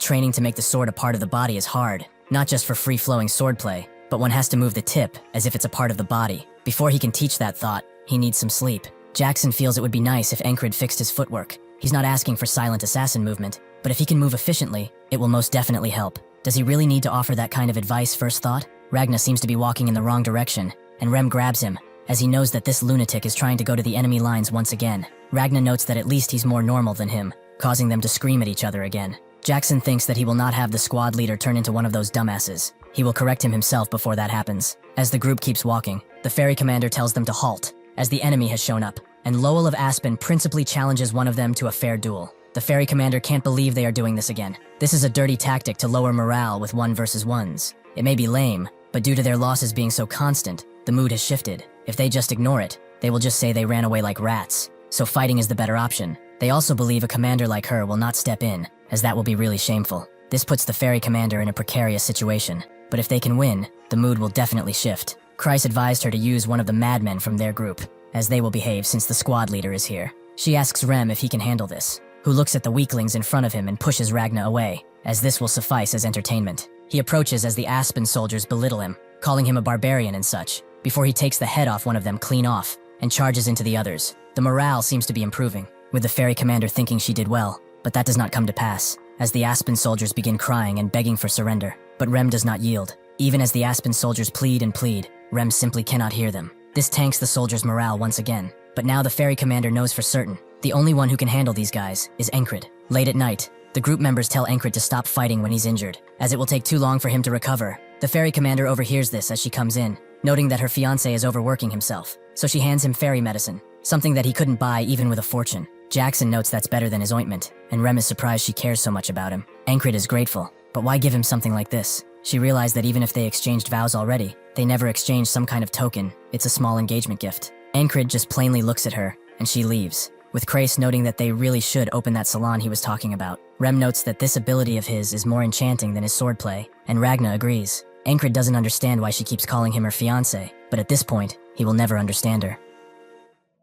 training to make the sword a part of the body is hard, not just for free-flowing swordplay, but one has to move the tip as if it's a part of the body. Before he can teach that thought, he needs some sleep. Jackson feels it would be nice if Encred fixed his footwork. He's not asking for silent assassin movement, but if he can move efficiently, it will most definitely help. Does he really need to offer that kind of advice first thought? Ragna seems to be walking in the wrong direction, and Rem grabs him, as he knows that this lunatic is trying to go to the enemy lines once again. Ragna notes that at least he's more normal than him, causing them to scream at each other again. Jackson thinks that he will not have the squad leader turn into one of those dumbasses. He will correct him himself before that happens. As the group keeps walking, the ferry commander tells them to halt, as the enemy has shown up, and Lowell of Aspen principally challenges one of them to a fair duel. The ferry commander can't believe they are doing this again. This is a dirty tactic to lower morale with 1 versus 1s. It may be lame, but due to their losses being so constant, the mood has shifted. If they just ignore it, they will just say they ran away like rats. So fighting is the better option. They also believe a commander like her will not step in, as that will be really shameful. This puts the ferry commander in a precarious situation, but if they can win, the mood will definitely shift. Kreis advised her to use one of the madmen from their group, as they will behave since the squad leader is here. She asks Rem if he can handle this, who looks at the weaklings in front of him and pushes Ragna away, as this will suffice as entertainment. He approaches as the Aspen soldiers belittle him, calling him a barbarian and such, before he takes the head off one of them clean off and charges into the others. The morale seems to be improving, with the ferry commander thinking she did well, but that does not come to pass, as the Aspen soldiers begin crying and begging for surrender. But Rem does not yield. Even as the Aspen soldiers plead and plead, Rem simply cannot hear them. This tanks the soldiers' morale once again, but now the ferry commander knows for certain the only one who can handle these guys is Encred. Late at night, the group members tell Encred to stop fighting when he's injured, as it will take too long for him to recover. The ferry commander overhears this as she comes in, noting that her fiancé is overworking himself, so she hands him fairy medicine, something that he couldn't buy even with a fortune. Jackson notes that's better than his ointment, and Rem is surprised she cares so much about him. Encred is grateful, but why give him something like this? She realized that even if they exchanged vows already, they never exchanged some kind of token. It's a small engagement gift. Encred just plainly looks at her, and she leaves, with Crace noting that they really should open that salon he was talking about. Rem notes that this ability of his is more enchanting than his swordplay, and Ragna agrees. Encred doesn't understand why she keeps calling him her fiancé, but at this point, he will never understand her.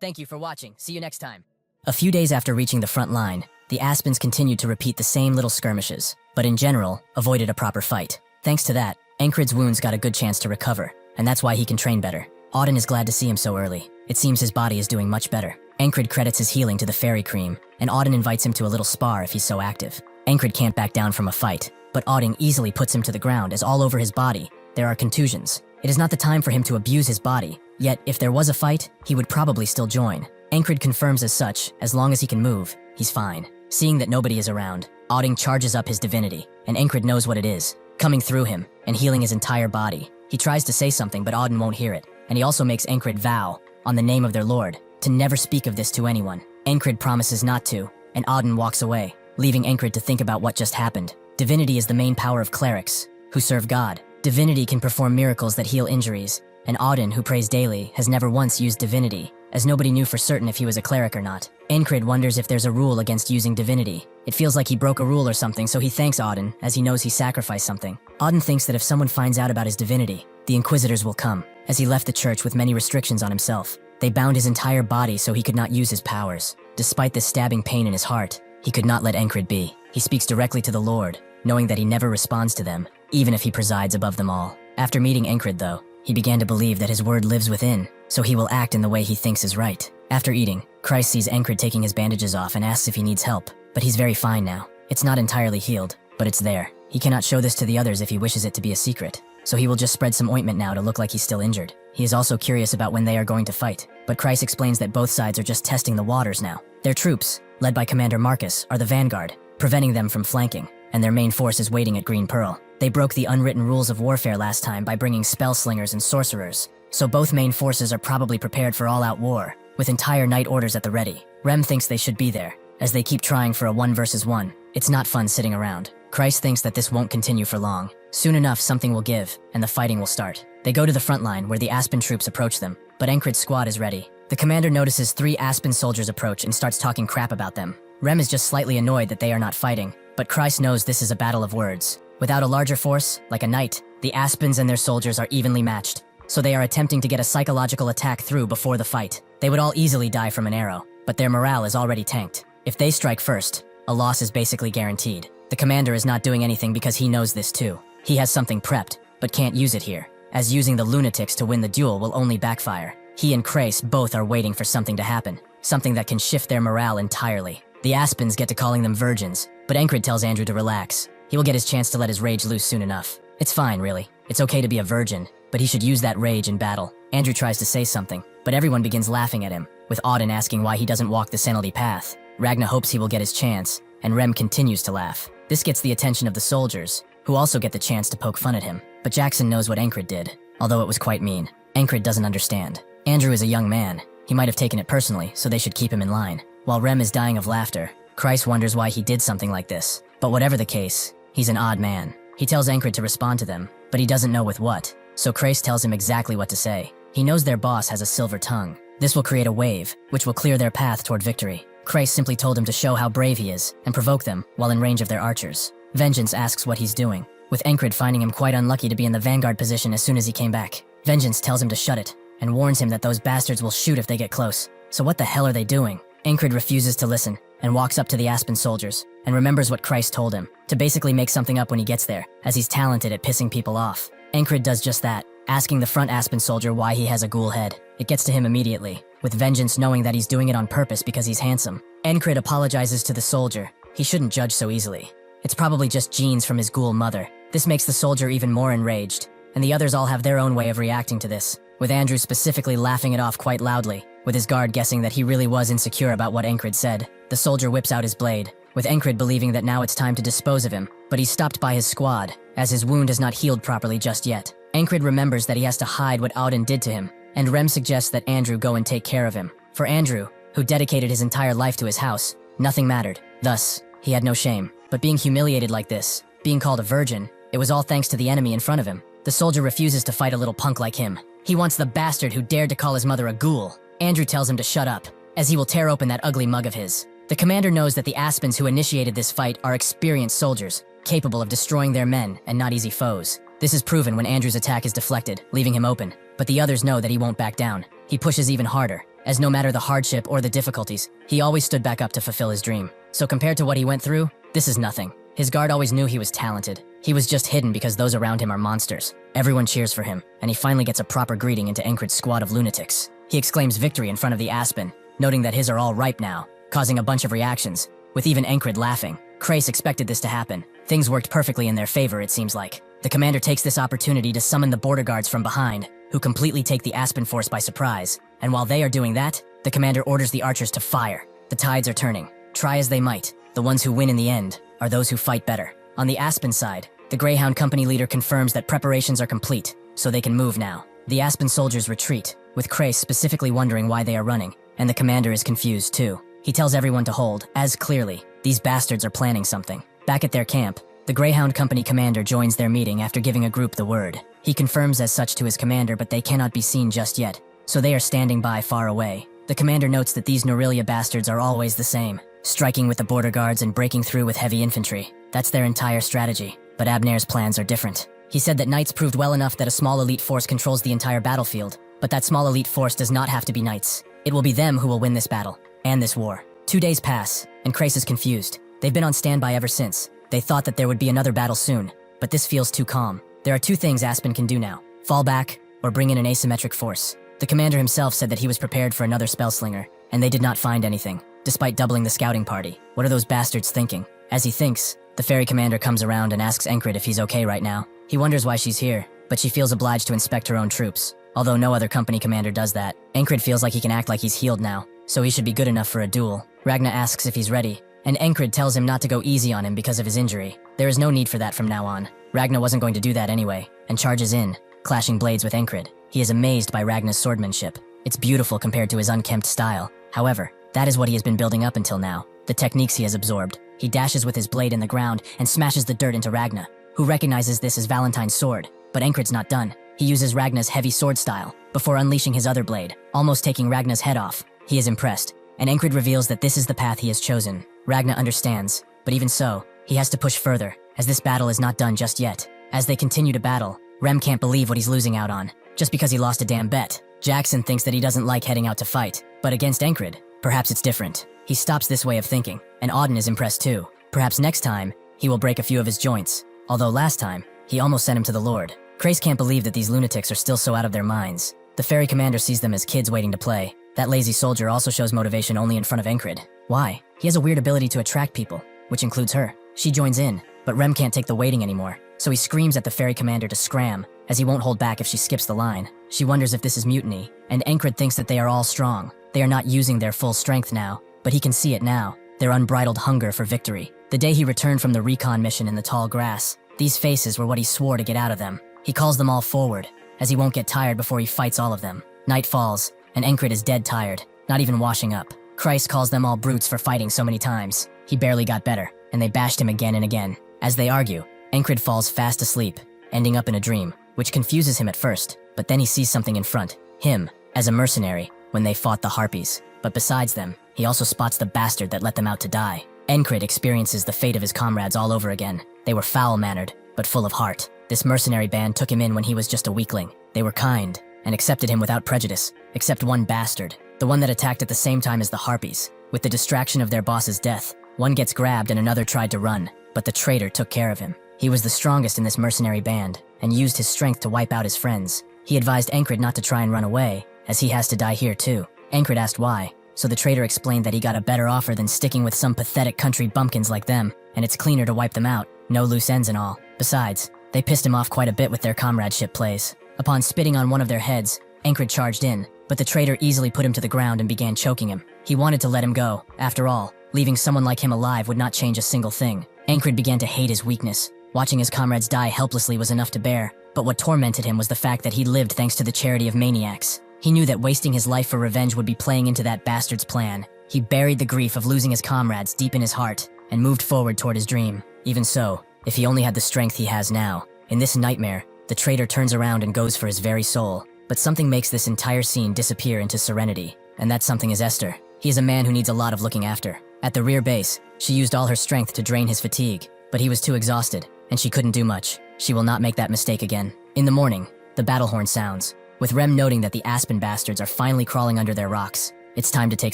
Thank you for watching. See you next time. A few days after reaching the front line, the Aspens continued to repeat the same little skirmishes, but in general, avoided a proper fight. Thanks to that, Encred's wounds got a good chance to recover, and that's why he can train better. Auden is glad to see him so early. It seems his body is doing much better. Encred credits his healing to the fairy cream, and Auden invites him to a little spar if he's so active. Encred can't back down from a fight, but Auden easily puts him to the ground as all over his body there are contusions. It is not the time for him to abuse his body, yet if there was a fight, he would probably still join. Encred confirms as such, as long as he can move, he's fine. Seeing that nobody is around, Auden charges up his divinity, and Encred knows what it is, coming through him and healing his entire body. He tries to say something, but Auden won't hear it, and he also makes Encred vow, on the name of their lord, to never speak of this to anyone. Encred promises not to, and Auden walks away, leaving Encred to think about what just happened. Divinity is the main power of clerics, who serve God. Divinity can perform miracles that heal injuries, and Auden, who prays daily, has never once used divinity, as nobody knew for certain if he was a cleric or not. Encred wonders if there's a rule against using divinity. It feels like he broke a rule or something, so he thanks Auden, as he knows he sacrificed something. Auden thinks that if someone finds out about his divinity, the Inquisitors will come, as he left the church with many restrictions on himself. They bound his entire body so he could not use his powers. Despite the stabbing pain in his heart, he could not let Encred be. He speaks directly to the Lord, knowing that he never responds to them, even if he presides above them all. After meeting Encred, though, he began to believe that his word lives within, so he will act in the way he thinks is right. After eating, Christ sees Encred taking his bandages off and asks if he needs help, but he's very fine now. It's not entirely healed, but it's there. He cannot show this to the others if he wishes it to be a secret, so he will just spread some ointment now to look like he's still injured. He is also curious about when they are going to fight, but Christ explains that both sides are just testing the waters now. Their troops, led by Commander Marcus, are the vanguard, preventing them from flanking, and their main force is waiting at Green Pearl. They broke the unwritten rules of warfare last time by bringing spell slingers and sorcerers, so both main forces are probably prepared for all-out war, with entire night orders at the ready. Rem thinks they should be there, as they keep trying for a 1 versus 1. It's not fun sitting around. Christ thinks that this won't continue for long. Soon enough, something will give, and the fighting will start. They go to the front line where the Aspen troops approach them, but Encred's squad is ready. The commander notices 3 Aspen soldiers approach and starts talking crap about them. Rem is just slightly annoyed that they are not fighting, but Christ knows this is a battle of words. Without a larger force, like a knight, the Aspens and their soldiers are evenly matched, so they are attempting to get a psychological attack through before the fight. They would all easily die from an arrow, but their morale is already tanked. If they strike first, a loss is basically guaranteed. The commander is not doing anything because he knows this too. He has something prepped, but can't use it here, as using the lunatics to win the duel will only backfire. He and Crace both are waiting for something to happen, something that can shift their morale entirely. The Aspens get to calling them virgins, but Encred tells Andrew to relax. He will get his chance to let his rage loose soon enough. It's fine, really. It's okay to be a virgin, but he should use that rage in battle. Andrew tries to say something, but everyone begins laughing at him, with Auden asking why he doesn't walk the Senility path. Ragna hopes he will get his chance, and Rem continues to laugh. This gets the attention of the soldiers, who also get the chance to poke fun at him. But Jackson knows what Encred did, although it was quite mean. Encred doesn't understand. Andrew is a young man. He might have taken it personally, so they should keep him in line. While Rem is dying of laughter, Christ wonders why he did something like this. But whatever the case, he's an odd man. He tells Encred to respond to them, but he doesn't know with what, so Christ tells him exactly what to say. He knows their boss has a silver tongue. This will create a wave, which will clear their path toward victory. Christ simply told him to show how brave he is, and provoke them while in range of their archers. Vengeance asks what he's doing, with Encred finding him quite unlucky to be in the vanguard position as soon as he came back. Vengeance tells him to shut it, and warns him that those bastards will shoot if they get close. So what the hell are they doing? Encred refuses to listen and walks up to the Aspen soldiers and remembers what Christ told him, to basically make something up when he gets there, as he's talented at pissing people off. Encred does just that, asking the front Aspen soldier why he has a ghoul head. It gets to him immediately, with vengeance knowing that he's doing it on purpose because he's handsome. Encred apologizes to the soldier. He shouldn't judge so easily. It's probably just genes from his ghoul mother. This makes the soldier even more enraged, and the others all have their own way of reacting to this, with Andrew specifically laughing it off quite loudly, with his guard guessing that he really was insecure about what Encred said. The soldier whips out his blade, with Encred believing that now it's time to dispose of him, but he's stopped by his squad, as his wound has not healed properly just yet. Encred remembers that he has to hide what Auden did to him, and Rem suggests that Andrew go and take care of him. For Andrew, who dedicated his entire life to his house, nothing mattered. Thus, he had no shame. But being humiliated like this, being called a virgin, it was all thanks to the enemy in front of him. The soldier refuses to fight a little punk like him. He wants the bastard who dared to call his mother a ghoul. Andrew tells him to shut up, as he will tear open that ugly mug of his. The commander knows that the Aspens who initiated this fight are experienced soldiers, capable of destroying their men and not easy foes. This is proven when Andrew's attack is deflected, leaving him open. But the others know that he won't back down. He pushes even harder, as no matter the hardship or the difficulties, he always stood back up to fulfill his dream. So compared to what he went through, this is nothing. His guard always knew he was talented. He was just hidden because those around him are monsters. Everyone cheers for him, and he finally gets a proper greeting into Encred's squad of lunatics. He exclaims victory in front of the Aspen, noting that his are all ripe now, causing a bunch of reactions, with even Encred laughing. Krace expected this to happen. Things worked perfectly in their favor, it seems like. The commander takes this opportunity to summon the border guards from behind, who completely take the Aspen force by surprise. And while they are doing that, the commander orders the archers to fire. The tides are turning. Try as they might, the ones who win in the end are those who fight better. On the Aspen side, the Greyhound Company leader confirms that preparations are complete, so they can move now. The Aspen soldiers retreat, with Krace specifically wondering why they are running, and the commander is confused too. He tells everyone to hold, as clearly, these bastards are planning something. Back at their camp, the Greyhound Company commander joins their meeting after giving a group the word. He confirms as such to his commander, but they cannot be seen just yet, so they are standing by far away. The commander notes that these Norelia bastards are always the same, striking with the border guards and breaking through with heavy infantry. That's their entire strategy, but Abner's plans are different. He said that Knights proved well enough that a small elite force controls the entire battlefield, but that small elite force does not have to be Knights. It will be them who will win this battle, and this war. 2 days pass, and Krace is confused. They've been on standby ever since. They thought that there would be another battle soon, but this feels too calm. There are 2 things Aspen can do now: fall back, or bring in an asymmetric force. The commander himself said that he was prepared for another spellslinger, and they did not find anything, despite doubling the scouting party. What are those bastards thinking? As he thinks, the ferry commander comes around and asks Encred if he's okay right now. He wonders why she's here, but she feels obliged to inspect her own troops. Although no other company commander does that, Encred feels like he can act like he's healed now, so he should be good enough for a duel. Ragna asks if he's ready, and Encred tells him not to go easy on him because of his injury. There is no need for that from now on. Ragna wasn't going to do that anyway, and charges in, clashing blades with Encred. He is amazed by Ragna's swordsmanship. It's beautiful compared to his unkempt style. However, that is what he has been building up until now, the techniques he has absorbed. He dashes with his blade in the ground and smashes the dirt into Ragna, who recognizes this as Valentine's sword. But Encred's not done. He uses Ragna's heavy sword style, before unleashing his other blade, almost taking Ragna's head off. He is impressed, and Encred reveals that this is the path he has chosen. Ragna understands, but even so, he has to push further, as this battle is not done just yet. As they continue to battle, Rem can't believe what he's losing out on, just because he lost a damn bet. Jackson thinks that he doesn't like heading out to fight, but against Encred, perhaps it's different. He stops this way of thinking, and Auden is impressed too. Perhaps next time, he will break a few of his joints, although last time, he almost sent him to the Lord. Krace can't believe that these lunatics are still so out of their minds. The ferry commander sees them as kids waiting to play. That lazy soldier also shows motivation only in front of Encred. Why? He has a weird ability to attract people, which includes her. She joins in, but Rem can't take the waiting anymore, so he screams at the ferry commander to scram, as he won't hold back if she skips the line. She wonders if this is mutiny, and Encred thinks that they are all strong. They are not using their full strength now, but he can see it now, their unbridled hunger for victory. The day he returned from the recon mission in the tall grass, these faces were what he swore to get out of them. He calls them all forward, as he won't get tired before he fights all of them. Night falls, and Encred is dead tired, not even washing up. Christ calls them all brutes for fighting so many times. He barely got better, and they bashed him again and again. As they argue, Encred falls fast asleep, ending up in a dream, which confuses him at first, but then he sees something in front, him, as a mercenary, when they fought the Harpies. But besides them, he also spots the bastard that let them out to die. Encred experiences the fate of his comrades all over again. They were foul-mannered, but full of heart. This mercenary band took him in when he was just a weakling. They were kind, and accepted him without prejudice, except one bastard, the one that attacked at the same time as the Harpies. With the distraction of their boss's death, one gets grabbed and another tried to run, but the traitor took care of him. He was the strongest in this mercenary band, and used his strength to wipe out his friends. He advised Encred not to try and run away, as he has to die here too. Encred asked why, so the traitor explained that he got a better offer than sticking with some pathetic country bumpkins like them, and it's cleaner to wipe them out, no loose ends and all. Besides, they pissed him off quite a bit with their comradeship plays. Upon spitting on one of their heads, Encred charged in, but the traitor easily put him to the ground and began choking him. He wanted to let him go. After all, leaving someone like him alive would not change a single thing. Encred began to hate his weakness. Watching his comrades die helplessly was enough to bear, but what tormented him was the fact that he lived thanks to the charity of maniacs. He knew that wasting his life for revenge would be playing into that bastard's plan. He buried the grief of losing his comrades deep in his heart, and moved forward toward his dream. Even so, if he only had the strength he has now, in this nightmare, the traitor turns around and goes for his very soul. But something makes this entire scene disappear into serenity, and that something is Esther. He is a man who needs a lot of looking after. At the rear base, she used all her strength to drain his fatigue, but he was too exhausted, and she couldn't do much. She will not make that mistake again. In the morning, the battle horn sounds, with Rem noting that the Aspen bastards are finally crawling under their rocks. It's time to take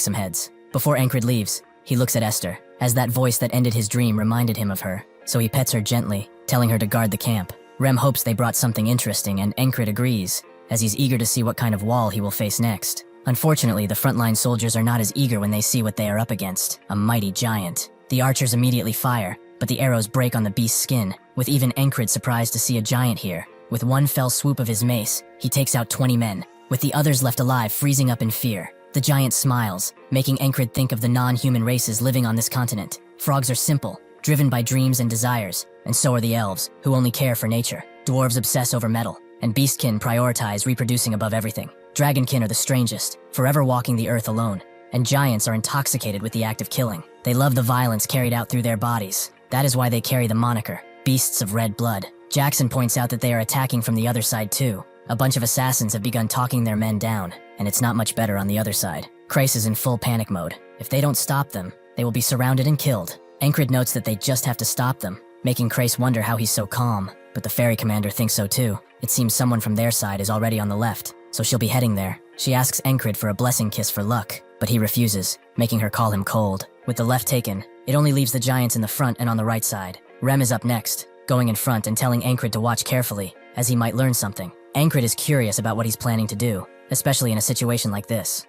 some heads. Before Encred leaves, he looks at Esther, as that voice that ended his dream reminded him of her, so he pets her gently, telling her to guard the camp. Rem hopes they brought something interesting, and Encred agrees, as he's eager to see what kind of wall he will face next. Unfortunately, the frontline soldiers are not as eager when they see what they are up against, a mighty giant. The archers immediately fire, but the arrows break on the beast's skin, with even Encred surprised to see a giant here. With one fell swoop of his mace, he takes out 20 men, with the others left alive freezing up in fear. The giant smiles, making Encred think of the non-human races living on this continent. Frogs are simple, driven by dreams and desires, and so are the elves, who only care for nature. Dwarves obsess over metal, and beastkin prioritize reproducing above everything. Dragonkin are the strangest, forever walking the earth alone, and giants are intoxicated with the act of killing. They love the violence carried out through their bodies. That is why they carry the moniker, Beasts of Red Blood. Jackson points out that they are attacking from the other side too. A bunch of assassins have begun talking their men down, and it's not much better on the other side. Kreis is in full panic mode. If they don't stop them, they will be surrounded and killed. Encred notes that they just have to stop them, making Kreis wonder how he's so calm, but the ferry commander thinks so too. It seems someone from their side is already on the left, so she'll be heading there. She asks Encred for a blessing kiss for luck, but he refuses, making her call him cold. With the left taken, it only leaves the giants in the front and on the right side. Rem is up next, going in front and telling Encred to watch carefully, as he might learn something. Encred is curious about what he's planning to do, especially in a situation like this.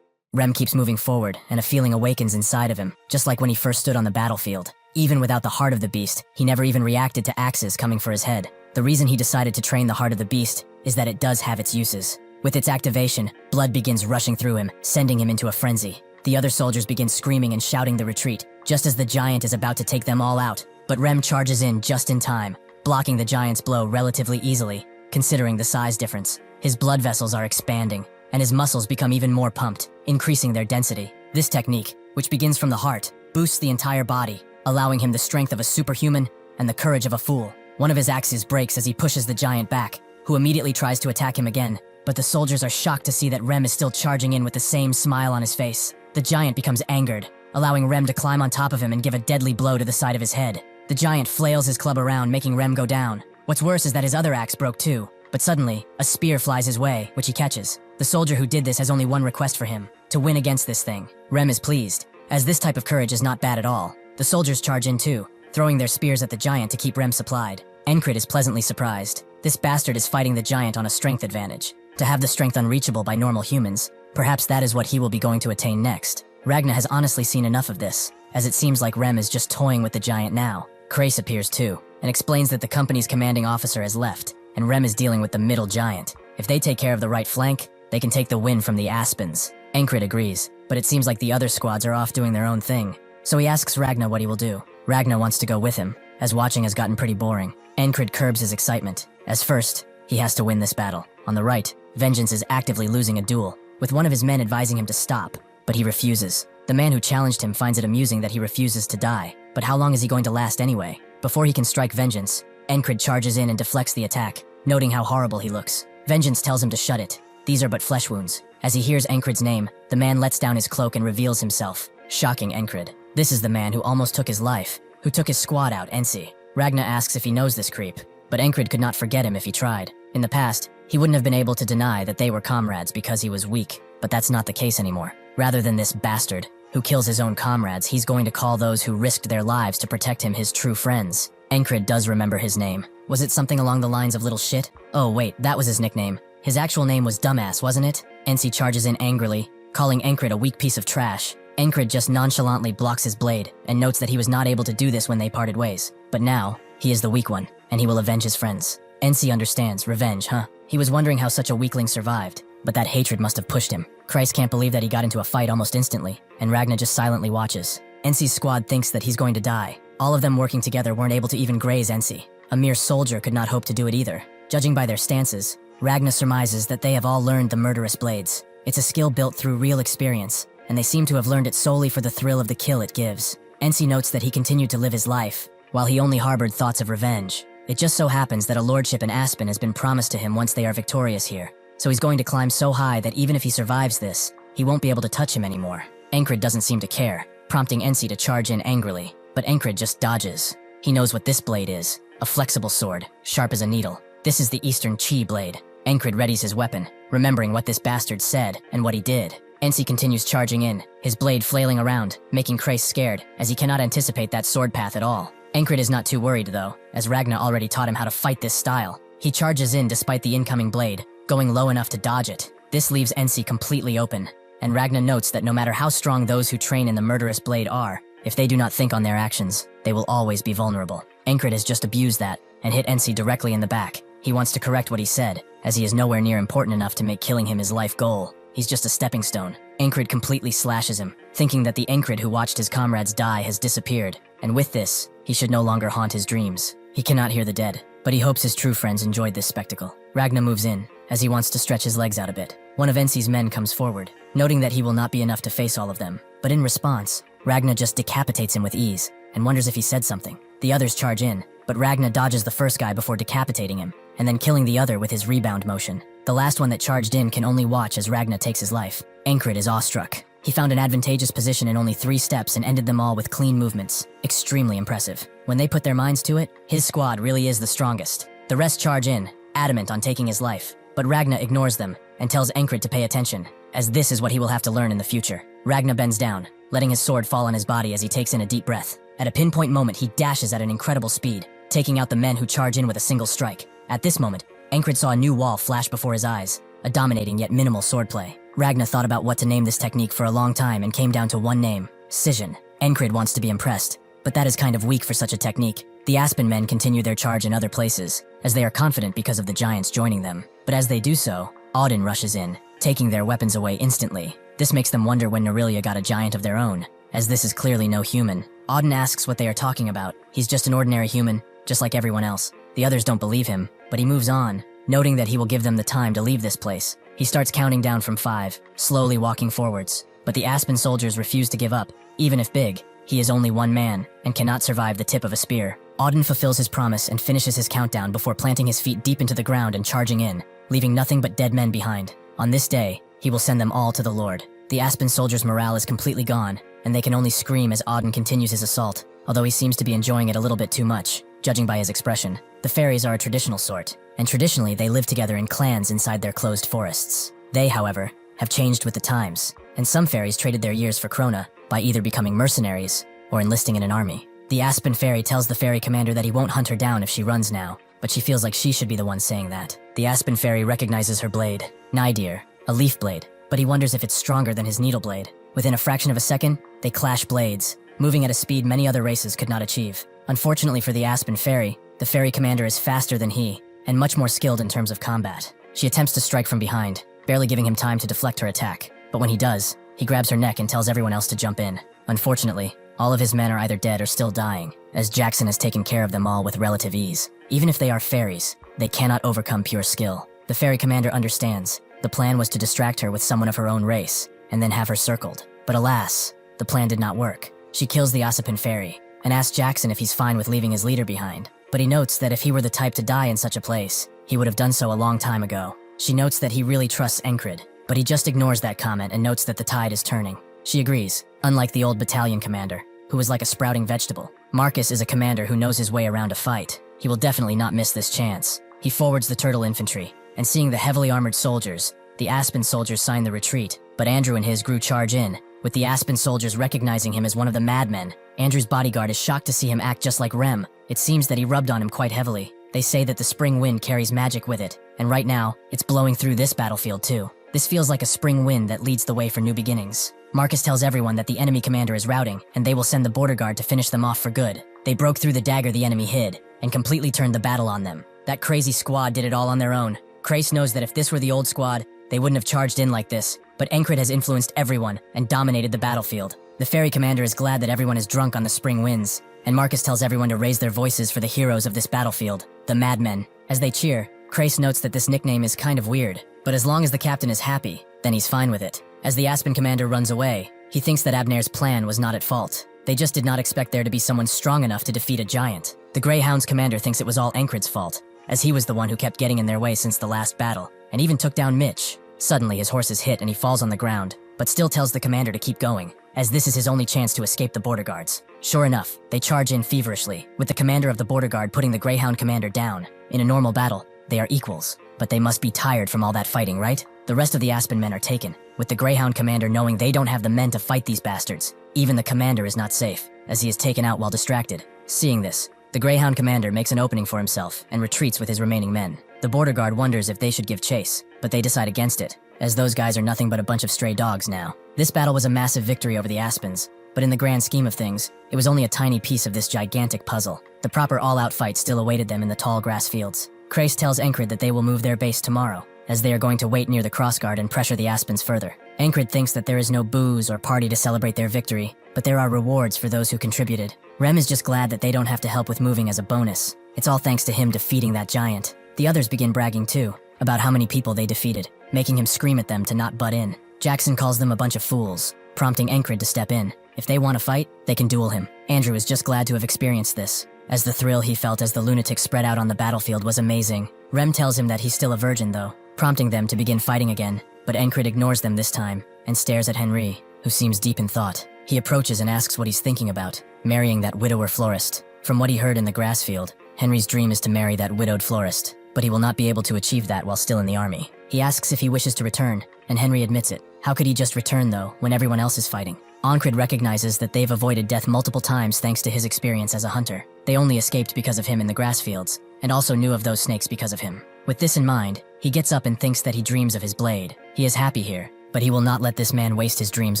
Rem keeps moving forward, and a feeling awakens inside of him, just like when he first stood on the battlefield. Even without the heart of the beast, he never even reacted to axes coming for his head. The reason he decided to train the heart of the beast is that it does have its uses. With its activation, blood begins rushing through him, sending him into a frenzy. The other soldiers begin screaming and shouting the retreat, just as the giant is about to take them all out. But Rem charges in just in time, blocking the giant's blow relatively easily, considering the size difference. His blood vessels are expanding, and his muscles become even more pumped, increasing their density. This technique, which begins from the heart, boosts the entire body, allowing him the strength of a superhuman and the courage of a fool. One of his axes breaks as he pushes the giant back, who immediately tries to attack him again, but the soldiers are shocked to see that Rem is still charging in with the same smile on his face. The giant becomes angered, allowing Rem to climb on top of him and give a deadly blow to the side of his head. The giant flails his club around, making Rem go down. What's worse is that his other axe broke too, but suddenly, a spear flies his way, which he catches. The soldier who did this has only one request for him, to win against this thing. Rem is pleased, as this type of courage is not bad at all. The soldiers charge in too, throwing their spears at the giant to keep Rem supplied. Encred is pleasantly surprised. This bastard is fighting the giant on a strength advantage. To have the strength unreachable by normal humans, perhaps that is what he will be going to attain next. Ragna has honestly seen enough of this, as it seems like Rem is just toying with the giant now. Kreis appears too, and explains that the company's commanding officer has left, and Rem is dealing with the middle giant. If they take care of the right flank, they can take the win from the Aspens. Encred agrees, but it seems like the other squads are off doing their own thing, so he asks Ragna what he will do. Ragna wants to go with him, as watching has gotten pretty boring. Encred curbs his excitement, as first, he has to win this battle. On the right, Vengeance is actively losing a duel, with one of his men advising him to stop, but he refuses. The man who challenged him finds it amusing that he refuses to die, but how long is he going to last anyway? Before he can strike Vengeance, Encred charges in and deflects the attack, noting how horrible he looks. Vengeance tells him to shut it. These are but flesh wounds. As he hears Encred's name, the man lets down his cloak and reveals himself, shocking Encred. This is the man who almost took his life, who took his squad out, Ensi. Ragna asks if he knows this creep, but Encred could not forget him if he tried. In the past, he wouldn't have been able to deny that they were comrades because he was weak, but that's not the case anymore. Rather than this bastard, who kills his own comrades, he's going to call those who risked their lives to protect him his true friends. Encrid does remember his name. Was it something along the lines of little shit? Oh wait, that was his nickname. His actual name was Dumbass, wasn't it? NC charges in angrily, calling Encrid a weak piece of trash. Encrid just nonchalantly blocks his blade and notes that he was not able to do this when they parted ways. But now, he is the weak one, and he will avenge his friends. NC understands. Revenge, huh? He was wondering how such a weakling survived, but that hatred must have pushed him. Christ can't believe that he got into a fight almost instantly, and Ragna just silently watches. NC's squad thinks that he's going to die. All of them working together weren't able to even graze NC. A mere soldier could not hope to do it either. Judging by their stances, Ragna surmises that they have all learned the murderous blades. It's a skill built through real experience, and they seem to have learned it solely for the thrill of the kill it gives. NC notes that he continued to live his life, while he only harbored thoughts of revenge. It just so happens that a lordship in Aspen has been promised to him once they are victorious here, so he's going to climb so high that even if he survives this, he won't be able to touch him anymore. Encrid doesn't seem to care, prompting NC to charge in angrily, but Encrid just dodges. He knows what this blade is, a flexible sword, sharp as a needle. This is the Eastern Chi blade. Encrid readies his weapon, remembering what this bastard said and what he did. NC continues charging in, his blade flailing around, making Krace scared, as he cannot anticipate that sword path at all. Encrid is not too worried though, as Ragna already taught him how to fight this style. He charges in despite the incoming blade, going low enough to dodge it. This leaves NC completely open, and Ragna notes that no matter how strong those who train in the murderous blade are, if they do not think on their actions, they will always be vulnerable. Encrid has just abused that, and hit NC directly in the back. He wants to correct what he said, as he is nowhere near important enough to make killing him his life goal. He's just a stepping stone. Encrid completely slashes him, thinking that the Encrid who watched his comrades die has disappeared, and with this, he should no longer haunt his dreams. He cannot hear the dead, but he hopes his true friends enjoyed this spectacle. Ragna moves in, as he wants to stretch his legs out a bit. One of NC's men comes forward, noting that he will not be enough to face all of them, but in response, Ragna just decapitates him with ease, and wonders if he said something. The others charge in, but Ragna dodges the first guy before decapitating him, and then killing the other with his rebound motion. The last one that charged in can only watch as Ragna takes his life. Encrid is awestruck. He found an advantageous position in only 3 steps and ended them all with clean movements. Extremely impressive. When they put their minds to it, his squad really is the strongest. The rest charge in, adamant on taking his life, but Ragna ignores them and tells Encrid to pay attention, as this is what he will have to learn in the future. Ragna bends down, letting his sword fall on his body as he takes in a deep breath. At a pinpoint moment, he dashes at an incredible speed, taking out the men who charge in with a single strike. At this moment, Encrid saw a new wall flash before his eyes, a dominating yet minimal swordplay. Ragna thought about what to name this technique for a long time and came down to one name: Scission. Encrid wants to be impressed, but that is kind of weak for such a technique. The Aspen men continue their charge in other places, as they are confident because of the giants joining them. But as they do so, Auden rushes in, taking their weapons away instantly. This makes them wonder when Nerelia got a giant of their own, as this is clearly no human. Auden asks what they are talking about. He's just an ordinary human, just like everyone else. The others don't believe him, but he moves on, noting that he will give them the time to leave this place. He starts counting down from 5, slowly walking forwards. But the Aspen soldiers refuse to give up. Even if big, he is only one man, and cannot survive the tip of a spear. Auden fulfills his promise and finishes his countdown before planting his feet deep into the ground and charging in, leaving nothing but dead men behind. On this day, he will send them all to the Lord. The Aspen soldiers' morale is completely gone, and they can only scream as Auden continues his assault, although he seems to be enjoying it a little bit too much, judging by his expression. The fairies are a traditional sort, and traditionally they live together in clans inside their closed forests. They, however, have changed with the times, and some fairies traded their years for Krona by either becoming mercenaries or enlisting in an army. The Aspen fairy tells the fairy commander that he won't hunt her down if she runs now, but she feels like she should be the one saying that. The Aspen fairy recognizes her blade, Nydir, a leaf blade, but he wonders if it's stronger than his needle blade. Within a fraction of a second, they clash blades, moving at a speed many other races could not achieve. Unfortunately for the Aspen fairy, the fairy commander is faster than he, and much more skilled in terms of combat. She attempts to strike from behind, barely giving him time to deflect her attack, but when he does, he grabs her neck and tells everyone else to jump in. Unfortunately, all of his men are either dead or still dying, as Jackson has taken care of them all with relative ease. Even if they are fairies, they cannot overcome pure skill. The fairy commander understands. The plan was to distract her with someone of her own race, and then have her circled. But alas, the plan did not work. She kills the Ossipin fairy, and asks Jackson if he's fine with leaving his leader behind. But he notes that if he were the type to die in such a place, he would have done so a long time ago. She notes that he really trusts Encrid, but he just ignores that comment and notes that the tide is turning. She agrees, unlike the old battalion commander, who was like a sprouting vegetable. Marcus is a commander who knows his way around a fight. He will definitely not miss this chance. He forwards the turtle infantry, and seeing the heavily armored soldiers, the Aspen soldiers sign the retreat, but Andrew and his grew charge in, with the Aspen soldiers recognizing him as one of the madmen. Andrew's bodyguard is shocked to see him act just like Rem. It seems that he rubbed on him quite heavily. They say that the spring wind carries magic with it, and right now, it's blowing through this battlefield too. This feels like a spring wind that leads the way for new beginnings. Marcus tells everyone that the enemy commander is routing, and they will send the border guard to finish them off for good. They broke through the dagger the enemy hid, and completely turned the battle on them. That crazy squad did it all on their own. Krace knows that if this were the old squad, they wouldn't have charged in like this, but Encred has influenced everyone and dominated the battlefield. The ferry commander is glad that everyone is drunk on the spring winds, and Marcus tells everyone to raise their voices for the heroes of this battlefield, the madmen. As they cheer, Krace notes that this nickname is kind of weird, but as long as the captain is happy, then he's fine with it. As the Aspen commander runs away, he thinks that Abner's plan was not at fault. They just did not expect there to be someone strong enough to defeat a giant. The Greyhound's commander thinks it was all Encred's fault, as he was the one who kept getting in their way since the last battle, and even took down Mitch. Suddenly his horse is hit and he falls on the ground, but still tells the commander to keep going, as this is his only chance to escape the border guards. Sure enough, they charge in feverishly, with the commander of the border guard putting the Greyhound commander down. In a normal battle, they are equals, but they must be tired from all that fighting, right? The rest of the Aspen men are taken, with the Greyhound commander knowing they don't have the men to fight these bastards. Even the commander is not safe, as he is taken out while distracted. Seeing this, the Greyhound commander makes an opening for himself and retreats with his remaining men. The border guard wonders if they should give chase, but they decide against it, as those guys are nothing but a bunch of stray dogs now. This battle was a massive victory over the Aspens, but in the grand scheme of things, it was only a tiny piece of this gigantic puzzle. The proper all-out fight still awaited them in the tall grass fields. Krace tells Encred that they will move their base tomorrow, as they are going to wait near the crossguard and pressure the Aspens further. Encred thinks that there is no booze or party to celebrate their victory, but there are rewards for those who contributed. Rem is just glad that they don't have to help with moving as a bonus. It's all thanks to him defeating that giant. The others begin bragging too, about how many people they defeated, making him scream at them to not butt in. Jackson calls them a bunch of fools, prompting Encred to step in. If they want to fight, they can duel him. Andrew is just glad to have experienced this, as the thrill he felt as the lunatics spread out on the battlefield was amazing. Rem tells him that he's still a virgin though, prompting them to begin fighting again, but Encred ignores them this time, and stares at Henry, who seems deep in thought. He approaches and asks what he's thinking about, marrying that widower florist. From what he heard in the grass field, Henry's dream is to marry that widowed florist, but he will not be able to achieve that while still in the army. He asks if he wishes to return, and Henry admits it. How could he just return though, when everyone else is fighting? Encred recognizes that they've avoided death multiple times thanks to his experience as a hunter. They only escaped because of him in the grass fields, and also knew of those snakes because of him. With this in mind, he gets up and thinks that he dreams of his blade. He is happy here, but he will not let this man waste his dreams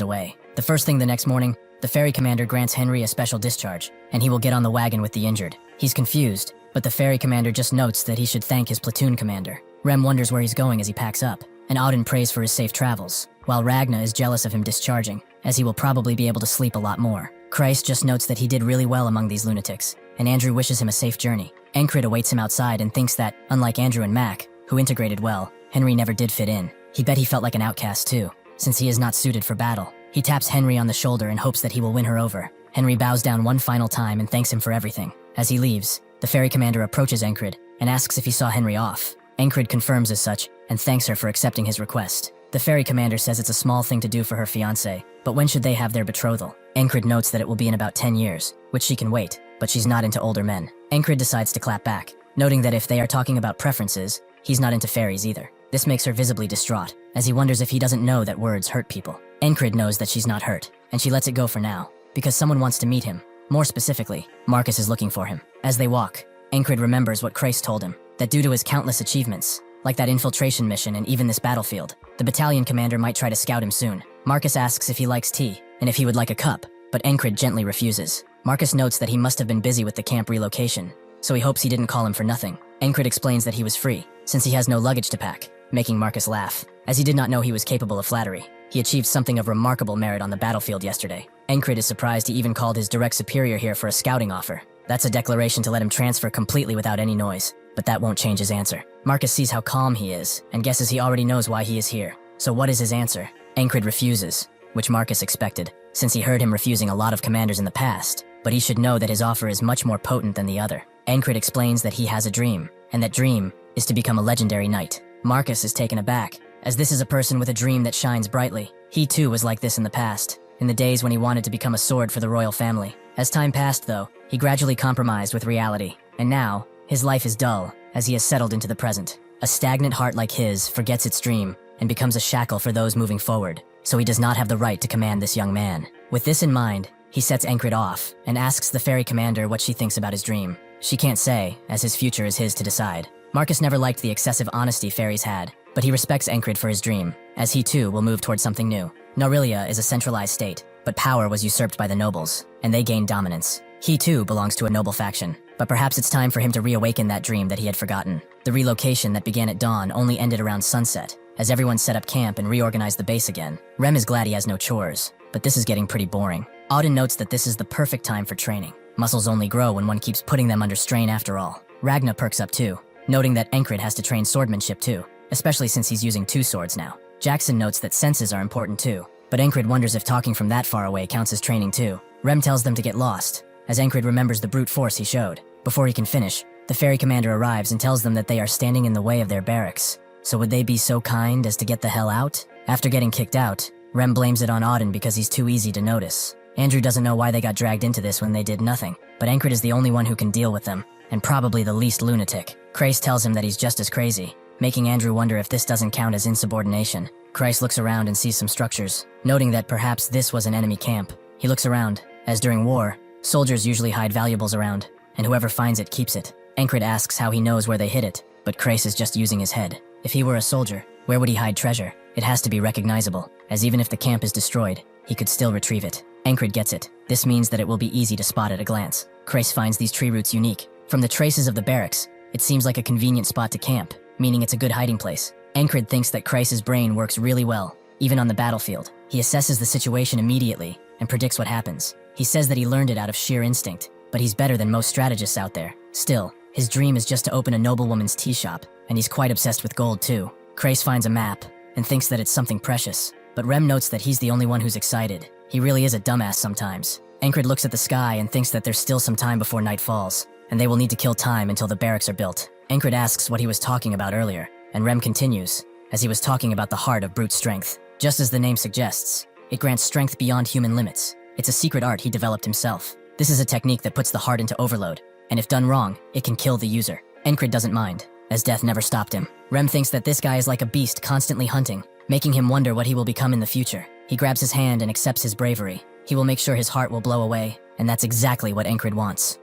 away. The first thing the next morning, the ferry commander grants Henry a special discharge, and he will get on the wagon with the injured. He's confused, but the ferry commander just notes that he should thank his platoon commander. Rem wonders where he's going as he packs up, and Auden prays for his safe travels, while Ragna is jealous of him discharging, as he will probably be able to sleep a lot more. Christ just notes that he did really well among these lunatics, and Andrew wishes him a safe journey. Encred awaits him outside and thinks that, unlike Andrew and Mac, who integrated well, Henry never did fit in. He bet he felt like an outcast too, since he is not suited for battle. He taps Henry on the shoulder and hopes that he will win her over. Henry bows down one final time and thanks him for everything. As he leaves, the ferry commander approaches Encred and asks if he saw Henry off. Encred confirms as such and thanks her for accepting his request. The ferry commander says it's a small thing to do for her fiancé, but when should they have their betrothal? Encred notes that it will be in about 10 years, which she can wait, but she's not into older men. Encred decides to clap back, noting that if they are talking about preferences, he's not into fairies either. This makes her visibly distraught, as he wonders if he doesn't know that words hurt people. Encred knows that she's not hurt, and she lets it go for now, because someone wants to meet him. More specifically, Marcus is looking for him. As they walk, Encred remembers what Krace told him, that due to his countless achievements, like that infiltration mission and even this battlefield, the battalion commander might try to scout him soon. Marcus asks if he likes tea, and if he would like a cup, but Encred gently refuses. Marcus notes that he must have been busy with the camp relocation, so he hopes he didn't call him for nothing. Encred explains that he was free, since he has no luggage to pack, making Marcus laugh, as he did not know he was capable of flattery. He achieved something of remarkable merit on the battlefield yesterday. Encred is surprised he even called his direct superior here for a scouting offer. That's a declaration to let him transfer completely without any noise, but that won't change his answer. Marcus sees how calm he is, and guesses he already knows why he is here. So what is his answer? Encred refuses, which Marcus expected, since he heard him refusing a lot of commanders in the past, but he should know that his offer is much more potent than the other. Encred explains that he has a dream, and that dream is to become a legendary knight. Marcus is taken aback, as this is a person with a dream that shines brightly. He too was like this in the past, in the days when he wanted to become a sword for the royal family. As time passed though, he gradually compromised with reality, and now, his life is dull, as he has settled into the present. A stagnant heart like his forgets its dream, and becomes a shackle for those moving forward. so he does not have the right to command this young man. With this in mind, he sets Encred off and asks the fairy commander what she thinks about his dream. She can't say, as his future is his to decide. Marcus never liked the excessive honesty fairies had, but he respects Encred for his dream, as he too will move towards something new. Norelia is a centralized state, but power was usurped by the nobles, and they gained dominance. He too belongs to a noble faction, but perhaps it's time for him to reawaken that dream that he had forgotten. The relocation that began at dawn only ended around sunset, as everyone set up camp and reorganized the base again. Rem is glad he has no chores, but this is getting pretty boring. Auden notes that this is the perfect time for training. Muscles only grow when one keeps putting them under strain after all. Ragna perks up too, noting that Encred has to train swordmanship too, especially since he's using 2 swords now. Jackson notes that senses are important too, but Encred wonders if talking from that far away counts as training too. Rem tells them to get lost, as Encred remembers the brute force he showed. Before he can finish, the fairy commander arrives and tells them that they are standing in the way of their barracks. So would they be so kind as to get the hell out? After getting kicked out, Rem blames it on Auden because he's too easy to notice. Andrew doesn't know why they got dragged into this when they did nothing, but Encred is the only one who can deal with them, and probably the least lunatic. Kreis tells him that he's just as crazy, making Andrew wonder if this doesn't count as insubordination. Kreis looks around and sees some structures, noting that perhaps this was an enemy camp. He looks around, as during war, soldiers usually hide valuables around, and whoever finds it keeps it. Encred asks how he knows where they hid it, but Kreis is just using his head. If he were a soldier, where would he hide treasure? It has to be recognizable, as even if the camp is destroyed, he could still retrieve it. Encred gets it. This means that it will be easy to spot at a glance. Kreis finds these tree roots unique. From the traces of the barracks, it seems like a convenient spot to camp, meaning it's a good hiding place. Encred thinks that Kreis's brain works really well, even on the battlefield. He assesses the situation immediately and predicts what happens. He says that he learned it out of sheer instinct, but he's better than most strategists out there. Still, his dream is just to open a noblewoman's tea shop, and he's quite obsessed with gold too. Kreis finds a map and thinks that it's something precious, but Rem notes that he's the only one who's excited. He really is a dumbass sometimes. Encred looks at the sky and thinks that there's still some time before night falls, and they will need to kill time until the barracks are built. Encred asks what he was talking about earlier, and Rem continues, as he was talking about the heart of brute strength. Just as the name suggests, it grants strength beyond human limits. It's a secret art he developed himself. This is a technique that puts the heart into overload, and if done wrong, it can kill the user. Encred doesn't mind, as death never stopped him. Rem thinks that this guy is like a beast constantly hunting, making him wonder what he will become in the future. He grabs his hand and accepts his bravery. He will make sure his heart will blow away, and that's exactly what Encred wants.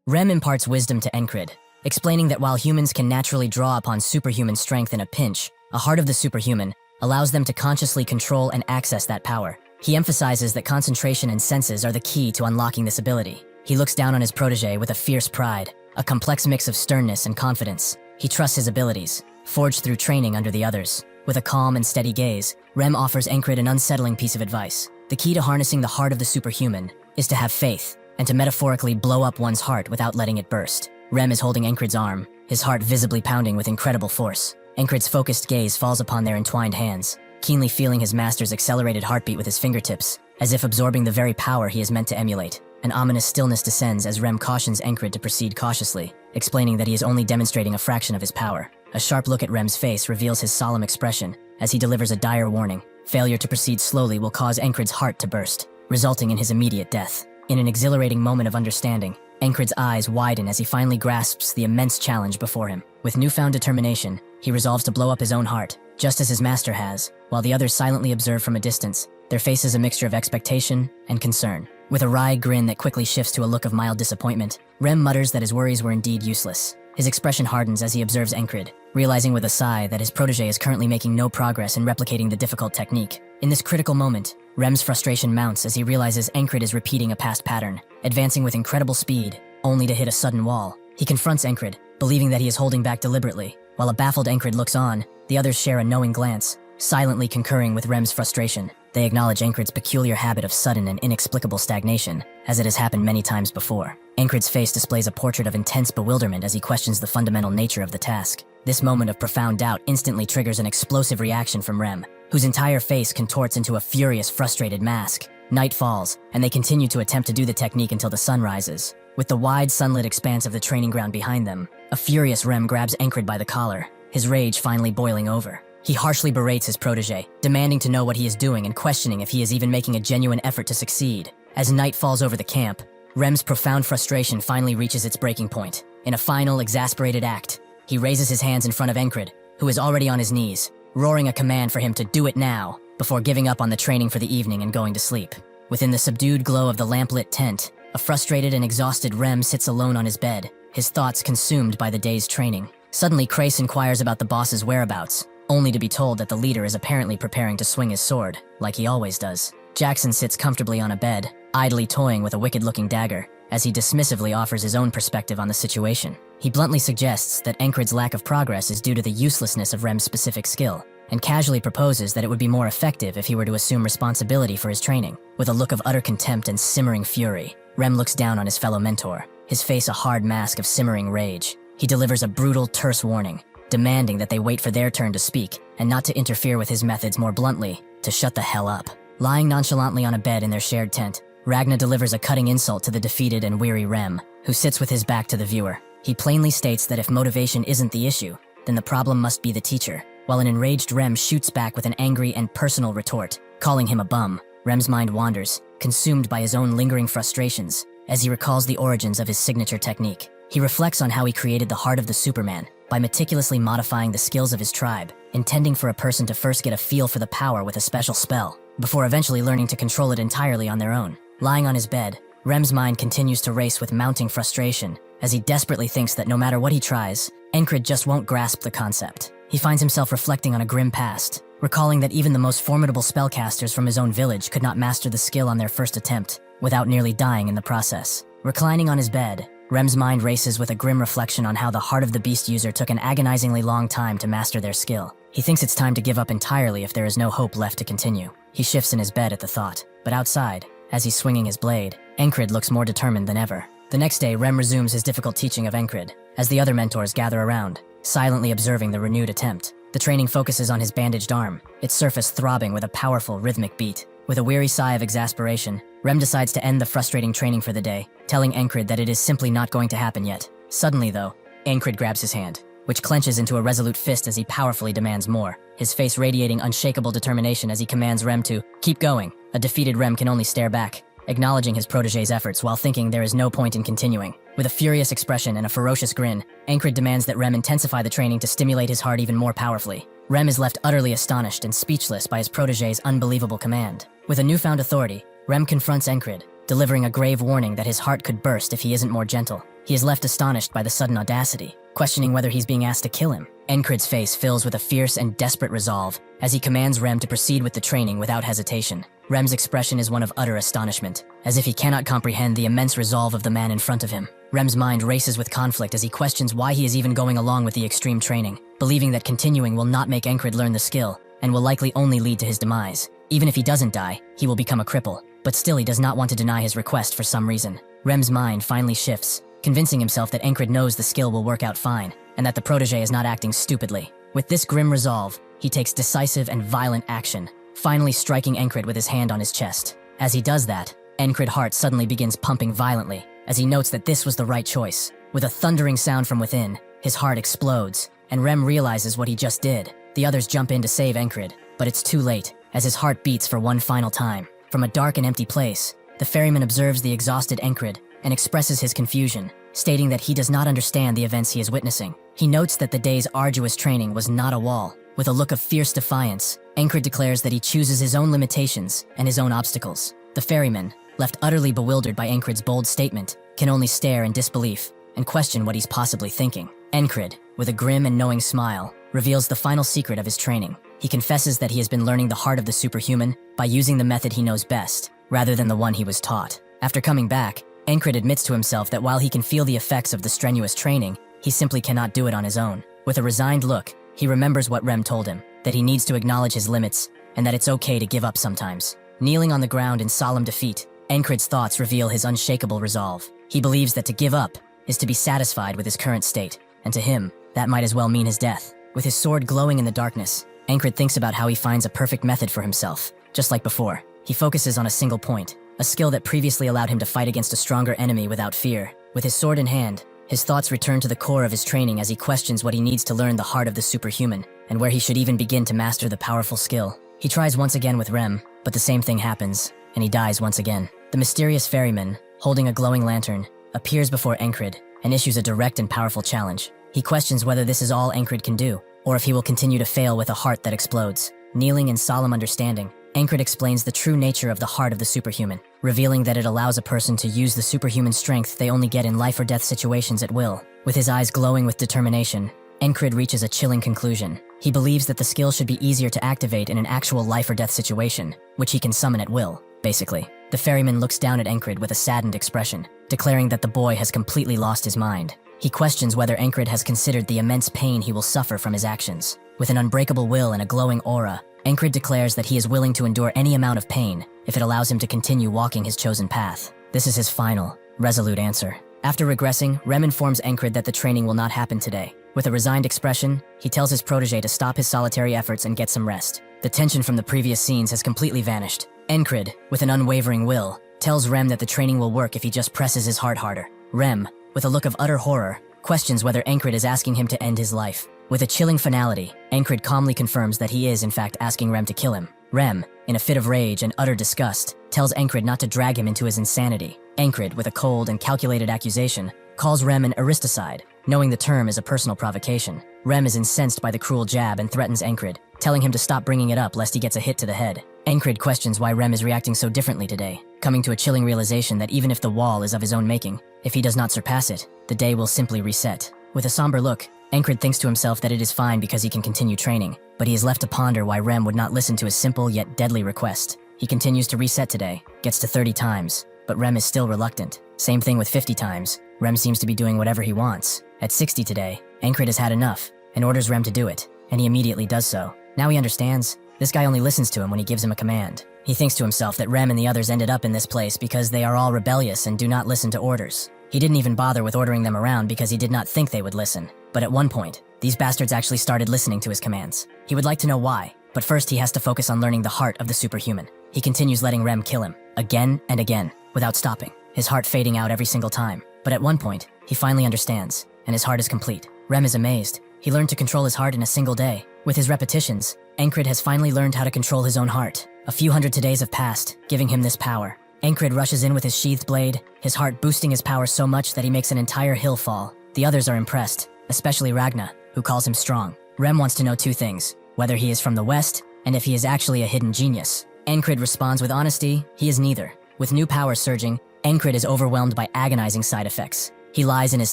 Rem imparts wisdom to Encred, explaining that while humans can naturally draw upon superhuman strength in a pinch, a heart of the superhuman allows them to consciously control and access that power. He emphasizes that concentration and senses are the key to unlocking this ability. He looks down on his protege with a fierce pride, a complex mix of sternness and confidence. He trusts his abilities, forged through training under the others. With a calm and steady gaze, Rem offers Encred an unsettling piece of advice. The key to harnessing the heart of the superhuman is to have faith, and to metaphorically blow up one's heart without letting it burst. Rem is holding Encred's arm, his heart visibly pounding with incredible force. Encred's focused gaze falls upon their entwined hands, keenly feeling his master's accelerated heartbeat with his fingertips, as if absorbing the very power he is meant to emulate. An ominous stillness descends as Rem cautions Encred to proceed cautiously, explaining that he is only demonstrating a fraction of his power. A sharp look at Rem's face reveals his solemn expression as he delivers a dire warning. Failure to proceed slowly will cause Encred's heart to burst, resulting in his immediate death. In an exhilarating moment of understanding, Encred's eyes widen as he finally grasps the immense challenge before him. With newfound determination, he resolves to blow up his own heart, just as his master has, while the others silently observe from a distance, their faces a mixture of expectation and concern. With a wry grin that quickly shifts to a look of mild disappointment, Rem mutters that his worries were indeed useless. His expression hardens as he observes Encred, realizing with a sigh that his protege is currently making no progress in replicating the difficult technique. In this critical moment, Rem's frustration mounts as he realizes Encred is repeating a past pattern, advancing with incredible speed, only to hit a sudden wall. He confronts Encred, believing that he is holding back deliberately. While a baffled Encred looks on, the others share a knowing glance, silently concurring with Rem's frustration. They acknowledge Encred's peculiar habit of sudden and inexplicable stagnation, as it has happened many times before. Encred's face displays a portrait of intense bewilderment as he questions the fundamental nature of the task. This moment of profound doubt instantly triggers an explosive reaction from Rem, whose entire face contorts into a furious, frustrated mask. Night falls, and they continue to attempt to do the technique until the sun rises. With the wide, sunlit expanse of the training ground behind them, a furious Rem grabs Encred by the collar, his rage finally boiling over. He harshly berates his protege, demanding to know what he is doing and questioning if he is even making a genuine effort to succeed. As night falls over the camp, Rem's profound frustration finally reaches its breaking point. In a final, exasperated act, he raises his hands in front of Encred, who is already on his knees. roaring a command for him to do it now, before giving up on the training for the evening and going to sleep. Within the subdued glow of the lamplit tent, a frustrated and exhausted Rem sits alone on his bed, his thoughts consumed by the day's training. Suddenly, Krace inquires about the boss's whereabouts, only to be told that the leader is apparently preparing to swing his sword, like he always does. Jackson sits comfortably on a bed, idly toying with a wicked-looking dagger, as he dismissively offers his own perspective on the situation. He bluntly suggests that Encred's lack of progress is due to the uselessness of Rem's specific skill, and casually proposes that it would be more effective if he were to assume responsibility for his training. With a look of utter contempt and simmering fury, Rem looks down on his fellow mentor, his face a hard mask of simmering rage. He delivers a brutal, terse warning, demanding that they wait for their turn to speak, and not to interfere with his methods, more bluntly, to shut the hell up. Lying nonchalantly on a bed in their shared tent, Ragna delivers a cutting insult to the defeated and weary Rem, who sits with his back to the viewer. He plainly states that if motivation isn't the issue, then the problem must be the teacher, while an enraged Rem shoots back with an angry and personal retort, calling him a bum. Rem's mind wanders, consumed by his own lingering frustrations, as he recalls the origins of his signature technique. He reflects on how he created the heart of the Superman by meticulously modifying the skills of his tribe, intending for a person to first get a feel for the power with a special spell, before eventually learning to control it entirely on their own. Lying on his bed, Rem's mind continues to race with mounting frustration, as he desperately thinks that no matter what he tries, Encred just won't grasp the concept. He finds himself reflecting on a grim past, recalling that even the most formidable spellcasters from his own village could not master the skill on their first attempt, without nearly dying in the process. Reclining on his bed, Rem's mind races with a grim reflection on how the Heart of the Beast user took an agonizingly long time to master their skill. He thinks it's time to give up entirely if there is no hope left to continue. He shifts in his bed at the thought, but outside, as he's swinging his blade, Encred looks more determined than ever. The next day, Rem resumes his difficult teaching of Encred, as the other mentors gather around, silently observing the renewed attempt. The training focuses on his bandaged arm, its surface throbbing with a powerful rhythmic beat. With a weary sigh of exasperation, Rem decides to end the frustrating training for the day, telling Encred that it is simply not going to happen yet. Suddenly, though, Encred grabs his hand, which clenches into a resolute fist as he powerfully demands more, his face radiating unshakable determination as he commands Rem to keep going. A defeated Rem can only stare back, acknowledging his protege's efforts while thinking there is no point in continuing. With a furious expression and a ferocious grin, Encred demands that Rem intensify the training to stimulate his heart even more powerfully. Rem is left utterly astonished and speechless by his protege's unbelievable command. With a newfound authority, Rem confronts Encred, delivering a grave warning that his heart could burst if he isn't more gentle. He is left astonished by the sudden audacity, questioning whether he's being asked to kill him. Encred's face fills with a fierce and desperate resolve as he commands Rem to proceed with the training without hesitation. Rem's expression is one of utter astonishment, as if he cannot comprehend the immense resolve of the man in front of him. Rem's mind races with conflict as he questions why he is even going along with the extreme training, believing that continuing will not make Encred learn the skill, and will likely only lead to his demise. Even if he doesn't die, he will become a cripple, but still he does not want to deny his request for some reason. Rem's mind finally shifts, convincing himself that Encred knows the skill will work out fine, and that the protege is not acting stupidly. With this grim resolve, he takes decisive and violent action, finally striking Encred with his hand on his chest. As he does that, Encred's heart suddenly begins pumping violently, as he notes that this was the right choice. With a thundering sound from within, his heart explodes, and Rem realizes what he just did. The others jump in to save Encred, but it's too late, as his heart beats for one final time. From a dark and empty place, the ferryman observes the exhausted Encred and expresses his confusion, stating that he does not understand the events he is witnessing. He notes that the day's arduous training was not a wall. With a look of fierce defiance, Encred declares that he chooses his own limitations and his own obstacles. The ferryman, left utterly bewildered by Encred's bold statement, can only stare in disbelief and question what he's possibly thinking. Encred, with a grim and knowing smile, reveals the final secret of his training. He confesses that he has been learning the heart of the superhuman by using the method he knows best, rather than the one he was taught. After coming back, Encred admits to himself that while he can feel the effects of the strenuous training, he simply cannot do it on his own. With a resigned look, he remembers what Rem told him, that he needs to acknowledge his limits, and that it's okay to give up sometimes. Kneeling on the ground in solemn defeat, Encred's thoughts reveal his unshakable resolve. He believes that to give up is to be satisfied with his current state, and to him, that might as well mean his death. With his sword glowing in the darkness, Encred thinks about how he finds a perfect method for himself. Just like before, he focuses on a single point, a skill that previously allowed him to fight against a stronger enemy without fear. With his sword in hand, his thoughts return to the core of his training as he questions what he needs to learn the heart of the superhuman, and where he should even begin to master the powerful skill. He tries once again with Rem, but the same thing happens, and he dies once again. The mysterious ferryman, holding a glowing lantern, appears before Encred and issues a direct and powerful challenge. He questions whether this is all Encred can do, or if he will continue to fail with a heart that explodes. Kneeling in solemn understanding, Ankred explains the true nature of the heart of the superhuman, revealing that it allows a person to use the superhuman strength they only get in life or death situations at will. With his eyes glowing with determination, Ankred reaches a chilling conclusion. He believes that the skill should be easier to activate in an actual life or death situation, which he can summon at will, basically. The ferryman looks down at Ankred with a saddened expression, declaring that the boy has completely lost his mind. He questions whether Ankred has considered the immense pain he will suffer from his actions. With an unbreakable will and a glowing aura, Ankred declares that he is willing to endure any amount of pain if it allows him to continue walking his chosen path. This is his final, resolute answer. After regressing, Rem informs Ankred that the training will not happen today. With a resigned expression, he tells his protege to stop his solitary efforts and get some rest. The tension from the previous scenes has completely vanished. Ankred, with an unwavering will, tells Rem that the training will work if he just presses his heart harder. Rem, with a look of utter horror, questions whether Ankred is asking him to end his life. With a chilling finality, Ankred calmly confirms that he is in fact asking Rem to kill him. Rem, in a fit of rage and utter disgust, tells Ankred not to drag him into his insanity. Ankred, with a cold and calculated accusation, calls Rem an aristicide, knowing the term is a personal provocation. Rem is incensed by the cruel jab and threatens Ankred, telling him to stop bringing it up lest he gets a hit to the head. Ankred questions why Rem is reacting so differently today, coming to a chilling realization that even if the wall is of his own making, if he does not surpass it, the day will simply reset. With a somber look, Ankred thinks to himself that it is fine because he can continue training, but he is left to ponder why Rem would not listen to his simple yet deadly request. He continues to reset today, gets to 30 times, but Rem is still reluctant. Same thing with 50 times. Rem seems to be doing whatever he wants. At 60 today, Ankred has had enough and orders Rem to do it, and he immediately does so. Now he understands. This guy only listens to him when he gives him a command. He thinks to himself that Rem and the others ended up in this place because they are all rebellious and do not listen to orders. He didn't even bother with ordering them around because he did not think they would listen. But at one point, these bastards actually started listening to his commands. He would like to know why, but first he has to focus on learning the heart of the superhuman. He continues letting Rem kill him, again and again, without stopping, his heart fading out every single time. But at one point, he finally understands, and his heart is complete. Rem is amazed. He learned to control his heart in a single day. With his repetitions, Ankred has finally learned how to control his own heart. A few hundred days have passed, giving him this power. Ankred rushes in with his sheathed blade, his heart boosting his power so much that he makes an entire hill fall. The others are impressed, especially Ragna, who calls him strong. Rem wants to know two things, whether he is from the West, and if he is actually a hidden genius. Ankred responds with honesty, he is neither. With new power surging, Ankred is overwhelmed by agonizing side effects. He lies in his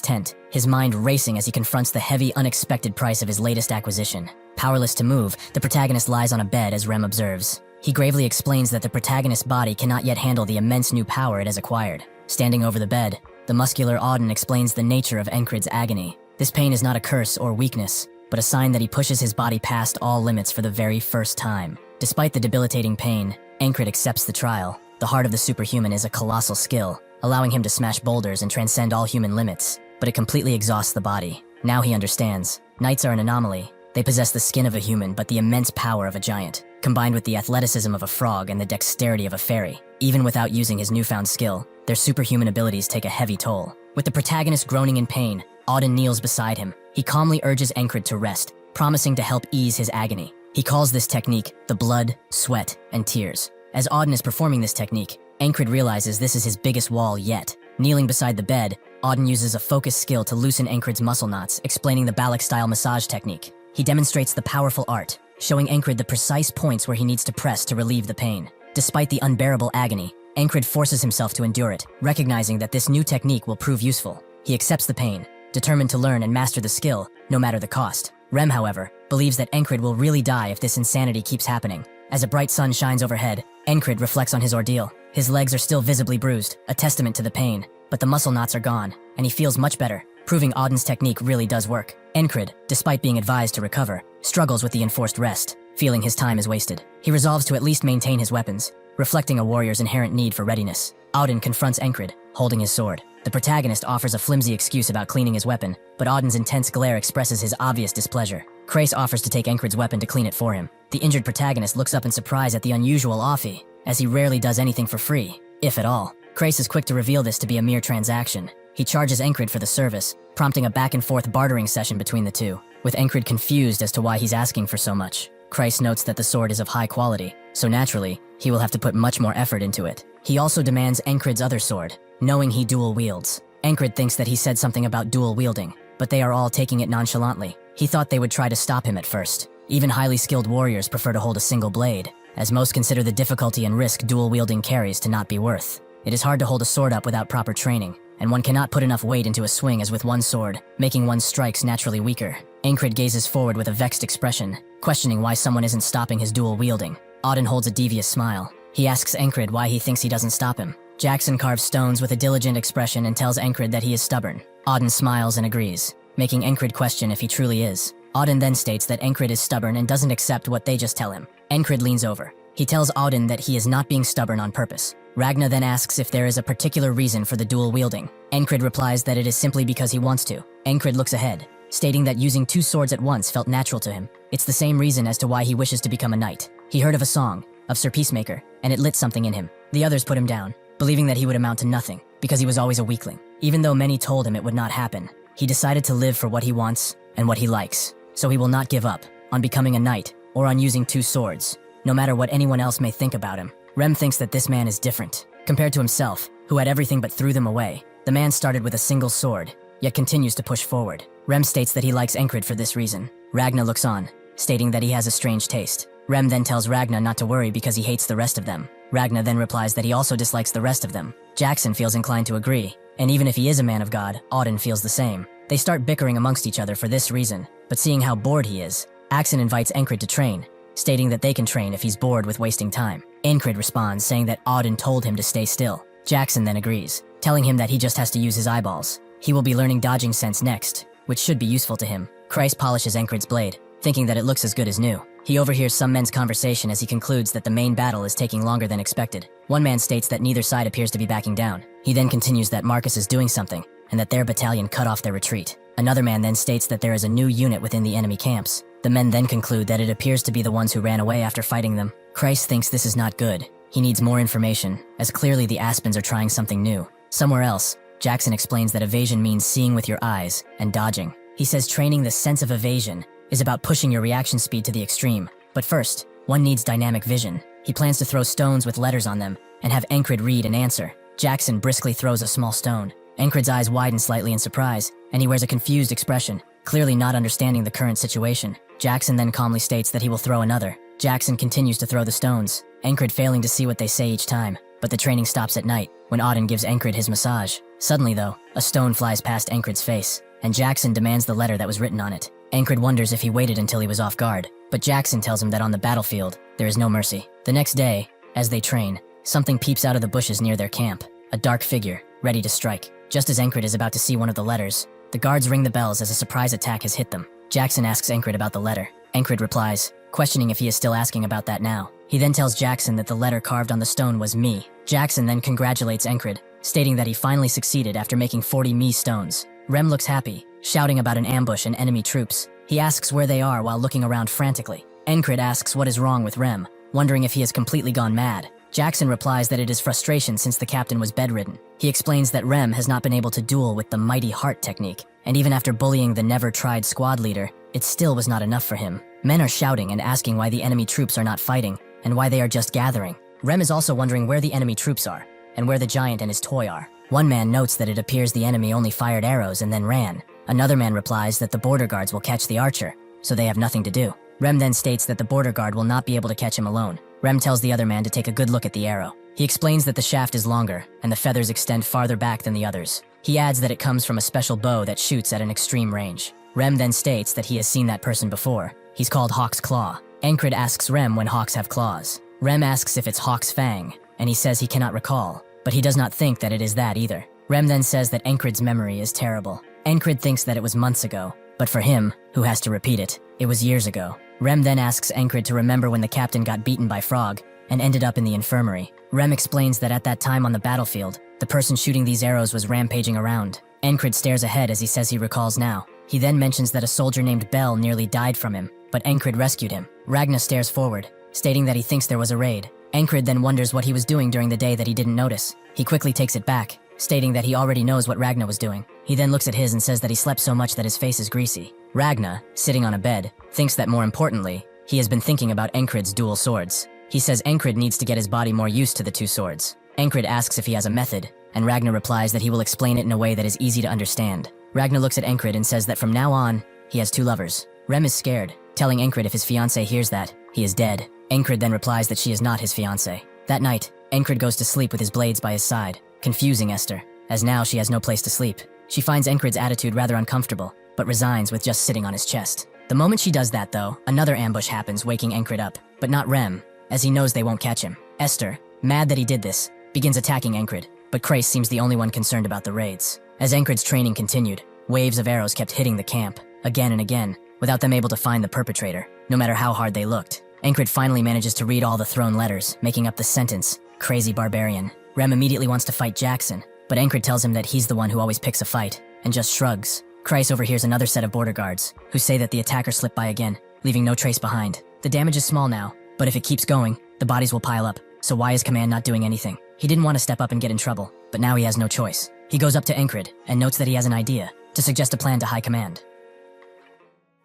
tent, his mind racing as he confronts the heavy, unexpected price of his latest acquisition. Powerless to move, the protagonist lies on a bed as Rem observes. He gravely explains that the protagonist's body cannot yet handle the immense new power it has acquired. Standing over the bed, the muscular Auden explains the nature of Ankred's agony. This pain is not a curse or weakness, but a sign that he pushes his body past all limits for the very first time. Despite the debilitating pain, Ankred accepts the trial. The heart of the superhuman is a colossal skill, allowing him to smash boulders and transcend all human limits, but it completely exhausts the body. Now he understands. Knights are an anomaly. They possess the skin of a human, but the immense power of a giant, combined with the athleticism of a frog and the dexterity of a fairy. Even without using his newfound skill, their superhuman abilities take a heavy toll. With the protagonist groaning in pain, Auden kneels beside him. He calmly urges Ankred to rest, promising to help ease his agony. He calls this technique the blood, sweat, and tears. As Auden is performing this technique, Ankred realizes this is his biggest wall yet. Kneeling beside the bed, Auden uses a focus skill to loosen Ankred's muscle knots, explaining the Balak-style massage technique. He demonstrates the powerful art, showing Ankred the precise points where he needs to press to relieve the pain. Despite the unbearable agony, Ankred forces himself to endure it, recognizing that this new technique will prove useful. He accepts the pain, determined to learn and master the skill, no matter the cost. Rem, however, believes that Ankred will really die if this insanity keeps happening. As a bright sun shines overhead, Ankred reflects on his ordeal. His legs are still visibly bruised, a testament to the pain, but the muscle knots are gone, and he feels much better, proving Auden's technique really does work. Ankred, despite being advised to recover, struggles with the enforced rest, feeling his time is wasted. He resolves to at least maintain his weapons, reflecting a warrior's inherent need for readiness. Auden confronts Ankred, holding his sword. The protagonist offers a flimsy excuse about cleaning his weapon, but Auden's intense glare expresses his obvious displeasure. Krace offers to take Ankred's weapon to clean it for him. The injured protagonist looks up in surprise at the unusual offer, as he rarely does anything for free, if at all. Krace is quick to reveal this to be a mere transaction. He charges Ankred for the service, prompting a back-and-forth bartering session between the two, with Ankred confused as to why he's asking for so much. Krace notes that the sword is of high quality, so naturally, he will have to put much more effort into it. He also demands Ankred's other sword, knowing he dual wields. Ankred thinks that he said something about dual wielding, but they are all taking it nonchalantly. He thought they would try to stop him at first. Even highly skilled warriors prefer to hold a single blade, as most consider the difficulty and risk dual-wielding carries to not be worth. It is hard to hold a sword up without proper training, and one cannot put enough weight into a swing as with one sword, making one's strikes naturally weaker. Ankrid gazes forward with a vexed expression, questioning why someone isn't stopping his dual-wielding. Auden holds a devious smile. He asks Ankrid why he thinks he doesn't stop him. Jackson carves stones with a diligent expression and tells Ankrid that he is stubborn. Auden smiles and agrees, making Ankrid question if he truly is. Auden then states that Ankrid is stubborn and doesn't accept what they just tell him. Ankrid leans over. He tells Auden that he is not being stubborn on purpose. Ragna then asks if there is a particular reason for the dual wielding. Ankrid replies that it is simply because he wants to. Ankrid looks ahead, stating that using two swords at once felt natural to him. It's the same reason as to why he wishes to become a knight. He heard of a song, of Sir Peacemaker, and it lit something in him. The others put him down, believing that he would amount to nothing, because he was always a weakling. Even though many told him it would not happen, he decided to live for what he wants and what he likes. So he will not give up on becoming a knight or on using two swords, no matter what anyone else may think about him. Rem thinks that this man is different. Compared to himself, who had everything but threw them away, the man started with a single sword, yet continues to push forward. Rem states that he likes Ankrid for this reason. Ragna looks on, stating that he has a strange taste. Rem then tells Ragna not to worry because he hates the rest of them. Ragna then replies that he also dislikes the rest of them. Jackson feels inclined to agree, and even if he is a man of God, Auden feels the same. They start bickering amongst each other for this reason, but seeing how bored he is, Axon invites Ankrid to train, stating that they can train if he's bored with wasting time. Ankrid responds, saying that Auden told him to stay still. Jackson then agrees, telling him that he just has to use his eyeballs. He will be learning dodging sense next, which should be useful to him. Christ polishes Ankrid's blade, thinking that it looks as good as new. He overhears some men's conversation as he concludes that the main battle is taking longer than expected. One man states that neither side appears to be backing down. He then continues that Marcus is doing something, and that their battalion cut off their retreat. Another man then states that there is a new unit within the enemy camps. The men then conclude that it appears to be the ones who ran away after fighting them. Christ thinks this is not good. He needs more information, as clearly the Aspens are trying something new. Somewhere else, Jackson explains that evasion means seeing with your eyes and dodging. He says training the sense of evasion is about pushing your reaction speed to the extreme. But first, one needs dynamic vision. He plans to throw stones with letters on them and have Ankrid read and answer. Jackson briskly throws a small stone. Ankrid's eyes widen slightly in surprise, and he wears a confused expression, clearly not understanding the current situation. Jackson then calmly states that he will throw another. Jackson continues to throw the stones, Ankrid failing to see what they say each time, but the training stops at night, when Auden gives Ankrid his massage. Suddenly though, a stone flies past Ankrid's face, and Jackson demands the letter that was written on it. Ankrid wonders if he waited until he was off guard, but Jackson tells him that on the battlefield, there is no mercy. The next day, as they train, something peeps out of the bushes near their camp, a dark figure, ready to strike. Just as Ankrid is about to see one of the letters, the guards ring the bells as a surprise attack has hit them. Jackson asks Ankrid about the letter. Ankrid replies, questioning if he is still asking about that now. He then tells Jackson that the letter carved on the stone was me. Jackson then congratulates Ankrid, stating that he finally succeeded after making 40 me stones. Rem looks happy, shouting about an ambush and enemy troops. He asks where they are while looking around frantically. Ankrid asks what is wrong with Rem, wondering if he has completely gone mad. Jackson replies that it is frustration since the captain was bedridden. He explains that Rem has not been able to duel with the mighty heart technique, and even after bullying the never-tried squad leader, it still was not enough for him. Men are shouting and asking why the enemy troops are not fighting, and why they are just gathering. Rem is also wondering where the enemy troops are, and where the giant and his toy are. One man notes that it appears the enemy only fired arrows and then ran. Another man replies that the border guards will catch the archer, so they have nothing to do. Rem then states that the border guard will not be able to catch him alone. Rem tells the other man to take a good look at the arrow. He explains that the shaft is longer, and the feathers extend farther back than the others. He adds that it comes from a special bow that shoots at an extreme range. Rem then states that he has seen that person before. He's called Hawk's Claw. Ankrid asks Rem when hawks have claws. Rem asks if it's Hawk's Fang, and he says he cannot recall, but he does not think that it is that either. Rem then says that Ankrid's memory is terrible. Ankrid thinks that it was months ago, but for him, who has to repeat it, it was years ago. Rem then asks Ankrid to remember when the captain got beaten by Frog and ended up in the infirmary. Rem explains that at that time on the battlefield, the person shooting these arrows was rampaging around. Ankrid stares ahead as he says he recalls now. He then mentions that a soldier named Bell nearly died from him, but Ankrid rescued him. Ragna stares forward, stating that he thinks there was a raid. Ankrid then wonders what he was doing during the day that he didn't notice. He quickly takes it back, stating that he already knows what Ragna was doing. He then looks at his and says that he slept so much that his face is greasy. Ragna, sitting on a bed, thinks that more importantly, he has been thinking about Ankrid's dual swords. He says Ankrid needs to get his body more used to the two swords. Ankrid asks if he has a method, and Ragna replies that he will explain it in a way that is easy to understand. Ragna looks at Ankrid and says that from now on, he has 2 lovers. Rem is scared, telling Encred if his fiancé hears that, he is dead. Encred then replies that she is not his fiancé. That night, Encred goes to sleep with his blades by his side, confusing Esther, as now she has no place to sleep. She finds Encred's attitude rather uncomfortable, but resigns with just sitting on his chest. The moment she does that though, another ambush happens, waking Encred up, but not Rem, as he knows they won't catch him. Esther, mad that he did this, begins attacking Encred, but Krace seems the only one concerned about the raids. As Encred's training continued, waves of arrows kept hitting the camp, again and again, without them able to find the perpetrator, no matter how hard they looked. Encred finally manages to read all the thrown letters, making up the sentence, "Crazy barbarian." Rem immediately wants to fight Jackson, but Encred tells him that he's the one who always picks a fight, and just shrugs. Krace overhears another set of border guards, who say that the attacker slipped by again, leaving no trace behind. The damage is small now, but if it keeps going, the bodies will pile up, so why is Command not doing anything? He didn't want to step up and get in trouble, but now he has no choice. He goes up to Encred, and notes that he has an idea, to suggest a plan to High Command.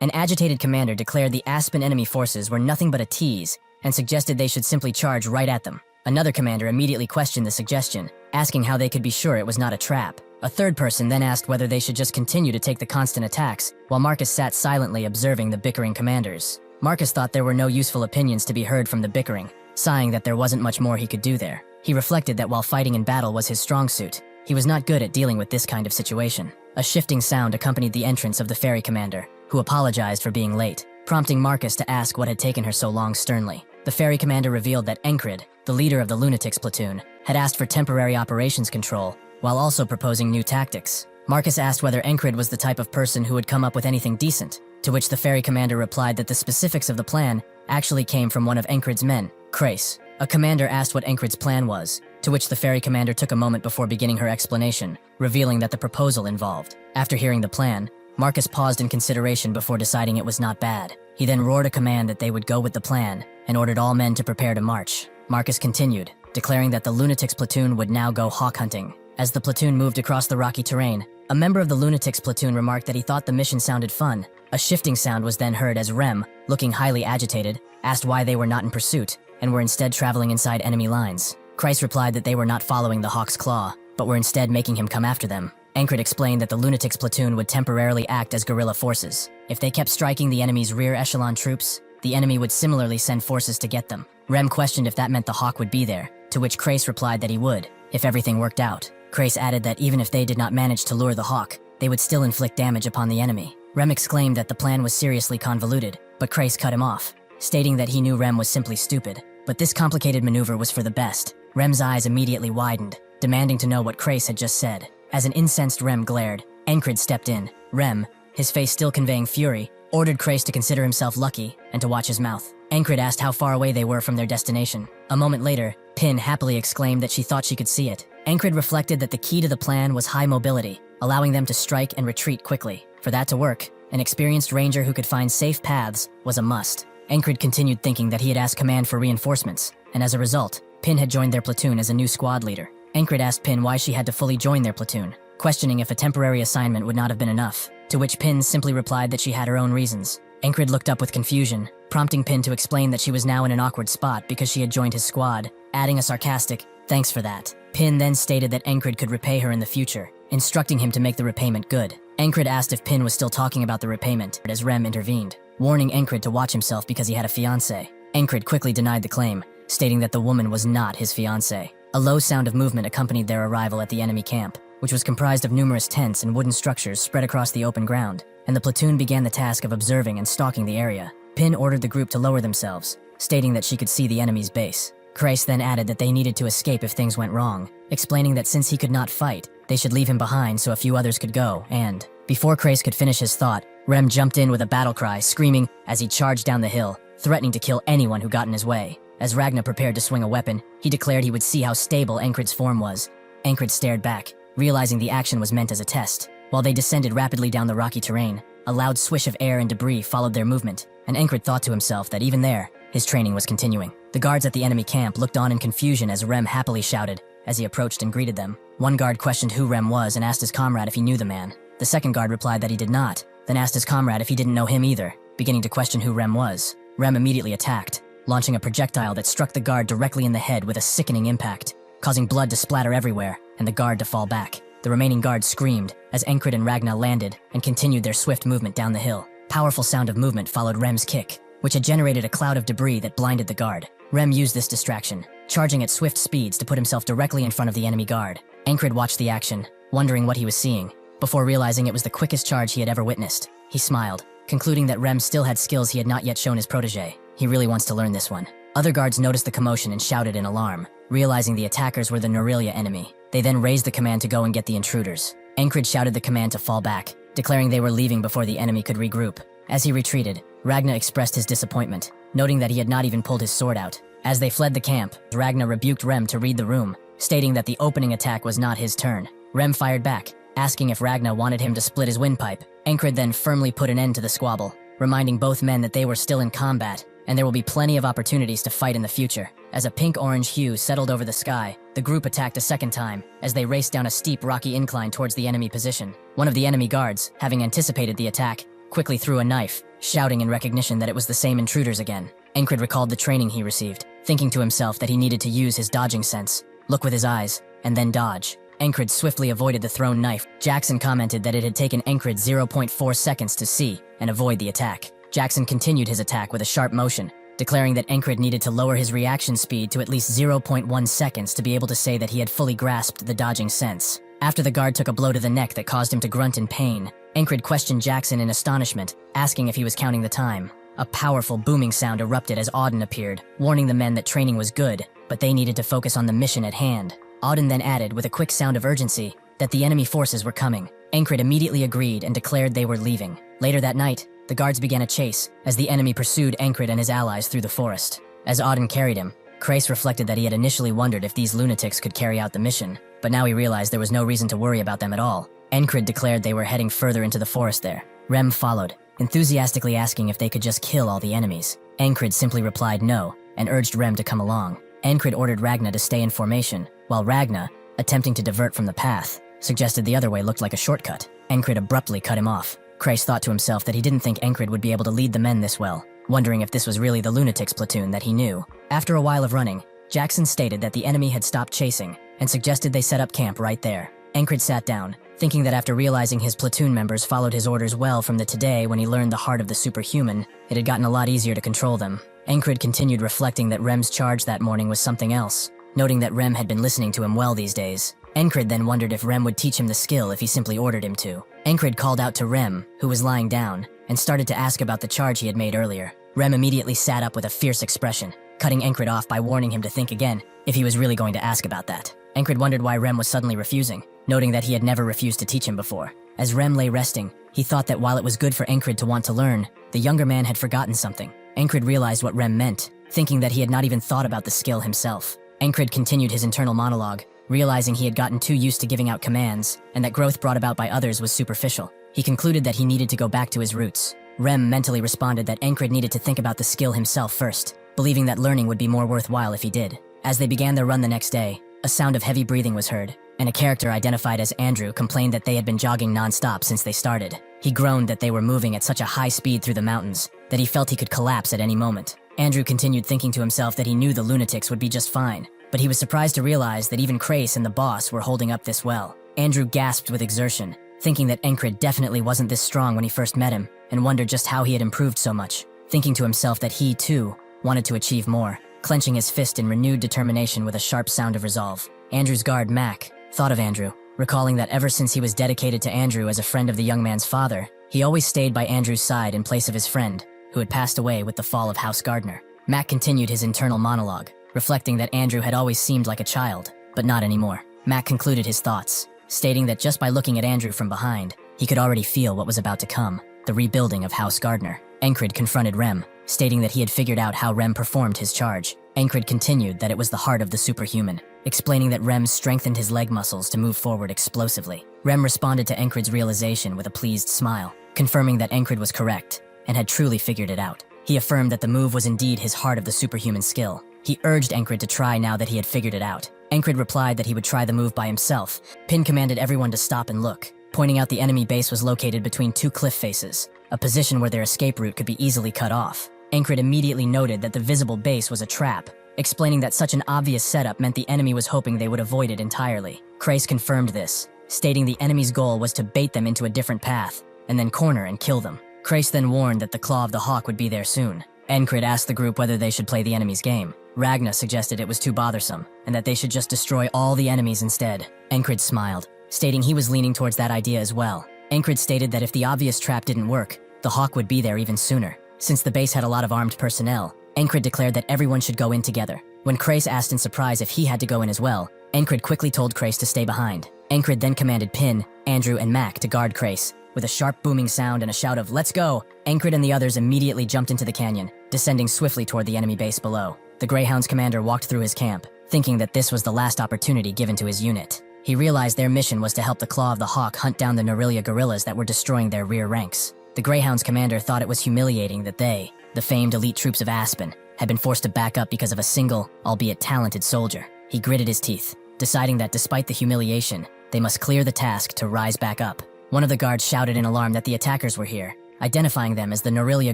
An agitated commander declared the Aspen enemy forces were nothing but a tease, and suggested they should simply charge right at them. Another commander immediately questioned the suggestion, asking how they could be sure it was not a trap. A third person then asked whether they should just continue to take the constant attacks, while Marcus sat silently observing the bickering commanders. Marcus thought there were no useful opinions to be heard from the bickering, sighing that there wasn't much more he could do there. He reflected that while fighting in battle was his strong suit, he was not good at dealing with this kind of situation. A shifting sound accompanied the entrance of the ferry commander, who apologized for being late, prompting Marcus to ask what had taken her so long sternly. The ferry commander revealed that Encred, the leader of the Lunatics platoon, had asked for temporary operations control, while also proposing new tactics. Marcus asked whether Encred was the type of person who would come up with anything decent, to which the ferry commander replied that the specifics of the plan actually came from one of Encred's men, Krace. A commander asked what Encred's plan was, to which the ferry commander took a moment before beginning her explanation, revealing that the proposal involved. After hearing the plan, Marcus paused in consideration before deciding it was not bad. He then roared a command that they would go with the plan, and ordered all men to prepare to march. Marcus continued, declaring that the Lunatics platoon would now go hawk hunting. As the platoon moved across the rocky terrain, a member of the Lunatics platoon remarked that he thought the mission sounded fun. A shifting sound was then heard as Rem, looking highly agitated, asked why they were not in pursuit, and were instead traveling inside enemy lines. Christ replied that they were not following the Hawk's Claw, but were instead making him come after them. Encred explained that the Lunatics platoon would temporarily act as guerrilla forces. If they kept striking the enemy's rear echelon troops, the enemy would similarly send forces to get them. Rem questioned if that meant the Hawk would be there, to which Krace replied that he would, if everything worked out. Krace added that even if they did not manage to lure the Hawk, they would still inflict damage upon the enemy. Rem exclaimed that the plan was seriously convoluted, but Krace cut him off, stating that he knew Rem was simply stupid. But this complicated maneuver was for the best. Rem's eyes immediately widened, demanding to know what Krace had just said. As an incensed Rem glared, Encred stepped in. Rem, his face still conveying fury, ordered Krace to consider himself lucky and to watch his mouth. Encred asked how far away they were from their destination. A moment later, Pin happily exclaimed that she thought she could see it. Encred reflected that the key to the plan was high mobility, allowing them to strike and retreat quickly. For that to work, an experienced ranger who could find safe paths was a must. Encred continued thinking that he had asked Command for reinforcements, and as a result, Pin had joined their platoon as a new squad leader. Encred asked Pin why she had to fully join their platoon, questioning if a temporary assignment would not have been enough, to which Pin simply replied that she had her own reasons. Encred looked up with confusion, prompting Pin to explain that she was now in an awkward spot because she had joined his squad, adding a sarcastic, "Thanks for that." Pin then stated that Encred could repay her in the future, instructing him to make the repayment good. Encred asked if Pin was still talking about the repayment, as Rem intervened, warning Encred to watch himself because he had a fiancé. Encred quickly denied the claim, stating that the woman was not his fiancé. A low sound of movement accompanied their arrival at the enemy camp, which was comprised of numerous tents and wooden structures spread across the open ground, and the platoon began the task of observing and stalking the area. Pin ordered the group to lower themselves, stating that she could see the enemy's base. Krace then added that they needed to escape if things went wrong, explaining that since he could not fight, they should leave him behind so a few others could go, and before Krace could finish his thought, Rem jumped in with a battle cry, screaming as he charged down the hill, threatening to kill anyone who got in his way. As Ragnar prepared to swing a weapon, he declared he would see how stable Encred's form was. Encred stared back, realizing the action was meant as a test. While they descended rapidly down the rocky terrain, a loud swish of air and debris followed their movement, and Encred thought to himself that even there, his training was continuing. The guards at the enemy camp looked on in confusion as Rem happily shouted, as he approached and greeted them. One guard questioned who Rem was and asked his comrade if he knew the man. The second guard replied that he did not, then asked his comrade if he didn't know him either, beginning to question who Rem was. Rem immediately attacked, launching a projectile that struck the guard directly in the head with a sickening impact, causing blood to splatter everywhere and the guard to fall back. The remaining guards screamed as Encred and Ragna landed and continued their swift movement down the hill. Powerful sound of movement followed Rem's kick, which had generated a cloud of debris that blinded the guard. Rem used this distraction, charging at swift speeds to put himself directly in front of the enemy guard. Encred watched the action, wondering what he was seeing, before realizing it was the quickest charge he had ever witnessed. He smiled, concluding that Rem still had skills he had not yet shown his protege. He really wants to learn this one. Other guards noticed the commotion and shouted in alarm, realizing the attackers were the Norelia enemy. They then raised the command to go and get the intruders. Encred shouted the command to fall back, declaring they were leaving before the enemy could regroup. As he retreated, Ragna expressed his disappointment, noting that he had not even pulled his sword out. As they fled the camp, Ragna rebuked Rem to read the room, stating that the opening attack was not his turn. Rem fired back, asking if Ragna wanted him to split his windpipe. Encred then firmly put an end to the squabble, reminding both men that they were still in combat, and there will be plenty of opportunities to fight in the future. As a pink-orange hue settled over the sky, the group attacked a second time, as they raced down a steep rocky incline towards the enemy position. One of the enemy guards, having anticipated the attack, quickly threw a knife, shouting in recognition that it was the same intruders again. Encred recalled the training he received, thinking to himself that he needed to use his dodging sense, look with his eyes, and then dodge. Encred swiftly avoided the thrown knife. Jackson commented that it had taken Encred 0.4 seconds to see and avoid the attack. Jackson continued his attack with a sharp motion, declaring that Encred needed to lower his reaction speed to at least 0.1 seconds to be able to say that he had fully grasped the dodging sense. After the guard took a blow to the neck that caused him to grunt in pain, Encred questioned Jackson in astonishment, asking if he was counting the time. A powerful booming sound erupted as Auden appeared, warning the men that training was good, but they needed to focus on the mission at hand. Auden then added, with a quick sound of urgency, that the enemy forces were coming. Encred immediately agreed and declared they were leaving. Later that night, the guards began a chase as the enemy pursued Encred and his allies through the forest. As Auden carried him, Krace reflected that he had initially wondered if these lunatics could carry out the mission, but now he realized there was no reason to worry about them at all. Encred declared they were heading further into the forest there. Rem followed, enthusiastically asking if they could just kill all the enemies. Encred simply replied no, and urged Rem to come along. Encred ordered Ragna to stay in formation, while Ragna, attempting to divert from the path, suggested the other way looked like a shortcut. Encred abruptly cut him off. Krace thought to himself that he didn't think Encred would be able to lead the men this well, wondering if this was really the lunatics platoon that he knew. After a while of running, Jackson stated that the enemy had stopped chasing, and suggested they set up camp right there. Encred sat down, thinking that after realizing his platoon members followed his orders well from the today when he learned the heart of the superhuman, it had gotten a lot easier to control them. Encred continued reflecting that Rem's charge that morning was something else, noting that Rem had been listening to him well these days. Encred then wondered if Rem would teach him the skill if he simply ordered him to. Encred called out to Rem, who was lying down, and started to ask about the charge he had made earlier. Rem immediately sat up with a fierce expression, cutting Encred off by warning him to think again if he was really going to ask about that. Encred wondered why Rem was suddenly refusing, noting that he had never refused to teach him before. As Rem lay resting, he thought that while it was good for Encred to want to learn, the younger man had forgotten something. Encred realized what Rem meant, thinking that he had not even thought about the skill himself. Encred continued his internal monologue, realizing he had gotten too used to giving out commands, and that growth brought about by others was superficial. He concluded that he needed to go back to his roots. Rem mentally responded that Encred needed to think about the skill himself first, believing that learning would be more worthwhile if he did. As they began their run the next day, a sound of heavy breathing was heard, and a character identified as Andrew complained that they had been jogging non-stop since they started. He groaned that they were moving at such a high speed through the mountains that he felt he could collapse at any moment. Andrew continued thinking to himself that he knew the lunatics would be just fine, but he was surprised to realize that even Krace and the boss were holding up this well. Andrew gasped with exertion, thinking that Encred definitely wasn't this strong when he first met him, and wondered just how he had improved so much, thinking to himself that he, too, wanted to achieve more. Clenching his fist in renewed determination with a sharp sound of resolve, Andrew's guard, Mac, thought of Andrew, recalling that ever since he was dedicated to Andrew as a friend of the young man's father, he always stayed by Andrew's side in place of his friend, who had passed away with the fall of House Gardner. Mac continued his internal monologue, reflecting that Andrew had always seemed like a child, but not anymore. Mac concluded his thoughts, stating that just by looking at Andrew from behind, he could already feel what was about to come, the rebuilding of House Gardner. Encred confronted Rem, stating that he had figured out how Rem performed his charge. Encred continued that it was the heart of the superhuman, explaining that Rem strengthened his leg muscles to move forward explosively. Rem responded to Encred's realization with a pleased smile, confirming that Encred was correct and had truly figured it out. He affirmed that the move was indeed his heart of the superhuman skill. He urged Encred to try now that he had figured it out. Encred replied that he would try the move by himself. Pin commanded everyone to stop and look, pointing out the enemy base was located between two cliff faces, a position where their escape route could be easily cut off. Encred immediately noted that the visible base was a trap, explaining that such an obvious setup meant the enemy was hoping they would avoid it entirely. Krace confirmed this, stating the enemy's goal was to bait them into a different path, and then corner and kill them. Krace then warned that the Claw of the Hawk would be there soon. Encrid asked the group whether they should play the enemy's game. Ragna suggested it was too bothersome, and that they should just destroy all the enemies instead. Encrid smiled, stating he was leaning towards that idea as well. Encrid stated that if the obvious trap didn't work, the Hawk would be there even sooner. Since the base had a lot of armed personnel, Encrid declared that everyone should go in together. When Krace asked in surprise if he had to go in as well, Encrid quickly told Krace to stay behind. Encrid then commanded Pin, Andrew, and Mac to guard Krace. With a sharp booming sound and a shout of "Let's go!" Encrid and the others immediately jumped into the canyon, descending swiftly toward the enemy base below. The Greyhound's commander walked through his camp, thinking that this was the last opportunity given to his unit. He realized their mission was to help the Claw of the Hawk hunt down the Norelia guerrillas that were destroying their rear ranks. The Greyhound's commander thought it was humiliating that they, the famed elite troops of Aspen, had been forced to back up because of a single, albeit talented soldier. He gritted his teeth, deciding that despite the humiliation, they must clear the task to rise back up. One of the guards shouted in alarm that the attackers were here, identifying them as the Norelia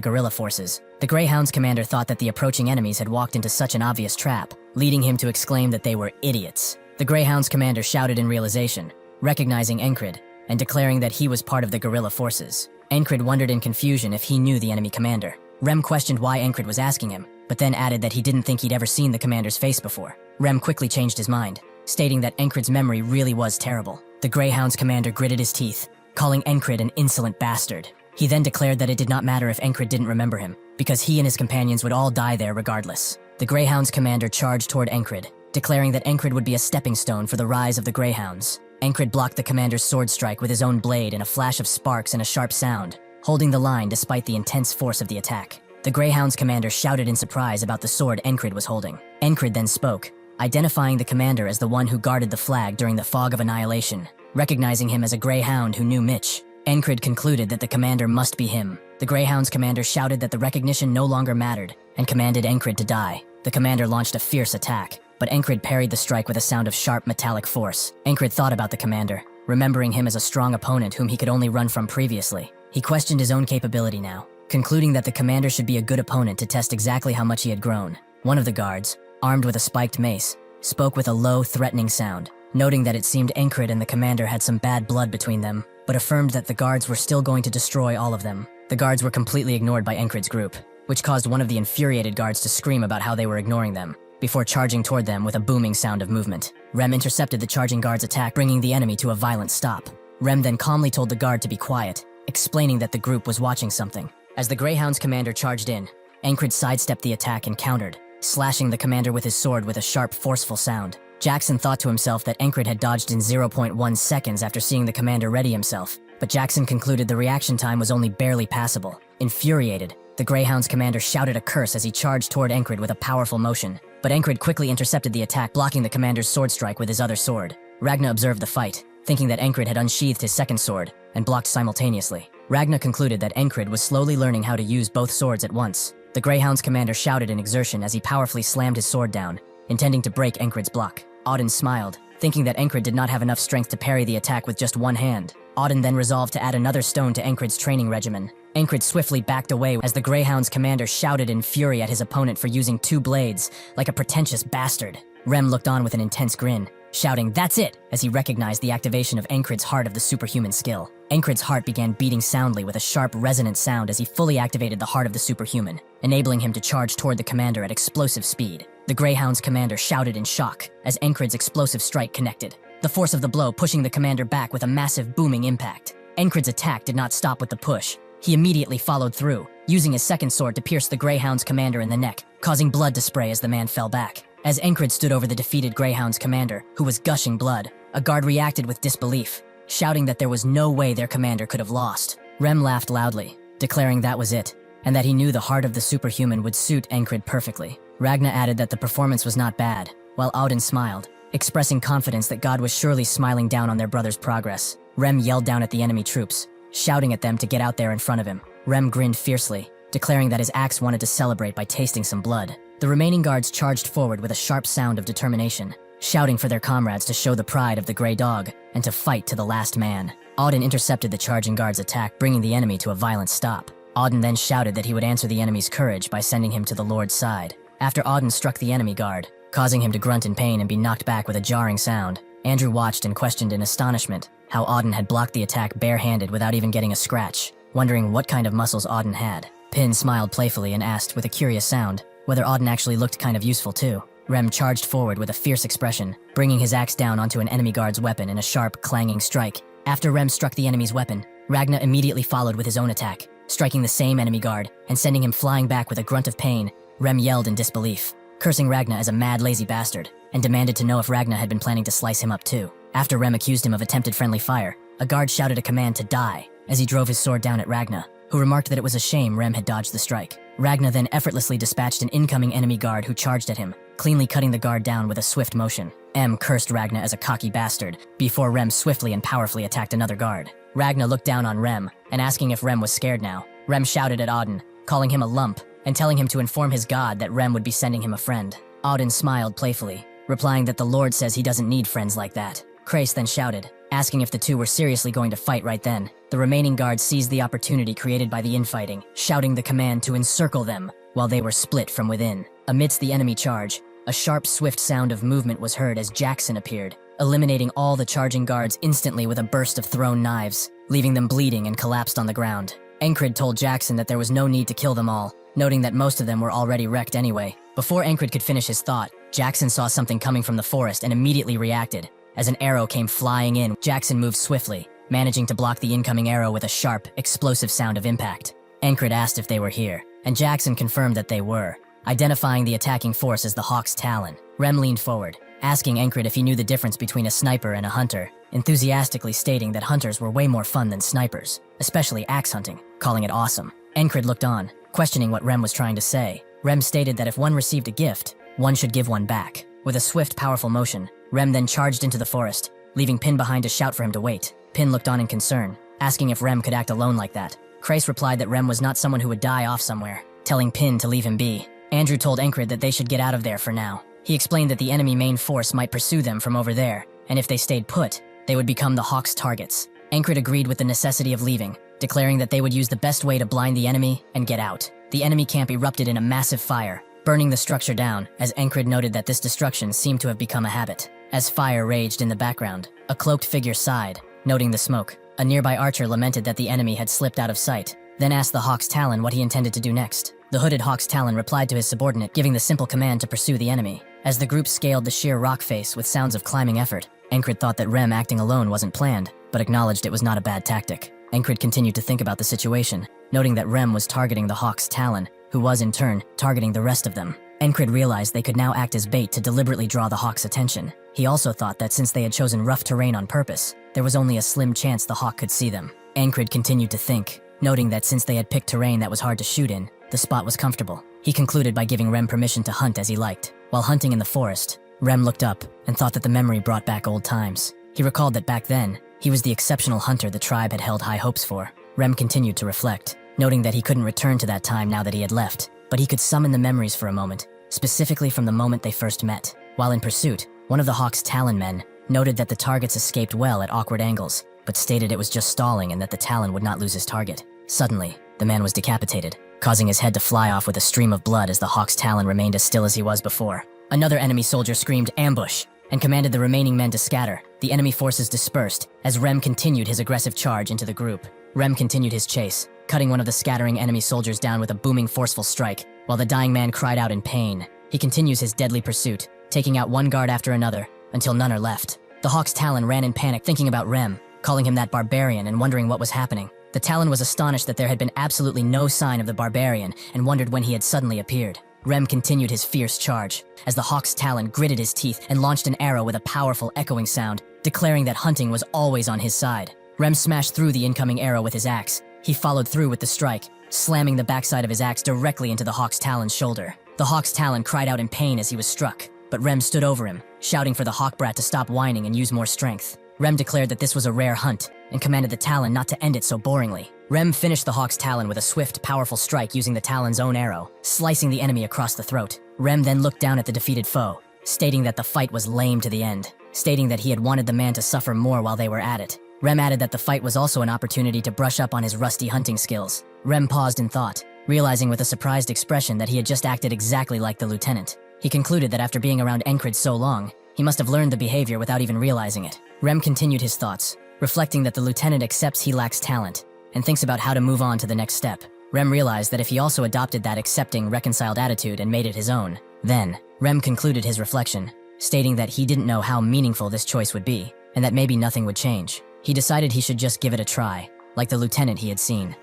guerrilla forces. The Greyhound's commander thought that the approaching enemies had walked into such an obvious trap, leading him to exclaim that they were idiots. The Greyhound's commander shouted in realization, recognizing Encrid, and declaring that he was part of the guerrilla forces. Encrid wondered in confusion if he knew the enemy commander. Rem questioned why Encrid was asking him, but then added that he didn't think he'd ever seen the commander's face before. Rem quickly changed his mind, stating that Encrid's memory really was terrible. The Greyhound's commander gritted his teeth, calling Encrid an insolent bastard. He then declared that it did not matter if Encrid didn't remember him, because he and his companions would all die there regardless. The Greyhound's commander charged toward Encrid, declaring that Encrid would be a stepping stone for the rise of the Greyhounds. Encrid blocked the commander's sword strike with his own blade in a flash of sparks and a sharp sound, holding the line despite the intense force of the attack. The Greyhound's commander shouted in surprise about the sword Encrid was holding. Encrid then spoke, identifying the commander as the one who guarded the flag during the Fog of Annihilation. Recognizing him as a Greyhound who knew Mitch, Encrid concluded that the commander must be him. The Greyhound's commander shouted that the recognition no longer mattered, and commanded Encrid to die. The commander launched a fierce attack, but Encrid parried the strike with a sound of sharp metallic force. Encrid thought about the commander, remembering him as a strong opponent whom he could only run from previously. He questioned his own capability now, concluding that the commander should be a good opponent to test exactly how much he had grown. One of the guards, armed with a spiked mace, spoke with a low, threatening sound, noting that it seemed Encrid and the commander had some bad blood between them, but affirmed that the guards were still going to destroy all of them. The guards were completely ignored by Encrid's group, which caused one of the infuriated guards to scream about how they were ignoring them, before charging toward them with a booming sound of movement. Rem intercepted the charging guard's attack, bringing the enemy to a violent stop. Rem then calmly told the guard to be quiet, explaining that the group was watching something. As the Greyhound's commander charged in, Encrid sidestepped the attack and countered, slashing the commander with his sword with a sharp, forceful sound. Jackson thought to himself that Encrid had dodged in 0.1 seconds after seeing the commander ready himself, but Jackson concluded the reaction time was only barely passable. Infuriated, the Greyhound's commander shouted a curse as he charged toward Encrid with a powerful motion, but Encrid quickly intercepted the attack, blocking the commander's sword strike with his other sword. Ragna observed the fight, thinking that Encrid had unsheathed his second sword, and blocked simultaneously. Ragna concluded that Encrid was slowly learning how to use both swords at once. The Greyhound's commander shouted in exertion as he powerfully slammed his sword down, intending to break Encrid's block. Auden smiled, thinking that Encrid did not have enough strength to parry the attack with just one hand. Auden then resolved to add another stone to Encrid's training regimen. Encrid swiftly backed away as the Greyhound's commander shouted in fury at his opponent for using two blades, like a pretentious bastard. Rem looked on with an intense grin, shouting, "That's it!" as he recognized the activation of Encrid's heart of the superhuman skill. Encrid's heart began beating soundly with a sharp, resonant sound as he fully activated the heart of the superhuman, enabling him to charge toward the commander at explosive speed. The Greyhound's commander shouted in shock as Encrid's explosive strike connected, the force of the blow pushing the commander back with a massive booming impact. Encrid's attack did not stop with the push. He immediately followed through, using his second sword to pierce the Greyhound's commander in the neck, causing blood to spray as the man fell back. As Encrid stood over the defeated Greyhound's commander, who was gushing blood, a guard reacted with disbelief, shouting that there was no way their commander could have lost. Rem laughed loudly, declaring that was it, and that he knew the heart of the superhuman would suit Encrid perfectly. Ragna added that the performance was not bad, while Auden smiled, expressing confidence that God was surely smiling down on their brother's progress. Rem yelled down at the enemy troops, shouting at them to get out there in front of him. Rem grinned fiercely, declaring that his axe wanted to celebrate by tasting some blood. The remaining guards charged forward with a sharp sound of determination, shouting for their comrades to show the pride of the Grey Dog and to fight to the last man. Auden intercepted the charging guard's attack, bringing the enemy to a violent stop. Auden then shouted that he would answer the enemy's courage by sending him to the Lord's side. After Auden struck the enemy guard, causing him to grunt in pain and be knocked back with a jarring sound, Andrew watched and questioned in astonishment, how Auden had blocked the attack barehanded without even getting a scratch, wondering what kind of muscles Auden had. Pin smiled playfully and asked with a curious sound whether Auden actually looked kind of useful too. Rem charged forward with a fierce expression, bringing his axe down onto an enemy guard's weapon in a sharp, clanging strike. After Rem struck the enemy's weapon, Ragna immediately followed with his own attack, striking the same enemy guard and sending him flying back with a grunt of pain. Rem yelled in disbelief, cursing Ragna as a mad, lazy bastard, and demanded to know if Ragna had been planning to slice him up too. After Rem accused him of attempted friendly fire, a guard shouted a command to die as he drove his sword down at Ragna, who remarked that it was a shame Rem had dodged the strike. Ragna then effortlessly dispatched an incoming enemy guard who charged at him, cleanly cutting the guard down with a swift motion. M cursed Ragna as a cocky bastard before Rem swiftly and powerfully attacked another guard. Ragna looked down on Rem and asking if Rem was scared now. Rem shouted at Auden, calling him a lump and telling him to inform his god that Rem would be sending him a friend. Auden smiled playfully, replying that the Lord says he doesn't need friends like that. Krace then shouted, asking if the two were seriously going to fight right then. The remaining guards seized the opportunity created by the infighting, shouting the command to encircle them while they were split from within. Amidst the enemy charge, a sharp, swift sound of movement was heard as Jackson appeared, eliminating all the charging guards instantly with a burst of thrown knives, leaving them bleeding and collapsed on the ground. Encred told Jackson that there was no need to kill them all, noting that most of them were already wrecked anyway. Before Encred could finish his thought, Jackson saw something coming from the forest and immediately reacted. As an arrow came flying in, Jackson moved swiftly, managing to block the incoming arrow with a sharp, explosive sound of impact. Encred asked if they were here, and Jackson confirmed that they were, identifying the attacking force as the Hawk's Talon. Rem leaned forward, asking Encred if he knew the difference between a sniper and a hunter, enthusiastically stating that hunters were way more fun than snipers, especially axe hunting, calling it awesome. Encred looked on, questioning what Rem was trying to say. Rem stated that if one received a gift, one should give one back. With a swift, powerful motion, Rem then charged into the forest, leaving Pin behind to shout for him to wait. Pin looked on in concern, asking if Rem could act alone like that. Krace replied that Rem was not someone who would die off somewhere, telling Pin to leave him be. Andrew told Encred that they should get out of there for now. He explained that the enemy main force might pursue them from over there, and if they stayed put, they would become the Hawk's targets. Encred agreed with the necessity of leaving, declaring that they would use the best way to blind the enemy and get out. The enemy camp erupted in a massive fire, burning the structure down, as Encred noted that this destruction seemed to have become a habit. As fire raged in the background, a cloaked figure sighed, noting the smoke. A nearby archer lamented that the enemy had slipped out of sight, then asked the Hawk's Talon what he intended to do next. The hooded Hawk's Talon replied to his subordinate, giving the simple command to pursue the enemy. As the group scaled the sheer rock face with sounds of climbing effort, Encred thought that Rem acting alone wasn't planned, but acknowledged it was not a bad tactic. Encred continued to think about the situation, noting that Rem was targeting the Hawk's Talon, who was in turn targeting the rest of them. Encred realized they could now act as bait to deliberately draw the Hawk's attention. He also thought that since they had chosen rough terrain on purpose, there was only a slim chance the Hawk could see them. Encred continued to think, noting that since they had picked terrain that was hard to shoot in, the spot was comfortable. He concluded by giving Rem permission to hunt as he liked. While hunting in the forest, Rem looked up and thought that the memory brought back old times. He recalled that back then, he was the exceptional hunter the tribe had held high hopes for. Rem continued to reflect, noting that he couldn't return to that time now that he had left, but he could summon the memories for a moment, specifically from the moment they first met. While in pursuit, one of the Hawk's Talon men noted that the targets escaped well at awkward angles, but stated it was just stalling and that the Talon would not lose his target. Suddenly, the man was decapitated, causing his head to fly off with a stream of blood as the Hawk's Talon remained as still as he was before. Another enemy soldier screamed, "Ambush!" and commanded the remaining men to scatter. The enemy forces dispersed as Rem continued his aggressive charge into the group. Rem continued his chase, cutting one of the scattering enemy soldiers down with a booming, forceful strike, while the dying man cried out in pain. He continues his deadly pursuit, taking out one guard after another, until none are left. The Hawk's Talon ran in panic, thinking about Rem, calling him that barbarian and wondering what was happening. The Talon was astonished that there had been absolutely no sign of the barbarian and wondered when he had suddenly appeared. Rem continued his fierce charge, as the Hawk's Talon gritted his teeth and launched an arrow with a powerful echoing sound, declaring that hunting was always on his side. Rem smashed through the incoming arrow with his axe. He followed through with the strike, slamming the backside of his axe directly into the Hawk's Talon's shoulder. The Hawk's Talon cried out in pain as he was struck, but Rem stood over him, shouting for the Hawk Brat to stop whining and use more strength. Rem declared that this was a rare hunt, and commanded the Talon not to end it so boringly. Rem finished the Hawk's Talon with a swift, powerful strike using the Talon's own arrow, slicing the enemy across the throat. Rem then looked down at the defeated foe, stating that the fight was lame to the end, stating that he had wanted the man to suffer more while they were at it. Rem added that the fight was also an opportunity to brush up on his rusty hunting skills. Rem paused in thought, realizing with a surprised expression that he had just acted exactly like the lieutenant. He concluded that after being around Encred so long, he must have learned the behavior without even realizing it. Rem continued his thoughts, reflecting that the lieutenant accepts he lacks talent and thinks about how to move on to the next step. Rem realized that if he also adopted that accepting, reconciled attitude and made it his own, then Rem concluded his reflection, stating that he didn't know how meaningful this choice would be, and that maybe nothing would change. He decided he should just give it a try, like the lieutenant he had seen.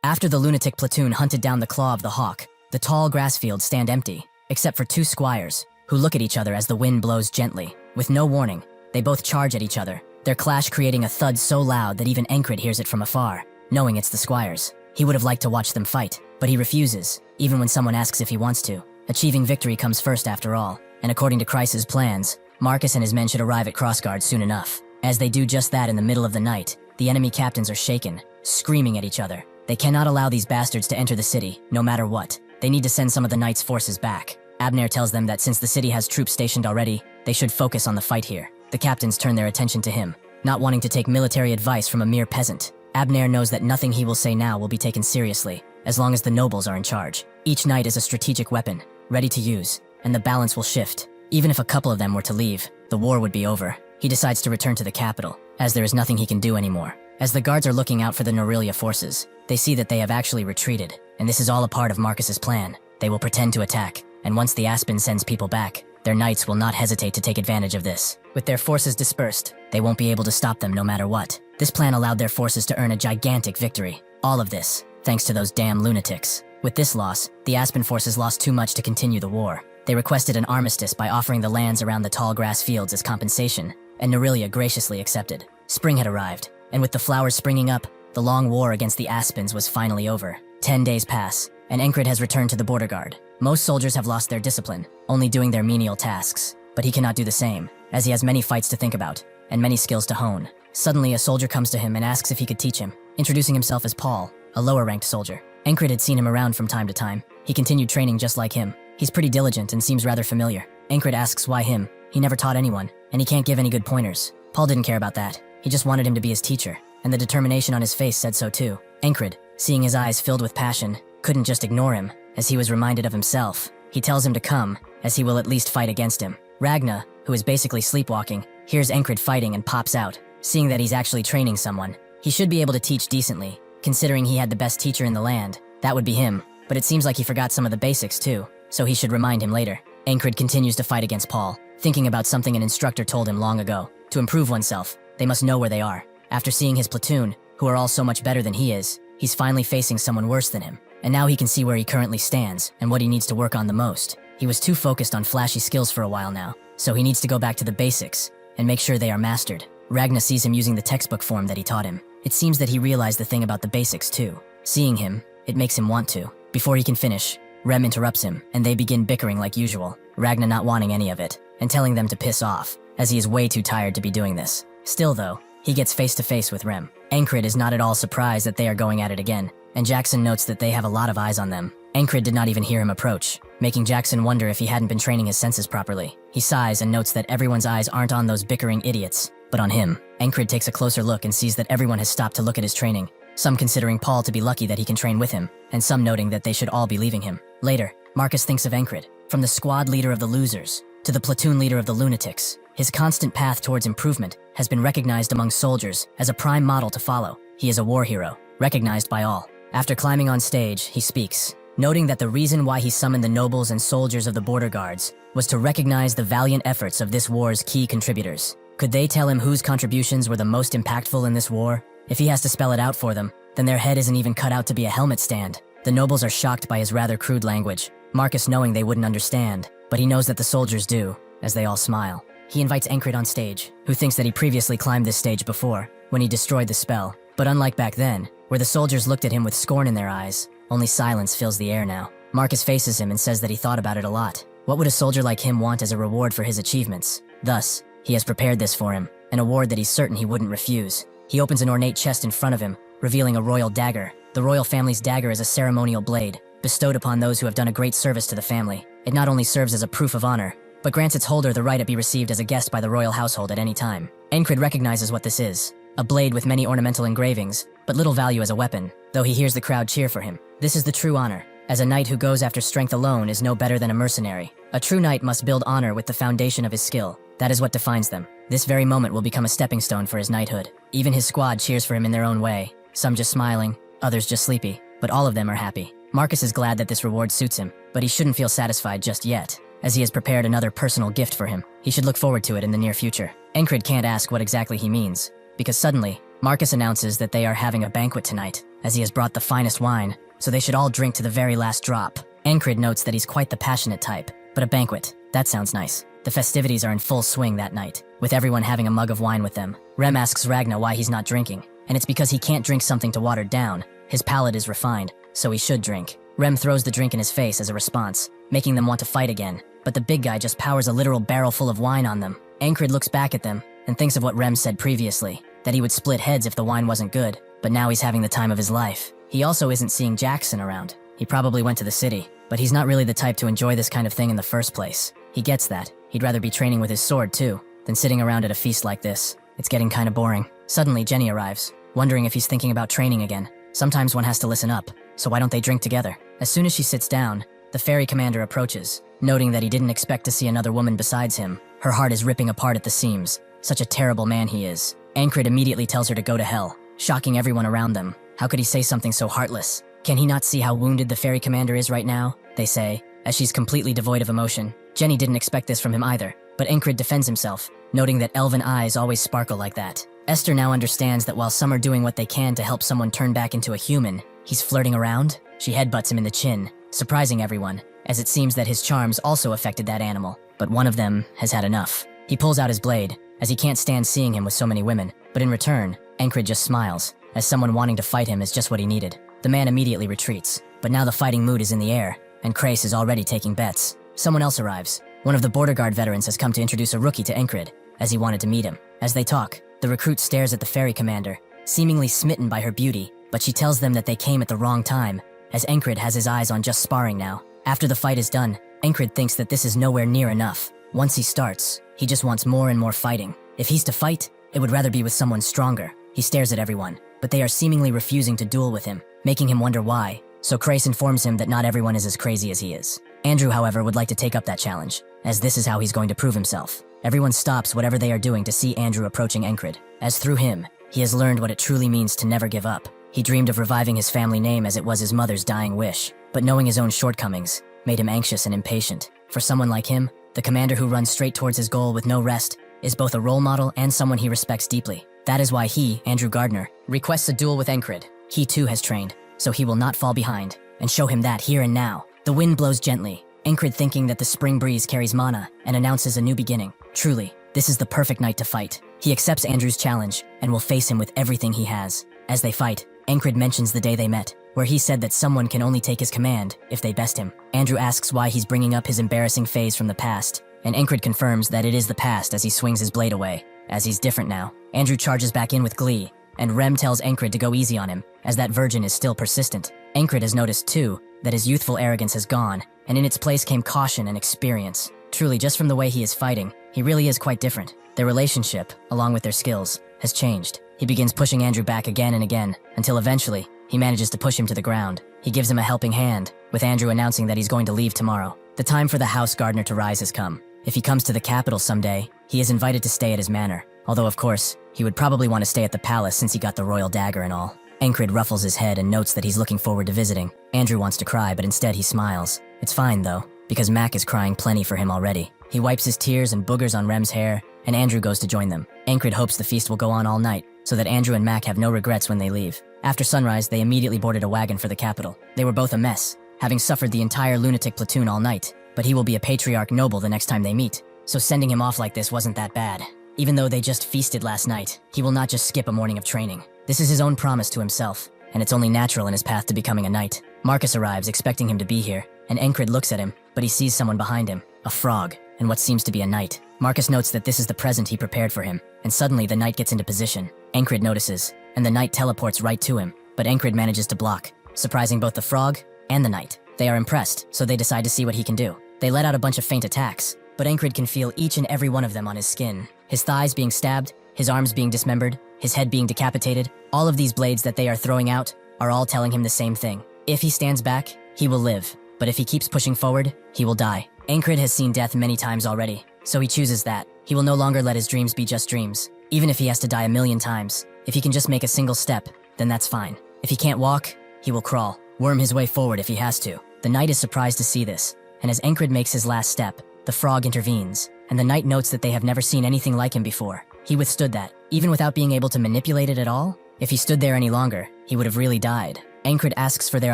After the lunatic platoon hunted down the claw of the hawk, the tall grass fields stand empty, except for two squires, who look at each other as the wind blows gently. With no warning, they both charge at each other, their clash creating a thud so loud that even Encred hears it from afar, knowing it's the squires. He would have liked to watch them fight, but he refuses, even when someone asks if he wants to. Achieving victory comes first after all, and according to Kreis's plans, Marcus and his men should arrive at Crossguard soon enough. As they do just that in the middle of the night, the enemy captains are shaken, screaming at each other. They cannot allow these bastards to enter the city, no matter what. They need to send some of the Knights' forces back. Abner tells them that since the city has troops stationed already, they should focus on the fight here. The captains turn their attention to him, not wanting to take military advice from a mere peasant. Abner knows that nothing he will say now will be taken seriously, as long as the nobles are in charge. Each knight is a strategic weapon, ready to use, and the balance will shift. Even if a couple of them were to leave, the war would be over. He decides to return to the capital, as there is nothing he can do anymore. As the guards are looking out for the Norelia forces, they see that they have actually retreated, and this is all a part of Marcus's plan. They will pretend to attack, and once the Aspen sends people back, their knights will not hesitate to take advantage of this. With their forces dispersed, they won't be able to stop them no matter what. This plan allowed their forces to earn a gigantic victory. All of this, thanks to those damn lunatics. With this loss, the Aspen forces lost too much to continue the war. They requested an armistice by offering the lands around the tall grass fields as compensation, and Norelia graciously accepted. Spring had arrived, and with the flowers springing up, the long war against the Aspens was finally over. 10 days pass, and Encred has returned to the border guard. Most soldiers have lost their discipline, only doing their menial tasks. But he cannot do the same, as he has many fights to think about, and many skills to hone. Suddenly, a soldier comes to him and asks if he could teach him, introducing himself as Paul, a lower-ranked soldier. Encred had seen him around from time to time. He continued training just like him. He's pretty diligent and seems rather familiar. Encred asks why him. He never taught anyone, and he can't give any good pointers. Paul didn't care about that. He just wanted him to be his teacher, and the determination on his face said so too. Encred, seeing his eyes filled with passion, couldn't just ignore him, as he was reminded of himself. He tells him to come, as he will at least fight against him. Ragna, who is basically sleepwalking, hears Encred fighting and pops out, seeing that he's actually training someone. He should be able to teach decently, considering he had the best teacher in the land. That would be him, but it seems like he forgot some of the basics too, so he should remind him later. Encred continues to fight against Paul, thinking about something an instructor told him long ago. To improve oneself, they must know where they are. After seeing his platoon, who are all so much better than he is, he's finally facing someone worse than him. And now he can see where he currently stands and what he needs to work on the most. He was too focused on flashy skills for a while now, so he needs to go back to the basics and make sure they are mastered. Ragna sees him using the textbook form that he taught him. It seems that he realized the thing about the basics too. Seeing him, it makes him want to. Before he can finish, Rem interrupts him, and they begin bickering like usual, Ragna not wanting any of it, and telling them to piss off, as he is way too tired to be doing this. Still though, he gets face to face with Rem. Encred is not at all surprised that they are going at it again, and Jackson notes that they have a lot of eyes on them. Encred did not even hear him approach, making Jackson wonder if he hadn't been training his senses properly. He sighs and notes that everyone's eyes aren't on those bickering idiots, but on him. Encred takes a closer look and sees that everyone has stopped to look at his training, some considering Paul to be lucky that he can train with him, and some noting that they should all be leaving him. Later, Marcus thinks of Encred, from the squad leader of the losers to the platoon leader of the lunatics. His constant path towards improvement has been recognized among soldiers as a prime model to follow. He is a war hero, recognized by all. After climbing on stage, he speaks, noting that the reason why he summoned the nobles and soldiers of the border guards was to recognize the valiant efforts of this war's key contributors. Could they tell him whose contributions were the most impactful in this war? If he has to spell it out for them, then their head isn't even cut out to be a helmet stand. The nobles are shocked by his rather crude language, Marcus knowing they wouldn't understand, but he knows that the soldiers do, as they all smile. He invites Encred on stage, who thinks that he previously climbed this stage before, when he destroyed the spell. But unlike back then, where the soldiers looked at him with scorn in their eyes, only silence fills the air now. Marcus faces him and says that he thought about it a lot. What would a soldier like him want as a reward for his achievements? Thus, he has prepared this for him, an award that he's certain he wouldn't refuse. He opens an ornate chest in front of him, revealing a royal dagger. The royal family's dagger is a ceremonial blade, bestowed upon those who have done a great service to the family. It not only serves as a proof of honor, but grants its holder the right to be received as a guest by the royal household at any time. Encred recognizes what this is, a blade with many ornamental engravings, but little value as a weapon, though he hears the crowd cheer for him. This is the true honor, as a knight who goes after strength alone is no better than a mercenary. A true knight must build honor with the foundation of his skill. That is what defines them. This very moment will become a stepping stone for his knighthood. Even his squad cheers for him in their own way, some just smiling, others just sleepy, but all of them are happy. Marcus is glad that this reward suits him, but he shouldn't feel satisfied just yet, as he has prepared another personal gift for him. He should look forward to it in the near future. Encred can't ask what exactly he means, because suddenly, Marcus announces that they are having a banquet tonight, as he has brought the finest wine, so they should all drink to the very last drop. Encred notes that he's quite the passionate type, but a banquet, that sounds nice. The festivities are in full swing that night, with everyone having a mug of wine with them. Rem asks Ragna why he's not drinking, and it's because he can't drink something to water down. His palate is refined, so he should drink. Rem throws the drink in his face as a response, making them want to fight again, but the big guy just powers a literal barrel full of wine on them. Encred looks back at them, and thinks of what Rem said previously, that he would split heads if the wine wasn't good, but now he's having the time of his life. He also isn't seeing Jackson around. He probably went to the city, but he's not really the type to enjoy this kind of thing in the first place. He gets that. He'd rather be training with his sword too, than sitting around at a feast like this. It's getting kinda boring. Suddenly, Jenny arrives, wondering if he's thinking about training again. Sometimes one has to listen up, so why don't they drink together? As soon as she sits down, the ferry commander approaches, noting that he didn't expect to see another woman besides him. Her heart is ripping apart at the seams. Such a terrible man he is. Encred immediately tells her to go to hell, shocking everyone around them. How could he say something so heartless? Can he not see how wounded the ferry commander is right now? They say, as she's completely devoid of emotion. Jenny didn't expect this from him either, but Encred defends himself, noting that elven eyes always sparkle like that. Esther now understands that while some are doing what they can to help someone turn back into a human, he's flirting around. She headbutts him in the chin, surprising everyone, as it seems that his charms also affected that animal, but one of them has had enough. He pulls out his blade, as he can't stand seeing him with so many women, but in return, Encred just smiles, as someone wanting to fight him is just what he needed. The man immediately retreats, but now the fighting mood is in the air, and Krace is already taking bets. Someone else arrives. One of the border guard veterans has come to introduce a rookie to Encred, as he wanted to meet him. As they talk, the recruit stares at the ferry commander, seemingly smitten by her beauty, but she tells them that they came at the wrong time, as Encred has his eyes on just sparring now. After the fight is done, Encred thinks that this is nowhere near enough. Once he starts, he just wants more and more fighting. If he's to fight, it would rather be with someone stronger. He stares at everyone, but they are seemingly refusing to duel with him, making him wonder why. So Krace informs him that not everyone is as crazy as he is. Andrew, however, would like to take up that challenge, as this is how he's going to prove himself. Everyone stops whatever they are doing to see Andrew approaching Encred, as through him, he has learned what it truly means to never give up. He dreamed of reviving his family name as it was his mother's dying wish, but knowing his own shortcomings made him anxious and impatient. For someone like him, the commander who runs straight towards his goal with no rest is both a role model and someone he respects deeply. That is why he, Andrew Gardner, requests a duel with Encred. He too has trained, so he will not fall behind, and show him that here and now. The wind blows gently, Encred thinking that the spring breeze carries mana and announces a new beginning. Truly, this is the perfect night to fight. He accepts Andrew's challenge and will face him with everything he has. As they fight, Encred mentions the day they met, where he said that someone can only take his command if they best him. Andrew asks why he's bringing up his embarrassing phase from the past, and Encred confirms that it is the past as he swings his blade away, as he's different now. Andrew charges back in with glee, and Rem tells Encred to go easy on him, as that virgin is still persistent. Encred has noticed, too, that his youthful arrogance has gone, and in its place came caution and experience. Truly, just from the way he is fighting, he really is quite different. Their relationship, along with their skills, has changed. He begins pushing Andrew back again and again, until eventually, he manages to push him to the ground. He gives him a helping hand, with Andrew announcing that he's going to leave tomorrow. The time for the House Gardener to rise has come. If he comes to the capital someday, he is invited to stay at his manor. Although, of course, he would probably want to stay at the palace since he got the royal dagger and all. Encred ruffles his head and notes that he's looking forward to visiting. Andrew wants to cry, but instead he smiles. It's fine, though, because Mac is crying plenty for him already. He wipes his tears and boogers on Rem's hair, and Andrew goes to join them. Encred hopes the feast will go on all night, so that Andrew and Mac have no regrets when they leave. After sunrise, they immediately boarded a wagon for the capital. They were both a mess, having suffered the entire lunatic platoon all night, but he will be a patriarch noble the next time they meet, so sending him off like this wasn't that bad. Even though they just feasted last night, he will not just skip a morning of training. This is his own promise to himself, and it's only natural in his path to becoming a knight. Marcus arrives, expecting him to be here, and Encred looks at him, but he sees someone behind him, a frog, and what seems to be a knight. Marcus notes that this is the present he prepared for him, and suddenly the knight gets into position. Encred notices, and the knight teleports right to him, but Encred manages to block, surprising both the frog and the knight. They are impressed, so they decide to see what he can do. They let out a bunch of feint attacks, but Encred can feel each and every one of them on his skin. His thighs being stabbed, his arms being dismembered, his head being decapitated. All of these blades that they are throwing out are all telling him the same thing. If he stands back, he will live, but if he keeps pushing forward, he will die. Encred has seen death many times already, so he chooses that. He will no longer let his dreams be just dreams. Even if he has to die a million times, if he can just make a single step, then that's fine. If he can't walk, he will crawl, worm his way forward if he has to. The knight is surprised to see this, and as Encred makes his last step, the frog intervenes, and the knight notes that they have never seen anything like him before. He withstood that, even without being able to manipulate it at all. If he stood there any longer, he would have really died. Encred asks for their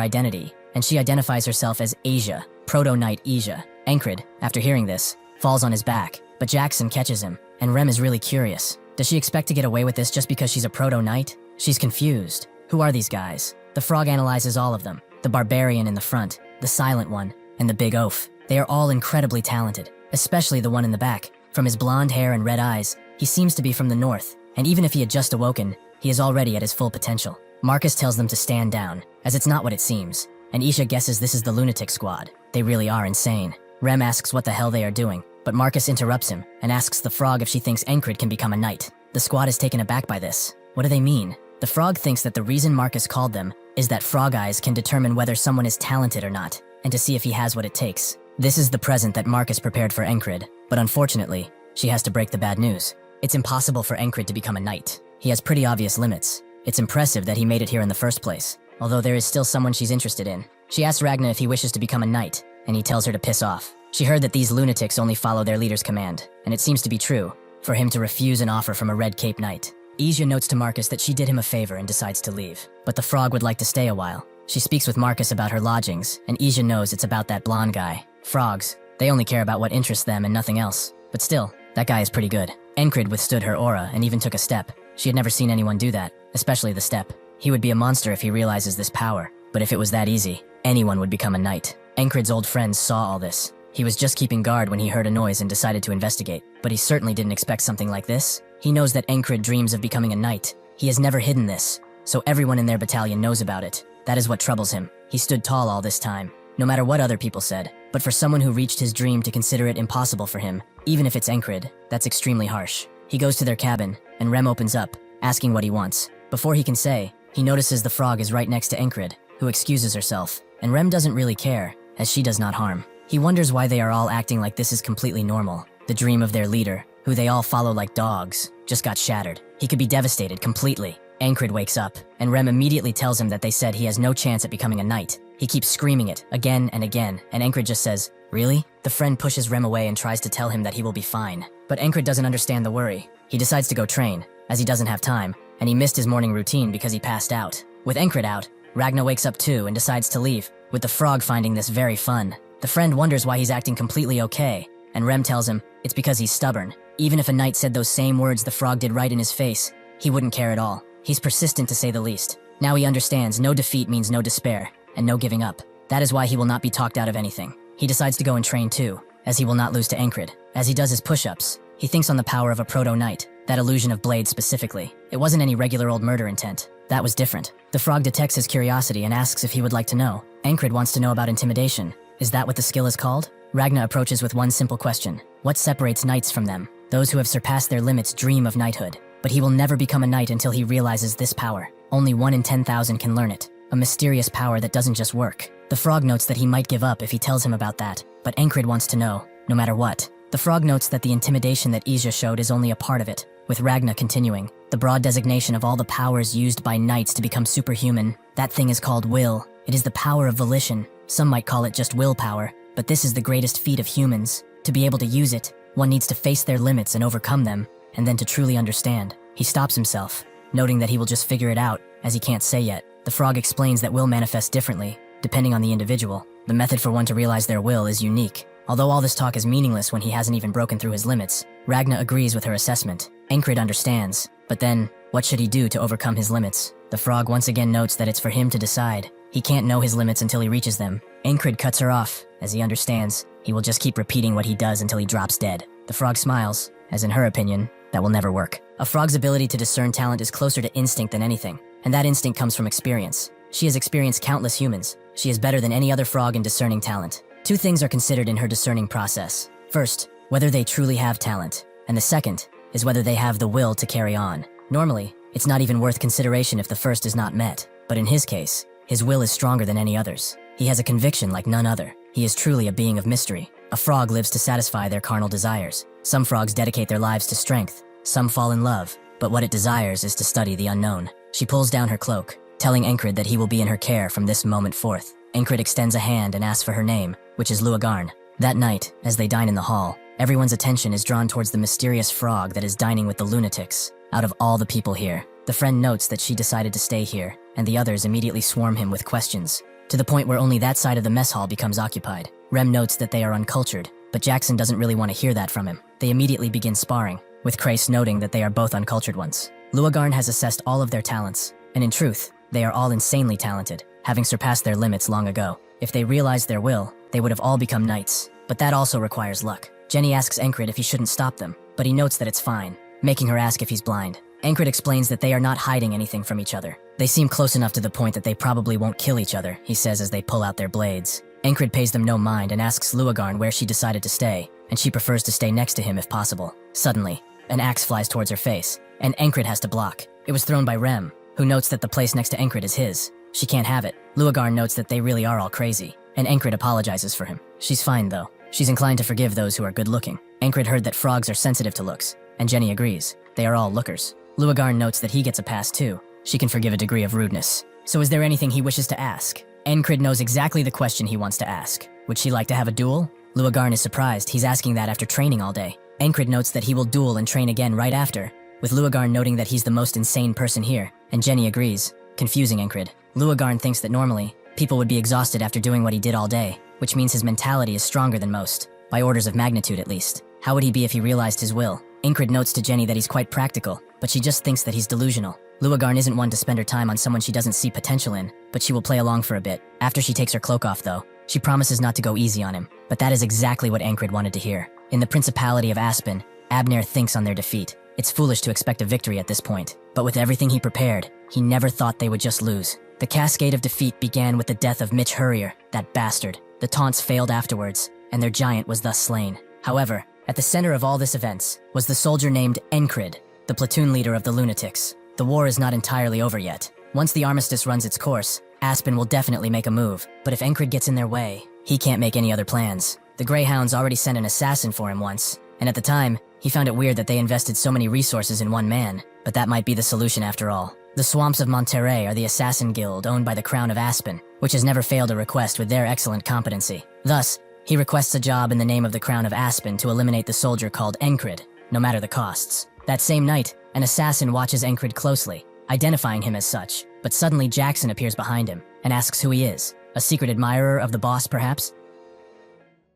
identity, and she identifies herself as Asia, Proto-Knight Asia. Encred, after hearing this, falls on his back, but Jackson catches him, and Rem is really curious. Does she expect to get away with this just because she's a Proto-Knight? She's confused. Who are these guys? The frog analyzes all of them. The barbarian in the front, the silent one, and the big oaf. They are all incredibly talented, especially the one in the back. From his blonde hair and red eyes, he seems to be from the north, and even if he had just awoken, he is already at his full potential. Marcus tells them to stand down, as it's not what it seems, and Isha guesses this is the lunatic squad. They really are insane. Rem asks what the hell they are doing, but Marcus interrupts him and asks the frog if she thinks Encred can become a knight. The squad is taken aback by this. What do they mean? The frog thinks that the reason Marcus called them is that frog eyes can determine whether someone is talented or not, and to see if he has what it takes. This is the present that Marcus prepared for Encred, but unfortunately, she has to break the bad news. It's impossible for Encred to become a knight. He has pretty obvious limits. It's impressive that he made it here in the first place, although there is still someone she's interested in. She asks Ragna if he wishes to become a knight, and he tells her to piss off. She heard that these lunatics only follow their leader's command, and it seems to be true, for him to refuse an offer from a red cape knight. Asia notes to Marcus that she did him a favor and decides to leave, but the frog would like to stay a while. She speaks with Marcus about her lodgings, and Asia knows it's about that blonde guy. Frogs, they only care about what interests them and nothing else. But still, that guy is pretty good. Encred withstood her aura and even took a step. She had never seen anyone do that, especially the step. He would be a monster if he realizes this power, but if it was that easy, anyone would become a knight. Encred's old friends saw all this. He was just keeping guard when he heard a noise and decided to investigate, but he certainly didn't expect something like this. He knows that Encred dreams of becoming a knight. He has never hidden this, so everyone in their battalion knows about it. That is what troubles him. He stood tall all this time, no matter what other people said, but for someone who reached his dream to consider it impossible for him, even if it's Encred, that's extremely harsh. He goes to their cabin, and Rem opens up, asking what he wants. Before he can say, he notices the frog is right next to Encred, who excuses herself, and Rem doesn't really care, as she does not harm. He wonders why they are all acting like this is completely normal. The dream of their leader, who they all follow like dogs, just got shattered. He could be devastated completely. Encred wakes up, and Rem immediately tells him that they said he has no chance at becoming a knight. He keeps screaming it again and again, and Encred just says, "Really?" The friend pushes Rem away and tries to tell him that he will be fine. But Encred doesn't understand the worry. He decides to go train, as he doesn't have time, and he missed his morning routine because he passed out. With Encred out, Ragna wakes up too and decides to leave, with the frog finding this very fun. The friend wonders why he's acting completely okay, and Rem tells him it's because he's stubborn. Even if a knight said those same words the frog did right in his face, he wouldn't care at all. He's persistent to say the least. Now he understands no defeat means no despair, and no giving up. That is why he will not be talked out of anything. He decides to go and train too, as he will not lose to Encred. As he does his push-ups, he thinks on the power of a proto-knight, that illusion of blade specifically. It wasn't any regular old murder intent. That was different. The frog detects his curiosity and asks if he would like to know. Encred wants to know about intimidation. Is that what the skill is called? Ragna approaches with one simple question. What separates knights from them? Those who have surpassed their limits dream of knighthood. But he will never become a knight until he realizes this power. Only 1 in 10,000 can learn it. A mysterious power that doesn't just work. The frog notes that he might give up if he tells him about that, but Encred wants to know, no matter what. The frog notes that the intimidation that Asia showed is only a part of it, with Ragna continuing. The broad designation of all the powers used by knights to become superhuman, that thing is called will. It is the power of volition. Some might call it just willpower, but this is the greatest feat of humans. To be able to use it, one needs to face their limits and overcome them, and then to truly understand. He stops himself, noting that he will just figure it out, as he can't say yet. The frog explains that will manifests differently, depending on the individual. The method for one to realize their will is unique. Although all this talk is meaningless when he hasn't even broken through his limits, Ragna agrees with her assessment. Encred understands, but then, what should he do to overcome his limits? The frog once again notes that it's for him to decide. He can't know his limits until he reaches them. Encred cuts her off, as he understands. He will just keep repeating what he does until he drops dead. The frog smiles, as in her opinion, that will never work. A frog's ability to discern talent is closer to instinct than anything, and that instinct comes from experience. She has experienced countless humans. She is better than any other frog in discerning talent. 2 things are considered in her discerning process. First, whether they truly have talent, and the second is whether they have the will to carry on. Normally, it's not even worth consideration if the first is not met, but in his case, his will is stronger than any others. He has a conviction like none other. He is truly a being of mystery. A frog lives to satisfy their carnal desires. Some frogs dedicate their lives to strength. Some fall in love, but what it desires is to study the unknown. She pulls down her cloak, telling Encred that he will be in her care from this moment forth. Encred extends a hand and asks for her name, which is Luagarn. That night, as they dine in the hall, everyone's attention is drawn towards the mysterious frog that is dining with the lunatics. Out of all the people here, the friend notes that she decided to stay here, and the others immediately swarm him with questions, to the point where only that side of the mess hall becomes occupied. Rem notes that they are uncultured, but Jackson doesn't really want to hear that from him. They immediately begin sparring, with Krace noting that they are both uncultured ones. Luagarn has assessed all of their talents, and in truth, they are all insanely talented, having surpassed their limits long ago. If they realized their will, they would have all become knights, but that also requires luck. Jenny asks Encred if he shouldn't stop them, but he notes that it's fine, making her ask if he's blind. Encred explains that they are not hiding anything from each other. They seem close enough to the point that they probably won't kill each other, he says as they pull out their blades. Encred pays them no mind and asks Luagarn where she decided to stay, and she prefers to stay next to him if possible. Suddenly, an axe flies towards her face, and Encred has to block. It was thrown by Rem, who notes that the place next to Encred is his. She can't have it. Luagarn notes that they really are all crazy, and Encred apologizes for him. She's fine though. She's inclined to forgive those who are good-looking. Encred heard that frogs are sensitive to looks, and Jenny agrees. They are all lookers. Luagarn notes that he gets a pass too. She can forgive a degree of rudeness. So is there anything he wishes to ask? Encred knows exactly the question he wants to ask. Would she like to have a duel? Luagarn is surprised. He's asking that after training all day. Encred notes that he will duel and train again right after, with Luagarn noting that he's the most insane person here, and Jenny agrees, confusing Encred. Luagarn thinks that normally, people would be exhausted after doing what he did all day, which means his mentality is stronger than most, by orders of magnitude at least. How would he be if he realized his will? Encred notes to Jenny that he's quite practical, but she just thinks that he's delusional. Luagarn isn't one to spend her time on someone she doesn't see potential in, but she will play along for a bit. After she takes her cloak off though, she promises not to go easy on him, but that is exactly what Encred wanted to hear. In the Principality of Aspen, Abner thinks on their defeat. It's foolish to expect a victory at this point, but with everything he prepared, he never thought they would just lose. The cascade of defeat began with the death of Mitch Hurrier, that bastard. The taunts failed afterwards, and their giant was thus slain. However, at the center of all this events was the soldier named Encred, the platoon leader of the lunatics. The war is not entirely over yet. Once the armistice runs its course, Aspen will definitely make a move, but if Encred gets in their way, he can't make any other plans. The Greyhounds already sent an assassin for him once, and at the time, he found it weird that they invested so many resources in one man, but that might be the solution after all. The Swamps of Monterey are the assassin guild owned by the Crown of Aspen, which has never failed a request with their excellent competency. Thus, he requests a job in the name of the Crown of Aspen to eliminate the soldier called Encred, no matter the costs. That same night, an assassin watches Encred closely, identifying him as such, but suddenly Jackson appears behind him and asks who he is. A secret admirer of the boss, perhaps?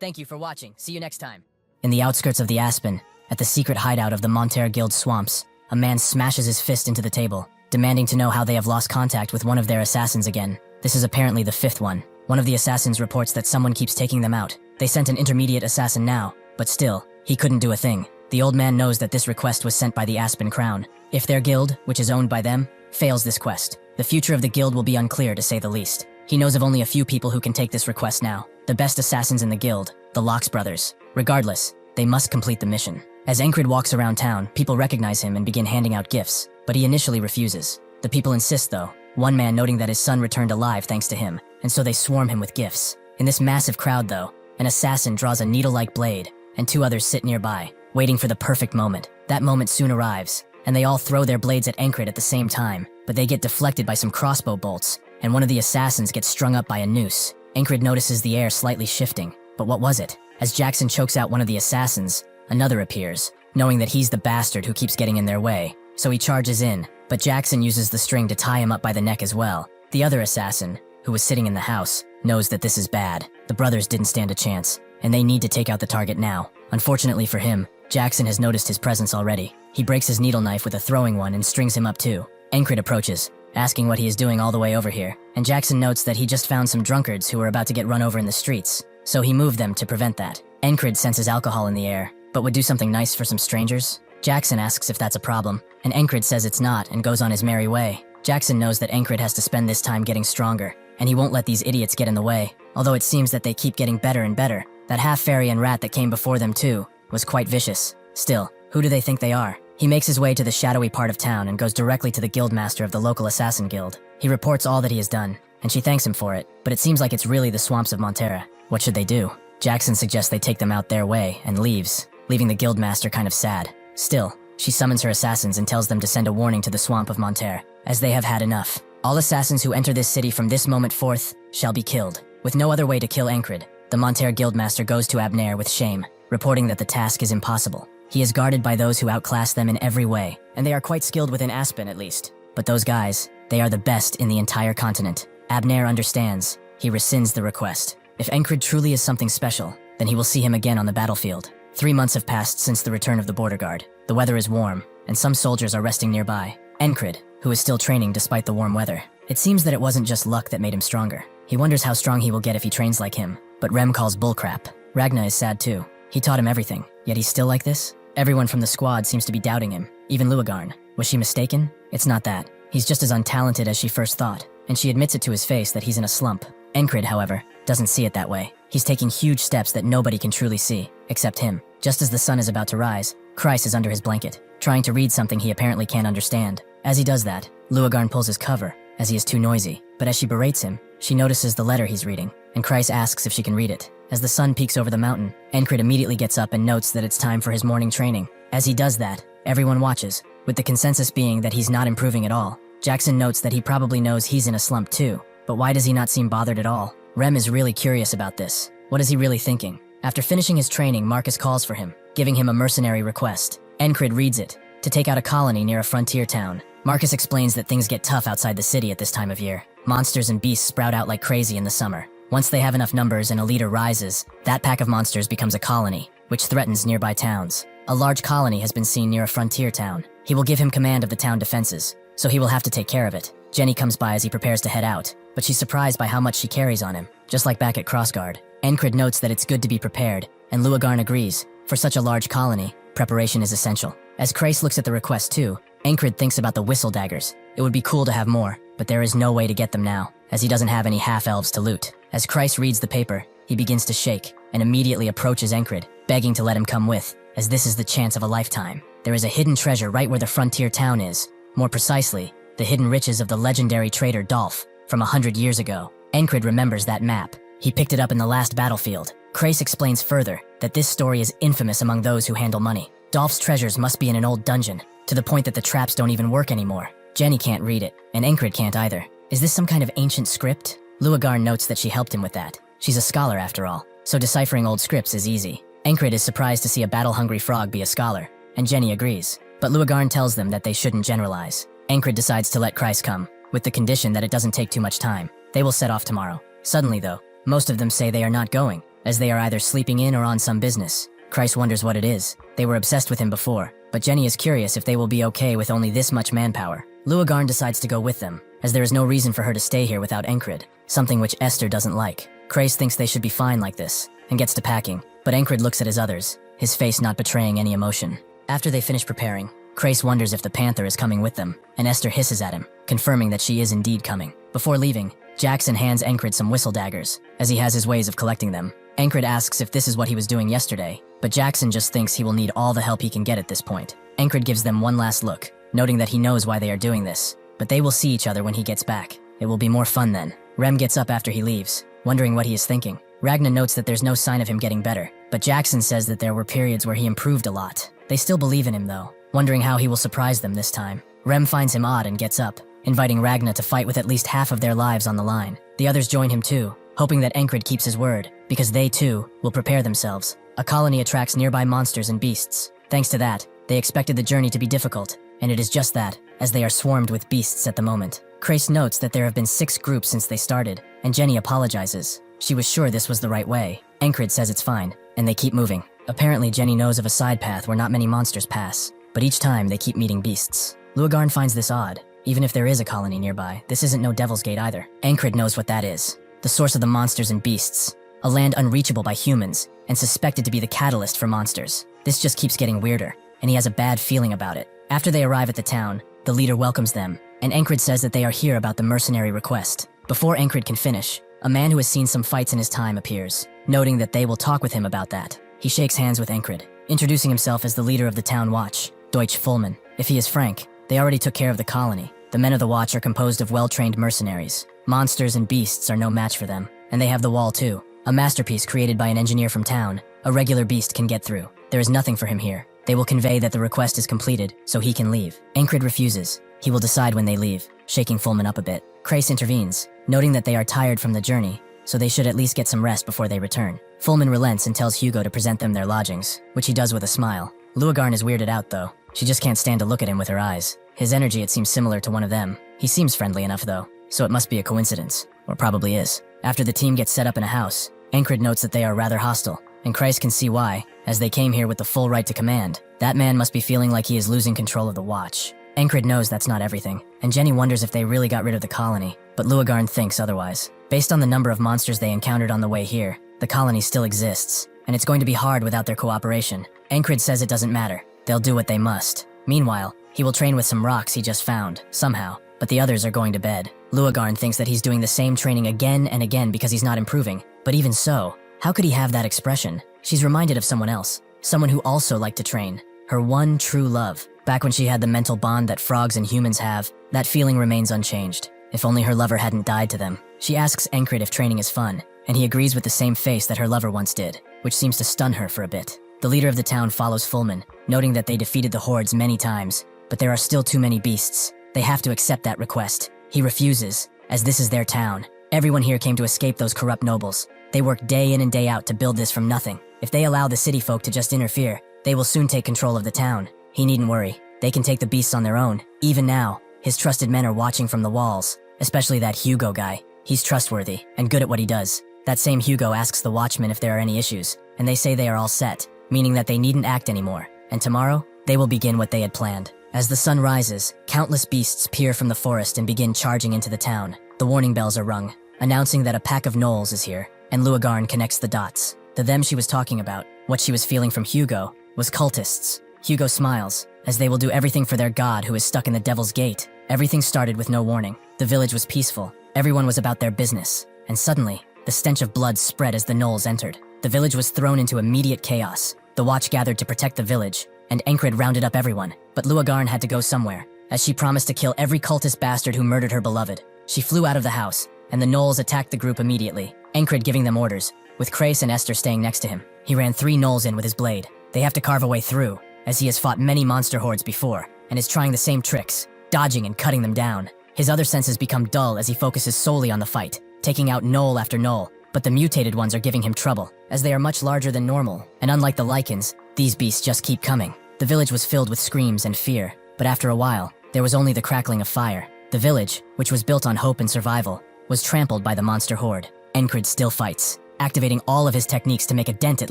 Thank you for watching. See you next time. In the outskirts of the Aspen, at the secret hideout of the Monterey Guild swamps, a man smashes his fist into the table, demanding to know how they have lost contact with one of their assassins again. This is apparently the fifth one. One of the assassins reports that someone keeps taking them out. They sent an intermediate assassin now, but still, he couldn't do a thing. The old man knows that this request was sent by the Aspen Crown. If their guild, which is owned by them, fails this quest, the future of the guild will be unclear to say the least. He knows of only a few people who can take this request now. The best assassins in the guild, the Locks brothers. Regardless, they must complete the mission. As Encred walks around town, people recognize him and begin handing out gifts, but he initially refuses. The people insist though, one man noting that his son returned alive thanks to him, and so they swarm him with gifts. In this massive crowd though, an assassin draws a needle-like blade, and two others sit nearby, waiting for the perfect moment. That moment soon arrives, and they all throw their blades at Encred at the same time, but they get deflected by some crossbow bolts, and one of the assassins gets strung up by a noose. Encred notices the air slightly shifting, but what was it? As Jackson chokes out one of the assassins, another appears, knowing that he's the bastard who keeps getting in their way, so he charges in, but Jackson uses the string to tie him up by the neck as well. The other assassin, who was sitting in the house, knows that this is bad. The brothers didn't stand a chance, and they need to take out the target now. Unfortunately for him, Jackson has noticed his presence already. He breaks his needle knife with a throwing one and strings him up too. Encred approaches, asking what he is doing all the way over here, and Jackson notes that he just found some drunkards who were about to get run over in the streets, so he moved them to prevent that. Encred senses alcohol in the air, but would do something nice for some strangers. Jackson asks if that's a problem, and Encred says it's not and goes on his merry way. Jackson knows that Encred has to spend this time getting stronger, and he won't let these idiots get in the way, although it seems that they keep getting better and better. That half-fairy and rat that came before them too was quite vicious. Still, who do they think they are? He makes his way to the shadowy part of town and goes directly to the guildmaster of the local assassin guild. He reports all that he has done, and she thanks him for it, but it seems like it's really the swamps of Montera. What should they do? Jackson suggests they take them out their way and leaves, leaving the guildmaster kind of sad. Still, she summons her assassins and tells them to send a warning to the swamp of Monterre, as they have had enough. All assassins who enter this city from this moment forth shall be killed. With no other way to kill Encred, the Monterre guildmaster goes to Abner with shame, reporting that the task is impossible. He is guarded by those who outclass them in every way, and they are quite skilled within Aspen at least. But those guys, they are the best in the entire continent. Abner understands. He rescinds the request. If Encred truly is something special, then he will see him again on the battlefield. 3 months have passed since the return of the border guard. The weather is warm, and some soldiers are resting nearby. Encred, who is still training despite the warm weather. It seems that it wasn't just luck that made him stronger. He wonders how strong he will get if he trains like him, but Rem calls bullcrap. Ragna is sad too. He taught him everything, yet he's still like this? Everyone from the squad seems to be doubting him, even Luagarn. Was she mistaken? It's not that. He's just as untalented as she first thought, and she admits it to his face that he's in a slump. Encred, however, doesn't see it that way. He's taking huge steps that nobody can truly see, except him. Just as the sun is about to rise, Kreis is under his blanket, trying to read something he apparently can't understand. As he does that, Luagarn pulls his cover, as he is too noisy. But as she berates him, she notices the letter he's reading, and Kreis asks if she can read it. As the sun peeks over the mountain, Encred immediately gets up and notes that it's time for his morning training. As he does that, everyone watches, with the consensus being that he's not improving at all. Jackson notes that he probably knows he's in a slump too, but why does he not seem bothered at all? Rem is really curious about this. What is he really thinking? After finishing his training, Marcus calls for him, giving him a mercenary request. Encred reads it, to take out a colony near a frontier town. Marcus explains that things get tough outside the city at this time of year. Monsters and beasts sprout out like crazy in the summer. Once they have enough numbers and a leader rises, that pack of monsters becomes a colony, which threatens nearby towns. A large colony has been seen near a frontier town. He will give him command of the town defenses, so he will have to take care of it. Jenny comes by as he prepares to head out, but she's surprised by how much she carries on him, just like back at Crossguard. Encred notes that it's good to be prepared, and Luagarn agrees. For such a large colony, preparation is essential. As Kreis looks at the request too, Encred thinks about the whistle daggers. It would be cool to have more, but there is no way to get them now, as he doesn't have any half-elves to loot. As Kreis reads the paper, he begins to shake, and immediately approaches Encred, begging to let him come with, as this is the chance of a lifetime. There is a hidden treasure right where the frontier town is. More precisely, the hidden riches of the legendary trader Dolph, from 100 years ago. Encred remembers that map. He picked it up in the last battlefield. Kreis explains further that this story is infamous among those who handle money. Dolph's treasures must be in an old dungeon, to the point that the traps don't even work anymore. Jenny can't read it, and Encred can't either. Is this some kind of ancient script? Luagarn notes that she helped him with that. She's a scholar after all, so deciphering old scripts is easy. Encred is surprised to see a battle-hungry frog be a scholar, and Jenny agrees. But Luagarn tells them that they shouldn't generalize. Encred decides to let Kreis come, with the condition that it doesn't take too much time. They will set off tomorrow. Suddenly though, most of them say they are not going, as they are either sleeping in or on some business. Kreis wonders what it is. They were obsessed with him before, but Jenny is curious if they will be okay with only this much manpower. Luagarn decides to go with them, as there is no reason for her to stay here without Encred, something which Esther doesn't like. Kreis thinks they should be fine like this, and gets to packing, but Encred looks at his others, his face not betraying any emotion. After they finish preparing, Kreis wonders if the panther is coming with them, and Esther hisses at him, confirming that she is indeed coming. Before leaving, Jackson hands Encred some whistle daggers, as he has his ways of collecting them. Encred asks if this is what he was doing yesterday, but Jackson just thinks he will need all the help he can get at this point. Encred gives them one last look, noting that he knows why they are doing this, but they will see each other when he gets back. It will be more fun then. Rem gets up after he leaves, wondering what he is thinking. Ragna notes that there's no sign of him getting better, but Jackson says that there were periods where he improved a lot. They still believe in him though, wondering how he will surprise them this time. Rem finds him odd and gets up, inviting Ragna to fight with at least half of their lives on the line. The others join him too, hoping that Encred keeps his word, because they too will prepare themselves. A colony attracts nearby monsters and beasts. Thanks to that, they expected the journey to be difficult, and it is just that, as they are swarmed with beasts at the moment. Kreis notes that there have been 6 groups since they started, and Jenny apologizes. She was sure this was the right way. Encred says it's fine, and they keep moving. Apparently Jenny knows of a side path where not many monsters pass, but each time they keep meeting beasts. Luagarn finds this odd. Even if there is a colony nearby, this isn't no Devil's Gate either. Encred knows what that is. The source of the monsters and beasts. A land unreachable by humans, and suspected to be the catalyst for monsters. This just keeps getting weirder, and he has a bad feeling about it. After they arrive at the town, the leader welcomes them, and Encred says that they are here about the mercenary request. Before Encred can finish, a man who has seen some fights in his time appears, noting that they will talk with him about that. He shakes hands with Encred, introducing himself as the leader of the town watch, Deutsch Fullman. If he is frank, they already took care of the colony. The men of the watch are composed of well-trained mercenaries. Monsters and beasts are no match for them, and they have the wall too. A masterpiece created by an engineer from town. A regular beast can get through. There is nothing for him here. They will convey that the request is completed, so he can leave. Encred refuses. He will decide when they leave, shaking Fulman up a bit. Krace intervenes, noting that they are tired from the journey, so they should at least get some rest before they return. Fulman relents and tells Hugo to present them their lodgings, which he does with a smile. Luagarn is weirded out though. She just can't stand to look at him with her eyes. His energy, it seems similar to one of them. He seems friendly enough though, so it must be a coincidence. Or probably is. After the team gets set up in a house, Encred notes that they are rather hostile, and Krace can see why, as they came here with the full right to command. That man must be feeling like he is losing control of the watch. Encred knows that's not everything, and Jenny wonders if they really got rid of the colony, but Luagarn thinks otherwise. Based on the number of monsters they encountered on the way here, the colony still exists, and it's going to be hard without their cooperation. Encred says it doesn't matter. They'll do what they must. Meanwhile, he will train with some rocks he just found, somehow, but the others are going to bed. Luagarn thinks that he's doing the same training again and again because he's not improving, but even so, how could he have that expression? She's reminded of someone else, someone who also liked to train. Her one true love. Back when she had the mental bond that frogs and humans have, that feeling remains unchanged. If only her lover hadn't died to them. She asks Encred if training is fun, and he agrees with the same face that her lover once did, which seems to stun her for a bit. The leader of the town follows Fulman, noting that they defeated the hordes many times, but there are still too many beasts. They have to accept that request. He refuses, as this is their town. Everyone here came to escape those corrupt nobles. They worked day in and day out to build this from nothing. If they allow the city folk to just interfere, they will soon take control of the town. He needn't worry. They can take the beasts on their own. Even now, his trusted men are watching from the walls, especially that Hugo guy. He's trustworthy and good at what he does. That same Hugo asks the watchmen if there are any issues, and they say they are all set, meaning that they needn't act anymore. And tomorrow, they will begin what they had planned. As the sun rises, countless beasts peer from the forest and begin charging into the town. The warning bells are rung, announcing that a pack of gnolls is here, and Luagarn connects the dots. The them she was talking about, what she was feeling from Hugo, was cultists. Hugo smiles, as they will do everything for their god who is stuck in the Devil's Gate. Everything started with no warning. The village was peaceful. Everyone was about their business. And suddenly, the stench of blood spread as the gnolls entered. The village was thrown into immediate chaos. The watch gathered to protect the village, and Encred rounded up everyone. But Luagarn had to go somewhere, as she promised to kill every cultist bastard who murdered her beloved. She flew out of the house, and the gnolls attacked the group immediately, Encred giving them orders, with Krace and Esther staying next to him. He ran 3 gnolls in with his blade. They have to carve a way through, as he has fought many monster hordes before, and is trying the same tricks, dodging and cutting them down. His other senses become dull as he focuses solely on the fight, taking out gnoll after gnoll, but the mutated ones are giving him trouble, as they are much larger than normal, and unlike the lichens, these beasts just keep coming. The village was filled with screams and fear, but after a while, there was only the crackling of fire. The village, which was built on hope and survival, was trampled by the monster horde. Encred still fights, activating all of his techniques to make a dent at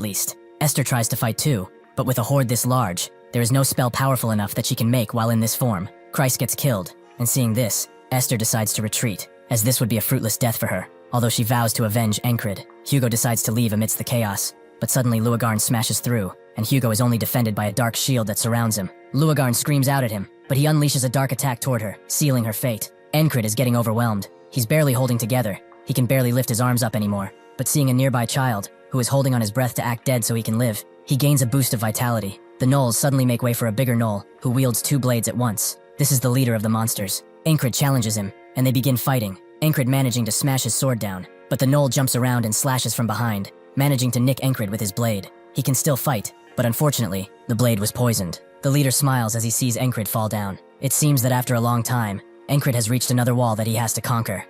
least. Esther tries to fight too, but with a horde this large, there is no spell powerful enough that she can make while in this form. Christ gets killed, and seeing this, Esther decides to retreat, as this would be a fruitless death for her. Although she vows to avenge Encred, Hugo decides to leave amidst the chaos, but suddenly Luagarn smashes through, and Hugo is only defended by a dark shield that surrounds him. Luagarn screams out at him, but he unleashes a dark attack toward her, sealing her fate. Encred is getting overwhelmed. He's barely holding together. He can barely lift his arms up anymore, but seeing a nearby child, who is holding on his breath to act dead so he can live, he gains a boost of vitality. The gnolls suddenly make way for a bigger gnoll, who wields 2 blades at once. This is the leader of the monsters. Encred challenges him, and they begin fighting, Encred managing to smash his sword down, but the gnoll jumps around and slashes from behind, managing to nick Encred with his blade. He can still fight, but unfortunately, the blade was poisoned. The leader smiles as he sees Encred fall down. It seems that after a long time, Encred has reached another wall that he has to conquer.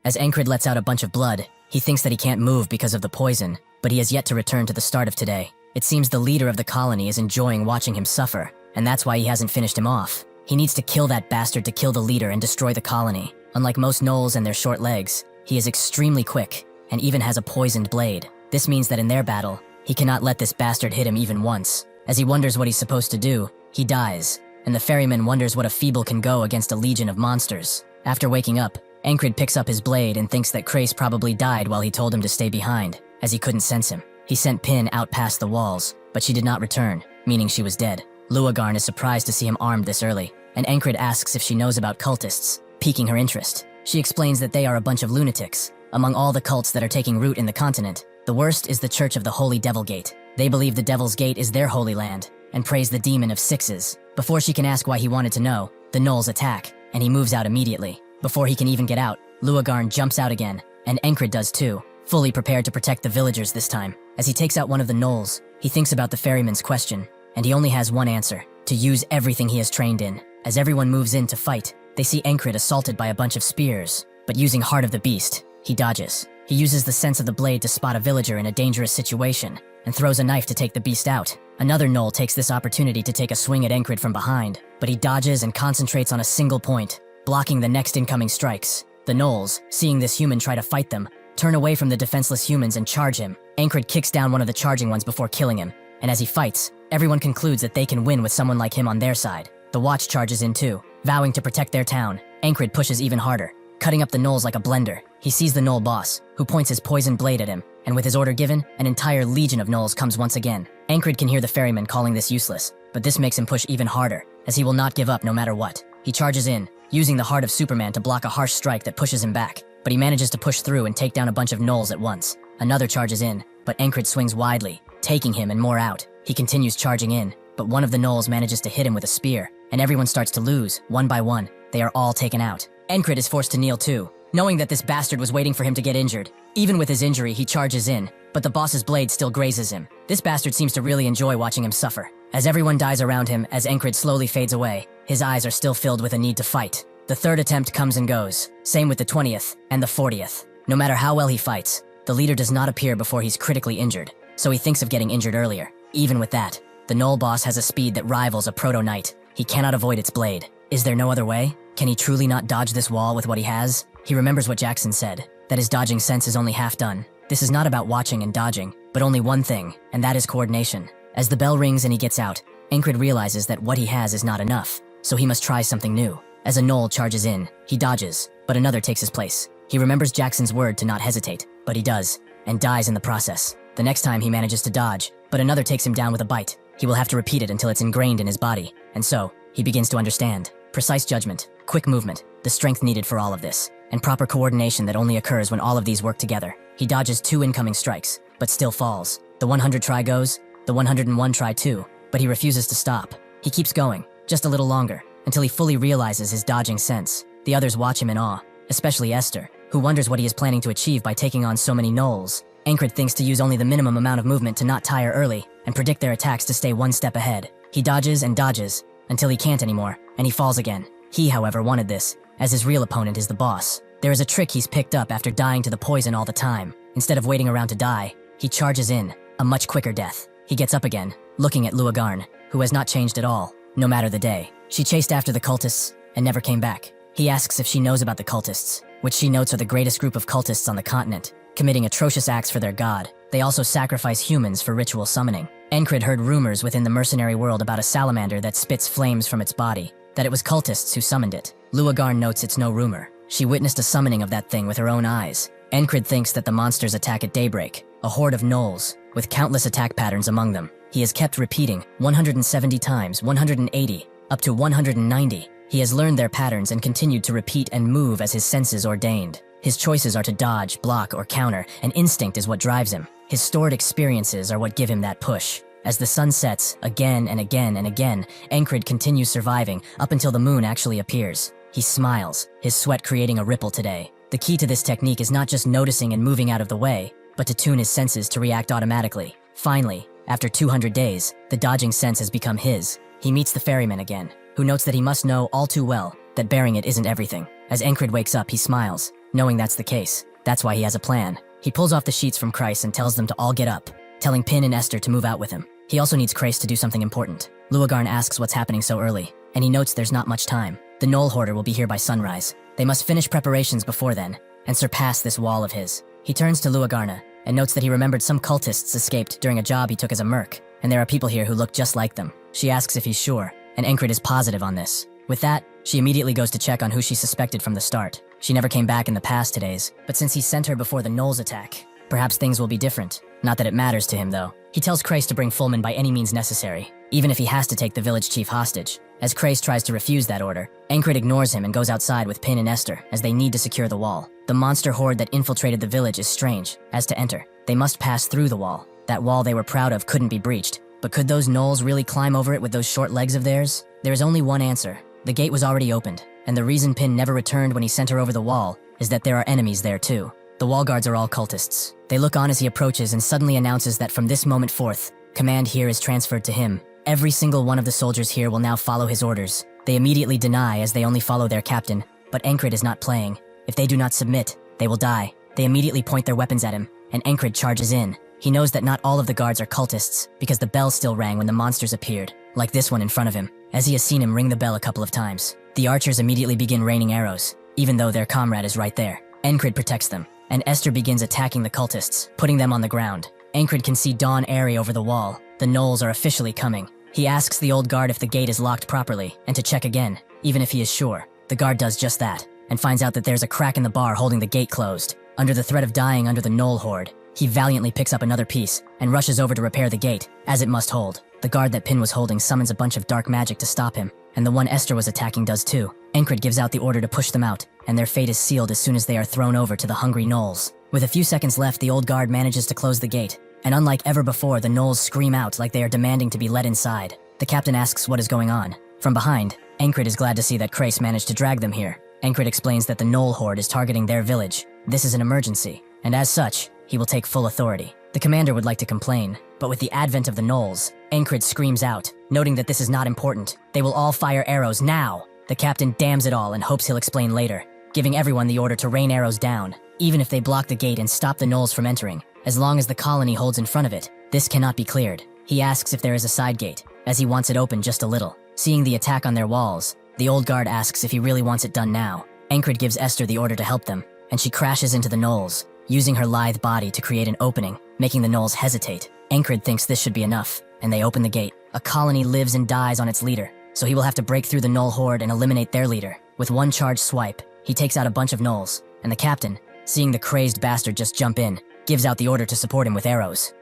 As Encred lets out a bunch of blood, he thinks that he can't move because of the poison, but he has yet to return to the start of today. It seems the leader of the colony is enjoying watching him suffer, and that's why he hasn't finished him off. He needs to kill that bastard to kill the leader and destroy the colony. Unlike most gnolls and their short legs, he is extremely quick, and even has a poisoned blade. This means that in their battle, he cannot let this bastard hit him even once. As he wonders what he's supposed to do, he dies, and the ferryman wonders what a feeble can go against a legion of monsters. After waking up, Encred picks up his blade and thinks that Krace probably died while he told him to stay behind, as he couldn't sense him. He sent Pin out past the walls, but she did not return, meaning she was dead. Luagarn is surprised to see him armed this early, and Encred asks if she knows about cultists, piquing her interest. She explains that they are a bunch of lunatics. Among all the cults that are taking root in the continent, the worst is the Church of the Holy Devil Gate. They believe the Devil's Gate is their holy land, and praise the demon of sixes. Before she can ask why he wanted to know, the gnolls attack, and he moves out immediately. Before he can even get out, Luagarn jumps out again, and Encred does too. fully prepared to protect the villagers this time. As he takes out one of the gnolls, he thinks about the ferryman's question, and he only has one answer: to use everything he has trained in. As everyone moves in to fight, they see Encred assaulted by a bunch of spears, but using Heart of the Beast, he dodges. He uses the sense of the blade to spot a villager in a dangerous situation, and throws a knife to take the beast out. Another gnoll takes this opportunity to take a swing at Encred from behind, but he dodges and concentrates on a single point, blocking the next incoming strikes. The gnolls, seeing this human try to fight them, turn away from the defenseless humans and charge him. Encred kicks down one of the charging ones before killing him, and as he fights, everyone concludes that they can win with someone like him on their side. The Watch charges in too, vowing to protect their town. Encred pushes even harder, cutting up the gnolls like a blender. He sees the gnoll boss, who points his poison blade at him, and with his order given, an entire legion of gnolls comes once again. Encred can hear the ferryman calling this useless, but this makes him push even harder, as he will not give up no matter what. He charges in, using the Heart of Superman to block a harsh strike that pushes him back, but he manages to push through and take down a bunch of gnolls at once. Another charges in, but Encred swings widely, taking him and more out. He continues charging in, but one of the gnolls manages to hit him with a spear, and everyone starts to lose, one by one. They are all taken out. Encred is forced to kneel too, knowing that this bastard was waiting for him to get injured. Even with his injury, he charges in, but the boss's blade still grazes him. This bastard seems to really enjoy watching him suffer. As everyone dies around him, as Encred slowly fades away, his eyes are still filled with a need to fight. The third attempt comes and goes, same with the 20th and the 40th. No matter how well he fights, the leader does not appear before he's critically injured, so he thinks of getting injured earlier. Even with that, the gnoll boss has a speed that rivals a proto-knight. He cannot avoid its blade. Is there no other way? Can he truly not dodge this wall with what he has? He remembers what Jackson said, that his dodging sense is only half done. This is not about watching and dodging, but only one thing, and that is coordination. As the bell rings and he gets out, Encred realizes that what he has is not enough, so he must try something new. As a gnoll charges in, he dodges, but another takes his place. He remembers Jackson's word to not hesitate, but he does, and dies in the process. The next time he manages to dodge, but another takes him down with a bite. He will have to repeat it until it's ingrained in his body, and so, he begins to understand. Precise judgment, quick movement, the strength needed for all of this, and proper coordination that only occurs when all of these work together. He dodges 2 incoming strikes, but still falls. The 100 try goes, the 101 try too, but he refuses to stop. He keeps going, just a little longer, until he fully realizes his dodging sense. The others watch him in awe, especially Esther, who wonders what he is planning to achieve by taking on so many gnolls. Encred thinks to use only the minimum amount of movement to not tire early, and predict their attacks to stay one step ahead. He dodges and dodges, until he can't anymore, and he falls again. He, however, wanted this, as his real opponent is the boss. There is a trick he's picked up after dying to the poison all the time. Instead of waiting around to die, he charges in, a much quicker death. He gets up again, looking at Luagarn, who has not changed at all, no matter the day. She chased after the cultists, and never came back. He asks if she knows about the cultists, which she notes are the greatest group of cultists on the continent, committing atrocious acts for their god. They also sacrifice humans for ritual summoning. Encred heard rumors within the mercenary world about a salamander that spits flames from its body, that it was cultists who summoned it. Luagarn notes it's no rumor. She witnessed a summoning of that thing with her own eyes. Encred thinks that the monsters attack at daybreak, a horde of gnolls, with countless attack patterns among them. He has kept repeating 170 times, 180, up to 190. He has learned their patterns and continued to repeat and move as his senses ordained. His choices are to dodge, block, or counter, and instinct is what drives him. His stored experiences are what give him that push. As the sun sets, again and again and again, Encred continues surviving up until the moon actually appears. He smiles, his sweat creating a ripple today. The key to this technique is not just noticing and moving out of the way, but to tune his senses to react automatically. Finally, after 200 days, the dodging sense has become his. He meets the ferryman again, who notes that he must know all too well that bearing it isn't everything. As Encred wakes up, he smiles, knowing that's the case. That's why he has a plan. He pulls off the sheets from Kreis and tells them to all get up, telling Pin and Esther to move out with him. He also needs Kreis to do something important. Luagarn asks what's happening so early, and he notes there's not much time. The Gnoll Hoarder will be here by sunrise. They must finish preparations before then, and surpass this wall of his. He turns to Luagarna, and notes that he remembered some cultists escaped during a job he took as a merc, and there are people here who look just like them. She asks if he's sure, and Encred is positive on this. With that, she immediately goes to check on who she suspected from the start. She never came back in the past 2 days, but since he sent her before the Gnolls attack, perhaps things will be different. Not that it matters to him, though. He tells Kreis to bring Fullman by any means necessary, even if he has to take the village chief hostage. As Kreis tries to refuse that order, Encred ignores him and goes outside with Pin and Esther, as they need to secure the wall. The monster horde that infiltrated the village is strange. As to enter, they must pass through the wall. That wall they were proud of couldn't be breached, but could those gnolls really climb over it with those short legs of theirs? There is only one answer. The gate was already opened, and the reason Pin never returned when he sent her over the wall is that there are enemies there too. The wall guards are all cultists. They look on as he approaches and suddenly announces that from this moment forth, command here is transferred to him. Every single one of the soldiers here will now follow his orders. They immediately deny as they only follow their captain, but Encred is not playing. If they do not submit, they will die. They immediately point their weapons at him, and Encred charges in. He knows that not all of the guards are cultists, because the bell still rang when the monsters appeared, like this one in front of him, as he has seen him ring the bell a couple of times. The archers immediately begin raining arrows, even though their comrade is right there. Encred protects them, and Esther begins attacking the cultists, putting them on the ground. Encred can see Dawn airy over the wall. The gnolls are officially coming. He asks the old guard if the gate is locked properly, and to check again, even if he is sure. The guard does just that, and finds out that there's a crack in the bar holding the gate closed. Under the threat of dying under the gnoll horde, he valiantly picks up another piece, and rushes over to repair the gate, as it must hold. The guard that Pin was holding summons a bunch of dark magic to stop him, and the one Esther was attacking does too. Encred gives out the order to push them out, and their fate is sealed as soon as they are thrown over to the hungry gnolls. With a few seconds left, the old guard manages to close the gate, and unlike ever before, the gnolls scream out like they are demanding to be let inside. The captain asks what is going on. From behind, Encred is glad to see that Krace managed to drag them here. Encred explains that the gnoll horde is targeting their village. This is an emergency, and as such, he will take full authority. The commander would like to complain, but with the advent of the gnolls, Encred screams out, noting that this is not important. They will all fire arrows now. The captain damns it all and hopes he'll explain later, giving everyone the order to rain arrows down, even if they block the gate and stop the gnolls from entering. As long as the colony holds in front of it, this cannot be cleared. He asks if there is a side gate, as he wants it open just a little. Seeing the attack on their walls, the old guard asks if he really wants it done now. Encred gives Esther the order to help them, and she crashes into the gnolls, using her lithe body to create an opening, making the gnolls hesitate. Encred thinks this should be enough, and they open the gate. A colony lives and dies on its leader, so he will have to break through the gnoll horde and eliminate their leader. With one charged swipe, he takes out a bunch of gnolls, and the captain, seeing the crazed bastard just jump in, gives out the order to support him with arrows.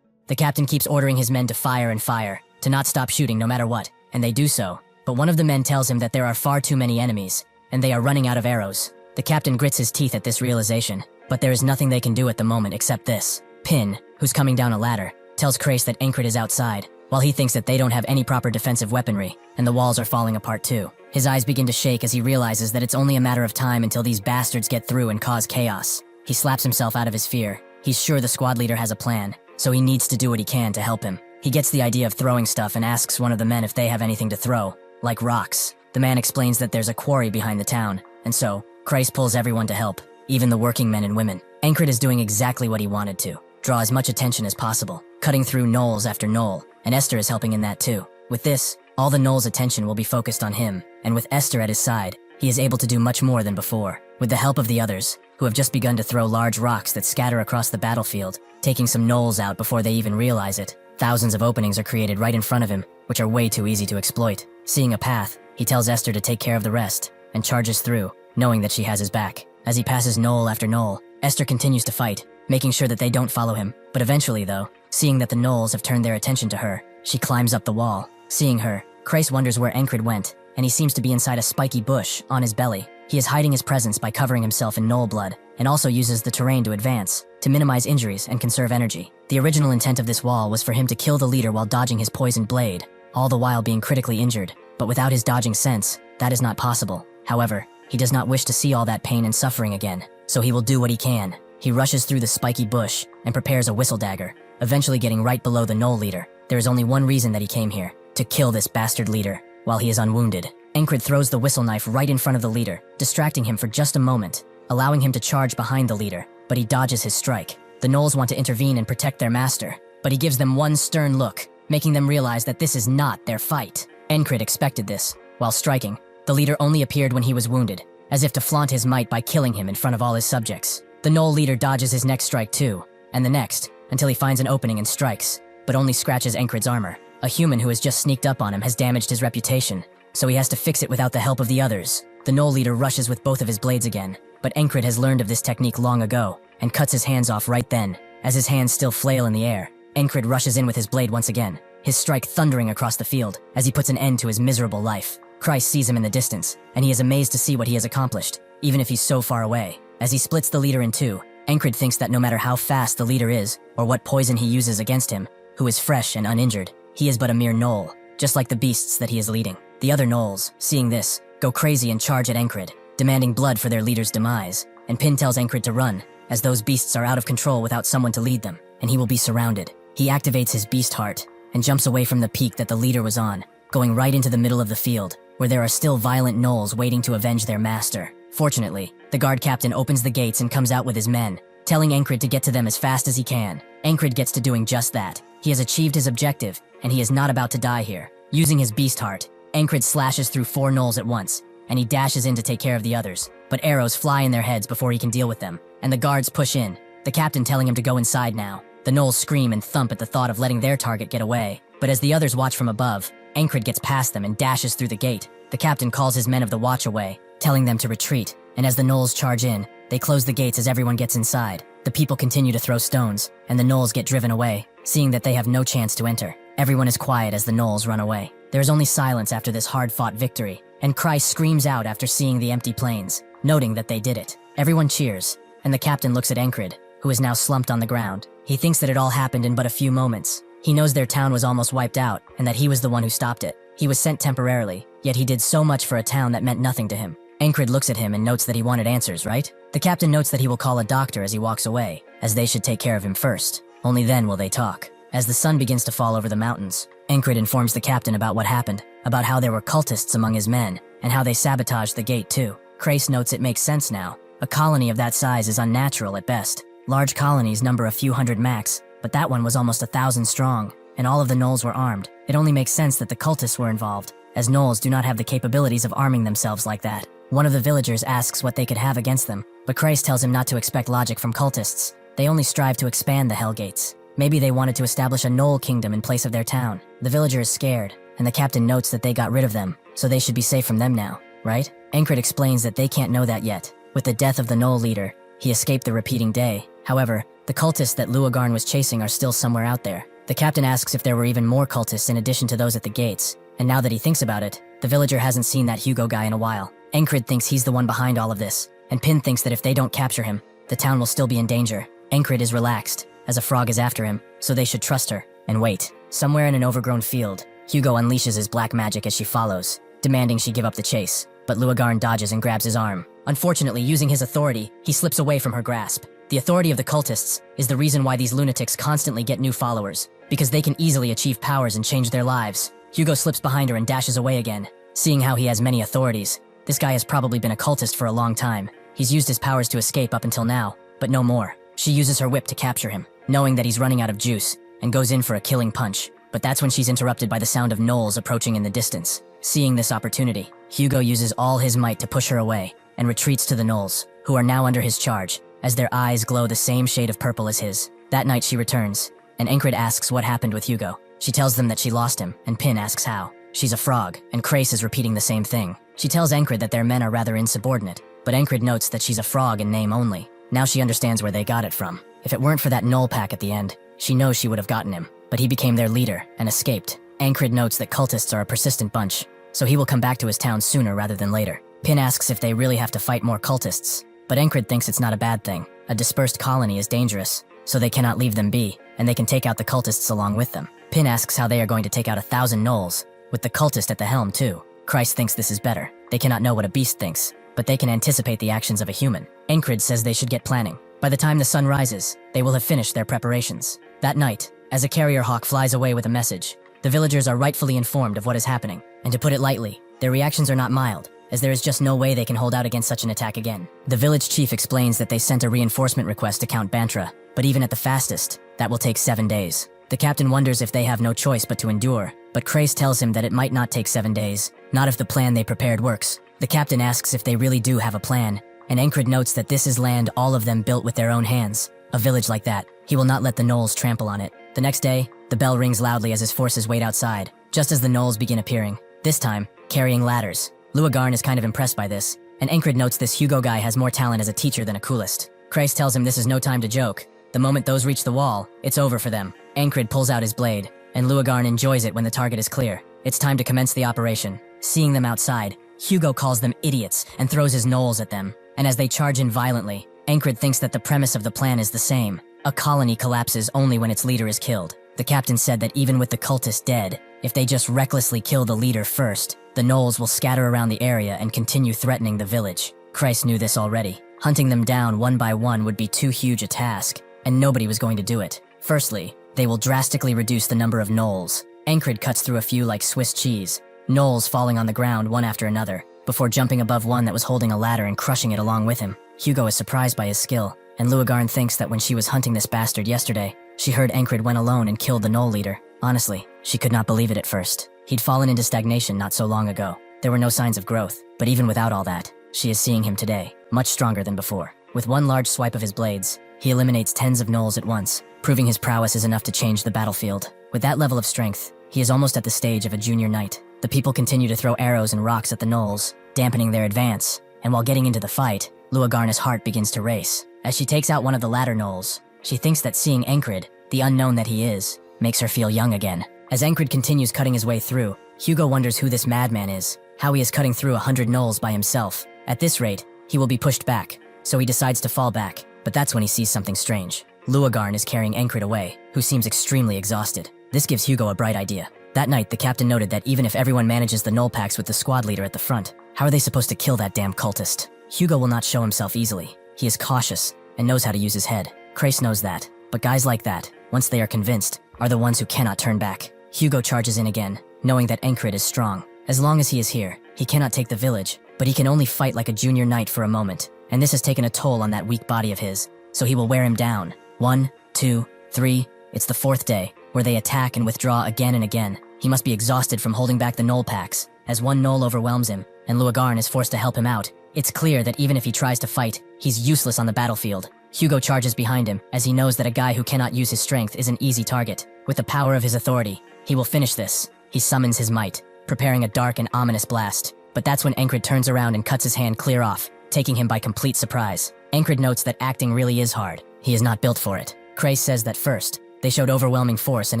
The captain keeps ordering his men to fire and fire, to not stop shooting no matter what, and they do so, but one of the men tells him that there are far too many enemies, and they are running out of arrows. The captain grits his teeth at this realization, but there is nothing they can do at the moment except this. Pin, who's coming down a ladder, tells Krace that Encred is outside, while he thinks that they don't have any proper defensive weaponry, and the walls are falling apart too. His eyes begin to shake as he realizes that it's only a matter of time until these bastards get through and cause chaos. He slaps himself out of his fear. He's sure the squad leader has a plan, so he needs to do what he can to help him. He gets the idea of throwing stuff and asks one of the men if they have anything to throw, like rocks. The man explains that there's a quarry behind the town, and so, Krace pulls everyone to help, even the working men and women. Encred is doing exactly what he wanted to, draw as much attention as possible, cutting through gnolls after gnoll, and Esther is helping in that too. With this, all the gnolls' attention will be focused on him, and with Esther at his side, he is able to do much more than before. With the help of the others, who have just begun to throw large rocks that scatter across the battlefield, taking some gnolls out before they even realize it, thousands of openings are created right in front of him, which are way too easy to exploit. Seeing a path, he tells Esther to take care of the rest, and charges through, knowing that she has his back. As he passes gnoll after gnoll, Esther continues to fight, making sure that they don't follow him. But eventually though, seeing that the gnolls have turned their attention to her, she climbs up the wall. Seeing her, Krace wonders where Encred went, and he seems to be inside a spiky bush on his belly. He is hiding his presence by covering himself in gnoll blood, and also uses the terrain to advance, to minimize injuries and conserve energy. The original intent of this wall was for him to kill the leader while dodging his poisoned blade, all the while being critically injured, but without his dodging sense, that is not possible. However, he does not wish to see all that pain and suffering again, so he will do what he can. He rushes through the spiky bush and prepares a whistle dagger, eventually getting right below the gnoll leader. There is only one reason that he came here, to kill this bastard leader, while he is unwounded. Encred throws the whistle knife right in front of the leader, distracting him for just a moment, allowing him to charge behind the leader, but he dodges his strike. The gnolls want to intervene and protect their master, but he gives them one stern look, making them realize that this is not their fight. Encred expected this. While striking, the leader only appeared when he was wounded, as if to flaunt his might by killing him in front of all his subjects. The gnoll leader dodges his next strike too, and the next, until he finds an opening and strikes, but only scratches Encred's armor. A human who has just sneaked up on him has damaged his reputation, so he has to fix it without the help of the others. The gnoll leader rushes with both of his blades again, but Encred has learned of this technique long ago, and cuts his hands off right then. As his hands still flail in the air, Encred rushes in with his blade once again, his strike thundering across the field as he puts an end to his miserable life. Krace sees him in the distance, and he is amazed to see what he has accomplished, even if he's so far away. As he splits the leader in two, Encred thinks that no matter how fast the leader is, or what poison he uses against him, who is fresh and uninjured, he is but a mere gnoll, just like the beasts that he is leading. The other gnolls, seeing this, go crazy and charge at Encred, demanding blood for their leader's demise, and Pin tells Encred to run, as those beasts are out of control without someone to lead them, and he will be surrounded. He activates his beast heart and jumps away from the peak that the leader was on, going right into the middle of the field, where there are still violent gnolls waiting to avenge their master. Fortunately, the guard captain opens the gates and comes out with his men, telling Encred to get to them as fast as he can. Encred gets to doing just that. He has achieved his objective, and he is not about to die here. Using his beast heart, Encred slashes through 4 gnolls at once, and he dashes in to take care of the others. But arrows fly in their heads before he can deal with them, and the guards push in, the captain telling him to go inside now. The gnolls scream and thump at the thought of letting their target get away, but as the others watch from above, Encred gets past them and dashes through the gate. The captain calls his men of the watch away, telling them to retreat, and as the gnolls charge in, they close the gates as everyone gets inside. The people continue to throw stones, and the gnolls get driven away, seeing that they have no chance to enter. Everyone is quiet as the gnolls run away. There is only silence after this hard-fought victory, and Christ screams out after seeing the empty plains, noting that they did it. Everyone cheers, and the captain looks at Encred, who is now slumped on the ground. He thinks that it all happened in but a few moments. He knows their town was almost wiped out, and that he was the one who stopped it. He was sent temporarily, yet he did so much for a town that meant nothing to him. Encred looks at him and notes that he wanted answers, right? The captain notes that he will call a doctor as he walks away, as they should take care of him first. Only then will they talk. As the sun begins to fall over the mountains, Encred informs the captain about what happened, about how there were cultists among his men, and how they sabotaged the gate too. Crace notes it makes sense now. A colony of that size is unnatural at best. Large colonies number a few hundred max, but that one was almost 1,000 strong, and all of the gnolls were armed. It only makes sense that the cultists were involved, as gnolls do not have the capabilities of arming themselves like that. One of the villagers asks what they could have against them, but Christ tells him not to expect logic from cultists. They only strive to expand the Hell Gates. Maybe they wanted to establish a gnoll kingdom in place of their town. The villager is scared, and the captain notes that they got rid of them, so they should be safe from them now, right? Encred explains that they can't know that yet. With the death of the gnoll leader, he escaped the repeating day. However, the cultists that Luagarn was chasing are still somewhere out there. The captain asks if there were even more cultists in addition to those at the gates, and now that he thinks about it, the villager hasn't seen that Hugo guy in a while. Encred thinks he's the one behind all of this, and Pin thinks that if they don't capture him, the town will still be in danger. Encred is relaxed, as a frog is after him, so they should trust her, and wait. Somewhere in an overgrown field, Hugo unleashes his black magic as she follows, demanding she give up the chase, but Luagarn dodges and grabs his arm. Unfortunately, using his authority, he slips away from her grasp. The authority of the cultists is the reason why these lunatics constantly get new followers, because they can easily achieve powers and change their lives. Hugo slips behind her and dashes away again. Seeing how he has many authorities, this guy has probably been a cultist for a long time. He's used his powers to escape up until now, but no more. She uses her whip to capture him, knowing that he's running out of juice, and goes in for a killing punch. But that's when she's interrupted by the sound of gnolls approaching in the distance. Seeing this opportunity, Hugo uses all his might to push her away, and retreats to the gnolls, who are now under his charge, as their eyes glow the same shade of purple as his. That night she returns, and Encred asks what happened with Hugo. She tells them that she lost him, and Pin asks how. She's a frog, and Crace is repeating the same thing. She tells Encred that their men are rather insubordinate, but Encred notes that she's a frog in name only. Now she understands where they got it from. If it weren't for that gnoll pack at the end, she knows she would have gotten him, but he became their leader and escaped. Encred notes that cultists are a persistent bunch, so he will come back to his town sooner rather than later. Pin asks if they really have to fight more cultists, but Encred thinks it's not a bad thing. A dispersed colony is dangerous, so they cannot leave them be, and they can take out the cultists along with them. Pin asks how they are going to take out 1,000 gnolls, with the cultist at the helm too. Christ thinks this is better. They cannot know what a beast thinks, but they can anticipate the actions of a human. Encred says they should get planning. By the time the sun rises, they will have finished their preparations. That night, as a carrier hawk flies away with a message, the villagers are rightfully informed of what is happening. And to put it lightly, their reactions are not mild, as there is just no way they can hold out against such an attack again. The village chief explains that they sent a reinforcement request to Count Bantra, but even at the fastest, that will take 7 days. The captain wonders if they have no choice but to endure, but Crace tells him that it might not take 7 days, not if the plan they prepared works. The captain asks if they really do have a plan, and Encred notes that this is land all of them built with their own hands. A village like that, he will not let the gnolls trample on it. The next day, the bell rings loudly as his forces wait outside, just as the gnolls begin appearing, this time, carrying ladders. Luagarn is kind of impressed by this, and Encred notes this Hugo guy has more talent as a teacher than a coolist. Crace tells him this is no time to joke. The moment those reach the wall, it's over for them. Encred pulls out his blade, and Luagarn enjoys it when the target is clear. It's time to commence the operation. Seeing them outside, Hugo calls them idiots and throws his gnolls at them, and as they charge in violently, Encred thinks that the premise of the plan is the same. A colony collapses only when its leader is killed. The captain said that even with the cultists dead, if they just recklessly kill the leader first, the gnolls will scatter around the area and continue threatening the village. Christ knew this already. Hunting them down one by one would be too huge a task, and nobody was going to do it. Firstly, they will drastically reduce the number of gnolls. Encred cuts through a few like Swiss cheese, gnolls falling on the ground one after another, before jumping above one that was holding a ladder and crushing it along with him. Hugo is surprised by his skill, and Luagarn thinks that when she was hunting this bastard yesterday, she heard Encred went alone and killed the gnoll leader. Honestly, she could not believe it at first. He'd fallen into stagnation not so long ago. There were no signs of growth, but even without all that, she is seeing him today, much stronger than before. With one large swipe of his blades, he eliminates tens of gnolls at once, proving his prowess is enough to change the battlefield. With that level of strength, he is almost at the stage of a junior knight. The people continue to throw arrows and rocks at the gnolls, dampening their advance, and while getting into the fight, Luagarna's heart begins to race. As she takes out one of the ladder gnolls, she thinks that seeing Encred, the unknown that he is, makes her feel young again. As Encred continues cutting his way through, Hugo wonders who this madman is, how he is cutting through 100 gnolls by himself. At this rate, he will be pushed back, so he decides to fall back, but that's when he sees something strange. Luagarn is carrying Encred away, who seems extremely exhausted. This gives Hugo a bright idea. That night, the captain noted that even if everyone manages the gnoll packs with the squad leader at the front, how are they supposed to kill that damn cultist? Hugo will not show himself easily. He is cautious and knows how to use his head. Krace knows that, but guys like that, once they are convinced, are the ones who cannot turn back. Hugo charges in again, knowing that Encred is strong. As long as he is here, he cannot take the village, but he can only fight like a junior knight for a moment, and this has taken a toll on that weak body of his, so he will wear him down. 1, 2, 3, it's the 4th day, where they attack and withdraw again and again. He must be exhausted from holding back the gnoll packs, as one gnoll overwhelms him, and Luagarn is forced to help him out. It's clear that even if he tries to fight, he's useless on the battlefield. Hugo charges behind him, as he knows that a guy who cannot use his strength is an easy target. With the power of his authority, he will finish this. He summons his might, preparing a dark and ominous blast. But that's when Encred turns around and cuts his hand clear off, taking him by complete surprise. Encred notes that acting really is hard. He is not built for it. Krace says that first, they showed overwhelming force and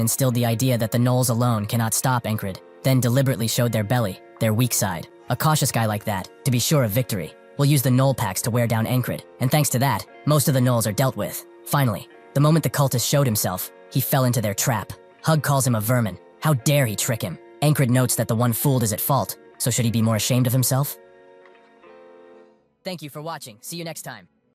instilled the idea that the gnolls alone cannot stop Encred, then deliberately showed their belly, their weak side. A cautious guy like that, to be sure of victory, will use the gnoll packs to wear down Encred, and thanks to that, most of the gnolls are dealt with. Finally, the moment the cultist showed himself, he fell into their trap. Hug calls him a vermin. How dare he trick him? Encred notes that the one fooled is at fault, so should he be more ashamed of himself? Thank you for watching. See you next time.